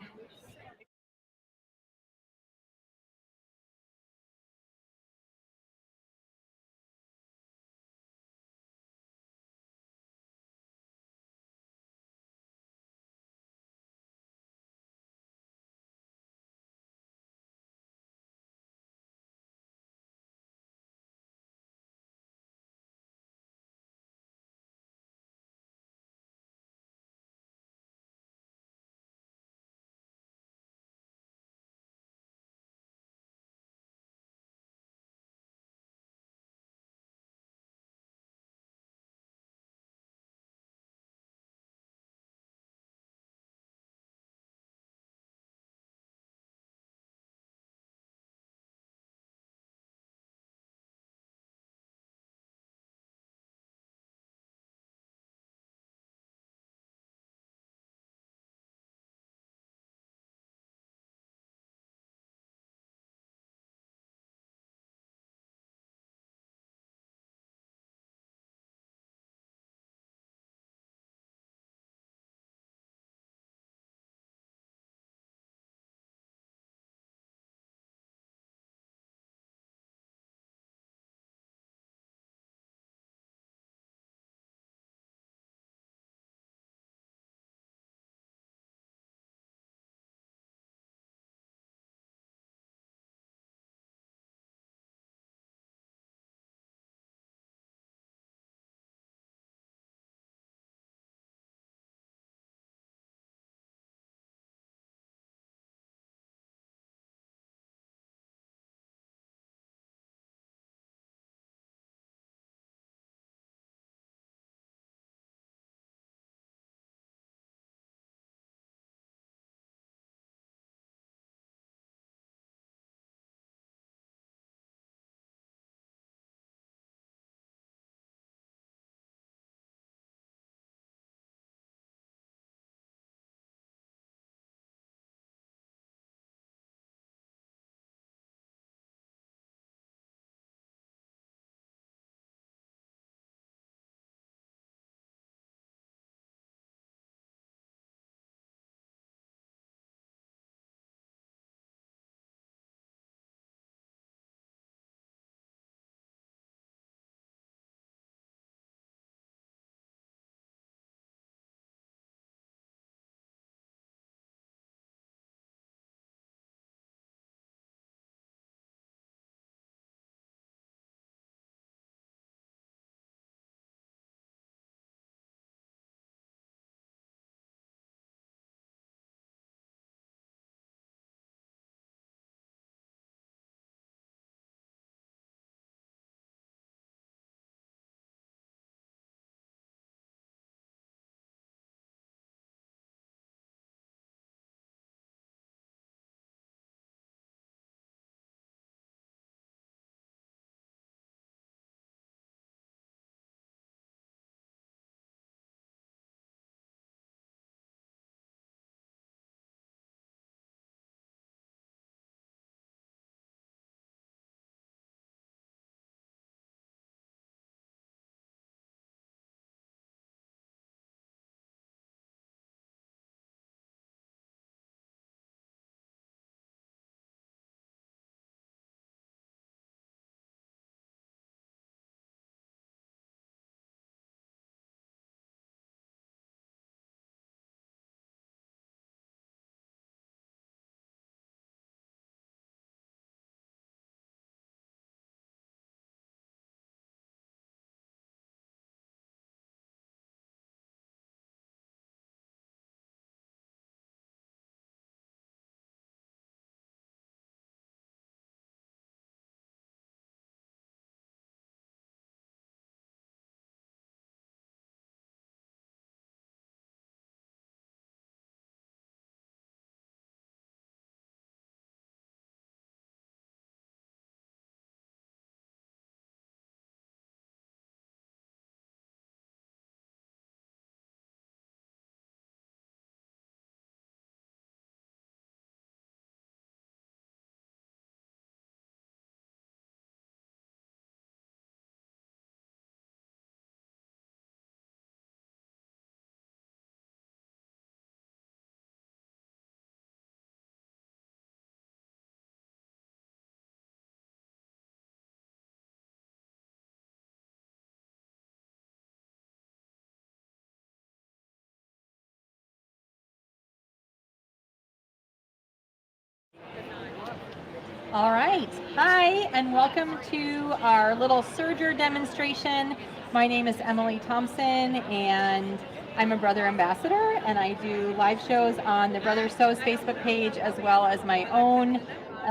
All right. Hi, and welcome to our little serger demonstration. My name is Emily Thompson, and I'm a Brother Ambassador, and I do live shows on the Brother Sews Facebook page as well as my own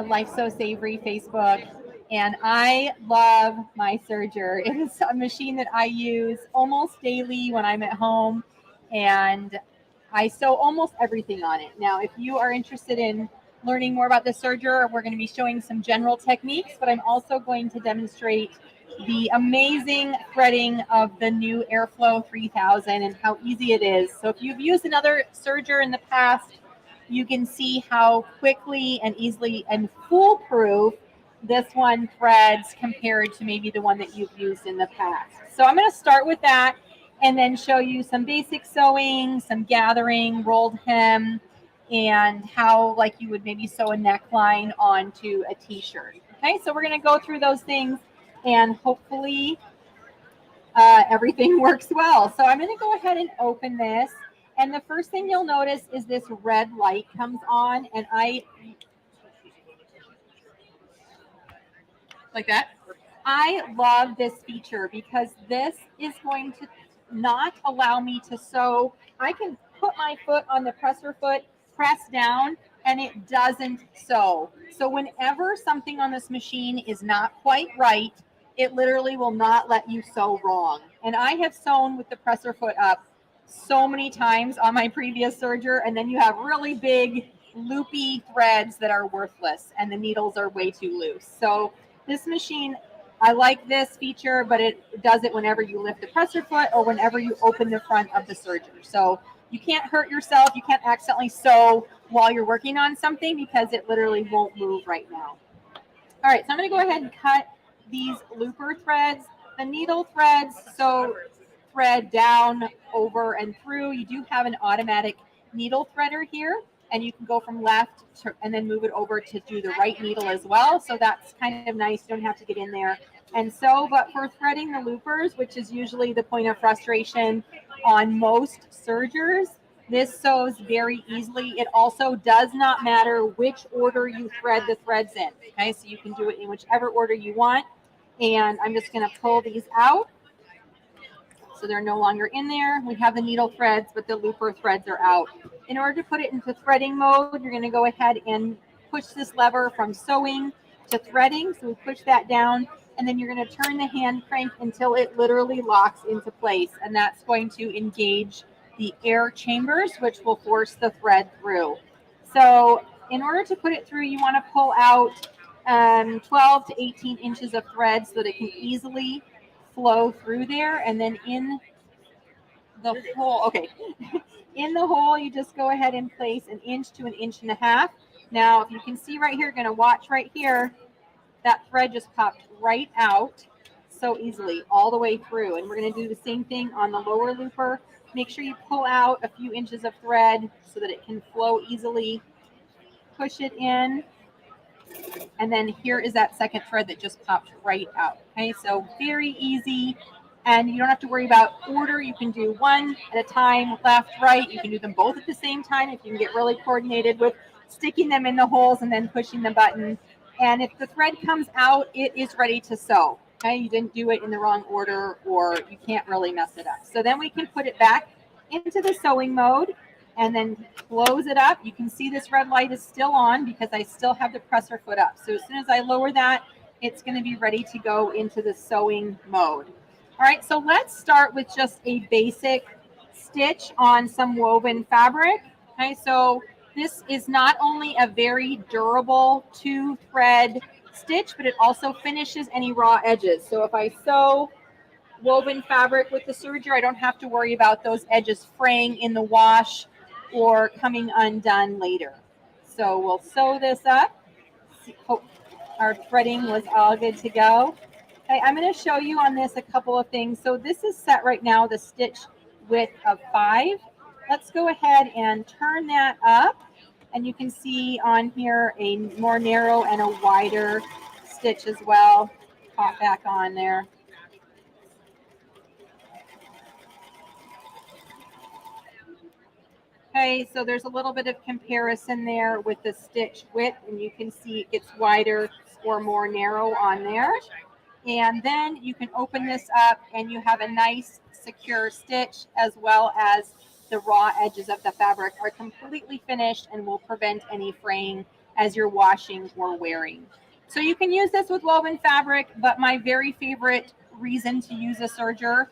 Life So Savory Facebook. And I love my serger. It is a machine that I use almost daily when I'm at home, and I sew almost everything on it. Now, if you are interested in learning more about the serger, we're going to be showing some general techniques, but I'm also going to demonstrate the amazing threading of the new Airflow 3000 and how easy it is. So if you've used another serger in the past, you can see how quickly and easily and foolproof this one threads compared to maybe the one that you've used in the past. So I'm going to start with that and then show you some basic sewing, some gathering, rolled hem, and how like you would maybe sew a neckline onto a t-shirt. Okay, so we're going to go through those things and hopefully everything works well. So I'm going to go ahead and open this, and the first thing you'll notice is this red light comes on, and like that. I love this feature because this is going to not allow me to sew. I can put my foot on the presser foot, press down, and it doesn't sew. So whenever something on this machine is not quite right, it literally will not let you sew wrong. And I have sewn with the presser foot up so many times on my previous serger, and then you have really big loopy threads that are worthless and the needles are way too loose. So this machine, I like this feature, but it does it whenever you lift the presser foot or whenever you open the front of the serger. So you can't hurt yourself. You can't accidentally sew while you're working on something because it literally won't move right now. All right, so I'm going to go ahead and cut these looper threads. The needle threads, so thread down, over, and through. You do have an automatic needle threader here, and you can go from left to, and then move it over to do the right needle as well. So that's kind of nice. You don't have to get in there and sew. But for threading the loopers, which is usually the point of frustration on most sergers, this sews very easily. It also does not matter which order you thread the threads in. Okay, so you can do it in whichever order you want. And I'm just going to pull these out. So they're no longer in there. We have the needle threads, but the looper threads are out. In order to put it into threading mode, you're going to go ahead and push this lever from sewing to threading. So we push that down, and then you're going to turn the hand crank until it literally locks into place. And that's going to engage the air chambers, which will force the thread through. So in order to put it through, you want to pull out 12 to 18 inches of thread so that it can easily flow through there. And then in the hole, okay, in the hole, you just go ahead and place 1 inch to 1.5 inches. Now, if you can see right here, you're going to watch right here, that thread just popped right out so easily all the way through. And we're going to do the same thing on the lower looper. Make sure you pull out a few inches of thread so that it can flow easily. Push it in. And then here is that second thread that just popped right out. Okay, so very easy. And you don't have to worry about order. You can do one at a time, left, right. You can do them both at the same time if you can get really coordinated with sticking them in the holes and then pushing the button. And if the thread comes out, it is ready to sew. Okay, you didn't do it in the wrong order, or you can't really mess it up. So then we can put it back into the sewing mode and then close it up. You can see this red light is still on because I still have the presser foot up. So as soon as I lower that, it's going to be ready to go into the sewing mode. All right, so let's start with just a basic stitch on some woven fabric. Okay, so this is not only a very durable 2-thread stitch, but it also finishes any raw edges. So if I sew woven fabric with the serger, I don't have to worry about those edges fraying in the wash or coming undone later. So we'll sew this up. Hope our threading was all good to go. Okay, I'm going to show you on this a couple of things. So this is set right now, the stitch width of 5. Let's go ahead and turn that up. And you can see on here a more narrow and a wider stitch as well. Pop back on there. Okay, so there's a little bit of comparison there with the stitch width, and you can see it gets wider or more narrow on there. And then you can open this up and you have a nice secure stitch, as well as the raw edges of the fabric are completely finished and will prevent any fraying as you're washing or wearing. So you can use this with woven fabric, but my very favorite reason to use a serger,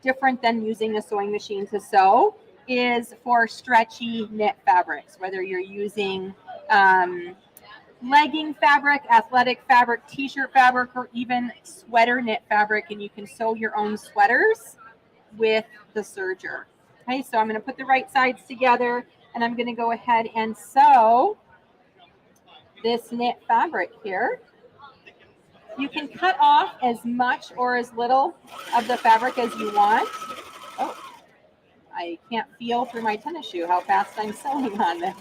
different than using a sewing machine to sew, is for stretchy knit fabrics, whether you're using legging fabric, athletic fabric, t-shirt fabric, or even sweater knit fabric, and you can sew your own sweaters with the serger. Okay, so I'm going to put the right sides together, and I'm going to go ahead and sew this knit fabric here. You can cut off as much or as little of the fabric as you want. Oh, I can't feel through my tennis shoe how fast I'm sewing on this.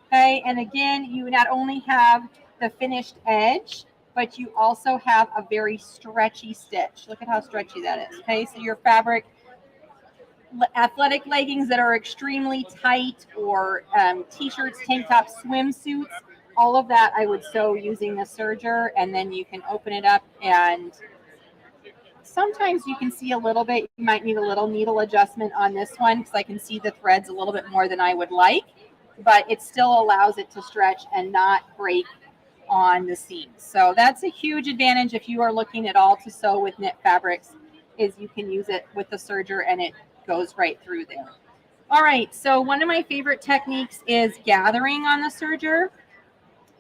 Okay, and again, you not only have the finished edge, but you also have a very stretchy stitch. Look at how stretchy that is. Okay, so your fabric, athletic leggings that are extremely tight, or t-shirts, tank tops, swimsuits, all of that I would sew using the serger, and then you can open it up, and sometimes you can see a little bit, you might need a little needle adjustment on this one because I can see the threads a little bit more than I would like, but it still allows it to stretch and not break on the seams. So that's a huge advantage if you are looking at all to sew with knit fabrics, is you can use it with the serger and it goes right through there. All right, so one of my favorite techniques is gathering on the serger,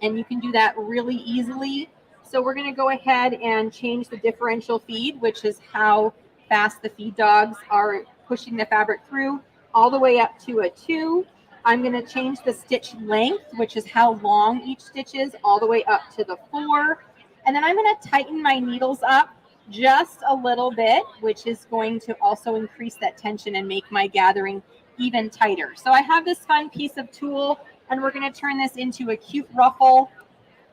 and you can do that really easily. So we're going to go ahead and change the differential feed, which is how fast the feed dogs are pushing the fabric through, all the way up to a 2. I'm going to change the stitch length, which is how long each stitch is, all the way up to the 4. And then I'm going to tighten my needles up just a little bit, which is going to also increase that tension and make my gathering even tighter. So I have this fun piece of tulle, and we're going to turn this into a cute ruffle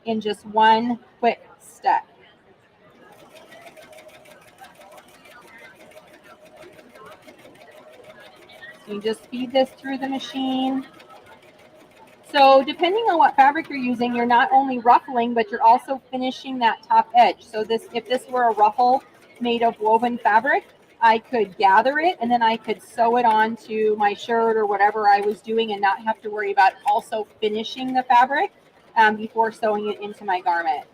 in just one quick step. You just feed this through the machine. So depending on what fabric you're using, you're not only ruffling, but you're also finishing that top edge. So this, if this were a ruffle made of woven fabric, I could gather it and then I could sew it onto my shirt or whatever I was doing and not have to worry about also finishing the fabric before sewing it into my garment.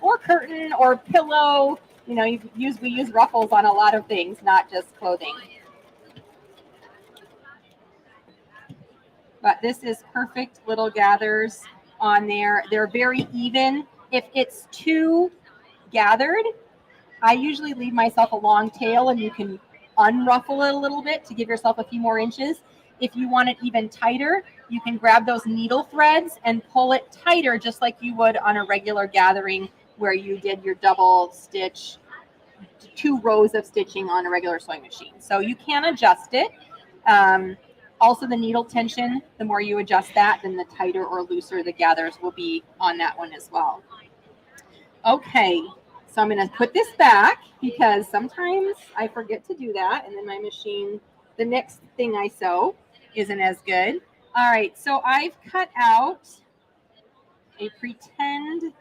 Or curtain or pillow, you know, we use ruffles on a lot of things, not just clothing. But this is perfect little gathers on there. They're very even. If it's too gathered, I usually leave myself a long tail, and you can unruffle it a little bit to give yourself a few more inches. If you want it even tighter, you can grab those needle threads and pull it tighter, just like you would on a regular gathering where you did your double stitch, 2 rows of stitching on a regular sewing machine. So you can adjust it. Also, the needle tension, the more you adjust that, then the tighter or looser the gathers will be on that one as well. Okay, so I'm going to put this back because sometimes I forget to do that, and then my machine, the next thing I sew isn't as good. All right, so I've cut out a pretend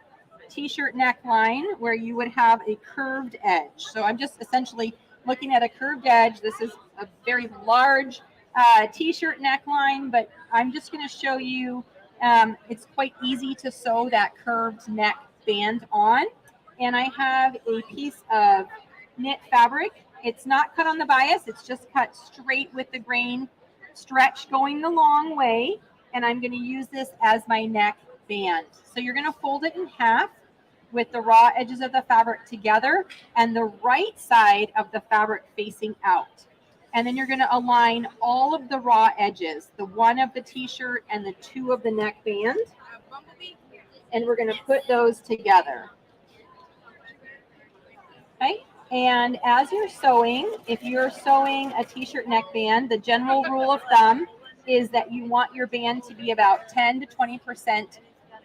t-shirt neckline where you would have a curved edge. So I'm just essentially looking at a curved edge. This is a very large t-shirt neckline, but I'm just going to show you it's quite easy to sew that curved neck band on. And I have a piece of knit fabric. It's not cut on the bias, it's just cut straight with the grain stretch going the long way, and I'm going to use this as my neck band. So you're going to fold it in half with the raw edges of the fabric together and the right side of the fabric facing out. And then you're going to align all of the raw edges, the 1 of the t-shirt and the 2 of the neck band. And we're going to put those together. Okay. And as you're sewing, if you're sewing a t-shirt neck band, the general rule of thumb is that you want your band to be about 10 to 20%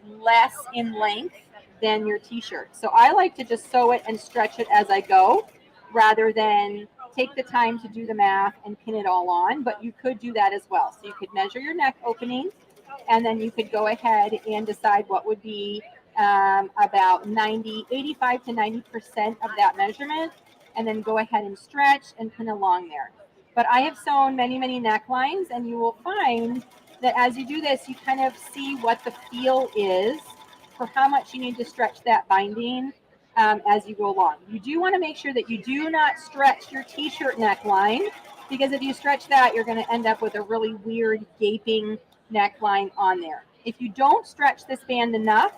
less in length than your t-shirt. So I like to just sew it and stretch it as I go. rather than take the time to do the math and pin it all on, but you could do that as well. So you could measure your neck opening, and then you could go ahead and decide what would be about 85 to 90% of that measurement, and then go ahead and stretch and pin along there. But I have sewn many, many necklines, and you will find that as you do this, you kind of see what the feel is for how much you need to stretch that binding as you go along. You do want to make sure that you do not stretch your t-shirt neckline, because if you stretch that, you're going to end up with a really weird gaping neckline on there. If you don't stretch this band enough,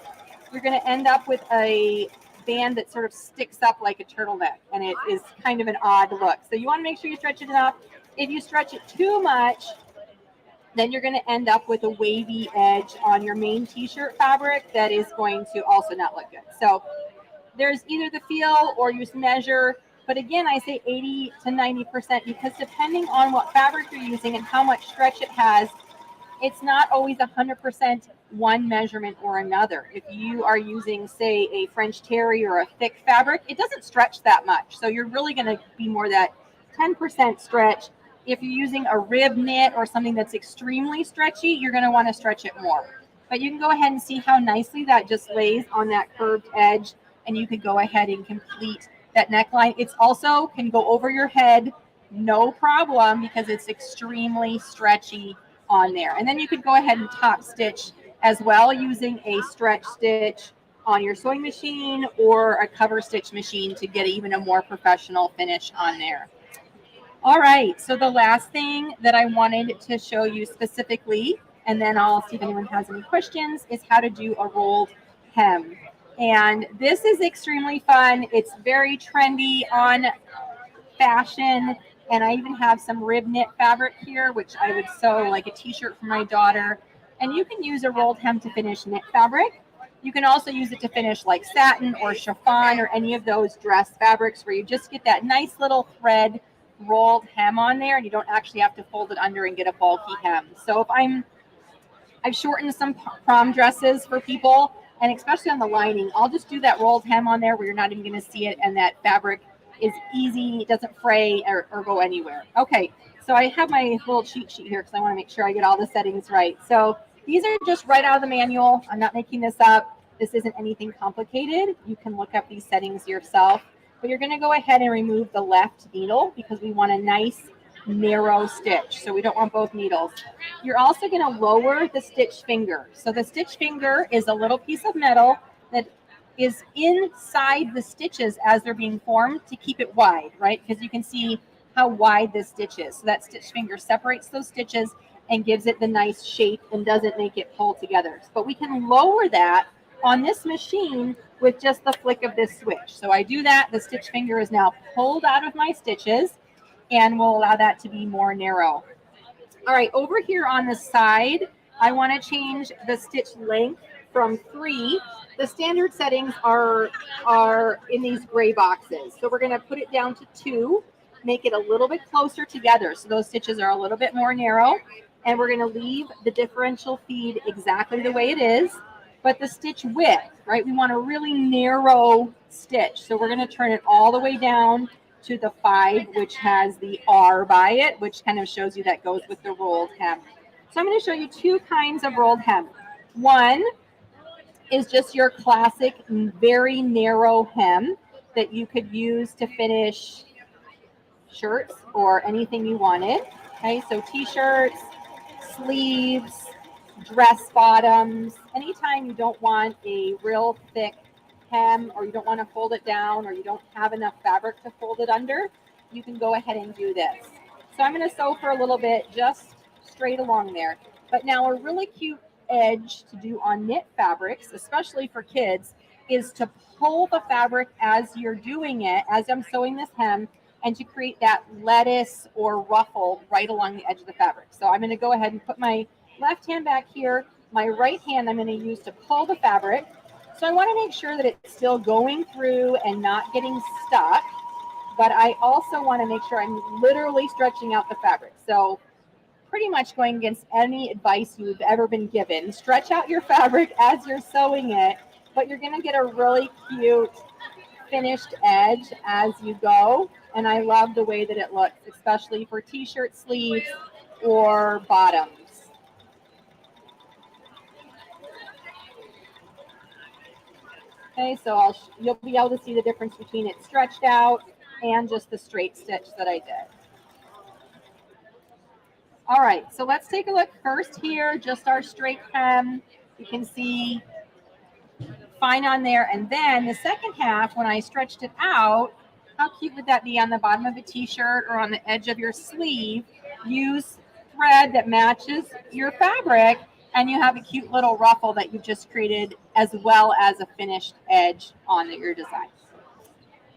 you're going to end up with a band that sort of sticks up like a turtleneck, and it is kind of an odd look. So you want to make sure you stretch it enough. If you stretch it too much, then you're going to end up with a wavy edge on your main t-shirt fabric that is going to also not look good. So there's either the feel or you measure, but again, I say 80 to 90%, because depending on what fabric you're using and how much stretch it has, it's not always 100% one measurement or another. If you are using, say, a French terry or a thick fabric, it doesn't stretch that much. So you're really going to be more that 10% stretch. If you're using a rib knit or something that's extremely stretchy, you're going to want to stretch it more. But you can go ahead and see how nicely that just lays on that curved edge, and you can go ahead and complete that neckline. It's also can go over your head, no problem, because it's extremely stretchy on there. And then you could go ahead and top stitch as well using a stretch stitch on your sewing machine or a cover stitch machine to get even a more professional finish on there. All right, so the last thing that I wanted to show you specifically, and then I'll see if anyone has any questions, is how to do a rolled hem. And this is extremely fun. It's very trendy on fashion. And I even have some rib knit fabric here, which I would sew like a t-shirt for my daughter. And you can use a rolled hem to finish knit fabric. You can also use it to finish like satin or chiffon or any of those dress fabrics where you just get that nice little thread rolled hem on there, and you don't actually have to fold it under and get a bulky hem. So if I've shortened some prom dresses for people, and especially on the lining, I'll just do that rolled hem on there where you're not even going to see it, and that fabric is easy, it doesn't fray or go anywhere. Okay, so I have my little cheat sheet here because I want to make sure I get all the settings right. So these are just right out of the manual. I'm not making this up. This isn't anything complicated. You can look up these settings yourself. But you're going to go ahead and remove the left needle because we want a nice narrow stitch. So we don't want both needles. You're also going to lower the stitch finger. So the stitch finger is a little piece of metal that is inside the stitches as they're being formed to keep it wide, right? Because you can see how wide this stitch is. So that stitch finger separates those stitches and gives it the nice shape and doesn't make it pull together. But we can lower that on this machine with just the flick of this switch. So I do that. The stitch finger is now pulled out of my stitches and will allow that to be more narrow. All right, over here on the side, I want to change the stitch length from 3. The standard settings are in these gray boxes. So we're going to put it down to 2, make it a little bit closer together. So those stitches are a little bit more narrow. And we're going to leave the differential feed exactly the way it is. But the stitch width, right? We want a really narrow stitch. So we're going to turn it all the way down to the 5, which has the R by it, which kind of shows you that goes with the rolled hem. So I'm going to show you 2 kinds of rolled hem. One is just your classic, very narrow hem that you could use to finish shirts or anything you wanted. Okay, so t-shirts, sleeves, dress bottoms. Anytime you don't want a real thick hem, or you don't want to fold it down, or you don't have enough fabric to fold it under, you can go ahead and do this. So I'm going to sew for a little bit, just straight along there. But now a really cute edge to do on knit fabrics, especially for kids, is to pull the fabric as you're doing it, as I'm sewing this hem, and to create that lettuce or ruffle right along the edge of the fabric. So I'm going to go ahead and put my left hand back here. My right hand I'm going to use to pull the fabric. So I want to make sure that it's still going through and not getting stuck, but I also want to make sure I'm literally stretching out the fabric. So pretty much going against any advice you've ever been given. Stretch out your fabric as you're sewing it, but you're going to get a really cute finished edge as you go, and I love the way that it looks, especially for t-shirt sleeves or bottoms. Okay, so you'll be able to see the difference between it stretched out and just the straight stitch that I did. All right, so let's take a look first here, just our straight hem. You can see fine on there. And then the second half, when I stretched it out, how cute would that be on the bottom of a t-shirt or on the edge of your sleeve? Use thread that matches your fabric, and you have a cute little ruffle that you've just created, as well as a finished edge on your design.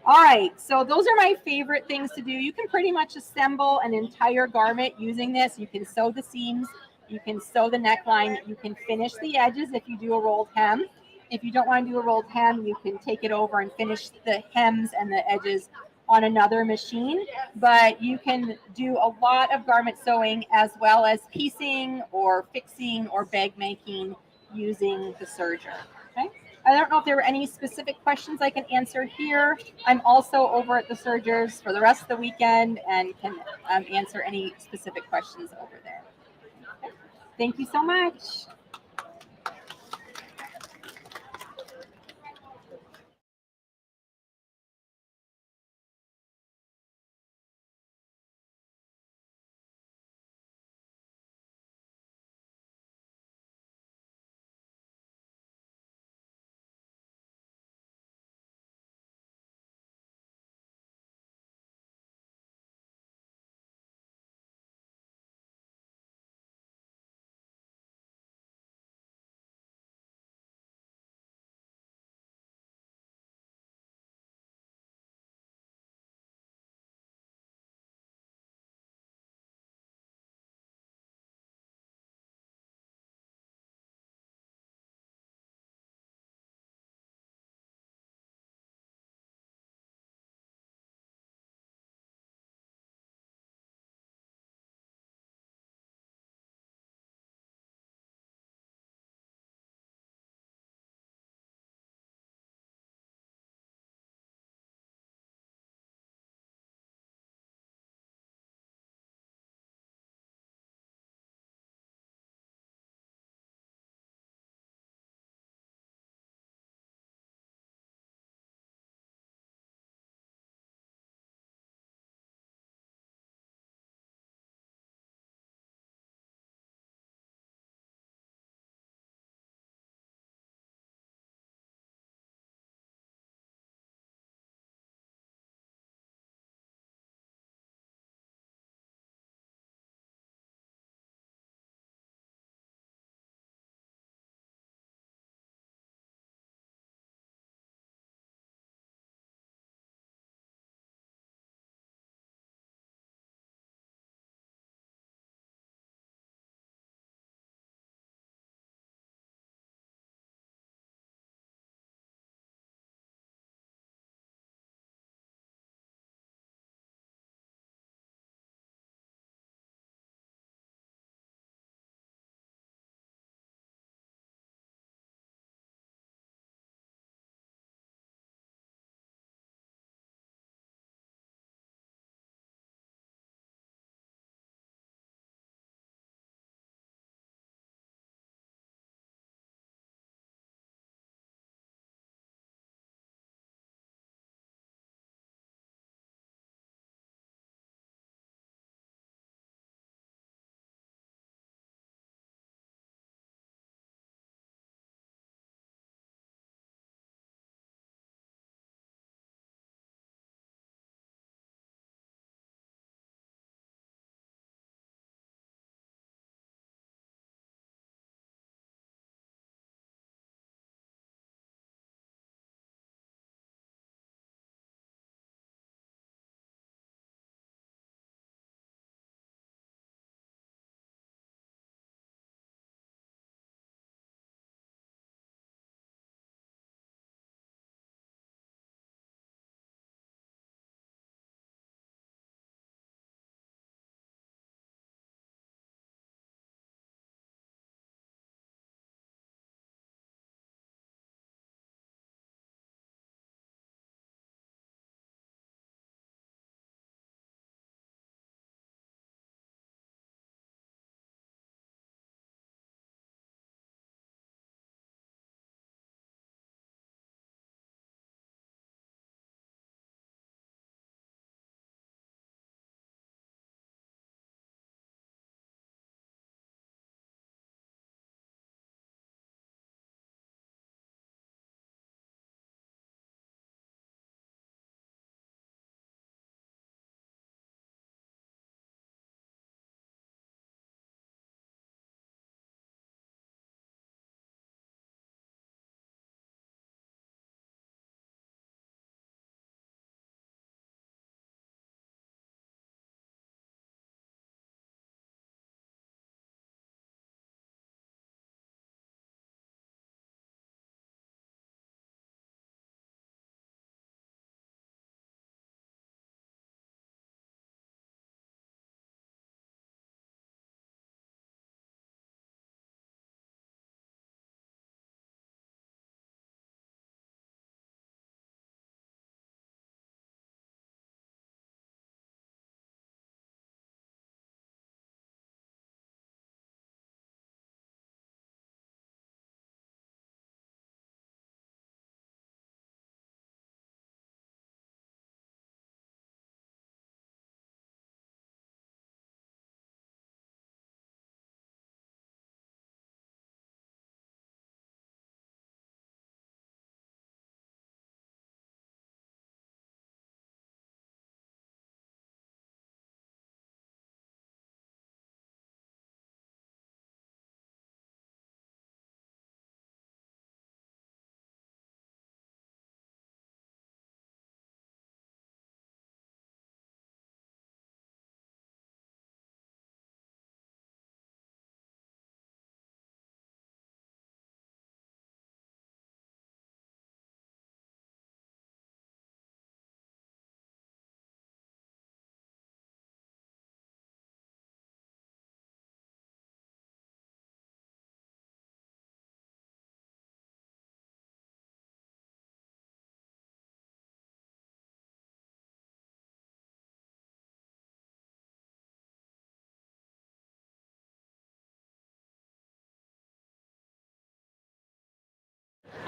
All right, so those are my favorite things to do. You can pretty much assemble an entire garment using this. You can sew the seams, you can sew the neckline, you can finish the edges if you do a rolled hem. If you don't want to do a rolled hem, you can take it over and finish the hems and the edges on another machine. But you can do a lot of garment sewing as well as piecing or fixing or bag making using the serger. Okay. I don't know if there were any specific questions I can answer here. I'm also over at the sergers for the rest of the weekend and can answer any specific questions over there. Okay. Thank you so much.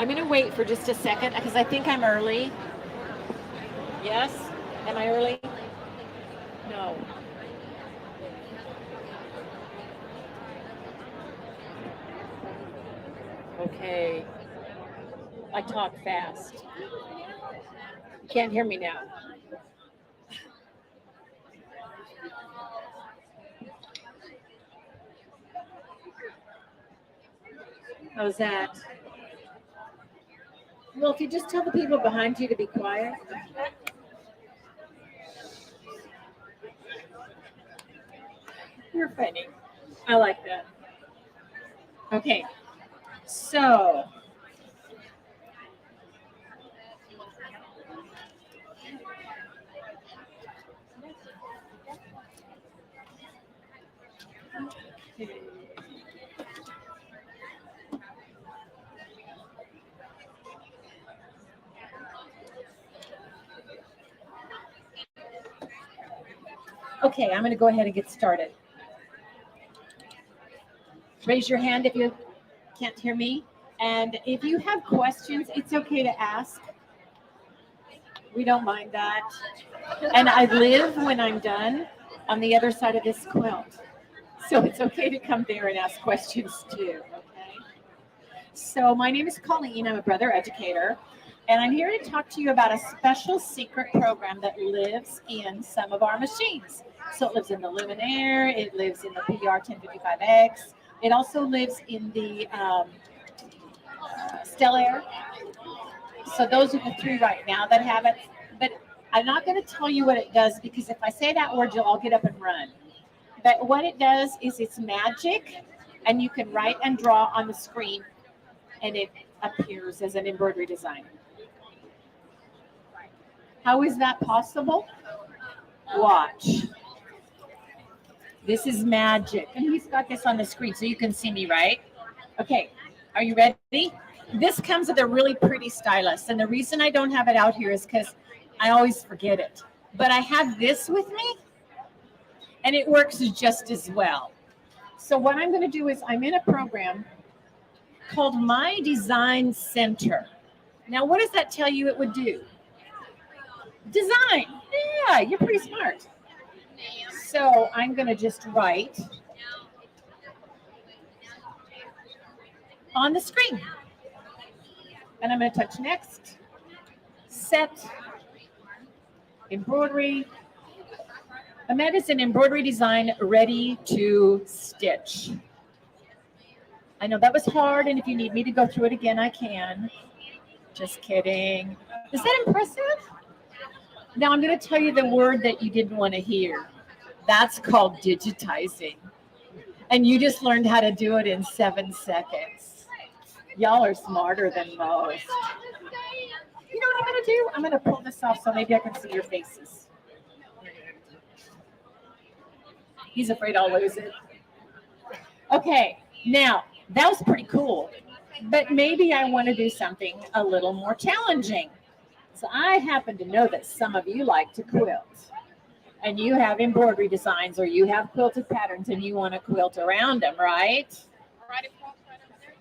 I'm going to wait for just a second because I think I'm early. Yes? Am I early? No. Okay. I talk fast. You can't hear me now. How's that? Well, if you just tell the people behind you to be quiet. You're funny. I like that. Okay. So. Okay, I'm going to go ahead and get started. Raise your hand if you can't hear me. And if you have questions, it's okay to ask. We don't mind that. And I live, when I'm done, on the other side of this quilt. So it's okay to come there and ask questions too, okay? So my name is Coleen. I'm a brother educator. And I'm here to talk to you about a special secret program that lives in some of our machines. So it lives in the Luminaire, it lives in the PR1055X, it also lives in the Stellaire. So those are the three right now that have it. But I'm not going to tell you what it does because if I say that word, you'll all get up and run. But what it does is it's magic, and you can write and draw on the screen, and it appears as an embroidery design. How is that possible? Watch. This is magic. And he's got this on the screen so you can see me, right? Okay, are you ready? This comes with a really pretty stylus. And the reason I don't have it out here is because I always forget it. But I have this with me, and it works just as well. So what I'm going to do is I'm in a program called My Design Center. Now, what does that tell you it would do? Design. Yeah, you're pretty smart. So I'm going to just write on the screen. And I'm going to touch next. Set. Embroidery. And that is an embroidery design ready to stitch. I know that was hard, and if you need me to go through it again, I can. Just kidding. Is that impressive? Now I'm going to tell you the word that you didn't want to hear. That's called digitizing. And you just learned how to do it in 7 seconds. Y'all are smarter than most. You know what I'm going to do? I'm going to pull this off so maybe I can see your faces. He's afraid I'll lose it. Okay, now that was pretty cool. But maybe I want to do something a little more challenging. So I happen to know that some of you like to quilt. And you have embroidery designs or you have quilted patterns and you want to quilt around them, right?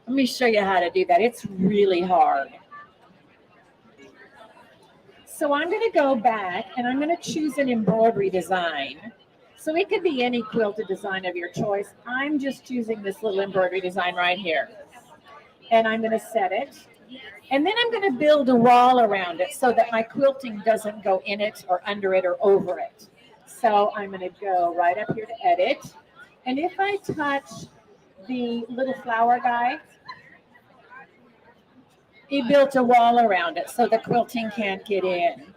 Let me show you how to do that. It's really hard. So I'm going to go back and I'm going to choose an embroidery design. So it could be any quilted design of your choice. I'm just choosing this little embroidery design right here. And I'm going to set it. And then I'm going to build a wall around it so that my quilting doesn't go in it or under it or over it. So I'm going to go right up here to edit. And if I touch the little flower guy, he built a wall around it so the quilting can't get in.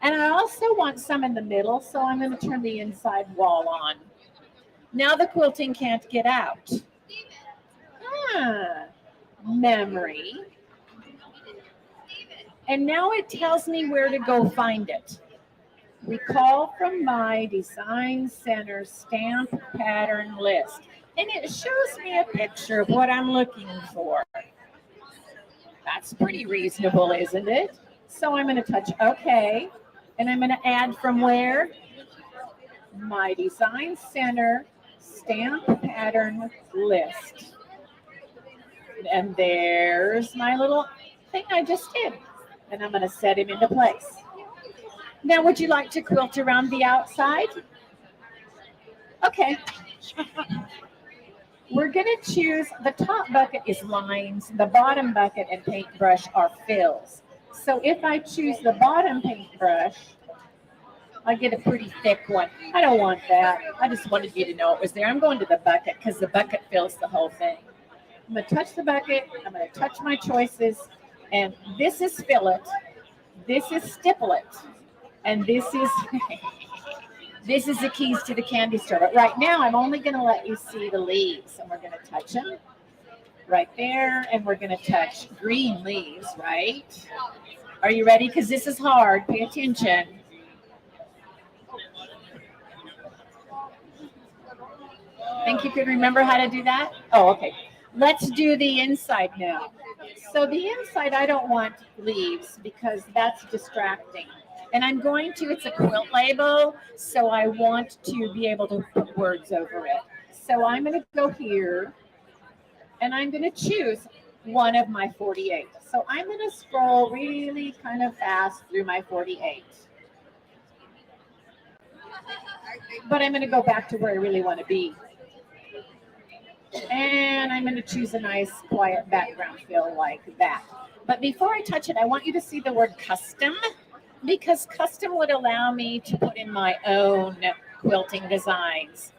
And I also want some in the middle, so I'm going to turn the inside wall on. Now the quilting can't get out. Memory. And now it tells me where to go find it. Recall from my Design Center stamp pattern list. And it shows me a picture of what I'm looking for. That's pretty reasonable, isn't it? So I'm going to touch OK. And I'm going to add from where? My Design Center stamp pattern list. And there's my little thing I just did. And I'm going to set him into place. Now, would you like to quilt around the outside? Okay. We're going to choose, the top bucket is lines, the bottom bucket and paintbrush are fills. So if I choose the bottom paintbrush, I get a pretty thick one. I don't want that. I just wanted you to know it was there. I'm going to the bucket because the bucket fills the whole thing. I'm going to touch the bucket. I'm going to touch my choices. And this is fillet. This is stipple-it. And this is this is the keys to the candy store. But right now, I'm only going to let you see the leaves. And we're going to touch them right there. And we're going to touch green leaves, right? Are you ready? Because this is hard. Pay attention. Think you could remember how to do that? Oh, okay. Let's do the inside now. So the inside, I don't want leaves because that's distracting. And I'm going to, it's a quilt label, so I want to be able to put words over it. So I'm going to go here, and I'm going to choose one of my 48. So I'm going to scroll really kind of fast through my 48. But I'm going to go back to where I really want to be. And I'm going to choose a nice quiet background fill like that. But before I touch it, I want you to see the word custom, because custom would allow me to put in my own quilting designs.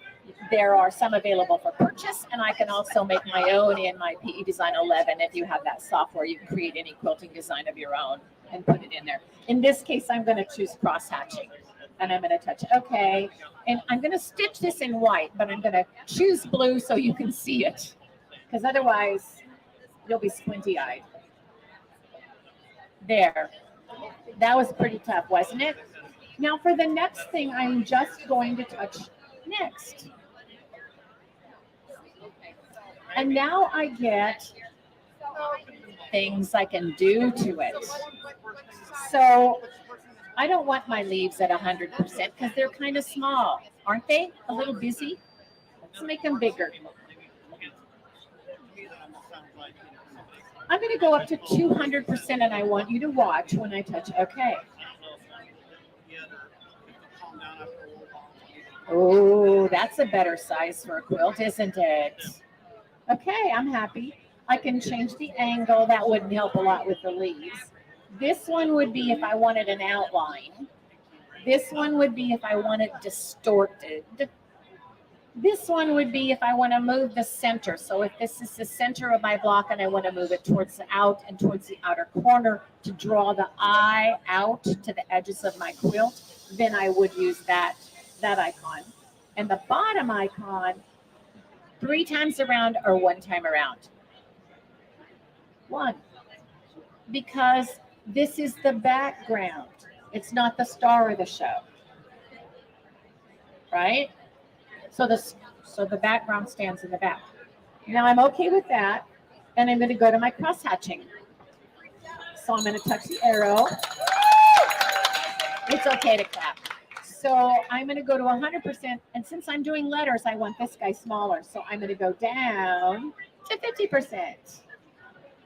There are some available for purchase, and I can also make my own in my PE Design 11. If you have that software, you can create any quilting design of your own and put it in there. In this case, I'm going to choose cross hatching. And I'm going to touch OK. And I'm going to stitch this in white, but I'm going to choose blue so you can see it. Because otherwise, you'll be squinty-eyed. There. That was pretty tough, wasn't it? Now for the next thing, I'm just going to touch next. And now I get things I can do to it. So I don't want my leaves at 100% because they're kind of small, aren't they? A little busy. Let's make them bigger. I'm going to go up to 200%, and I want you to watch when I touch OK. Oh, that's a better size for a quilt, isn't it? Okay, I'm happy. I can change the angle. That wouldn't help a lot with the leaves. This one would be if I wanted an outline. This one would be if I want it distorted. This one would be if I want to move the center. So if this is the center of my block and I want to move it towards the out and towards the outer corner to draw the eye out to the edges of my quilt, then I would use that icon. And the bottom icon, 3 times around or 1 time around. 1. Because this is the background. It's not the star of the show. Right? So the background stands in the back. Now I'm okay with that. And I'm going to go to my cross hatching. So I'm going to touch the arrow. It's okay to clap. So I'm going to go to 100%. And since I'm doing letters, I want this guy smaller. So I'm going to go down to 50%.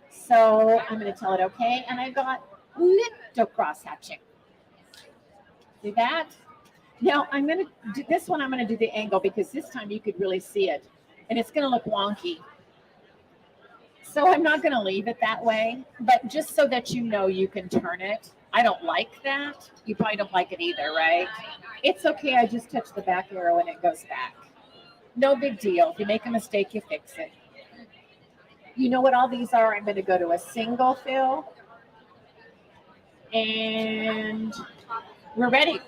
So I'm going to tell it okay. And I got little cross hatching. See that? Now I'm going to do this one. I'm going to do the angle because this time you could really see it. And it's going to look wonky. So I'm not going to leave it that way. But just so that you know you can turn it. I don't like that. You probably don't like it either, right? It's okay. I just touch the back arrow and it goes back. No big deal. If you make a mistake, you fix it. You know what all these are? I'm going to go to a single fill. And we're ready.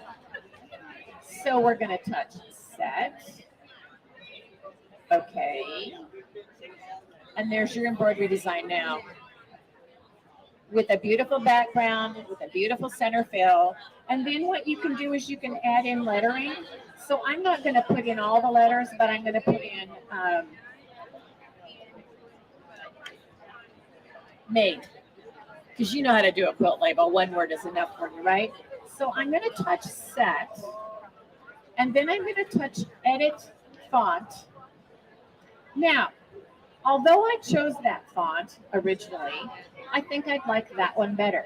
So we're going to touch set. Okay. And there's your embroidery design now. With a beautiful background, with a beautiful center fill. And then what you can do is you can add in lettering. So I'm not going to put in all the letters, but I'm going to put in made. Because you know how to do a quilt label. 1 word is enough for you, right? So I'm going to touch set. And then I'm going to touch edit font. Now, Although I chose that font originally, I think I'd like that one better.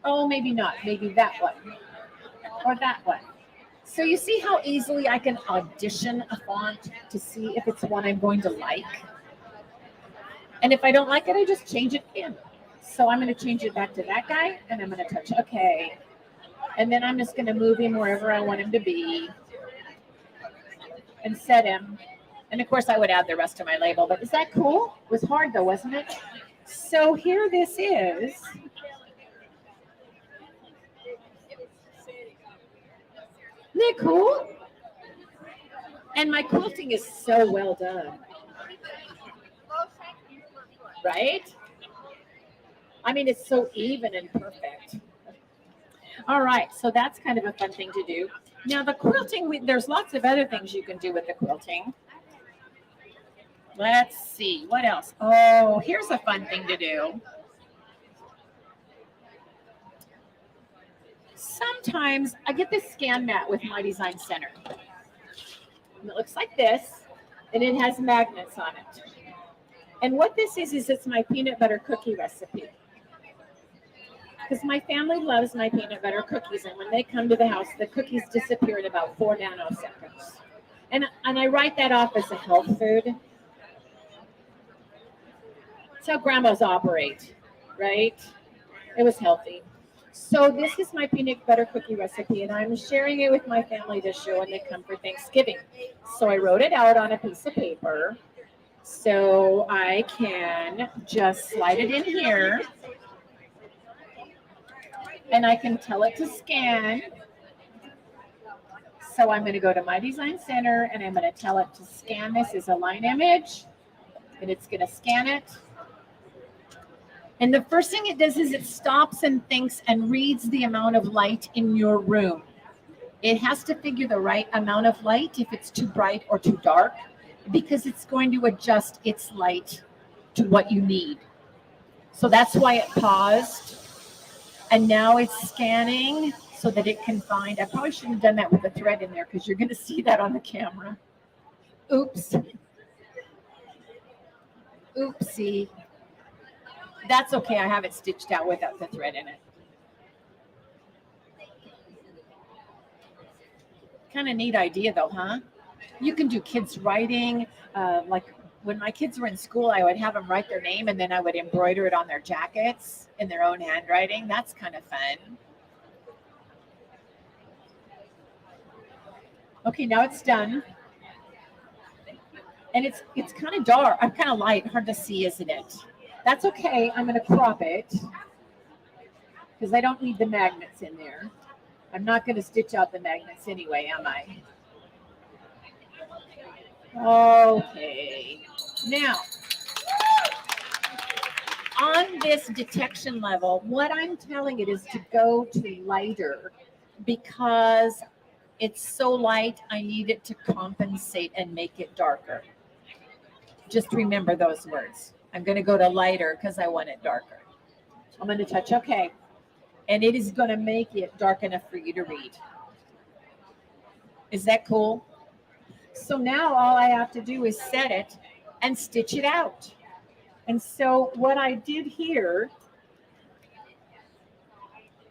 Oh, maybe not. Maybe that one or that one. So you see how easily I can audition a font to see if it's one I'm going to like. And if I don't like it, I just change it in. So I'm going to change it back to that guy, and I'm going to touch OK. And then I'm just going to move him wherever I want him to be and set him. And of course, I would add the rest of my label. But is that cool? It was hard, though, wasn't it? So here this is. Isn't that cool? And my quilting is so well done. Right? I mean, it's so even and perfect. All right, so that's kind of a fun thing to do. Now the quilting, there's lots of other things you can do with the quilting. Let's see, what else? Oh, here's a fun thing to do. Sometimes I get this scan mat with my design center. And it looks like this, and it has magnets on it. And what this is it's my peanut butter cookie recipe. Because my family loves my peanut butter cookies, and when they come to the house, the cookies disappear in about 4 nanoseconds. And I write that off as a health food. It's how grandmas operate, right? It was healthy. So this is my peanut butter cookie recipe, and I'm sharing it with my family this year when they come for Thanksgiving. So I wrote it out on a piece of paper so I can just slide it in here. And I can tell it to scan. So I'm going to go to my design center and I'm going to tell it to scan this as a line image. And it's going to scan it. And the first thing it does is it stops and thinks and reads the amount of light in your room. It has to figure the right amount of light if it's too bright or too dark, because it's going to adjust its light to what you need. So that's why it paused. And now it's scanning so that it can find, I probably shouldn't have done that with a thread in there because you're going to see that on the camera. Oops. Oopsie. That's okay. I have it stitched out without the thread in it. Kind of neat idea though, huh? You can do kids writing, like when my kids were in school, I would have them write their name and then I would embroider it on their jackets in their own handwriting. That's kind of fun. Okay, now it's done. And it's kind of dark. I'm kind of light, hard to see, isn't it? That's okay. I'm going to crop it because I don't need the magnets in there. I'm not going to stitch out the magnets anyway, am I? Okay. Now, on this detection level, what I'm telling it is to go to lighter because it's so light, I need it to compensate and make it darker. Just remember those words. I'm going to go to lighter because I want it darker. I'm going to touch OK. And it is going to make it dark enough for you to read. Is that cool? So now all I have to do is set it and stitch it out. And so what I did here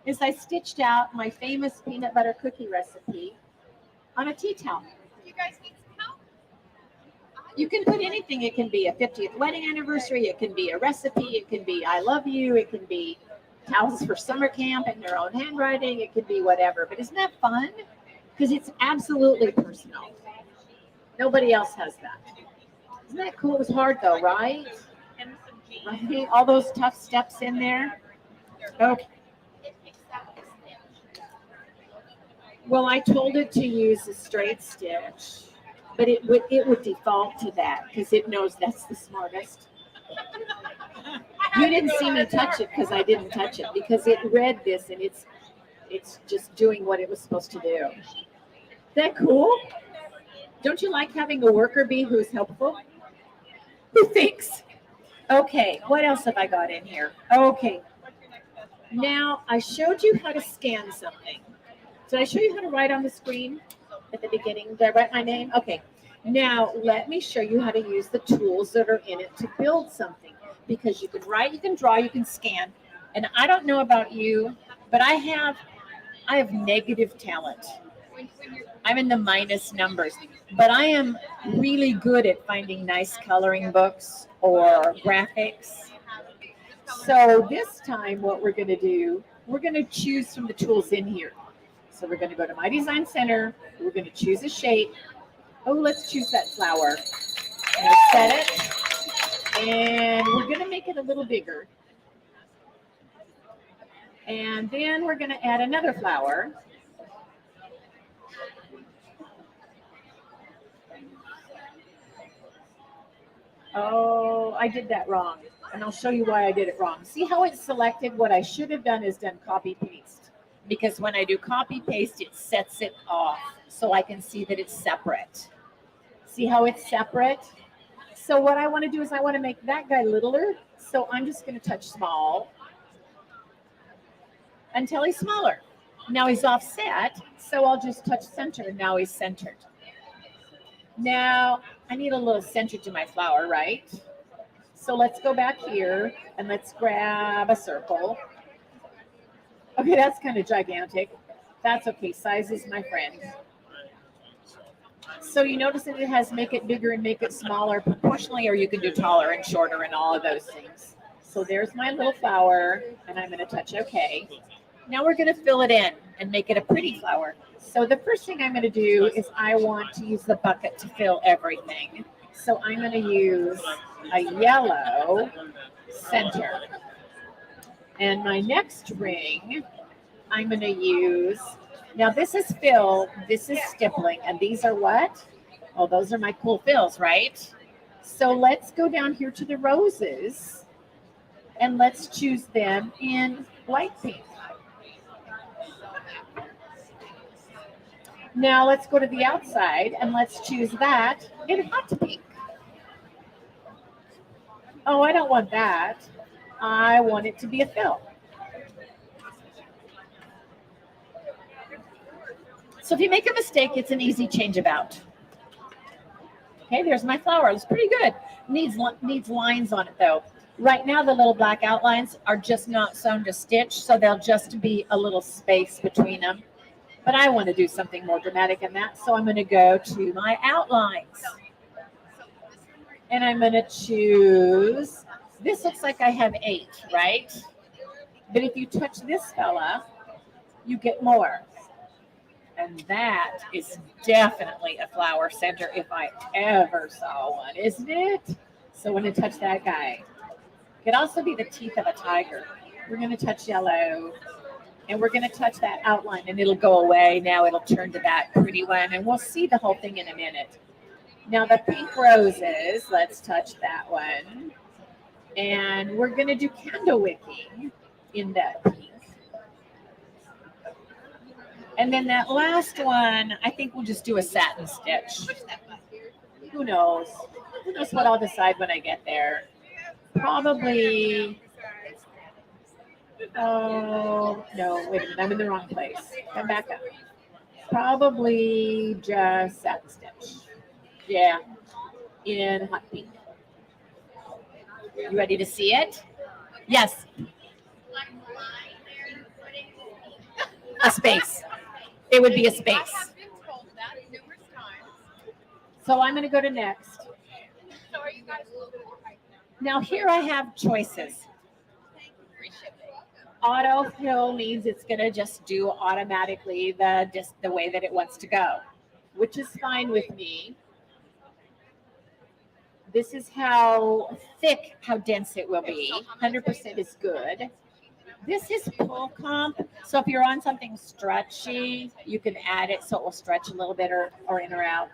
is I stitched out my famous peanut butter cookie recipe on a tea towel. You guys need some help? You can put anything. It can be a 50th wedding anniversary. It can be a recipe. It can be I love you. It can be towels for summer camp in their own handwriting. It could be whatever. But isn't that fun? Because it's absolutely personal. Nobody else has that. Isn't that cool? It was hard though, right? Right? All those tough steps in there. Okay. Well, I told it to use a straight stitch, but it would default to that because it knows that's the smartest. You didn't see me touch it because I didn't touch it because it read this and it's just doing what it was supposed to do. Isn't that cool? Don't you like having a worker bee who's helpful? Who thinks? Okay, what else have I got in here? Okay. Now, I showed you how to scan something. Did I show you how to write on the screen at the beginning? Did I write my name? Okay. Now, let me show you how to use the tools that are in it to build something. Because you can write, you can draw, you can scan. And I don't know about you, but I have negative talent. I'm in the minus numbers, but I am really good at finding nice coloring books or graphics. So this time what we're going to do, we're going to choose from the tools in here. So we're going to go to My Design Center. We're going to choose a shape. Oh, let's choose that flower. I'm going to set it. And we're going to make it a little bigger. And then we're going to add another flower. Oh, I did that wrong. And I'll show you why I did it wrong. See how it's selected? What I should have done is done copy paste. Because when I do copy paste, it sets it off so I can see that it's separate. See how it's separate? So what I want to do is I want to make that guy littler. So I'm just going to touch small until he's smaller. Now he's offset, so I'll just touch center. Now he's centered. Now I need a little center to my flower, right? So let's go back here and let's grab a circle. Okay, that's kind of gigantic. That's okay, size is my friend. So you notice that it has make it bigger and make it smaller proportionally, or you can do taller and shorter and all of those things. So there's my little flower, and I'm going to touch OK. Now we're going to fill it in and make it a pretty flower. So the first thing I'm going to do is I want to use the bucket to fill everything. So I'm going to use a yellow center. And my next ring, I'm going to use, now this is fill, this is stippling, and these are what? Oh, those are my cool fills, right? So let's go down here to the roses, and let's choose them in light pink. Now let's go to the outside, and let's choose that in hot pink. Oh, I don't want that. I want it to be a fill. So if you make a mistake, it's an easy change about. Okay, there's my flower. It's pretty good. Needs lines on it though. Right now, the little black outlines are just not sewn to stitch, so they'll just be a little space between them. But I want to do something more dramatic than that, so I'm going to go to my outlines. And I'm going to choose, this looks like I have 8, right? But if you touch this fella, you get more. And that is definitely a flower center if I ever saw one, isn't it? So I'm going to touch that guy. It could also be the teeth of a tiger. We're going to touch yellow. And we're going to touch that outline, and it'll go away. Now it'll turn to that pretty one, and we'll see the whole thing in a minute. Now the pink roses, let's touch that one. And we're going to do candle wicking in that pink. And then that last one, I think we'll just do a satin stitch. Who knows? Who knows what I'll decide when I get there? Probably... Oh, no, wait a minute. I'm in the wrong place. Come back up. Probably just satin stitch. Yeah, in hot pink. You ready to see it? Yes. A space. It would be a space. So I'm going to go to next. Now here I have choices. Autofill means it's going to just do automatically the way that it wants to go, which is fine with me. This is how thick, how dense it will be. 100% is good. This is pull comp. So if you're on something stretchy, you can add it so it will stretch a little bit or in or out.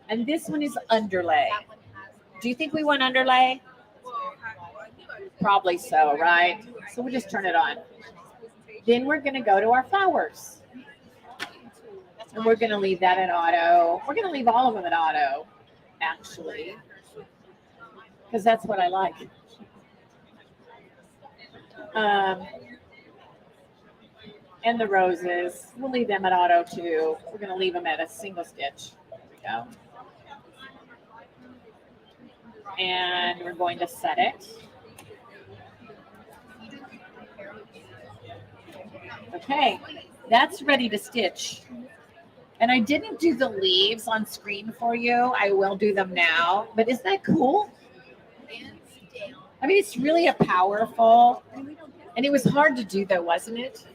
And this one is underlay. Do you think we want underlay? Probably so, right? So we'll just turn it on. Then we're going to go to our flowers. And we're going to leave that at auto. We're going to leave all of them at auto, actually, because that's what I like. And the roses, we'll leave them at auto too. We're going to leave them at a single stitch. There we go. And we're going to set it. Okay, that's ready to stitch. And I didn't do the leaves on screen for you. I will do them now. But isn't that cool? I mean, it's really a powerful, and it was hard to do though, wasn't it?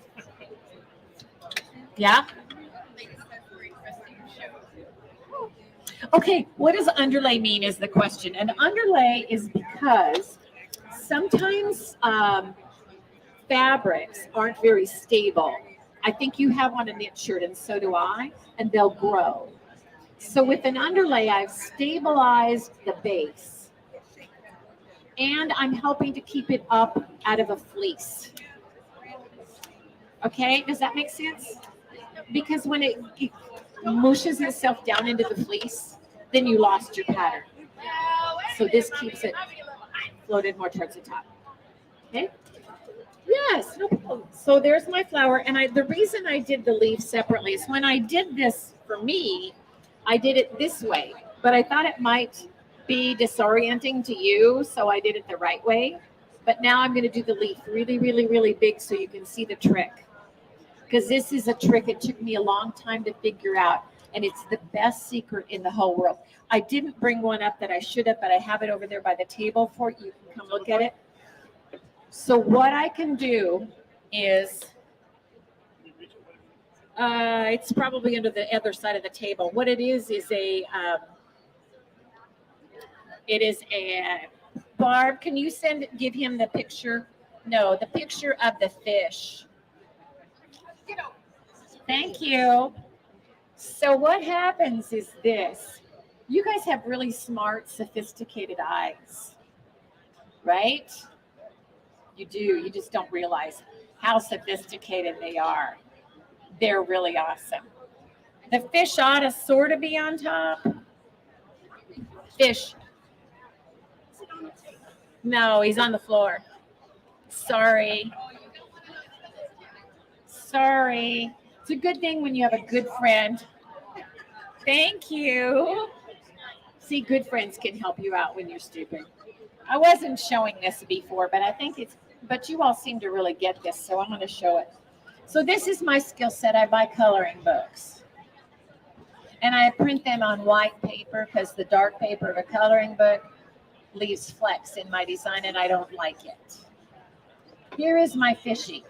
Yeah? Okay, what does underlay mean is the question. And underlay is because sometimes fabrics aren't very stable. I think you have on a knit shirt, and so do I, and they'll grow. So with an underlay, I've stabilized the base, and I'm helping to keep it up out of a fleece. Okay, does that make sense? Because when it mushes itself down into the fleece, then you lost your pattern. So this keeps it floated more towards the top. Okay? Yes, no problem. So there's my flower, and the reason I did the leaves separately is when I did this for me, I did it this way, but I thought it might be disorienting to you, so I did it the right way. But now I'm going to do the leaf really, really, really big so you can see the trick. Because this is a trick it took me a long time to figure out, and it's the best secret in the whole world. I didn't bring one up that I should have, but I have it over there by the table for you. You can come look at it. So what I can do is, it's probably under the other side of the table. What it is a Barb, can you give him the picture? No, the picture of the fish. Thank you. So what happens is this. You guys have really smart, sophisticated eyes, right? You do. You just don't realize how sophisticated they are. They're really awesome. The fish ought to sort of be on top. Fish. No, he's on the floor. Sorry. Sorry. It's a good thing when you have a good friend. Thank you. See, good friends can help you out when you're stupid. I wasn't showing this before, but I think but you all seem to really get this, so I'm going to show it. So this is my skill set. I buy coloring books. And I print them on white paper because the dark paper of a coloring book leaves flecks in my design, and I don't like it. Here is my fishy.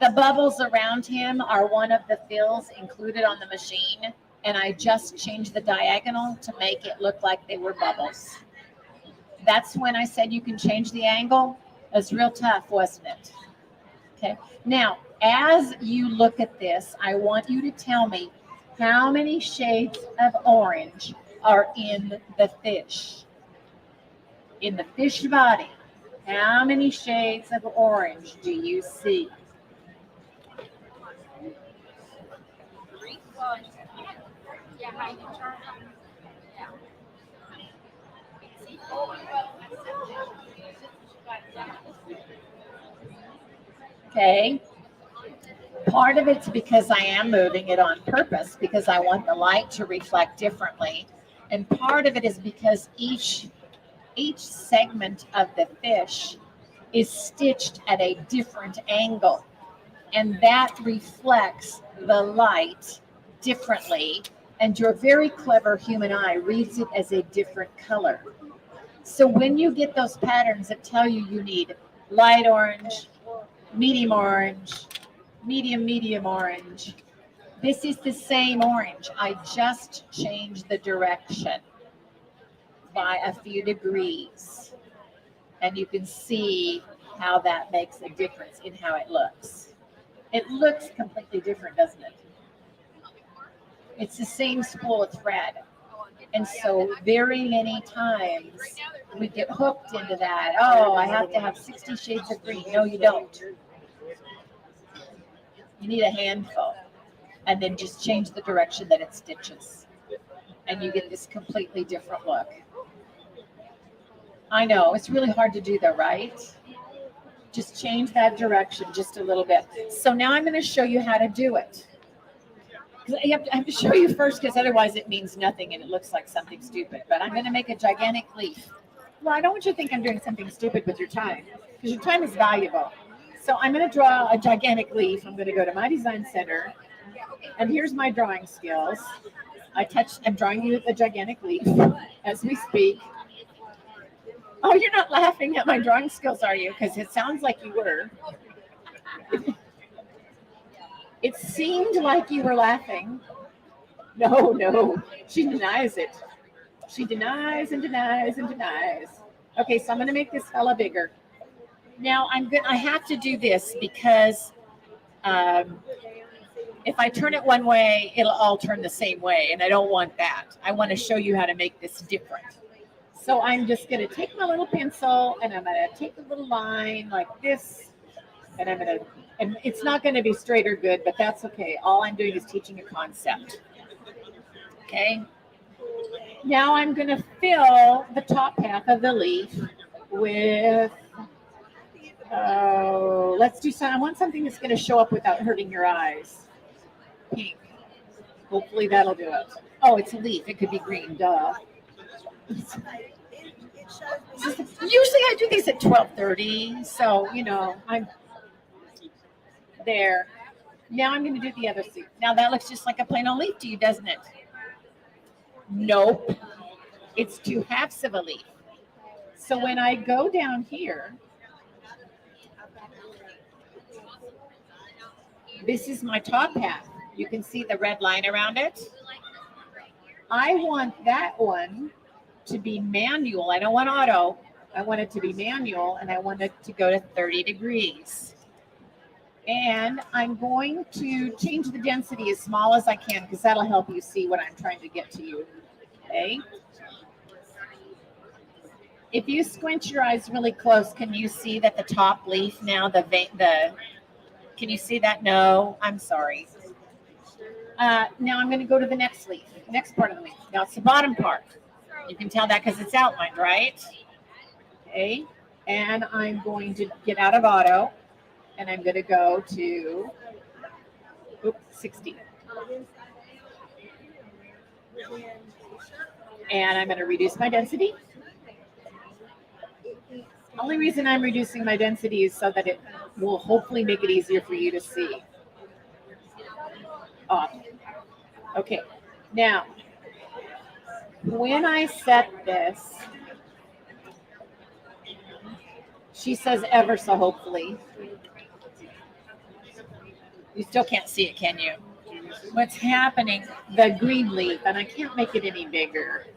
The bubbles around him are one of the fills included on the machine, and I just changed the diagonal to make it look like they were bubbles. That's when I said you can change the angle. It was real tough, wasn't it? Okay. Now, as you look at this, I want you to tell me how many shades of orange are in the fish. In the fish body, how many shades of orange do you see? Okay. Part of it's because I am moving it on purpose because I want the light to reflect differently. And part of it is because each segment of the fish is stitched at a different angle. And that reflects the light differently. And your very clever human eye reads it as a different color. So when you get those patterns that tell you you need light orange, medium orange, medium orange, this is the same orange. I just changed the direction by a few degrees. And you can see how that makes a difference in how it looks. It looks completely different, doesn't it? It's the same spool of thread. And so very many times we get hooked into that. Oh, I have to have 60 shades of green. No, you don't. You need a handful. And then just change the direction that it stitches. And you get this completely different look. I know, it's really hard to do though, right? Just change that direction just a little bit. So now I'm going to show you how to do it. I have to show you first because otherwise it means nothing and it looks like something stupid. But I'm going to make a gigantic leaf. Well, I don't want you to think I'm doing something stupid with your time because your time is valuable. So I'm going to draw a gigantic leaf. I'm going to go to my design center. And here's my drawing skills. I'm drawing you a gigantic leaf as we speak. Oh, you're not laughing at my drawing skills, are you? Because it sounds like you were. It seemed like you were laughing. No, she denies it. She denies and denies and denies. Okay, so I'm going to make this fella bigger. Now I have to do this because if I turn it one way, it'll all turn the same way, and I don't want that. I want to show you how to make this different. So I'm just going to take my little pencil, and I'm going to take a little line like this, and and it's not going to be straight or good, but that's okay. All I'm doing is teaching a concept. Okay. Now I'm going to fill the top half of the leaf with, let's do some, I want something that's going to show up without hurting your eyes. Pink. Hopefully that'll do it. Oh, it's a leaf. It could be green, duh. Usually I do these at 12:30, so, I'm there. Now I'm going to do the other leaf. Now that looks just like a plain old leaf to you, doesn't it? Nope. It's 2 halves of a leaf. So when I go down here, this is my top half. You can see the red line around it. I want that one to be manual. I don't want auto. I want it to be manual, and I want it to go to 30 degrees. And I'm going to change the density as small as I can because that'll help you see what I'm trying to get to you. Okay. If you squint your eyes really close, can you see that the top leaf now, can you see that? No, I'm sorry. Now I'm going to go to the next leaf, next part of the leaf. Now it's the bottom part. You can tell that because it's outlined, right? Okay. And I'm going to get out of auto, and I'm going to go to 60. And I'm going to reduce my density. The only reason I'm reducing my density is so that it will hopefully make it easier for you to see. Okay, now, when I set this, she says ever so hopefully. You still can't see it, can you? What's happening? The green leaf, and I can't make it any bigger.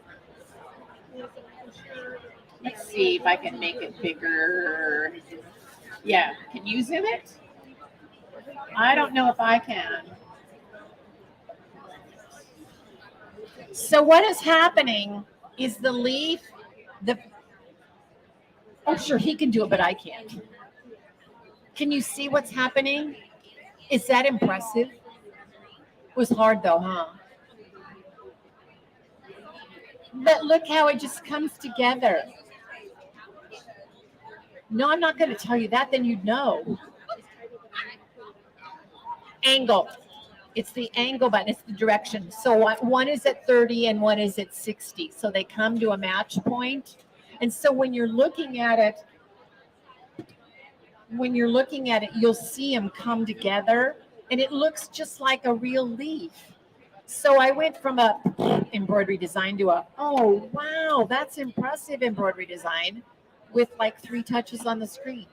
Let's see if I can make it bigger. Yeah, can you zoom it? I don't know if I can. So what is happening is the leaf, oh sure, he can do it, but I can't. Can you see what's happening? Is that impressive? It was hard though, huh? But look how it just comes together. No, I'm not going to tell you that, then you'd know. Angle. It's the angle button, it's the direction. So one is at 30 and one is at 60. So they come to a match point. And so when you're looking at it, you'll see them come together and it looks just like a real leaf. So I went from a embroidery design to oh, wow, that's impressive embroidery design with like 3 touches on the screen.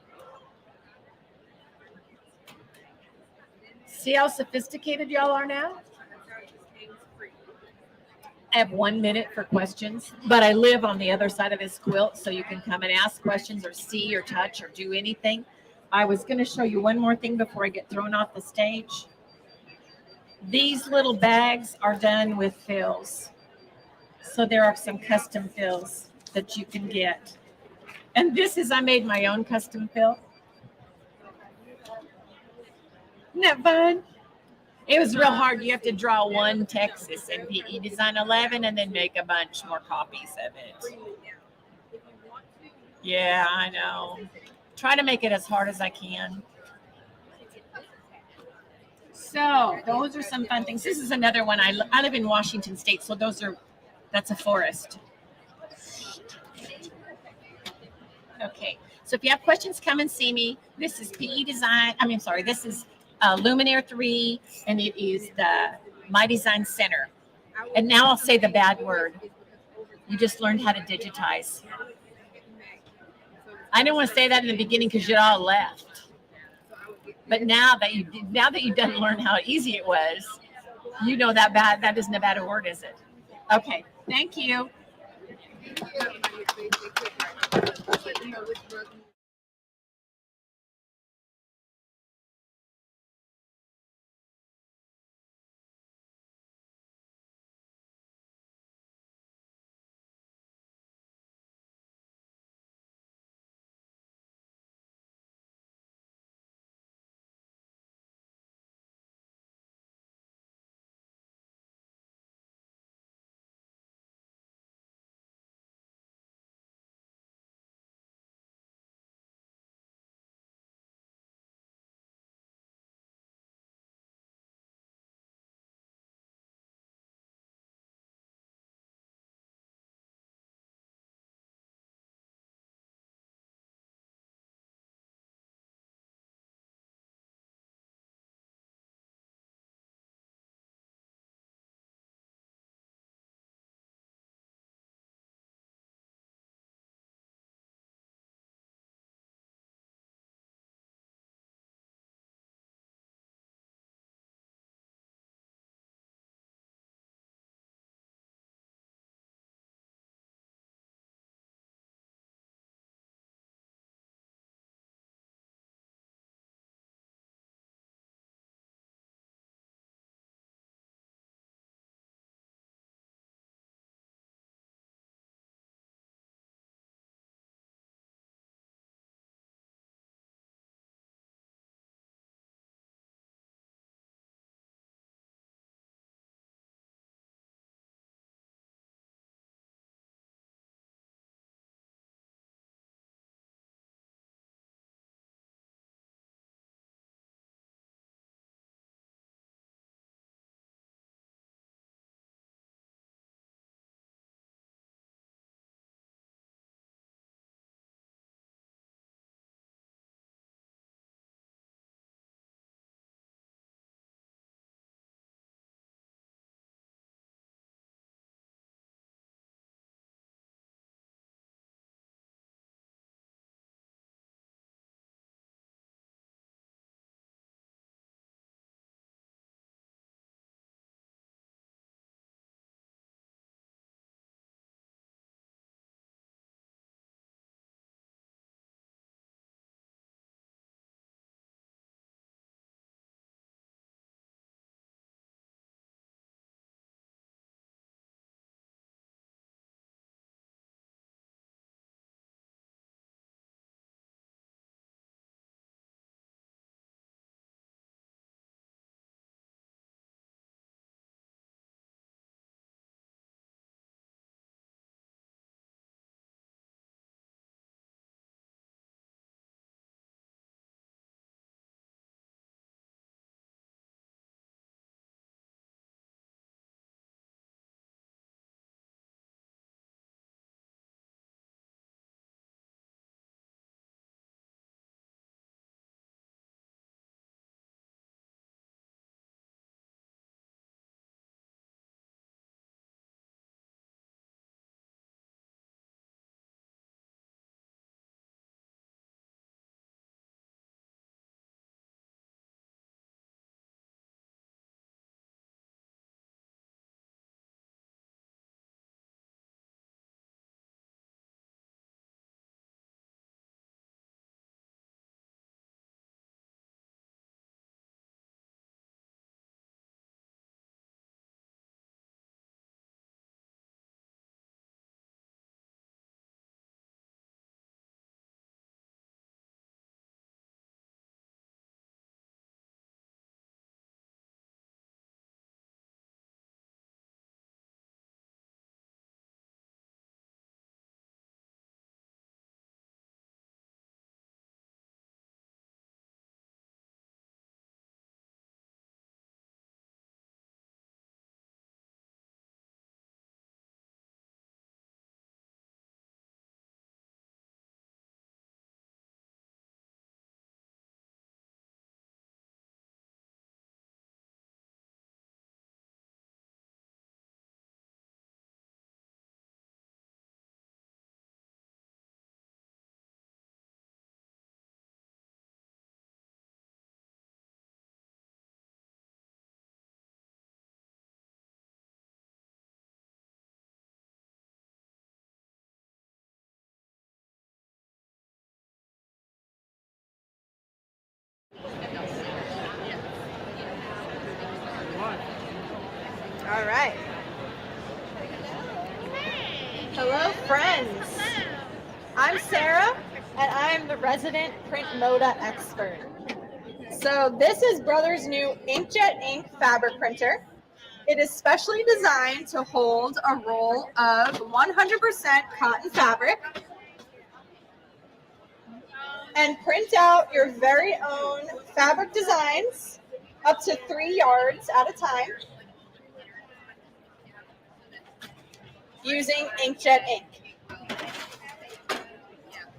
See how sophisticated y'all are now? I have 1 minute for questions, but I live on the other side of this quilt, so you can come and ask questions or see or touch or do anything. I was going to show you one more thing before I get thrown off the stage. These little bags are done with fills. So there are some custom fills that you can get. And I made my own custom fill. Isn't that fun? It was real hard. You have to draw 1 Texas and you design 11 and then make a bunch more copies of it. Yeah, I know. Try to make it as hard as I can. So those are some fun things. This is another one. I live in Washington State, so that's a forest. Okay, so if you have questions, come and see me. This is PE Design. This is Luminaire 3, and it is the My Design Center. And now I'll say the bad word. You just learned how to digitize. I didn't want to say that in the beginning because you all left. But now that you done learn how easy it was, you know that isn't a bad word, is it? Okay, thank you. All right. Hello, friends. I'm Sara, and I'm the resident Printmoda expert. So this is Brother's new inkjet ink fabric printer. It is specially designed to hold a roll of 100% cotton fabric and print out your very own fabric designs up to 3 yards at a time using inkjet ink.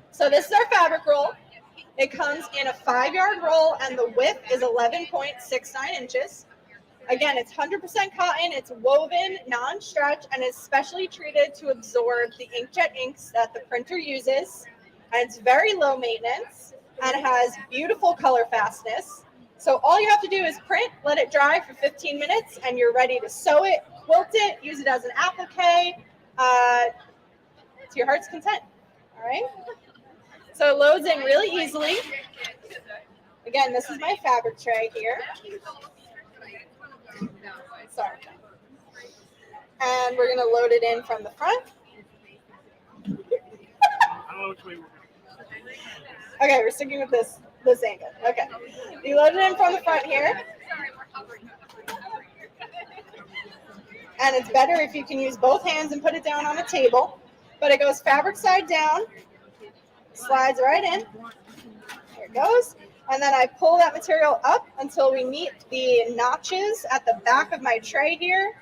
So this is our fabric roll. It comes in a 5-yard roll and the width is 11.69 inches. Again, it's 100% cotton, it's woven, non-stretch, and is specially treated to absorb the inkjet inks that the printer uses. And it's very low maintenance and has beautiful color fastness. So all you have to do is print, let it dry for 15 minutes, and you're ready to sew it, quilt it, use it as an applique to your heart's content. All right? So it loads in really easily. Again, this is my fabric tray here. Sorry. And we're going to load it in from the front. I don't know which way we're going. Okay, we're sticking with this angle. Okay. You load it in from the front here. And it's better if you can use both hands and put it down on a table. But it goes fabric side down, slides right in. There it goes. And then I pull that material up until we meet the notches at the back of my tray here.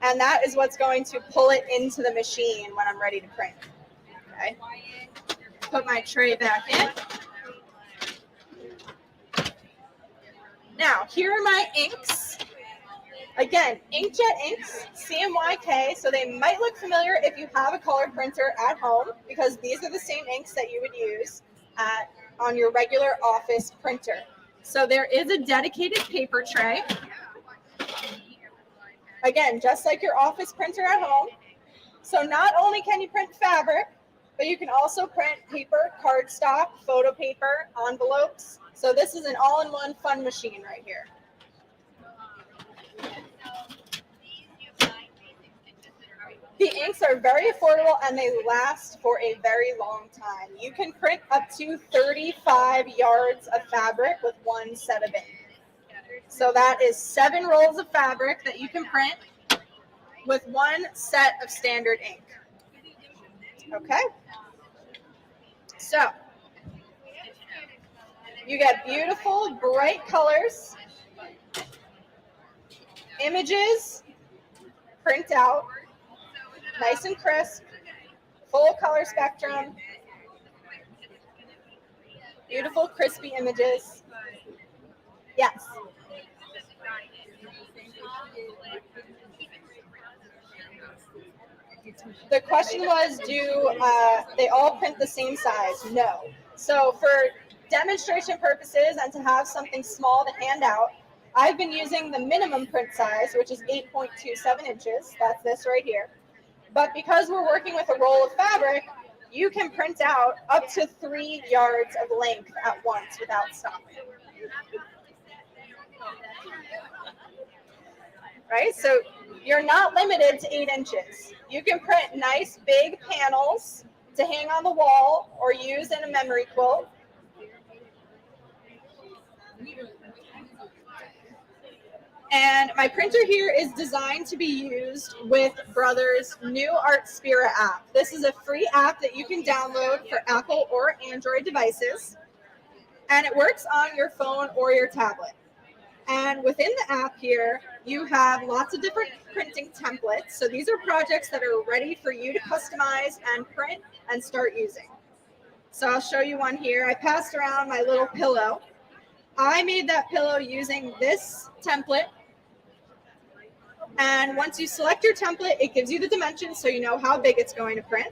And that is what's going to pull it into the machine when I'm ready to print. Okay. Put my tray back in. Now, here are my inks. Again, inkjet inks, CMYK, so they might look familiar if you have a color printer at home, because these are the same inks that you would use on your regular office printer. So there is a dedicated paper tray. Again, just like your office printer at home. So not only can you print fabric, but you can also print paper, cardstock, photo paper, envelopes. So this is an all-in-one fun machine right here. The inks are very affordable and they last for a very long time. You can print up to 35 yards of fabric with one set of ink. So that is 7 rolls of fabric that you can print with one set of standard ink. Okay? So, you get beautiful, bright colors, images, print out, nice and crisp, full color spectrum, beautiful crispy images. Yes. The question was, do they all print the same size? No. So for demonstration purposes and to have something small to hand out, I've been using the minimum print size, which is 8.27 inches. That's this right here. But because we're working with a roll of fabric, you can print out up to 3 yards of length at once without stopping. Right? So you're not limited to 8 inches. You can print nice big panels to hang on the wall or use in a memory quilt. And my printer here is designed to be used with Brother's new Artspira app. This is a free app that you can download for Apple or Android devices. And it works on your phone or your tablet. And within the app here, you have lots of different printing templates. So these are projects that are ready for you to customize and print and start using. So I'll show you one here. I passed around my little pillow. I made that pillow using this template. And once you select your template, it gives you the dimensions so you know how big it's going to print.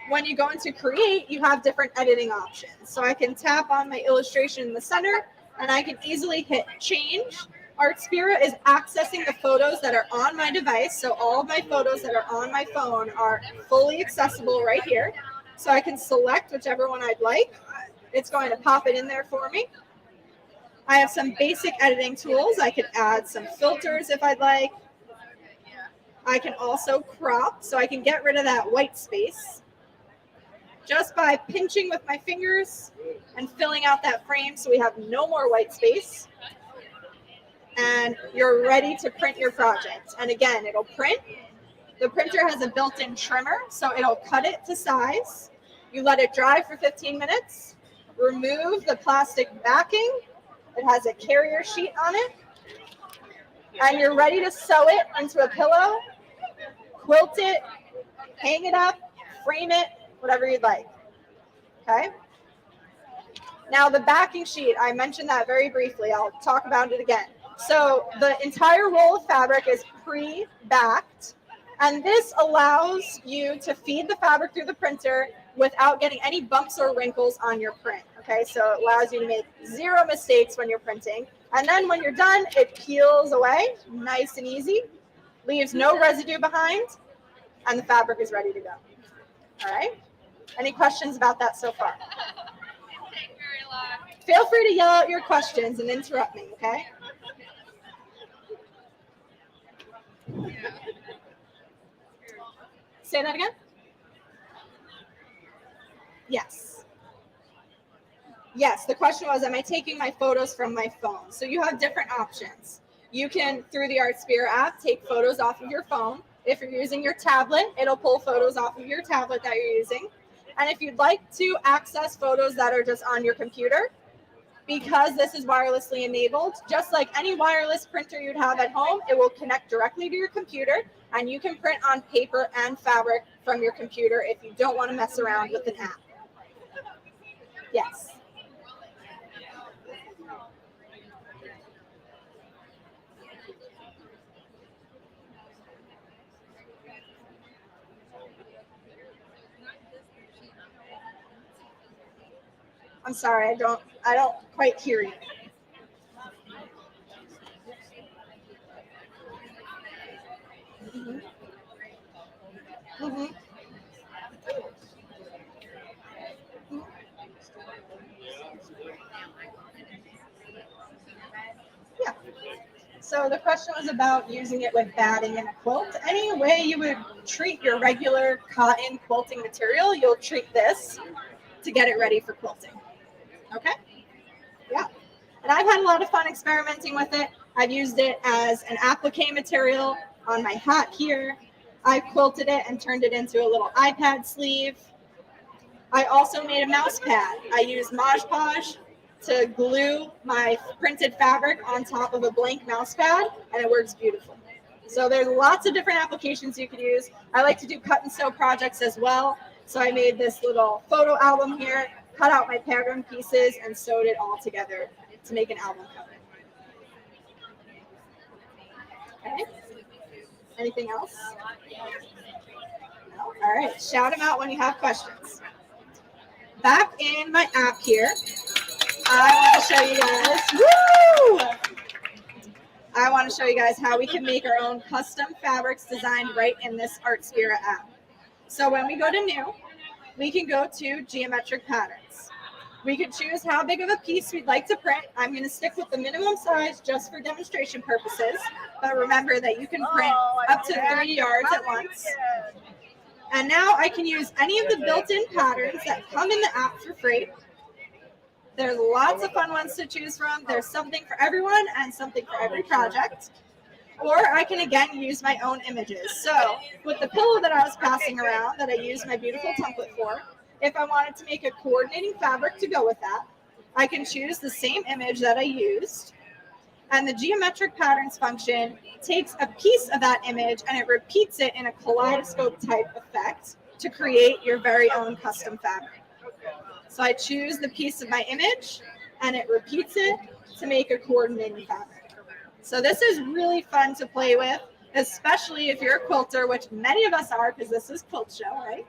When you go into create, you have different editing options. So I can tap on my illustration in the center and I can easily hit change. Artspira is accessing the photos that are on my device. So all of my photos that are on my phone are fully accessible right here. So I can select whichever one I'd like. It's going to pop it in there for me. I have some basic editing tools. I could add some filters if I'd like. I can also crop, so I can get rid of that white space just by pinching with my fingers and filling out that frame so we have no more white space. And you're ready to print your project. And again, it'll print. The printer has a built-in trimmer, so it'll cut it to size. You let it dry for 15 minutes, remove the plastic backing. It has a carrier sheet on it. And you're ready to sew it into a pillow, quilt it, hang it up, frame it, whatever you'd like. Okay? Now the backing sheet, I mentioned that very briefly. I'll talk about it again. So the entire roll of fabric is pre-backed, and this allows you to feed the fabric through the printer without getting any bumps or wrinkles on your print. Okay, so it allows you to make zero mistakes when you're printing. And then when you're done, it peels away, nice and easy, leaves no residue behind, and the fabric is ready to go. All right? Any questions about that so far? Feel free to yell out your questions and interrupt me, okay? Say that again? Yes. Yes, the question was, am I taking my photos from my phone? So you have different options. You can, through the ArtSphere app, take photos off of your phone. If you're using your tablet, it'll pull photos off of your tablet that you're using. And if you'd like to access photos that are just on your computer, because this is wirelessly enabled, just like any wireless printer you'd have at home, it will connect directly to your computer, and you can print on paper and fabric from your computer if you don't want to mess around with an app. Yes. I'm sorry, I don't quite hear you. Mm-hmm. Yeah. So the question was about using it with batting in a quilt. Any way you would treat your regular cotton quilting material, you'll treat this to get it ready for quilting. Okay? Yeah. And I've had a lot of fun experimenting with it. I've used it as an applique material on my hat here. I quilted it and turned it into a little iPad sleeve. I also made a mouse pad. I used Mod Podge to glue my printed fabric on top of a blank mouse pad, and it works beautifully. So there's lots of different applications you could use. I like to do cut and sew projects as well. So I made this little photo album here, cut out my pattern pieces, and sewed it all together to make an album cover. Okay. Anything else? No? All right. Shout them out when you have questions. Back in my app here, I want to show you guys. Woo! I want to show you guys how we can make our own custom fabrics designed right in this ArtSphere app. So when we go to New, we can go to Geometric Patterns. We can choose how big of a piece we'd like to print. I'm going to stick with the minimum size just for demonstration purposes. But remember that you can print up to 3 yards at once. And now I can use any of the built-in patterns that come in the app for free. There's lots of fun ones to choose from. There's something for everyone and something for every project. Or I can, again, use my own images. So with the pillow that I was passing around that I used my beautiful template for, if I wanted to make a coordinating fabric to go with that, I can choose the same image that I used. And the geometric patterns function takes a piece of that image and it repeats it in a kaleidoscope type effect to create your very own custom fabric. So I choose the piece of my image and it repeats it to make a coordinating fabric. So this is really fun to play with, especially if you're a quilter, which many of us are because this is Quilt Show, right?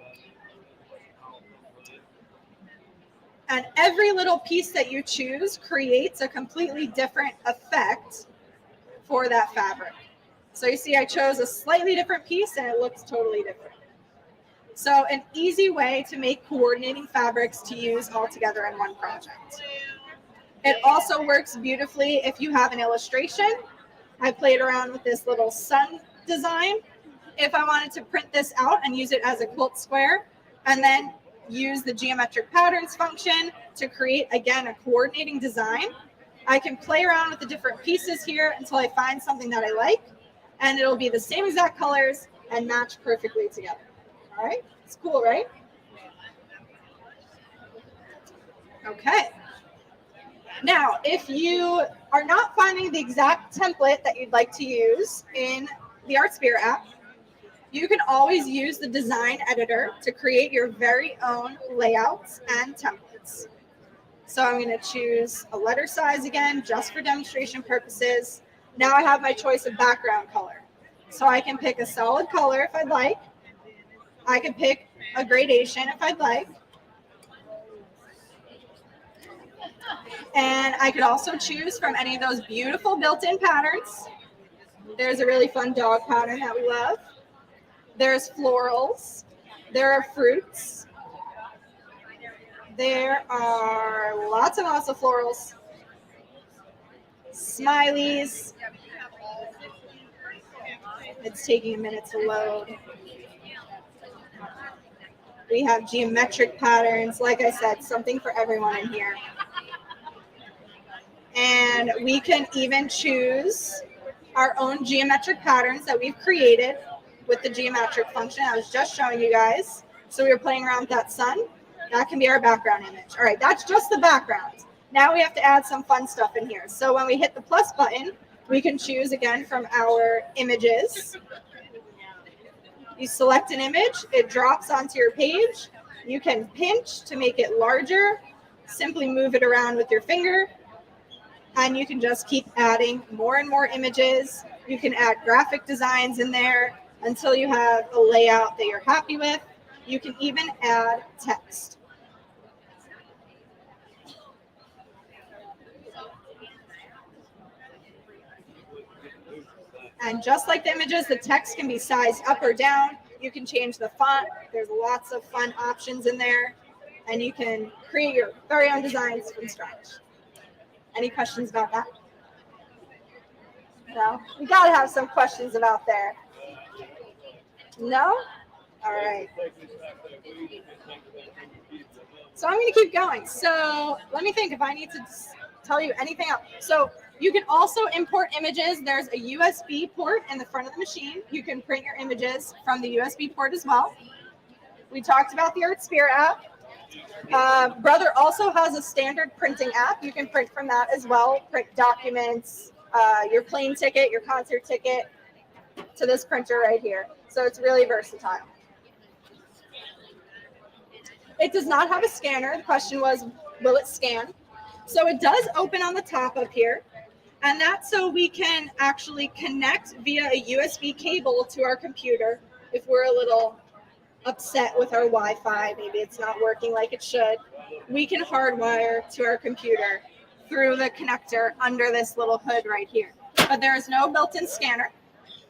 And every little piece that you choose creates a completely different effect for that fabric. So you see I chose a slightly different piece and it looks totally different. So an easy way to make coordinating fabrics to use all together in one project. It also works beautifully if you have an illustration. I played around with this little sun design. If I wanted to print this out and use it as a quilt square, and then use the geometric patterns function to create, again, a coordinating design, I can play around with the different pieces here until I find something that I like, and it'll be the same exact colors and match perfectly together. All right, it's cool, right? Okay. Now, if you are not finding the exact template that you'd like to use in the ArtSphere app, you can always use the design editor to create your very own layouts and templates. So I'm going to choose a letter size again, just for demonstration purposes. Now I have my choice of background color. So I can pick a solid color if I'd like. I can pick a gradation if I'd like. And I could also choose from any of those beautiful built-in patterns. There's a really fun dog pattern that we love. There's florals. There are fruits. There are lots and lots of florals. Smileys. It's taking a minute to load. We have geometric patterns. Like I said, something for everyone in here. And we can even choose our own geometric patterns that we've created with the geometric function I was just showing you guys. So we were playing around with that sun. That can be our background image. All right, that's just the background. Now we have to add some fun stuff in here. So when we hit the plus button, we can choose again from our images. You select an image, it drops onto your page. You can pinch to make it larger. Simply move it around with your finger. And you can just keep adding more and more images. You can add graphic designs in there until you have a layout that you're happy with. You can even add text. And just like the images, the text can be sized up or down. You can change the font. There's lots of fun options in there. And you can create your very own designs from scratch. Any questions about that? No? We got to have some questions about there. No? All right. So I'm going to keep going. So let me think if I need to tell you anything else. So you can also import images. There's a USB port in the front of the machine. You can print your images from the USB port as well. We talked about the ArtSphere app. Brother also has a standard printing app. You can print from that as well. Print documents, your plane ticket, your concert ticket to this printer right here. So it's really versatile. It does not have a scanner. The question was, will it scan? So it does open on the top up here. And that's so we can actually connect via a USB cable to our computer if we're a little upset with our Wi-Fi. Maybe it's not working like it should. We can hardwire to our computer through the connector under this little hood right here. But there is no built-in scanner.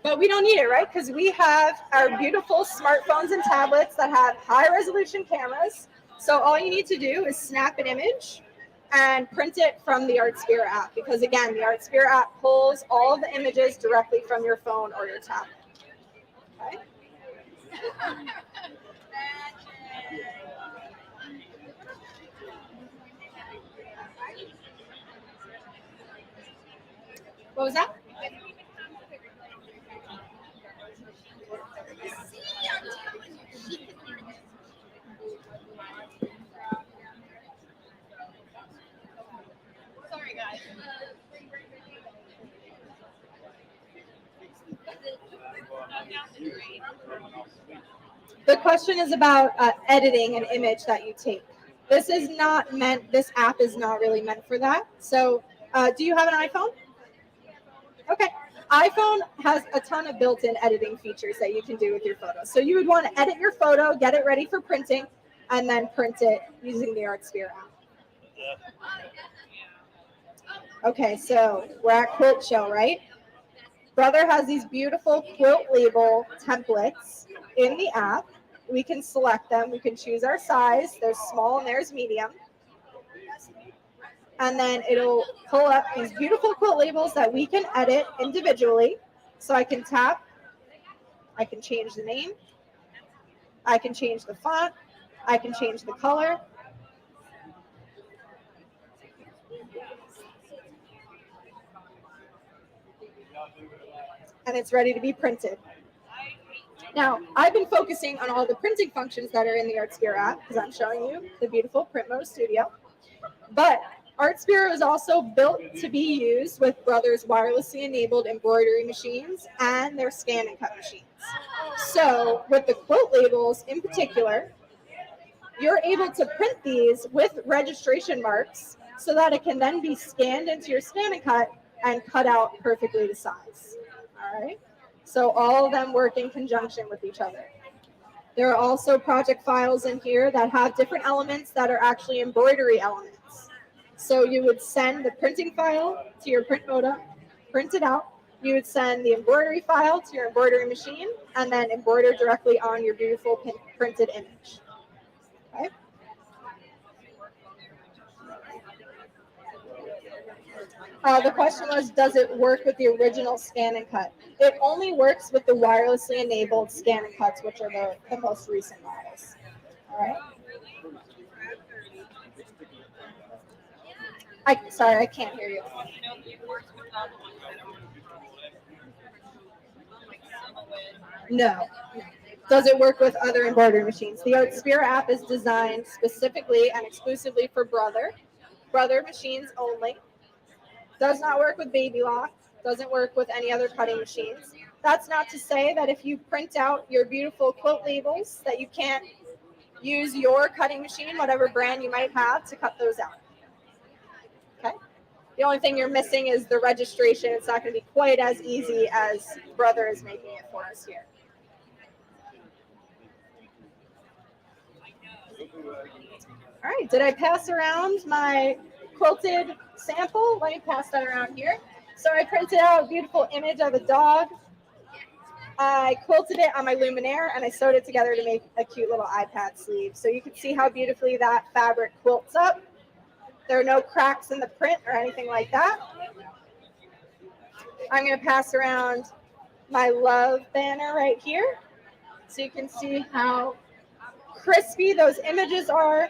But we don't need it, right? Because we have our beautiful smartphones and tablets that have high-resolution cameras. So all you need to do is snap an image and print it from the ArtSphere app. Because again, the ArtSphere app pulls all of the images directly from your phone or your tablet. Okay? What was that? Sorry, guys. The question is about editing an image that you take. This is not meant, this app is not really meant for that. So do you have an iPhone? Okay. iPhone has a ton of built-in editing features that you can do with your photos. So you would want to edit your photo, get it ready for printing, and then print it using the ArtSphere app. Okay, so we're at Quilt Show, right? Brother has these beautiful quilt label templates in the app. We can select them. We can choose our size. There's small and there's medium. and then it'll pull up these beautiful quilt labels that we can edit individually. So I can tap, I can change the name, I can change the font, I can change the color. And it's ready to be printed. Now, I've been focusing on all the printing functions that are in the ArtSphere app because I'm showing you the beautiful Printmoda Studio. But ArtSphere is also built to be used with Brothers' wirelessly enabled embroidery machines and their ScanNCut machines. So with the quilt labels in particular, you're able to print these with registration marks so that it can then be scanned into your ScanNCut and cut out perfectly the size. All right. So all of them work in conjunction with each other. There are also project files in here that have different elements that are actually embroidery elements. So you would send the printing file to your Printmoda, print it out. You would send the embroidery file to your embroidery machine, and then embroider directly on your beautiful printed image. Okay. The question was, does it work with the original ScanNCut? It only works with the wirelessly enabled ScanNCuts, which are the most recent models. All right. Sorry, I can't hear you. No. Does it work with other embroidery machines? The ArtSphere app is designed specifically and exclusively for Brother machines only. Does not work with Baby Lock, doesn't work with any other cutting machines. That's not to say that if you print out your beautiful quilt labels that you can't use your cutting machine, whatever brand you might have, to cut those out. Okay? The only thing you're missing is the registration. It's not going to be quite as easy as Brother is making it for us here. All right, did I pass around my quilted sample? Let me pass that around here. So I printed out a beautiful image of a dog. I quilted it on my luminaire and I sewed it together to make a cute little iPad sleeve. So you can see how beautifully that fabric quilts up. There are no cracks in the print or anything like that. I'm going to pass around my love banner right here so you can see how crispy those images are.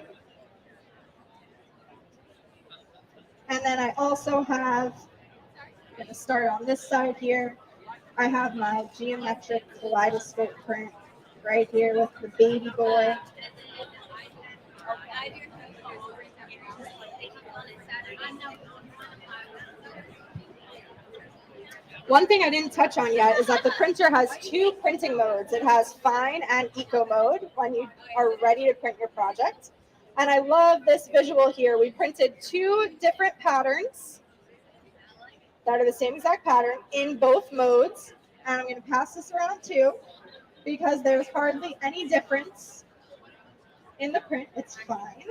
And then I also have, I'm going to start on this side here. I have my geometric kaleidoscope print right here with the baby boy. One thing I didn't touch on yet is that the printer has two printing modes. It has fine and eco mode when you are ready to print your project. And I love this visual here. We printed two different patterns that are the same exact pattern in both modes. And I'm going to pass this around too, because there's hardly any difference in the print. It's fine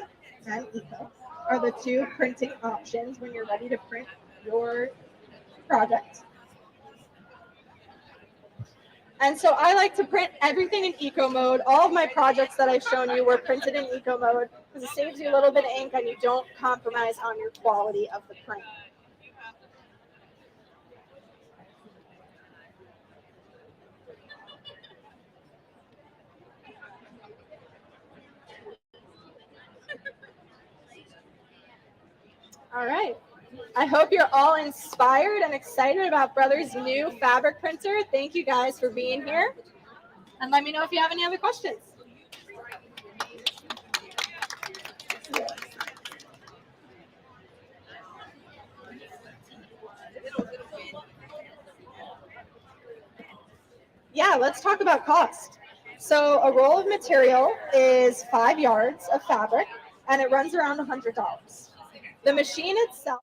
and eco are the two printing options when you're ready to print your project. And so I like to print everything in eco mode. All of my projects that I've shown you were printed in eco mode because it saves you a little bit of ink and you don't compromise on your quality of the print. All right. I hope you're all inspired and excited about Brother's new fabric printer. Thank you guys for being here. And let me know if you have any other questions. Yeah, let's talk about cost. So a roll of material is 5 yards of fabric, and it runs around $100. The machine itself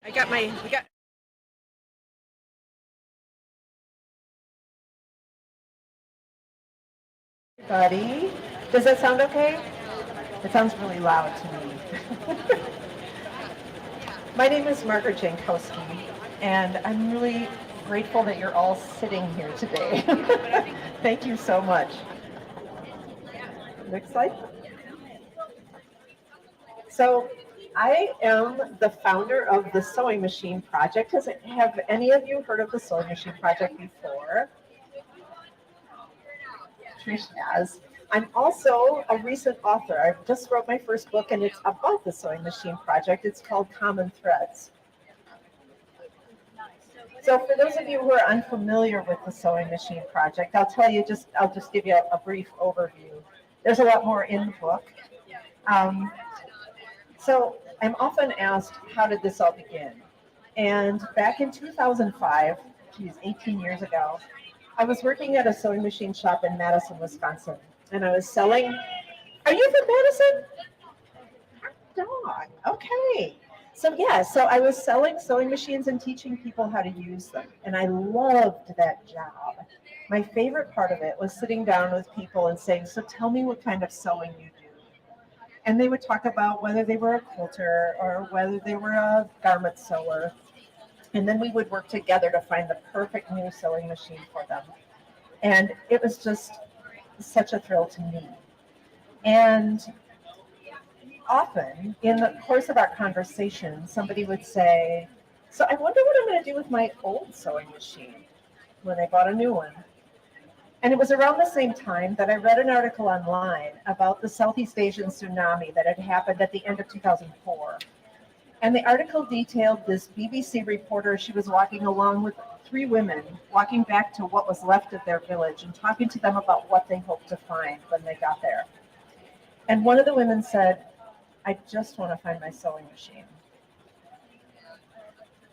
We got Everybody, does that sound okay? It sounds really loud to me. My name is Margaret Jankowski, and I'm really grateful that you're all sitting here today. Thank you so much. Next slide. So I am the founder of the Sewing Machine Project. Have any of you heard of the Sewing Machine Project before? Trish has. I'm also a recent author. I just wrote my first book, and it's about the Sewing Machine Project. It's called Common Threads. So for those of you who are unfamiliar with the Sewing Machine Project, I'll just give you a brief overview. There's a lot more in the book. So I'm often asked, how did this all begin? And back in 2005, 18 years ago, I was working at a sewing machine shop in Madison, Wisconsin, and I was selling. Are you from Madison? Dog. Okay. So I was selling sewing machines and teaching people how to use them, and I loved that job. My favorite part of it was sitting down with people and saying, so tell me what kind of sewing you do. And they would talk about whether they were a quilter or whether they were a garment sewer. And then we would work together to find the perfect new sewing machine for them. And it was just such a thrill to me. And often in the course of our conversation, somebody would say, so I wonder what I'm going to do with my old sewing machine when I bought a new one. And it was around the same time that I read an article online about the Southeast Asian tsunami that had happened at the end of 2004. And the article detailed this BBC reporter. She was walking along with 3 women, walking back to what was left of their village and talking to them about what they hoped to find when they got there. And one of the women said, I just want to find my sewing machine.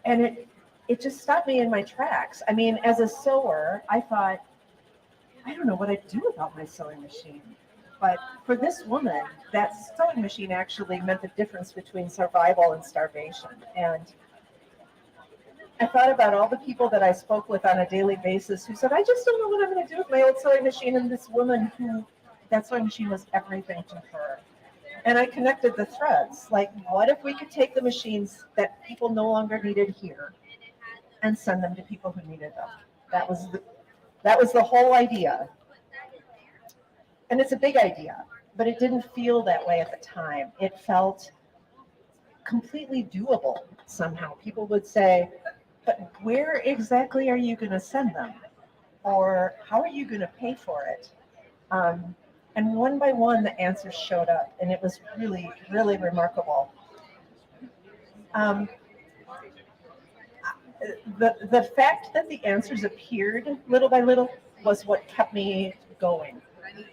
And it just stopped me in my tracks. I mean, as a sewer, I thought, I don't know what I'd do without my sewing machine. But for this woman, that sewing machine actually meant the difference between survival and starvation. And I thought about all the people that I spoke with on a daily basis who said, I just don't know what I'm going to do with my old sewing machine. And this woman who, that sewing machine was everything to her. And I connected the threads. Like, what if we could take the machines that people no longer needed here and send them to people who needed them? That was the whole idea. And it's a big idea, but it didn't feel that way at the time. It felt completely doable somehow. People would say, but where exactly are you going to send them? Or how are you going to pay for it? And one by one, the answers showed up, and it was really, really remarkable. The fact that the answers appeared little by little was what kept me going.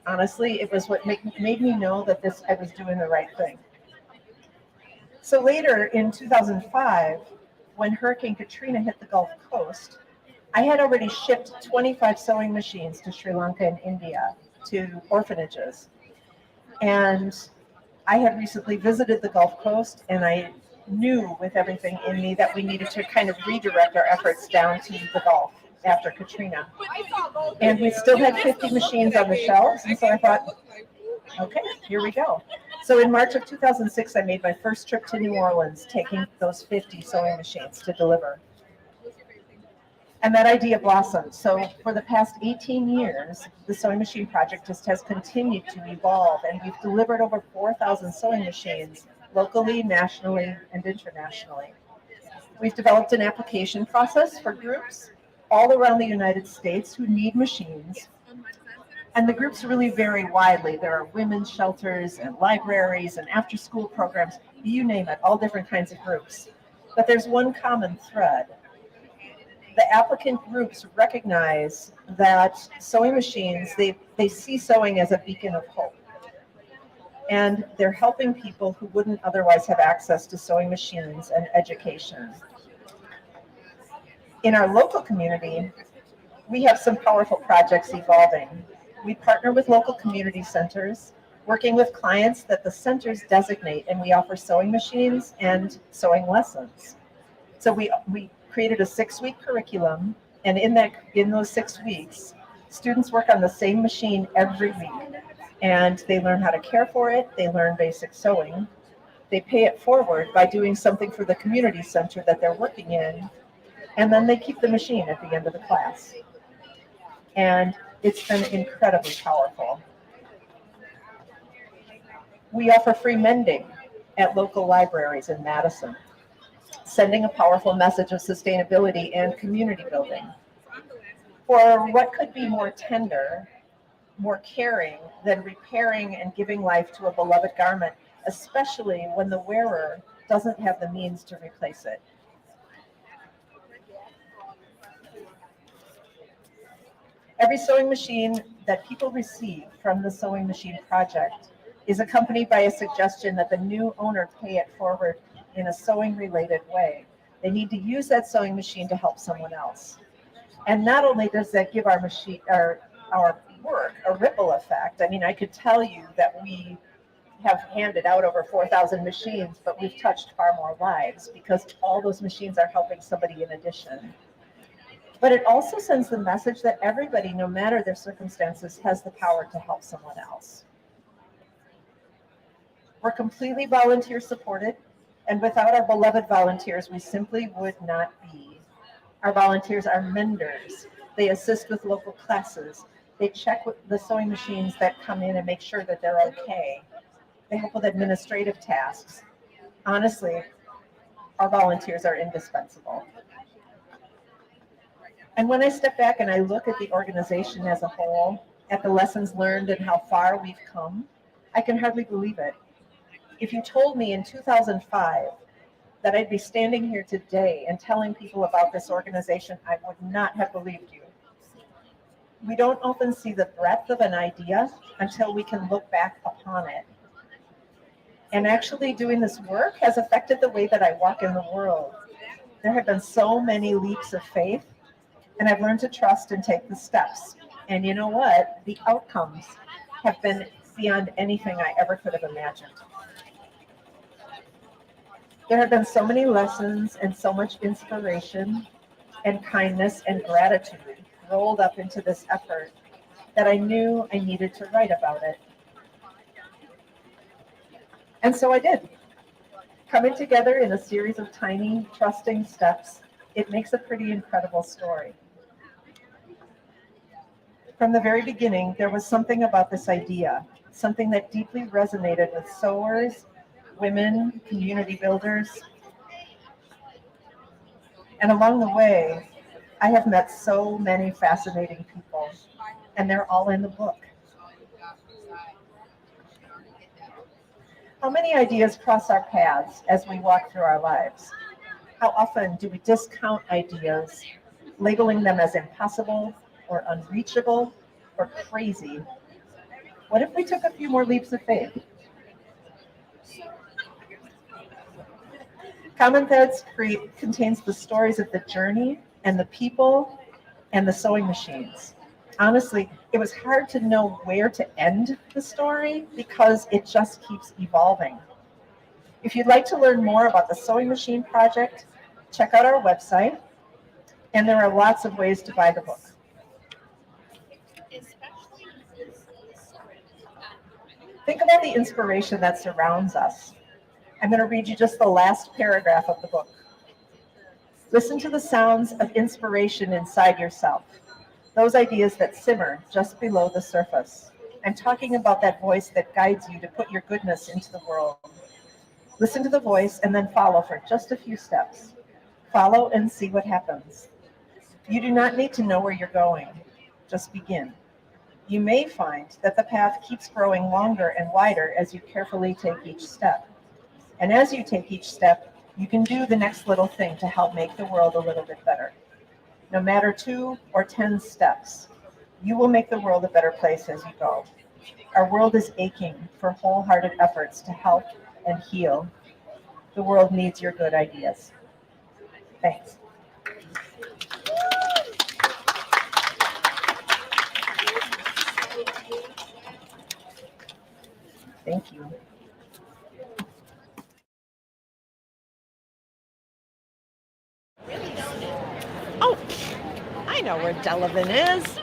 Honestly, it was what made me know that I was doing the right thing. So later in 2005, when Hurricane Katrina hit the Gulf Coast, I had already shipped 25 sewing machines to Sri Lanka and India to orphanages. And I had recently visited the Gulf Coast, and I knew with everything in me that we needed to kind of redirect our efforts down to the Gulf after Katrina. And we still had 50 machines on the shelves, and so I thought, okay, here we go. So in March of 2006, I made my first trip to New Orleans, taking those 50 sewing machines to deliver. And that idea blossomed. So for the past 18 years, the Sewing Machine Project has continued to evolve, and we've delivered over 4,000 sewing machines locally, nationally, and internationally. We've developed an application process for groups all around the United States who need machines. And the groups really vary widely. There are women's shelters and libraries and after-school programs, you name it, all different kinds of groups. But there's one common thread. The applicant groups recognize that sewing machines, they see sewing as a beacon of hope. And they're helping people who wouldn't otherwise have access to sewing machines and education. In our local community, we have some powerful projects evolving. We partner with local community centers, working with clients that the centers designate, and we offer sewing machines and sewing lessons. So we created a 6-week curriculum, and in those 6 weeks, students work on the same machine every week, and they learn how to care for it. They learn basic sewing. They pay it forward by doing something for the community center that they're working in, and then they keep the machine at the end of the class. And it's been incredibly powerful. We offer free mending at local libraries in Madison, sending a powerful message of sustainability and community building. For what could be more tender, more caring than repairing and giving life to a beloved garment, especially when the wearer doesn't have the means to replace it. Every sewing machine that people receive from the Sewing Machine Project is accompanied by a suggestion that the new owner pay it forward in a sewing-related way. They need to use that sewing machine to help someone else. And not only does that give our machine, our work a ripple effect. I mean, I could tell you that we have handed out over 4,000 machines, but we've touched far more lives because all those machines are helping somebody in addition. But it also sends the message that everybody, no matter their circumstances, has the power to help someone else. We're completely volunteer supported, and without our beloved volunteers, we simply would not be. Our volunteers are menders. They assist with local classes. They check with the sewing machines that come in and make sure that they're okay. They help with administrative tasks. Honestly, our volunteers are indispensable. And when I step back and I look at the organization as a whole, at the lessons learned and how far we've come, I can hardly believe it. If you told me in 2005 that I'd be standing here today and telling people about this organization, I would not have believed you. We don't often see the breadth of an idea until we can look back upon it. And actually doing this work has affected the way that I walk in the world. There have been so many leaps of faith, and I've learned to trust and take the steps. And you know what? The outcomes have been beyond anything I ever could have imagined. There have been so many lessons and so much inspiration and kindness and gratitude rolled up into this effort that I knew I needed to write about it. And so I did. Coming together in a series of tiny, trusting steps, it makes a pretty incredible story. From the very beginning, there was something about this idea, something that deeply resonated with sewers, women, community builders. And along the way, I have met so many fascinating people, and they're all in the book. How many ideas cross our paths as we walk through our lives? How often do we discount ideas, labeling them as impossible or unreachable or crazy? What if we took a few more leaps of faith? Common Threads contains the stories of the journey and the people and the sewing machines. Honestly, it was hard to know where to end the story because it just keeps evolving. If you'd like to learn more about the Sewing Machine Project, check out our website, and there are lots of ways to buy the book. Think about the inspiration that surrounds us. I'm going to read you just the last paragraph of the book. Listen to the sounds of inspiration inside yourself, those ideas that simmer just below the surface. I'm talking about that voice that guides you to put your goodness into the world. Listen to the voice and then follow for just a few steps. Follow and see what happens. You do not need to know where you're going. Just begin. You may find that the path keeps growing longer and wider as you carefully take each step. And as you take each step, you can do the next little thing to help make the world a little bit better. No matter 2 or 10 steps, you will make the world a better place as you go. Our world is aching for wholehearted efforts to help and heal. The world needs your good ideas. Thanks. Thank you. I know where Delavan is.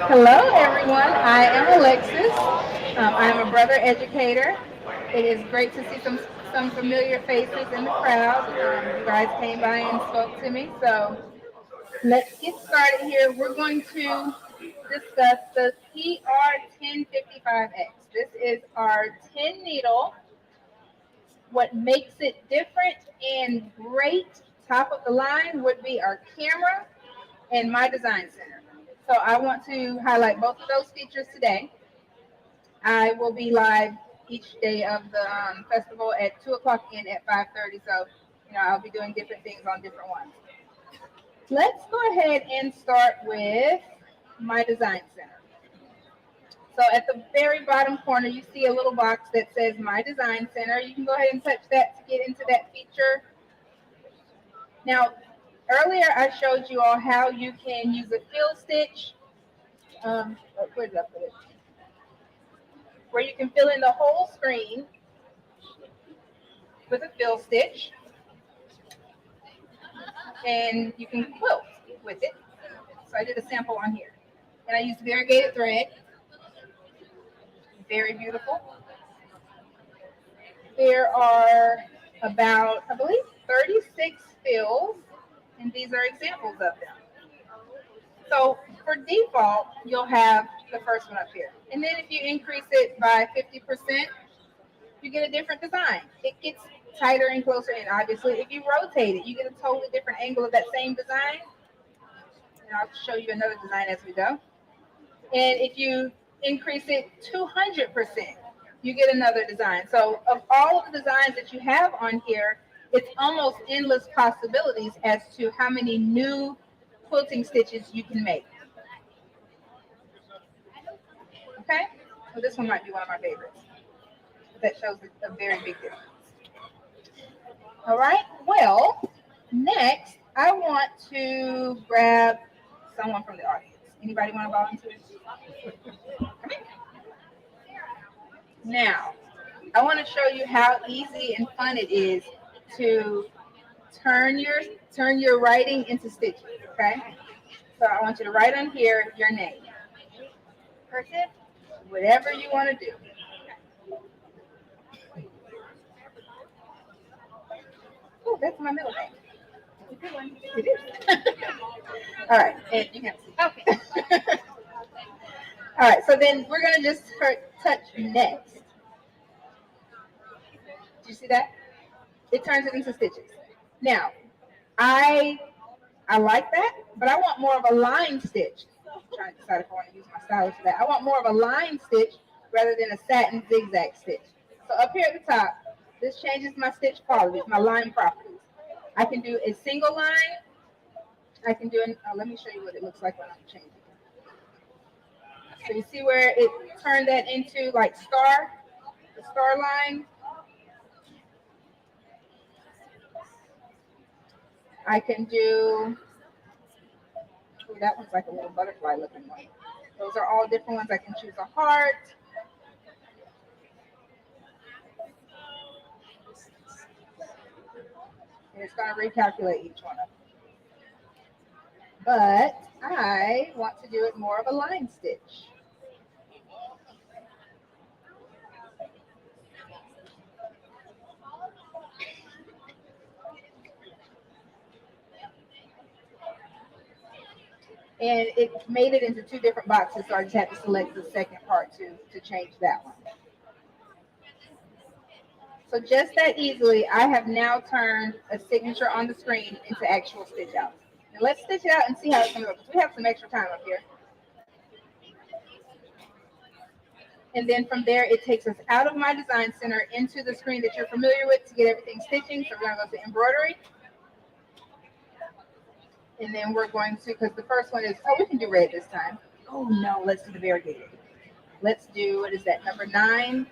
Hello, everyone. I am Alexis. I am a brother educator. It is great to see some familiar faces in the crowd. You guys came by and spoke to me, so let's get started here. We're going to discuss the PR1055X. This is our 10 needle. What makes it different and great, top of the line, would be our camera and my design center. So I want to highlight both of those features today. I will be live each day of the festival at 2 o'clock and at 5:30. So, I'll be doing different things on different ones. Let's go ahead and start with my design center. So at the very bottom corner, you see a little box that says My Design Center. You can go ahead and touch that to get into that feature. Now, earlier I showed you all how you can use a fill stitch. Where did I put it? Where you can fill in the whole screen with a fill stitch. And you can quilt with it. So I did a sample on here. And I used variegated thread. Very beautiful. There are about, I believe, 36 fills, and these are examples of them. So for default, you'll have the first one up here. And then if you increase it by 50%, you get a different design. It gets tighter and closer, and obviously if you rotate it, you get a totally different angle of that same design. And I'll show you another design as we go. And if you increase it 200%, you get another design. So of all of the designs that you have on here, it's almost endless possibilities as to how many new quilting stitches you can make. Okay, so this one might be one of my favorites. That shows a very big difference. All right, well, next I want to grab someone from the audience. Anybody want to volunteer? Come here. Now, I want to show you how easy and fun it is to turn your writing into stitches, okay? So I want you to write on here your name. Cursive, whatever you want to do. Oh, that's my middle name. Good one. It is. All right, and you can see. Okay. All right, so then we're going to just touch next. Did you see that? It turns it into stitches. Now, I like that, but I want more of a line stitch. I'm trying to decide if I want to use my stylus for that. I want more of a line stitch rather than a satin zigzag stitch. So up here at the top, this changes my stitch qualities, my line properties. I can do a single line. I can do let me show you what it looks like when I'm changing. So you see where it turned that into like the star line. I can do, oh, that one's like a little butterfly looking one. Those are all different ones. I can choose a heart. And it's going to recalculate each one of them. But I want to do it more of a line stitch. And it made it into two different boxes, so I just had to select the second part to change that one. So just that easily, I have now turned a signature on the screen into actual stitch outs. Now let's stitch it out and see how it's going to go, because we have some extra time up here. And then from there, it takes us out of my design center into the screen that you're familiar with to get everything stitching. So we're going to go to embroidery. And then we're going to, because the first one is, oh, we can do red this time. Oh, no, let's do the variegated. Let's do, what is that, number 9.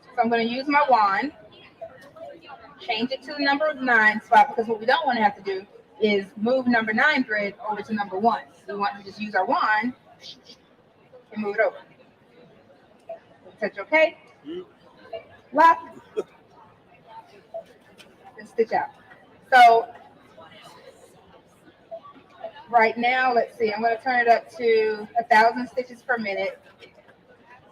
So I'm going to use my wand, change it to the number 9 spot, because what we don't want to have to do is move number 9 thread over to number 1. We want to just use our wand and move it over. Touch OK. Lock. And stitch out. So Right now, let's see, I'm going to turn it up to 1,000 stitches per minute.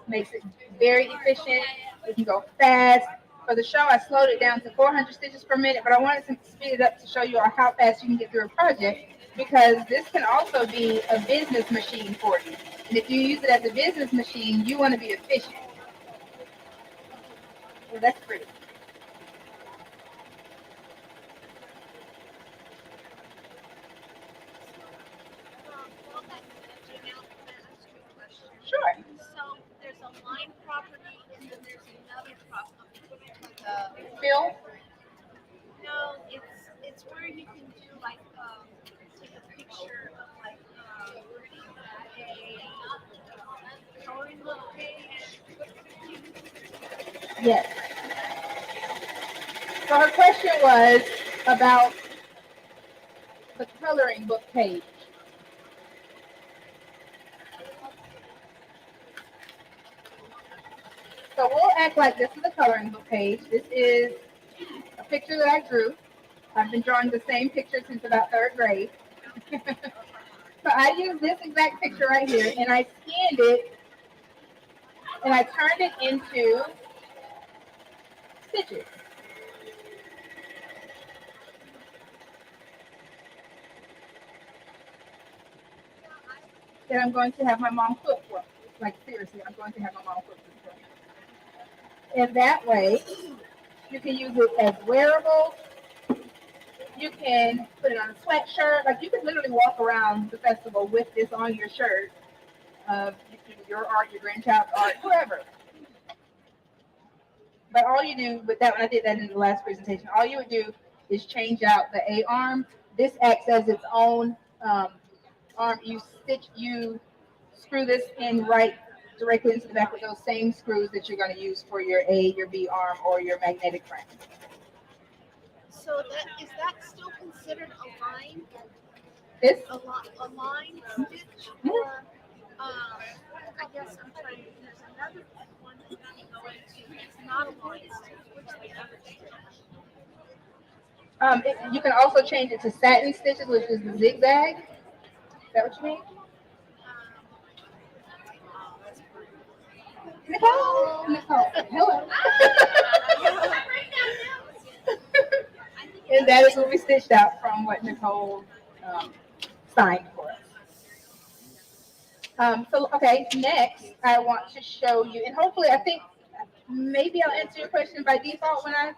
Makes it very efficient. We can go fast. For the show, I slowed it down to 400 stitches per minute, but I wanted to speed it up to show you how fast you can get through a project, because this can also be a business machine for you. And if you use it as a business machine, you want to be efficient. Well, that's pretty. Sure. So there's a line property and then there's another property. Fill? No, it's where you can do like take a picture of like a coloring book page. Yes. So her question was about the coloring book page. So we'll act like this is a coloring book page. This is a picture that I drew. I've been drawing the same picture since about 3rd grade. So I used this exact picture right here, and I scanned it, and I turned it into stitches. Then I'm going to have my mom quilt for me. Like seriously, I'm going to have my mom quilt for me. And that way, you can use it as wearable. You can put it on a sweatshirt. Like you can literally walk around the festival with this on your shirt of your art, your grandchild's art, whoever. But all you do with that one, I did that in the last presentation, all you would do is change out the A arm. This acts as its own arm. You screw this in right directly into the back with those same screws that you're going to use for your A, your B arm, or your magnetic frame. So is that still considered a line? It's a line stitch, or I guess I'm trying. There's another one that you go into. It's not a line stitch. Which the other stitch? You can also change it to satin stitches, which is the zigzag. Is that what you mean? Nicole. Hello. And that is what we stitched out from what Nicole signed for us. So, okay, next I want to show you, and hopefully I think maybe I'll answer your question by default when I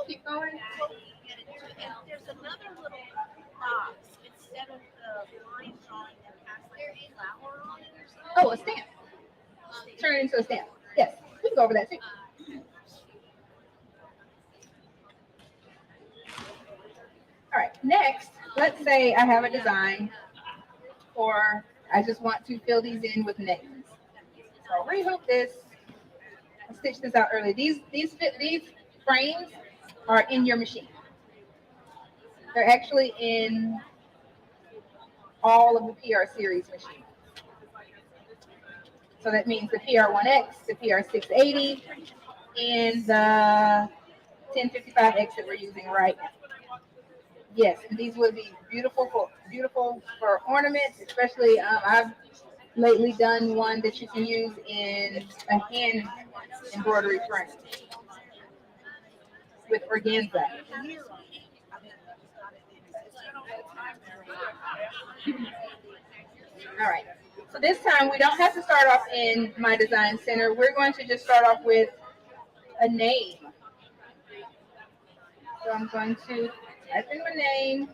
keep going. There's another little box instead of the line drawing that has like a flower on it or something. Oh, a stamp. Turn it into a stamp. Yes, we can go over that too. All right, next, let's say I have a design, or I just want to fill these in with names. So I'll rehook this. I stitched this out earlier. These frames are in your machine. They're actually in all of the PR series machines. So that means the PR1X, the PR680, and the 1055X that we're using right now. Yes, and these would be beautiful for ornaments, especially I've lately done one that you can use in a hand embroidery frame with organza. All right. So this time we don't have to start off in my design center. We're going to just start off with a name. So I'm going to type in my name.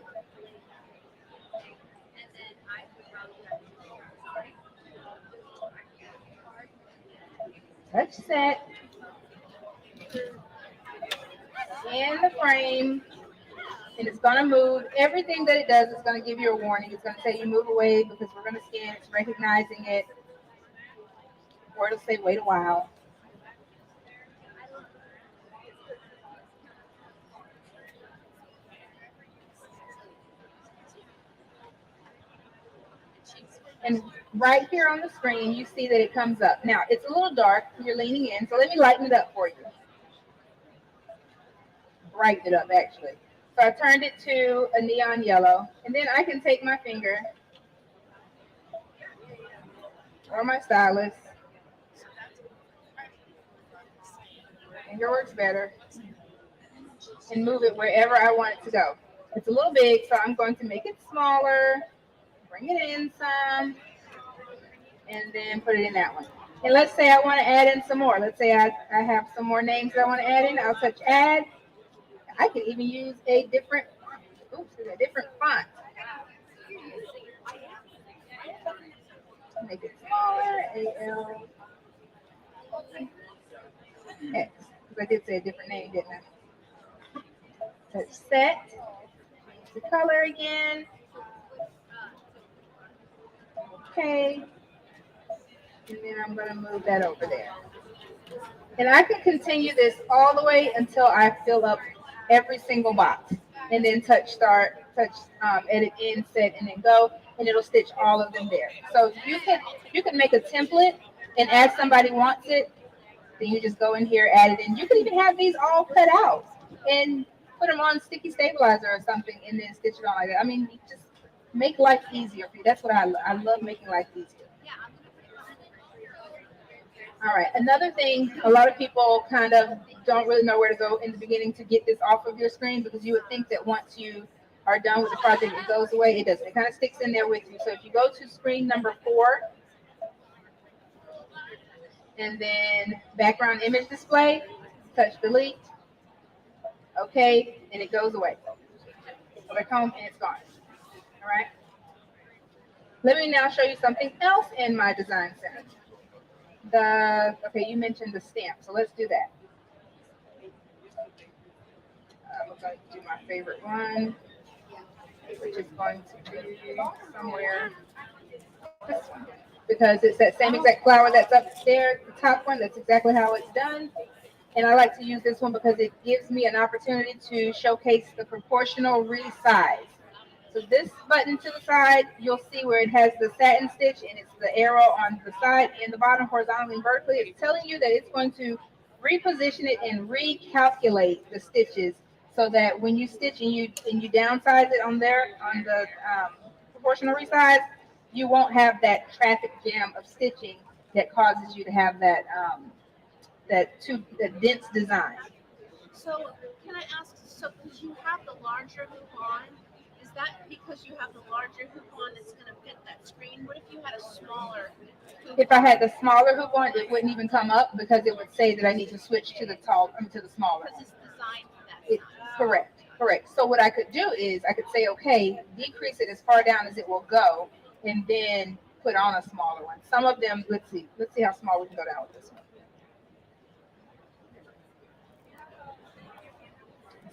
Touch set. In the frame. And it's going to move. Everything that it does is going to give you a warning. It's going to say you move away because we're going to scan. It's recognizing it. Or it'll say wait a while. And right here on the screen, you see that it comes up. Now, it's a little dark. You're leaning in. So let me lighten it up for you. Brighten it up, actually. So I turned it to a neon yellow, and then I can take my finger or my stylus, finger works better, and move it wherever I want it to go. It's a little big, so I'm going to make it smaller, bring it in some, and then put it in that one. And let's say I want to add in some more. Let's say I have some more names that I want to add in. I'll touch add. I can even use a different font. Make it smaller, AL X, because I did say a different name, didn't I? Touch set, the color again. Okay, and then I'm going to move that over there. And I can continue this all the way until I fill up every single box, and then touch start, touch edit, in, set, and then go, and it'll stitch all of them there. So you can make a template, and as somebody wants it, then you just go in here, add it in. You can even have these all cut out and put them on sticky stabilizer or something, and then stitch it on like that. I mean, you just make life easier for you. That's what I love, making life easier. All right, another thing, a lot of people kind of don't really know where to go in the beginning to get this off of your screen, because you would think that once you are done with the project, it goes away. It doesn't. It kind of sticks in there with you. So if you go to screen number 4, and then background image display, touch delete, okay, and it goes away. Go back home and it's gone. All right. Let me now show you something else in my design center. Okay, you mentioned the stamp, so let's do that. I'm going to do my favorite one, which is going to be somewhere this one, because it's that same exact flower that's up there, the top one. That's exactly how it's done. And I like to use this one because it gives me an opportunity to showcase the proportional resize. So this button to the side, you'll see where it has the satin stitch, and it's the arrow on the side and the bottom, horizontally and vertically. It's telling you that it's going to reposition it and recalculate the stitches, so that when you stitch and you downsize it on there on the proportional resize, you won't have that traffic jam of stitching that causes you to have that that dense design. So can I ask, so because you have the larger hoop on, is that because you have the larger hoop on that's going to fit that screen? What if you had a smaller hoop? If I had the smaller hoop on, it wouldn't even come up, because it would say that I need to switch to the to the smaller. Because it's designed for that. Correct. So what I could do is I could say, okay, decrease it as far down as it will go, and then put on a smaller one. Some of them, let's see how small we can go down with this one.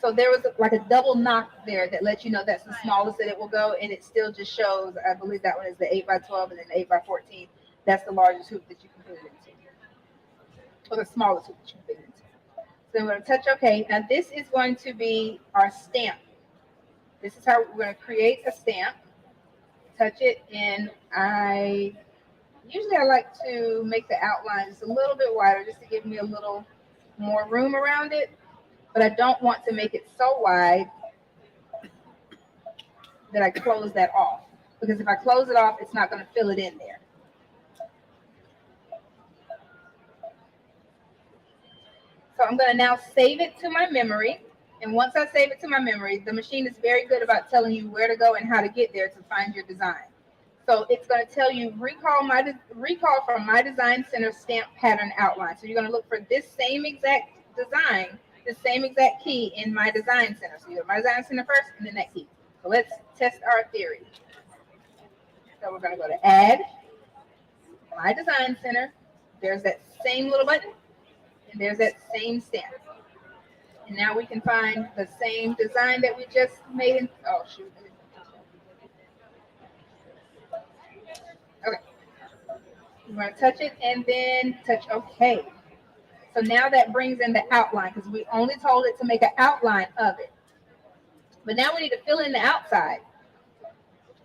So there was like a double knock there that lets you know that's the smallest that it will go, and it still just shows, I believe that one is the 8x12 and then the 8x14. That's the largest hoop that you can put it into, or the smallest hoop that you can put it into. So I'm going to touch OK. Now this is going to be our stamp. This is how we're going to create a stamp. Touch it, and I like to make the outline just a little bit wider, just to give me a little more room around it. But I don't want to make it so wide that I close that off, because if I close it off, it's not going to fill it in there. So I'm going to now save it to my memory. And once I save it to my memory, the machine is very good about telling you where to go and how to get there to find your design. So it's going to tell you, recall from my design center stamp pattern outline. So you're going to look for this same exact design, the same exact key in my design center. So you go to my design center first, and then that key. So let's test our theory. So we're going to go to add, my design center. There's that same little button, and there's that same stamp. And now we can find the same design that we just made in, oh shoot. Okay. We're going to touch it and then touch OK. So now that brings in the outline, because we only told it to make an outline of it. But now we need to fill in the outside. So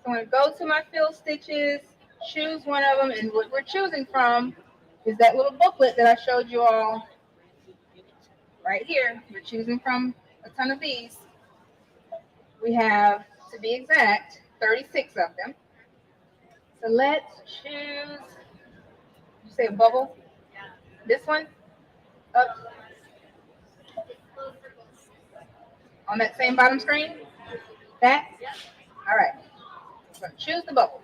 I'm going to go to my fill stitches, choose one of them, and what we're choosing from is that little booklet that I showed you all right here. We're choosing from a ton of these. We have, to be exact, 36 of them. So let's choose, you say a bubble? This one? Up. On that same bottom screen? That? All right. So choose the bubble.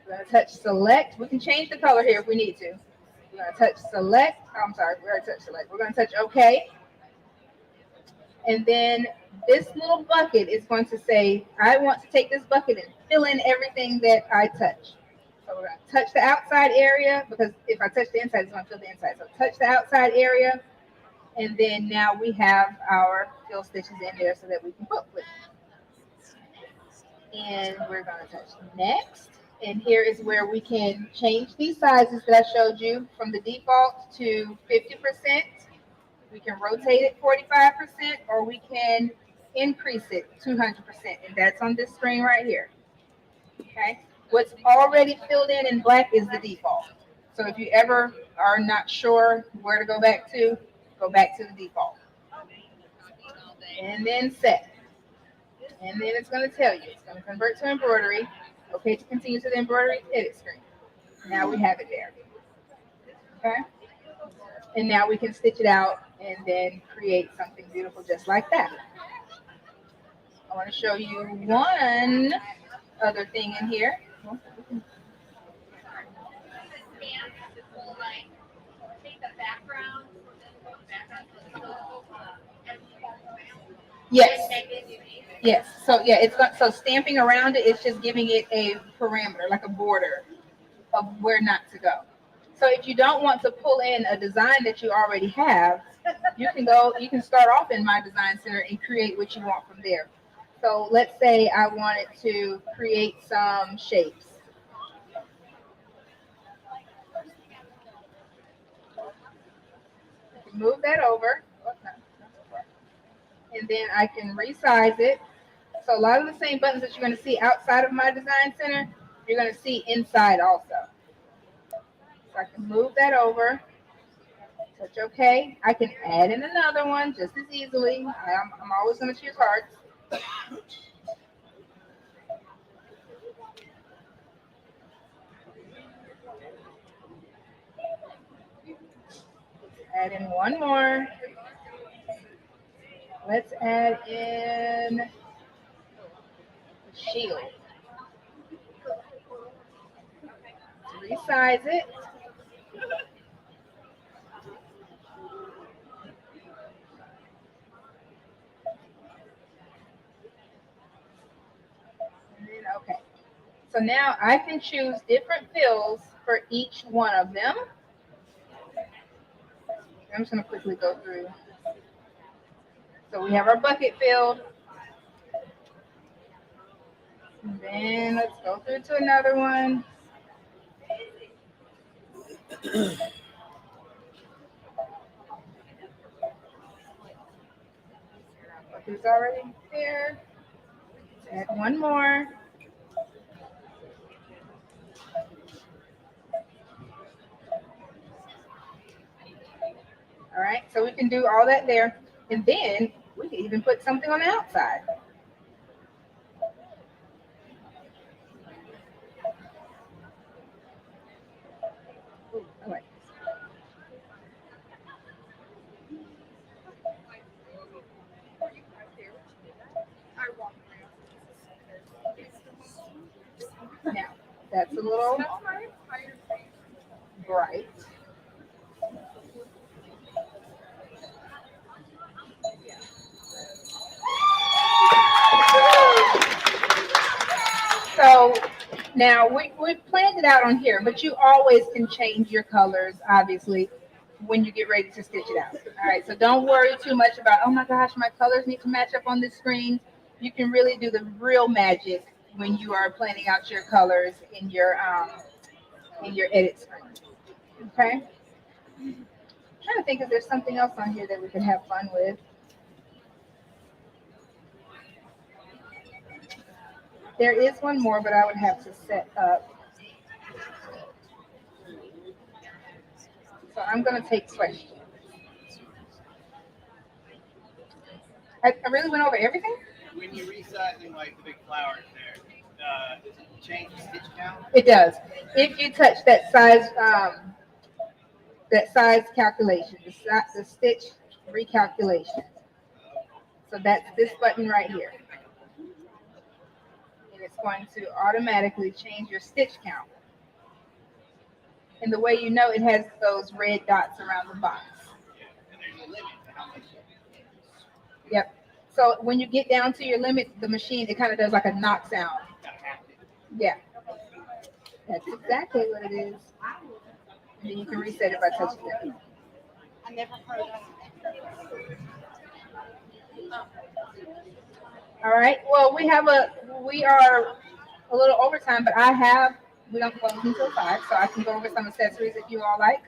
We're going to touch select. We can change the color here if we need to. We're going to touch select. Oh, I'm sorry, we already touched select. We're going to touch OK. And then this little bucket is going to say, I want to take this bucket and fill in everything that I touch. So we're going to touch the outside area, because if I touch the inside, it's going to fill the inside. So touch the outside area. And then now we have our fill stitches in there so that we can put with it. And we're going to touch next. And here is where we can change these sizes that I showed you from the default to 50%. We can rotate it 45%, or we can increase it 200%. And that's on this screen right here. Okay. What's already filled in black is the default. So if you ever are not sure where to go back to the default. And then set. And then it's going to tell you, it's going to convert to embroidery. Okay, to continue to the embroidery edit screen. Now we have it there. Okay? And now we can stitch it out and then create something beautiful just like that. I want to show you one other thing in here. Yes. Yes. So yeah, it's got, so stamping around it, it's just giving it a parameter, like a border of where not to go. So if you don't want to pull in a design that you already have, you can start off in My Design Center and create what you want from there. So let's say I wanted to create some shapes. Move that over. And then I can resize it. So a lot of the same buttons that you're going to see outside of My Design Center, you're going to see inside also. So I can move that over, touch OK. I can add in another one just as easily. I'm always going to choose hearts. Add in one more. Let's add in a shield. Resize it. And then, okay. So now I can choose different fills for each one of them. I'm just going to quickly go through. So we have our bucket filled. And then let's go through to another one. Bucket's already there. Let's add one more. All right, so we can do all that there. And then we can even put something on the outside. Ooh, I like this. Now, that's a little bright. So now we planned it out on here, but you always can change your colors, obviously, when you get ready to stitch it out. All right, so don't worry too much about, oh my gosh, my colors need to match up on this screen. You can really do the real magic when you are planning out your colors in your edit screen. Okay? I'm trying to think if there's something else on here that we could have fun with. There is one more, but I would have to set up. So I'm going to take questions. I really went over everything? We resizing like the big flowers there, does it change the stitch count? It does. If you touch that size calculation, the stitch recalculation. So that's this button right here. And it's going to automatically change your stitch count. And the way you know, it has those red dots around the box. And there's a limit to how much. Yep. So when you get down to your limit, the machine, it kind of does like a knock sound. Yeah. That's exactly what it is. And then you can reset it by touching it. I never heard of it. All right. Well, we are a little overtime, but we don't close until 5, so I can go over some accessories if you all like.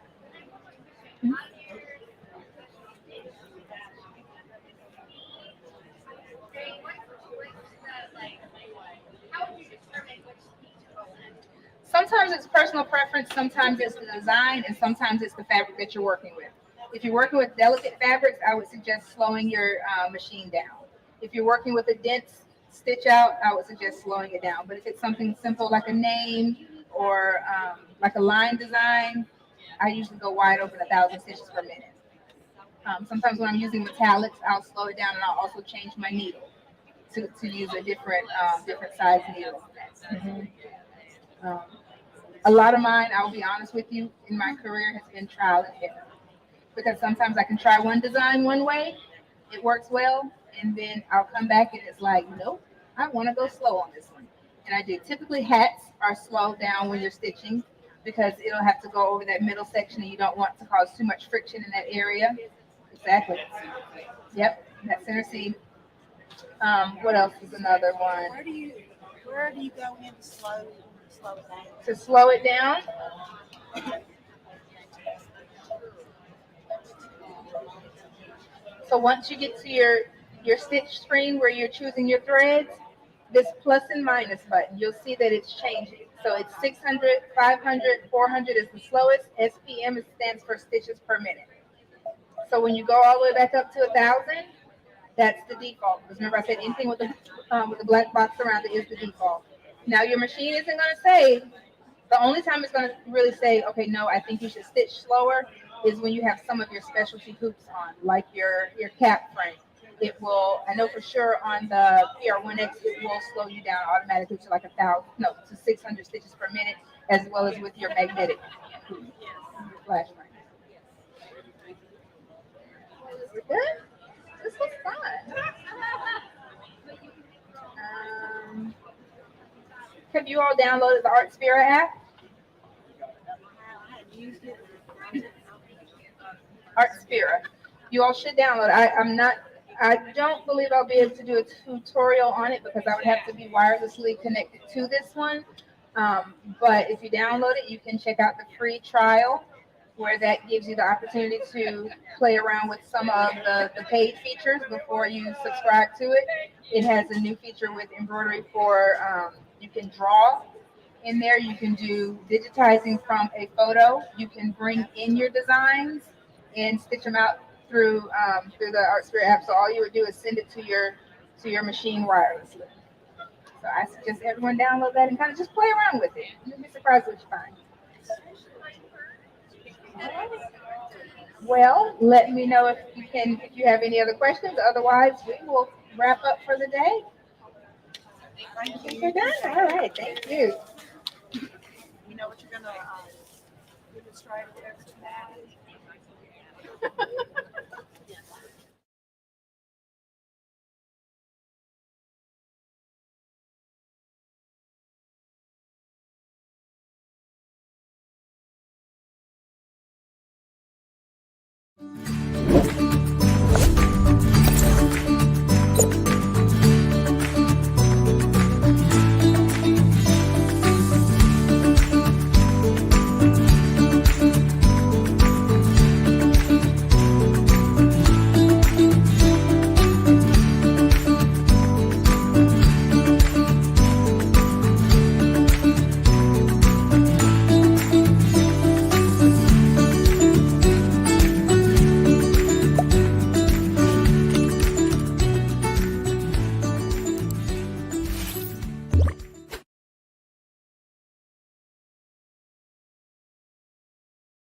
Sometimes it's personal preference, sometimes it's the design, and sometimes it's the fabric that you're working with. If you're working with delicate fabrics, I would suggest slowing your machine down. If you're working with a dense stitch out, I would suggest slowing it down. But if it's something simple like a name or like a line design, I usually go wide open 1,000 stitches per minute. Sometimes when I'm using metallics, I'll slow it down and I'll also change my needle to use a different size needle. A lot of mine, I'll be honest with you, in my career has been trial and error. Because sometimes I can try one design one way, it works well, and then I'll come back and it's like, nope, I want to go slow on this one. And I do. Typically hats are slowed down when you're stitching because it'll have to go over that middle section and you don't want to cause too much friction in that area. Exactly. Yep, that center seam. What else is another one? Where do you go in to slow it down? To slow it down, so once you get to your stitch screen where you're choosing your threads, this plus and minus button, you'll see that it's changing. So it's 600, 500, 400 is the slowest. SPM stands for stitches per minute. So when you go all the way back up to 1,000, that's the default. Because remember I said anything with the black box around it is the default. Now your machine isn't going to say, the only time it's going to really say, okay, no, I think you should stitch slower is when you have some of your specialty hoops on, like your cap frame. It will, I know for sure on the PR1X, it will slow you down automatically to like 600 stitches per minute, as well as with your magnetic flash frame. We're good? This was fun. Have you all downloaded the ArtSpira app? ArtSpira. You all should download it. I don't believe I'll be able to do a tutorial on it because I would have to be wirelessly connected to this one. But if you download it, you can check out the free trial where that gives you the opportunity to play around with some of the paid features before you subscribe to it. It has a new feature with embroidery for, you can draw in there. You can do digitizing from a photo. You can bring in your designs and stitch them out through the ArtSpira app. So all you would do is send it to your machine wirelessly. So I suggest everyone download that and kind of just play around with it. You'll be surprised what you find. Well, let me know if you have any other questions. Otherwise, we will wrap up for the day. Thank you. We're done. All right. Thank you. You know what you're gonna do this Friday?